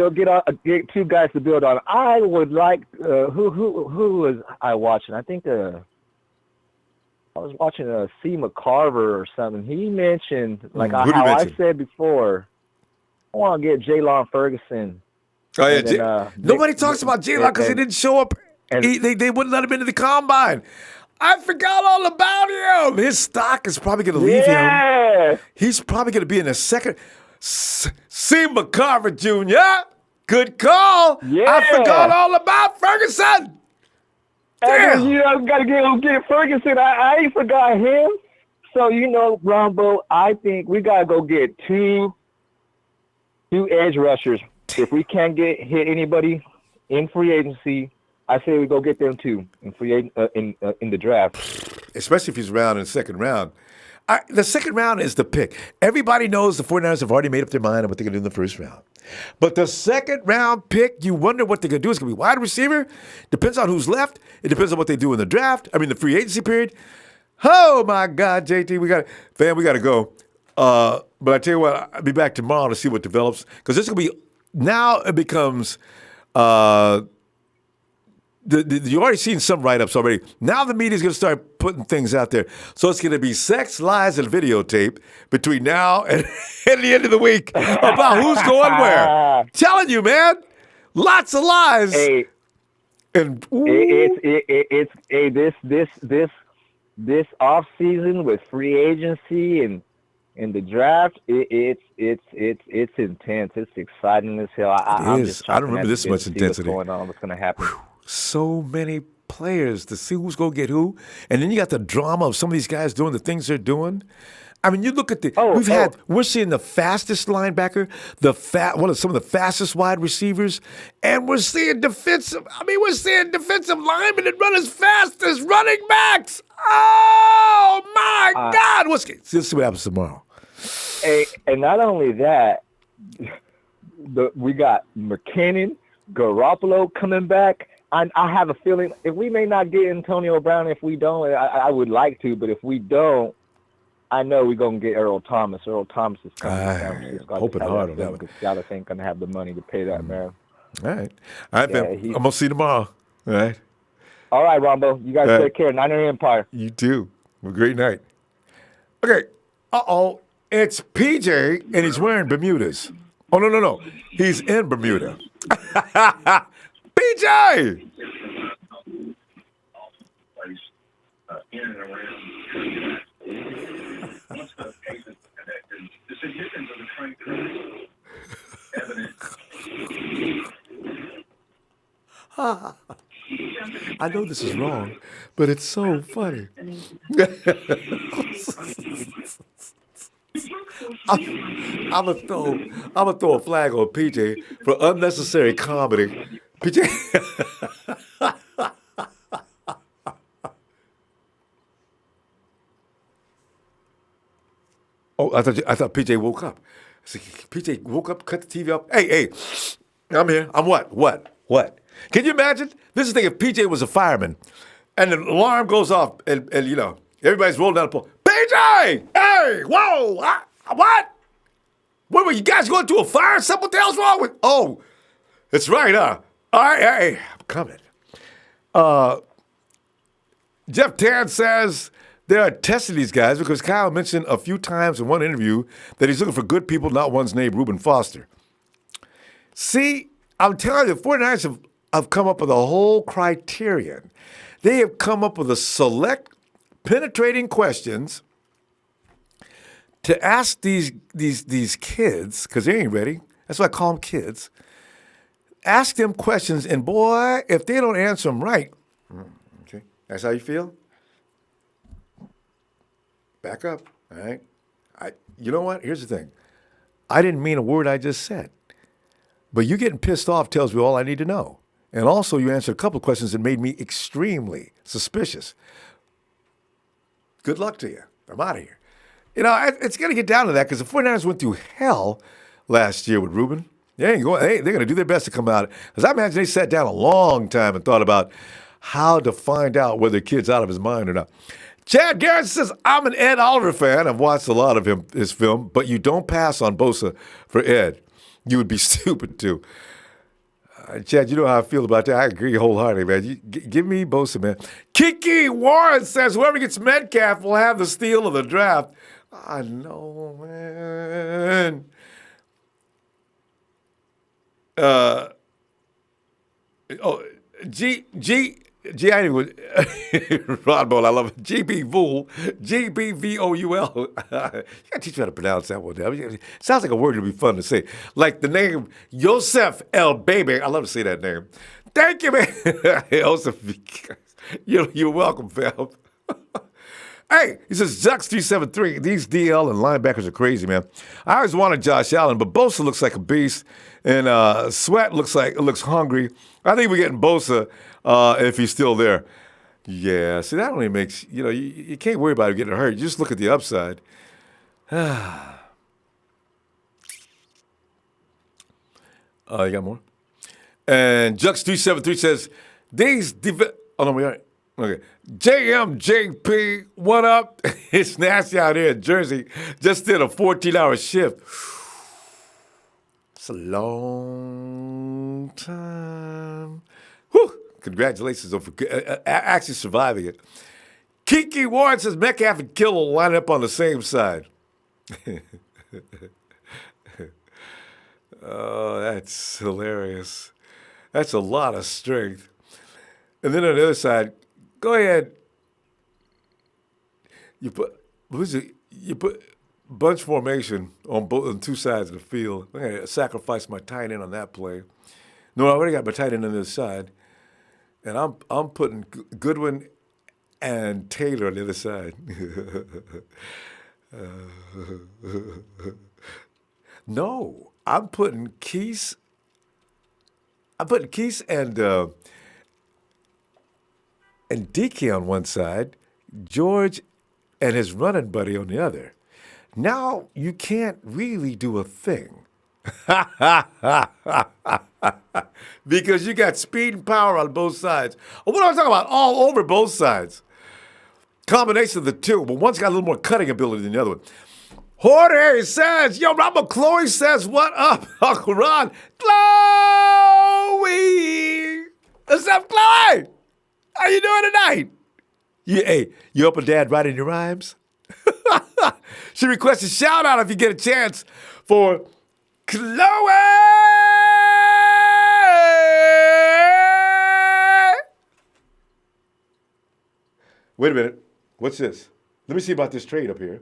Speaker 5: get two guys to build on. I would like who was I watching? I think I was watching C. McCarver or something. He mentioned, I said before, I want to get Jalon Ferguson.
Speaker 1: Oh, yeah. Nobody talks about Jalon because he didn't show up They wouldn't let him into the combine. I forgot all about him. His stock is probably going to leave him. He's probably going to be in a second. C. McCarver Jr., good call.
Speaker 5: Yeah.
Speaker 1: I forgot all about Ferguson.
Speaker 5: Damn. You know, got to get Ferguson. I ain't forgot him. So, Ronbo, I think we got to go get two edge rushers. If we can't hit anybody in free agency, I say we go get them too in the draft.
Speaker 1: Especially if he's around in the second round. The second round is the pick. Everybody knows the 49ers have already made up their mind on what they're going to do in the first round. But the second round pick, you wonder what they're going to do. It's going to be wide receiver. Depends on who's left. It depends on what they do in the draft. The free agency period. Oh, my God, JT, we got to go. But I tell you what, I'll be back tomorrow to see what develops. Because this is going to be, now it becomes, you've already seen some write-ups already. Now the media's going to start putting things out there. So it's going to be sex, lies, and videotape between now and the end of the week about who's going where. Telling you, man, lots of lies.
Speaker 5: Hey,
Speaker 1: and
Speaker 5: this off season with free agency and the draft, it's intense. It's exciting as hell. I'm just
Speaker 1: I don't remember this much intensity.
Speaker 5: What's going on? What's going to happen?
Speaker 1: So many players to see who's going to get who. And then you got the drama of some of these guys doing the things they're doing. You look at we're seeing the fastest linebacker, some of the fastest wide receivers, and we're seeing defensive linemen that run as fast as running backs. Oh my God. Let's see what happens tomorrow.
Speaker 5: And not only that, we got McKinnon, Garoppolo coming back. I have a feeling if we may not get Antonio Brown, if we don't, I would like to, but if we don't, I know we're going to get Earl Thomas. Earl Thomas is coming down.
Speaker 1: Hoping hard on that one.
Speaker 5: Dallas ain't going to have the money to pay that man.
Speaker 1: All right, man. I'm going to see you tomorrow. All right.
Speaker 5: All right, Ronbo. You guys take care. Niner Empire.
Speaker 1: You too. Have a great night. Okay. It's PJ, and he's wearing Bermudas. Oh, no. He's in Bermuda. PJ! I know this is wrong, but it's so funny. I'm gonna throw a flag on PJ for unnecessary comedy. PJ. Oh, I thought PJ woke up. PJ woke up, cut the TV up. Hey, I'm here. I'm what? Can you imagine? This is the thing. If PJ was a fireman, and the alarm goes off, and everybody's rolling down the pole. PJ! Hey! Whoa! What? What were you guys going to a fire? What the hell's wrong with? Oh, that's right, huh? All right, hey, I'm coming. Jeff Tan says they are testing these guys because Kyle mentioned a few times in one interview that he's looking for good people, not ones named Reuben Foster. See, I'm telling you, the 49ers have come up with a whole criterion. They have come up with a select penetrating questions to ask these kids, because they ain't ready. That's why I call them kids. Ask them questions, and boy, if they don't answer them right, okay, that's how you feel? Back up, all right? You know what? Here's the thing. I didn't mean a word I just said. But you getting pissed off tells me all I need to know. And also, you answered a couple of questions that made me extremely suspicious. Good luck to you. I'm out of here. It's going to get down to that because the 49ers went through hell last year with Reuben. They're going to do their best to come out. Because I imagine they sat down a long time and thought about how to find out whether the kid's out of his mind or not. Chad Garrett says, I'm an Ed Oliver fan. I've watched a lot of his film, but you don't pass on Bosa for Ed. You would be stupid too. Chad, you know how I feel about that. I agree wholeheartedly, man. Give me Bosa, man. Kiki Warren says whoever gets Metcalf will have the steal of the draft. I know, man. I ain't even Ronbo, I love it. GBVOUL. You gotta teach me how to pronounce that one. I mean, it sounds like a word that would be fun to say. Like the name Yosef El Baby. I love to say that name. Thank you, man. Joseph, you're welcome, fam. Hey, he says, Zucks373, these DL and linebackers are crazy, man. I always wanted Josh Allen, but Bosa looks like a beast, and Sweat looks hungry. I think we're getting Bosa if he's still there. Yeah, see, that only makes, you can't worry about him getting hurt. You just look at the upside. You got more? And Jux373 says, oh, no, we aren't. Okay. JMJP, what up? It's nasty out here in Jersey. Just did a 14-hour shift. It's a long time. Whew. Congratulations on actually surviving it. Kiki Ward says Metcalf and Kittle line up on the same side. Oh, that's hilarious. That's a lot of strength. And then on the other side, go ahead. You put bunch formation on two sides of the field. I'm gonna sacrifice my tight end on that play. No, I already got my tight end on the other side, and I'm putting Goodwin and Taylor on the other side. No, I'm putting Keys. And DK on one side, George and his running buddy on the other. Now you can't really do a thing. Because you got speed and power on both sides. What am I talking about? All over both sides. Combination of the two, but one's got a little more cutting ability than the other one. Jorge says, yo, Ronbo Chloe says, what up, Uncle Ron? Chloe! What's up, Chloe? How you doing tonight? You up and dad writing your rhymes? She requests a shout out if you get a chance for Chloe. Wait a minute. What's this? Let me see about this trade up here.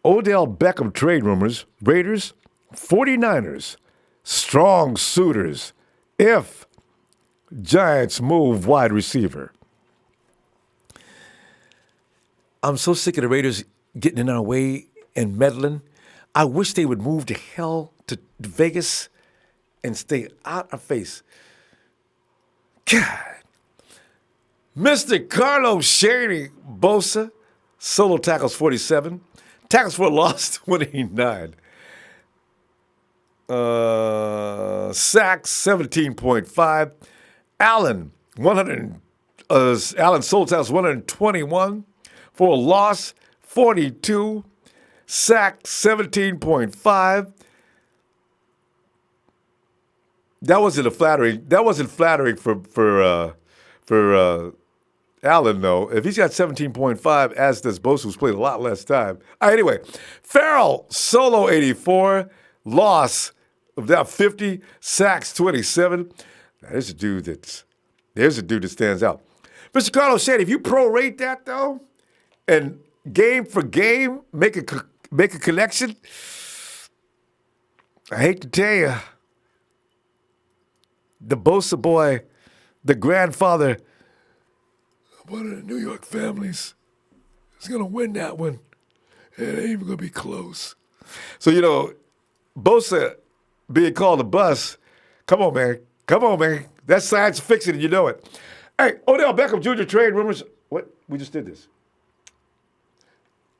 Speaker 1: Odell Beckham trade rumors. Raiders, 49ers, strong suitors. If Giants move wide receiver. I'm so sick of the Raiders getting in our way and meddling. I wish they would move to hell to Vegas and stay out our face. God. Mr. Carlos Shady Bosa, solo tackles 47, tackles for a loss 29. Sacks 17.5. Allen solo tackles 121 for a loss 42. Sack 17.5. That wasn't flattering for Allen, though. If he's got 17.5, as does Bosa, who's played a lot less time. Anyway, Farrell, solo 84, loss of that 50, sacks 27. Now, there's a dude that stands out. Mr. Carlos Shady, if you prorate that, though, and game for game, make a connection, I hate to tell you, the Bosa boy, the grandfather of one of the New York families, is going to win that one. It ain't even going to be close. So, Bosa being called a bust, come on, man. That's science fiction, and you know it. Hey, Odell Beckham Jr. trade rumors. What? We just did this.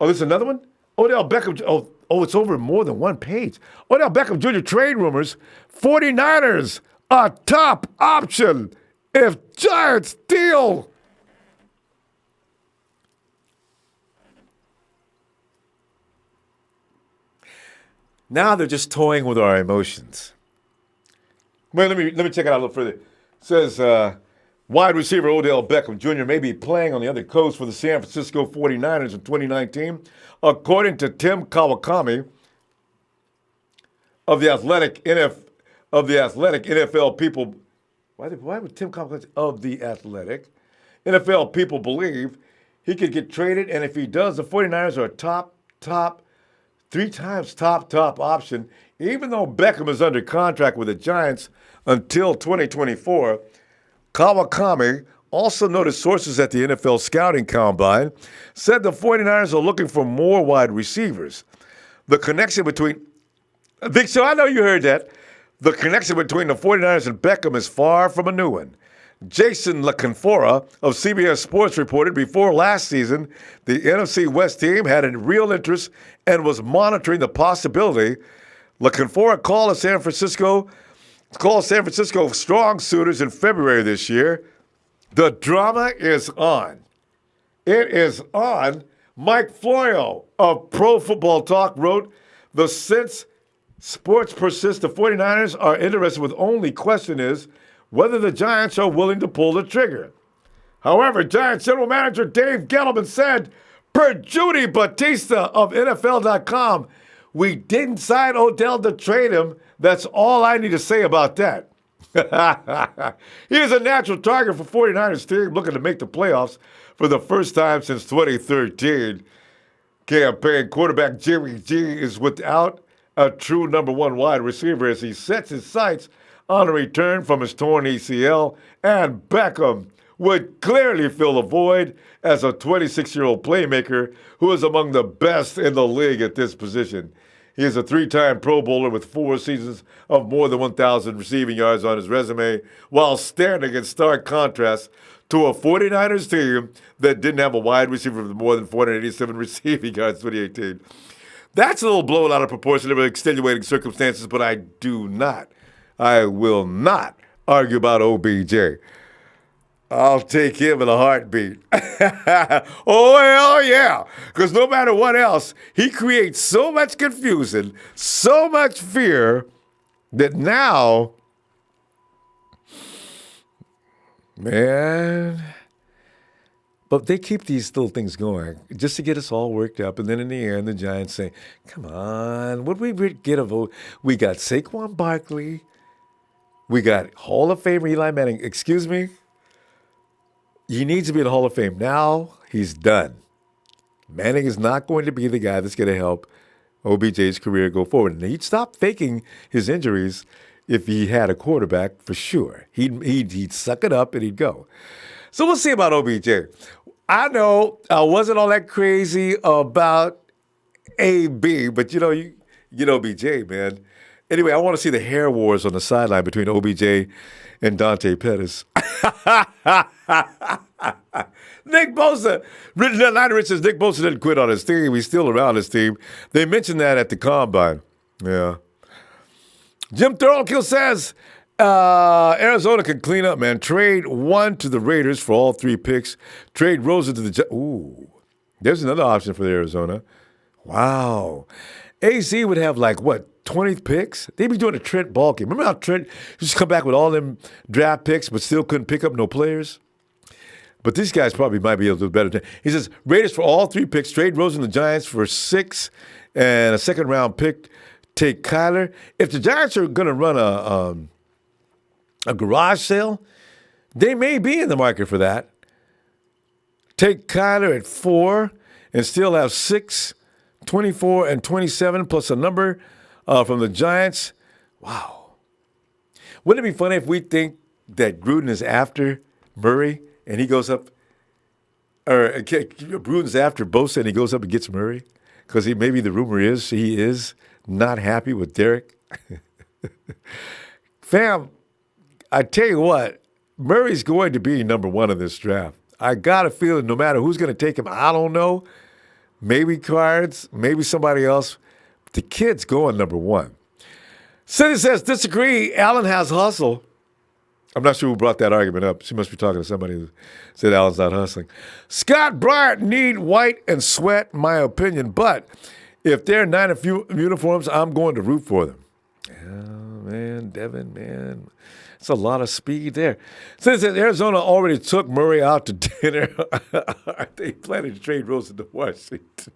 Speaker 1: Oh, this is another one? Odell Beckham. Oh, it's over more than one page. Odell Beckham Jr. trade rumors. 49ers, a top option if Giants deal. Now they're just toying with our emotions. Well, let me check it out a little further. It says wide receiver Odell Beckham Jr. may be playing on the other coast for the San Francisco 49ers in 2019, according to Tim Kawakami of the Athletic NFL People. Why would Tim Complex of The Athletic? NFL people believe he could get traded, and if he does, the 49ers are a top, 3 times top option, even though Beckham is under contract with the Giants until 2024. Kawakami, also noted sources at the NFL Scouting Combine, said the 49ers are looking for more wide receivers. The connection between Vic, so I know you heard that. The connection between the 49ers and Beckham is far from a new one. Jason LaCanfora of CBS Sports reported before last season the NFC West team had a real interest and was monitoring the possibility. LaCanfora called San Francisco strong suitors in February this year. The drama is on. It is on. Mike Florio of Pro Football Talk wrote, since sports persist, the 49ers are interested with only question is whether the Giants are willing to pull the trigger. However, Giants general manager Dave Gettleman said, per Judy Batista of NFL.com, we didn't sign Odell to trade him. That's all I need to say about that. He is a natural target for 49ers team looking to make the playoffs for the first time since 2013. Campaign quarterback Jimmy G is without a true number 1 wide receiver as he sets his sights on a return from his torn ACL, and Beckham would clearly fill the void as a 26-year-old playmaker who is among the best in the league at this position. He is a 3-time Pro Bowler with 4 seasons of more than 1,000 receiving yards on his resume, while standing in stark contrast to a 49ers team that didn't have a wide receiver with more than 487 receiving yards in 2018. That's a little blown out of proportion of extenuating circumstances, but I will not argue about OBJ. I'll take him in a heartbeat. Oh, hell yeah. Because no matter what else, he creates so much confusion, so much fear, that now, man, but they keep these little things going just to get us all worked up. And then in the end, the Giants say, come on, what did we get a vote? We got Saquon Barkley. We got Hall of Famer Eli Manning. Excuse me? He needs to be in the Hall of Fame. Now he's done. Manning is not going to be the guy that's going to help OBJ's career go forward. And he'd stop faking his injuries if he had a quarterback for sure. He'd suck it up and he'd go. So we'll see about OBJ. I know I wasn't all that crazy about AB, but you get OBJ, man. Anyway, I want to see the hair wars on the sideline between OBJ and Dante Pettis. Nick Bosa. Rich says Nick Bosa didn't quit on his team. He's still around his team. They mentioned that at the Combine. Yeah. Jim Thorokill says Arizona can clean up, man. Trade 1 to the Raiders for all 3 picks. Trade Rosen to the Ooh. There's another option for Arizona. Wow. AZ would have 20 picks? They'd be doing a Trent ball game. Remember how Trent used to come back with all them draft picks but still couldn't pick up no players? But these guys probably might be able to do better. He says, Raiders for all 3 picks. Trade Rosen the Giants for 6 and a second-round pick. Take Kyler. If the Giants are going to run a garage sale, they may be in the market for that. Take Kyler at 4 and still have 6, 24, and 27 plus a number from the Giants. Wow. Wouldn't it be funny if we think that Gruden is after Murray and he goes up, or Gruden's after Bosa and he goes up and gets Murray? Because maybe the rumor is he is not happy with Derek. Fam, I tell you what, Murray's going to be number 1 in this draft. I got a feeling no matter who's going to take him, I don't know. Maybe Cards, maybe somebody else. The kid's going number 1. Cindy says, disagree. Allen has hustle. I'm not sure who brought that argument up. She must be talking to somebody who said Allen's not hustling. Scott Bryant need White and Sweat, in my opinion. But if they're 9 uniforms, I'm going to root for them. Oh, man, Devin, man. It's a lot of speed there. Since Arizona already took Murray out to dinner, are they planning to trade Rosen to Washington?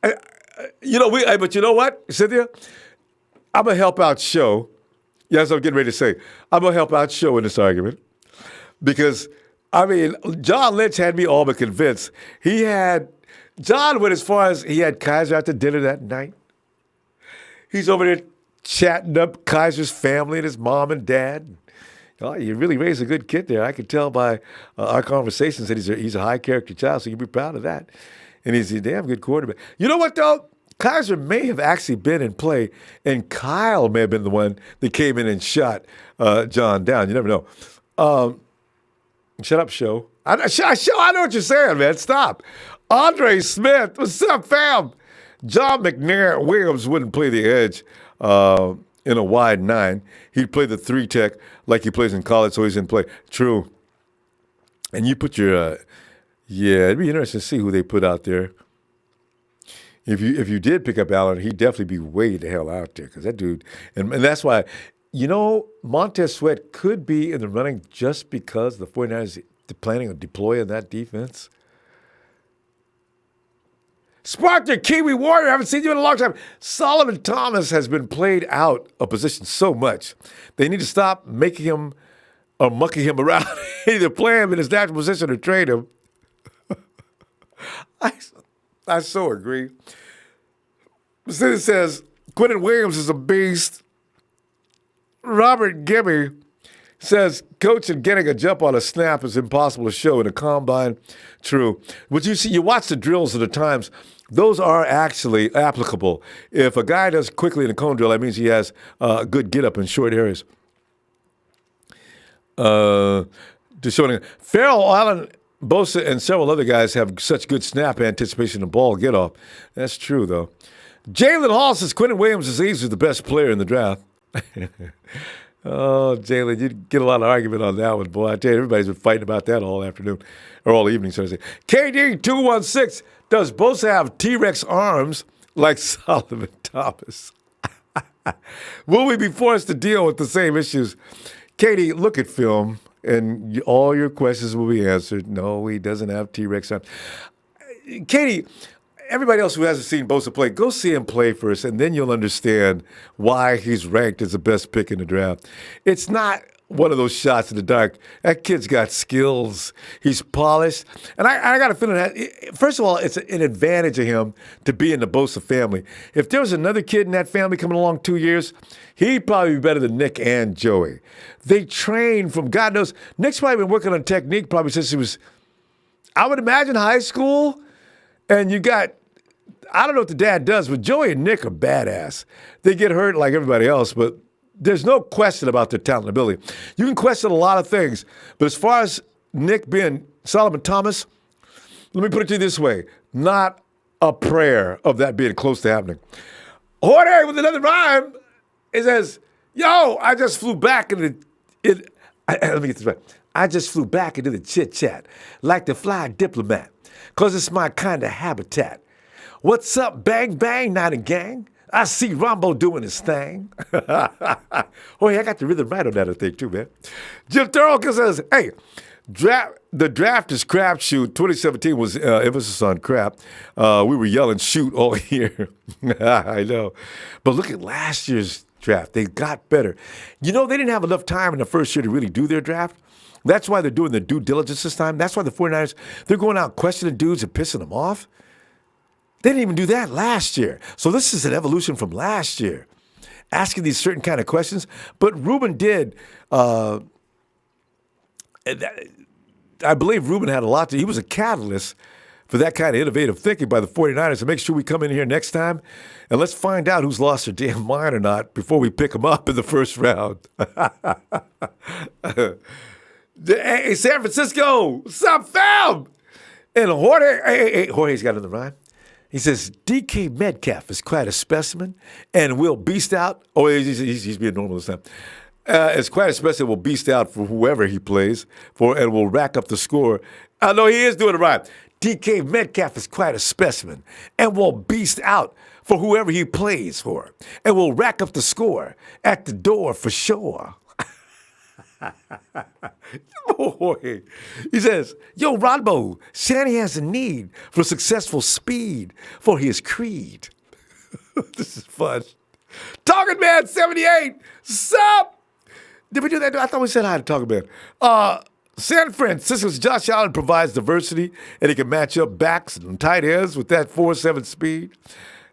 Speaker 1: But you know what, Cynthia? I'm a help out show. Yes, I'm getting ready to say. I'm going to help out Show in this argument because, I mean, John Lynch had me all but convinced. John went as far as he had Kaiser out to dinner that night. He's over there chatting up Kaiser's family and his mom and dad. Oh, you really raised a good kid there. I could tell by our conversations that he's a high-character child, so you'd be proud of that. And he's a damn good quarterback. You know what, though? Kaiser may have actually been in play, and Kyle may have been the one that came in and shot John down. You never know. Shut up, Show. I know what you're saying, man. Stop. Andre Smith, what's up, fam? John Williams wouldn't play the edge in a wide 9. He'd play the 3-tech like he plays in college, so he's in play. True. And you put your, it'd be interesting to see who they put out there. If you did pick up Allen, he'd definitely be way the hell out there because that dude, and that's why, Montez Sweat could be in the running just because the 49ers are planning on deploying that defense. Spark the Kiwi Warrior, I haven't seen you in a long time. Solomon Thomas has been played out of position so much. They need to stop making him or mucking him around. Either play him in his natural position or trade him. I so agree. It says, Quinnen Williams is a beast. Robert Gibby says, coach and getting a jump on a snap is impossible to show in a combine. True. But you watch the drills at the times. Those are actually applicable. If a guy does quickly in a cone drill, that means he has a good get up in short areas. Farrell, Allen, Bosa, and several other guys have such good snap anticipation and ball get off. That's true, though. Jalen Hall says Quinnen Williams is easily the best player in the draft. Oh, Jalen, you'd get a lot of argument on that one, boy. I tell you, everybody's been fighting about that all afternoon, or all evening, so to say. KD216, does Bosa have T-Rex arms like Solomon Thomas? Will we be forced to deal with the same issues? Katie, look at film, and all your questions will be answered. No, he doesn't have T-Rex arms. Katie, everybody else who hasn't seen Bosa play, go see him play first, and then you'll understand why he's ranked as the best pick in the draft. It's not one of those shots in the dark. That kid's got skills. He's polished. And I got a feeling that, first of all, it's an advantage of him to be in the Bosa family. If there was another kid in that family coming along 2 years, he'd probably be better than Nick and Joey. They train from God knows. Nick's probably been working on technique probably since he was, I would imagine, high school. And you got, I don't know what the dad does, but Joey and Nick are badass. They get hurt like everybody else, but there's no question about their talent and ability. You can question a lot of things, but as far as Nick being Solomon Thomas, let me put it to you this way. Not a prayer of that being close to happening. Jorge with another rhyme. It says, yo, I just flew back into let me get this right. I just flew back into the chit-chat like the fly diplomat, because it's my kind of habitat. What's up, bang, bang, not a gang? I see Ronbo doing his thing. Oh, yeah, I got the rhythm right on that, I think, too, man. Jim Thorokin says, hey, the draft is crapshoot. 2017 was emphasis on crap. We were yelling shoot all year. I know. But look at last year's draft. They got better. You know, they didn't have enough time in the first year to really do their draft. That's why they're doing the due diligence this time. That's why the 49ers, they're going out questioning dudes and pissing them off. They didn't even do that last year. So this is an evolution from last year, asking these certain kind of questions. But Ruben did, I believe Ruben had a lot to, he was a catalyst for that kind of innovative thinking by the 49ers to make sure we come in here next time and let's find out who's lost their damn mind or not before we pick them up in the first round. Hey, San Francisco, what's up, fam? And Jorge's got another rhyme. He says, DK Metcalf is quite a specimen and will beast out. Oh, he's being normal this time. It's quite a specimen, will beast out for whoever he plays for and will rack up the score. No, he is doing it right. DK Metcalf is quite a specimen and will beast out for whoever he plays for and will rack up the score at the door for sure. Boy. He says, yo, Ronbo, Shanny has a need for successful speed for his creed. This is fun. Talking Man 78, sup? Did we do that? I thought we said hi to talk about San Francisco's Josh Allen provides diversity, and he can match up backs and tight ends with that 4.7 speed.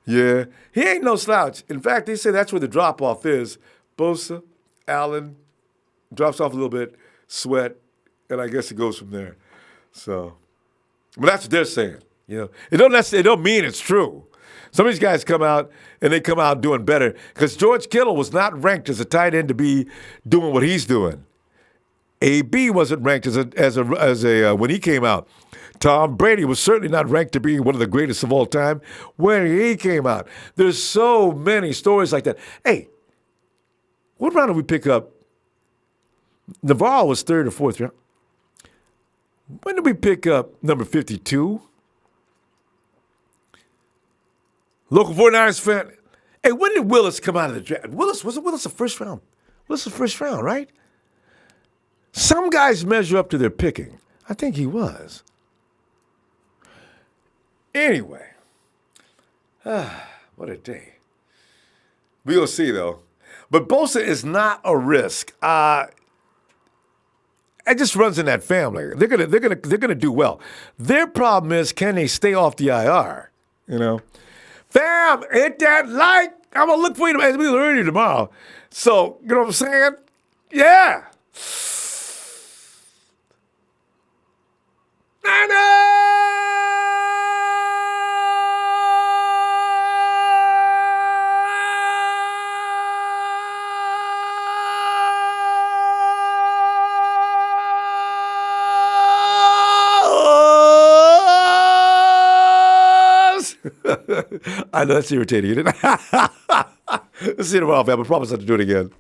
Speaker 1: Yeah, he ain't no slouch. In fact, they say that's where the drop-off is. Bosa, Allen, drops off a little bit, Sweat, and I guess it goes from there. So, but that's what they're saying. It don't mean it's true. Some of these guys come out and they come out doing better because George Kittle was not ranked as a tight end to be doing what he's doing. AB wasn't ranked as a when he came out. Tom Brady was certainly not ranked to be one of the greatest of all time when he came out. There's so many stories like that. Hey, what round did we pick up? Navarro was third or fourth round. When did we pick up number 52? Local 49ers fan. Hey, when did Willis come out of the draft? Wasn't Willis a first round? Willis a first round, right? Some guys measure up to their picking. I think he was. Anyway, what a day. We'll see, though. But Bosa is not a risk. It just runs in that family. They're gonna do well. Their problem is, can they stay off the IR? Fam, hit that like. I'm gonna look for you as we learn you tomorrow. So you know what I'm saying? Yeah. I know that's irritating, isn't it? Let's see you tomorrow, fam. I promise not to do it again.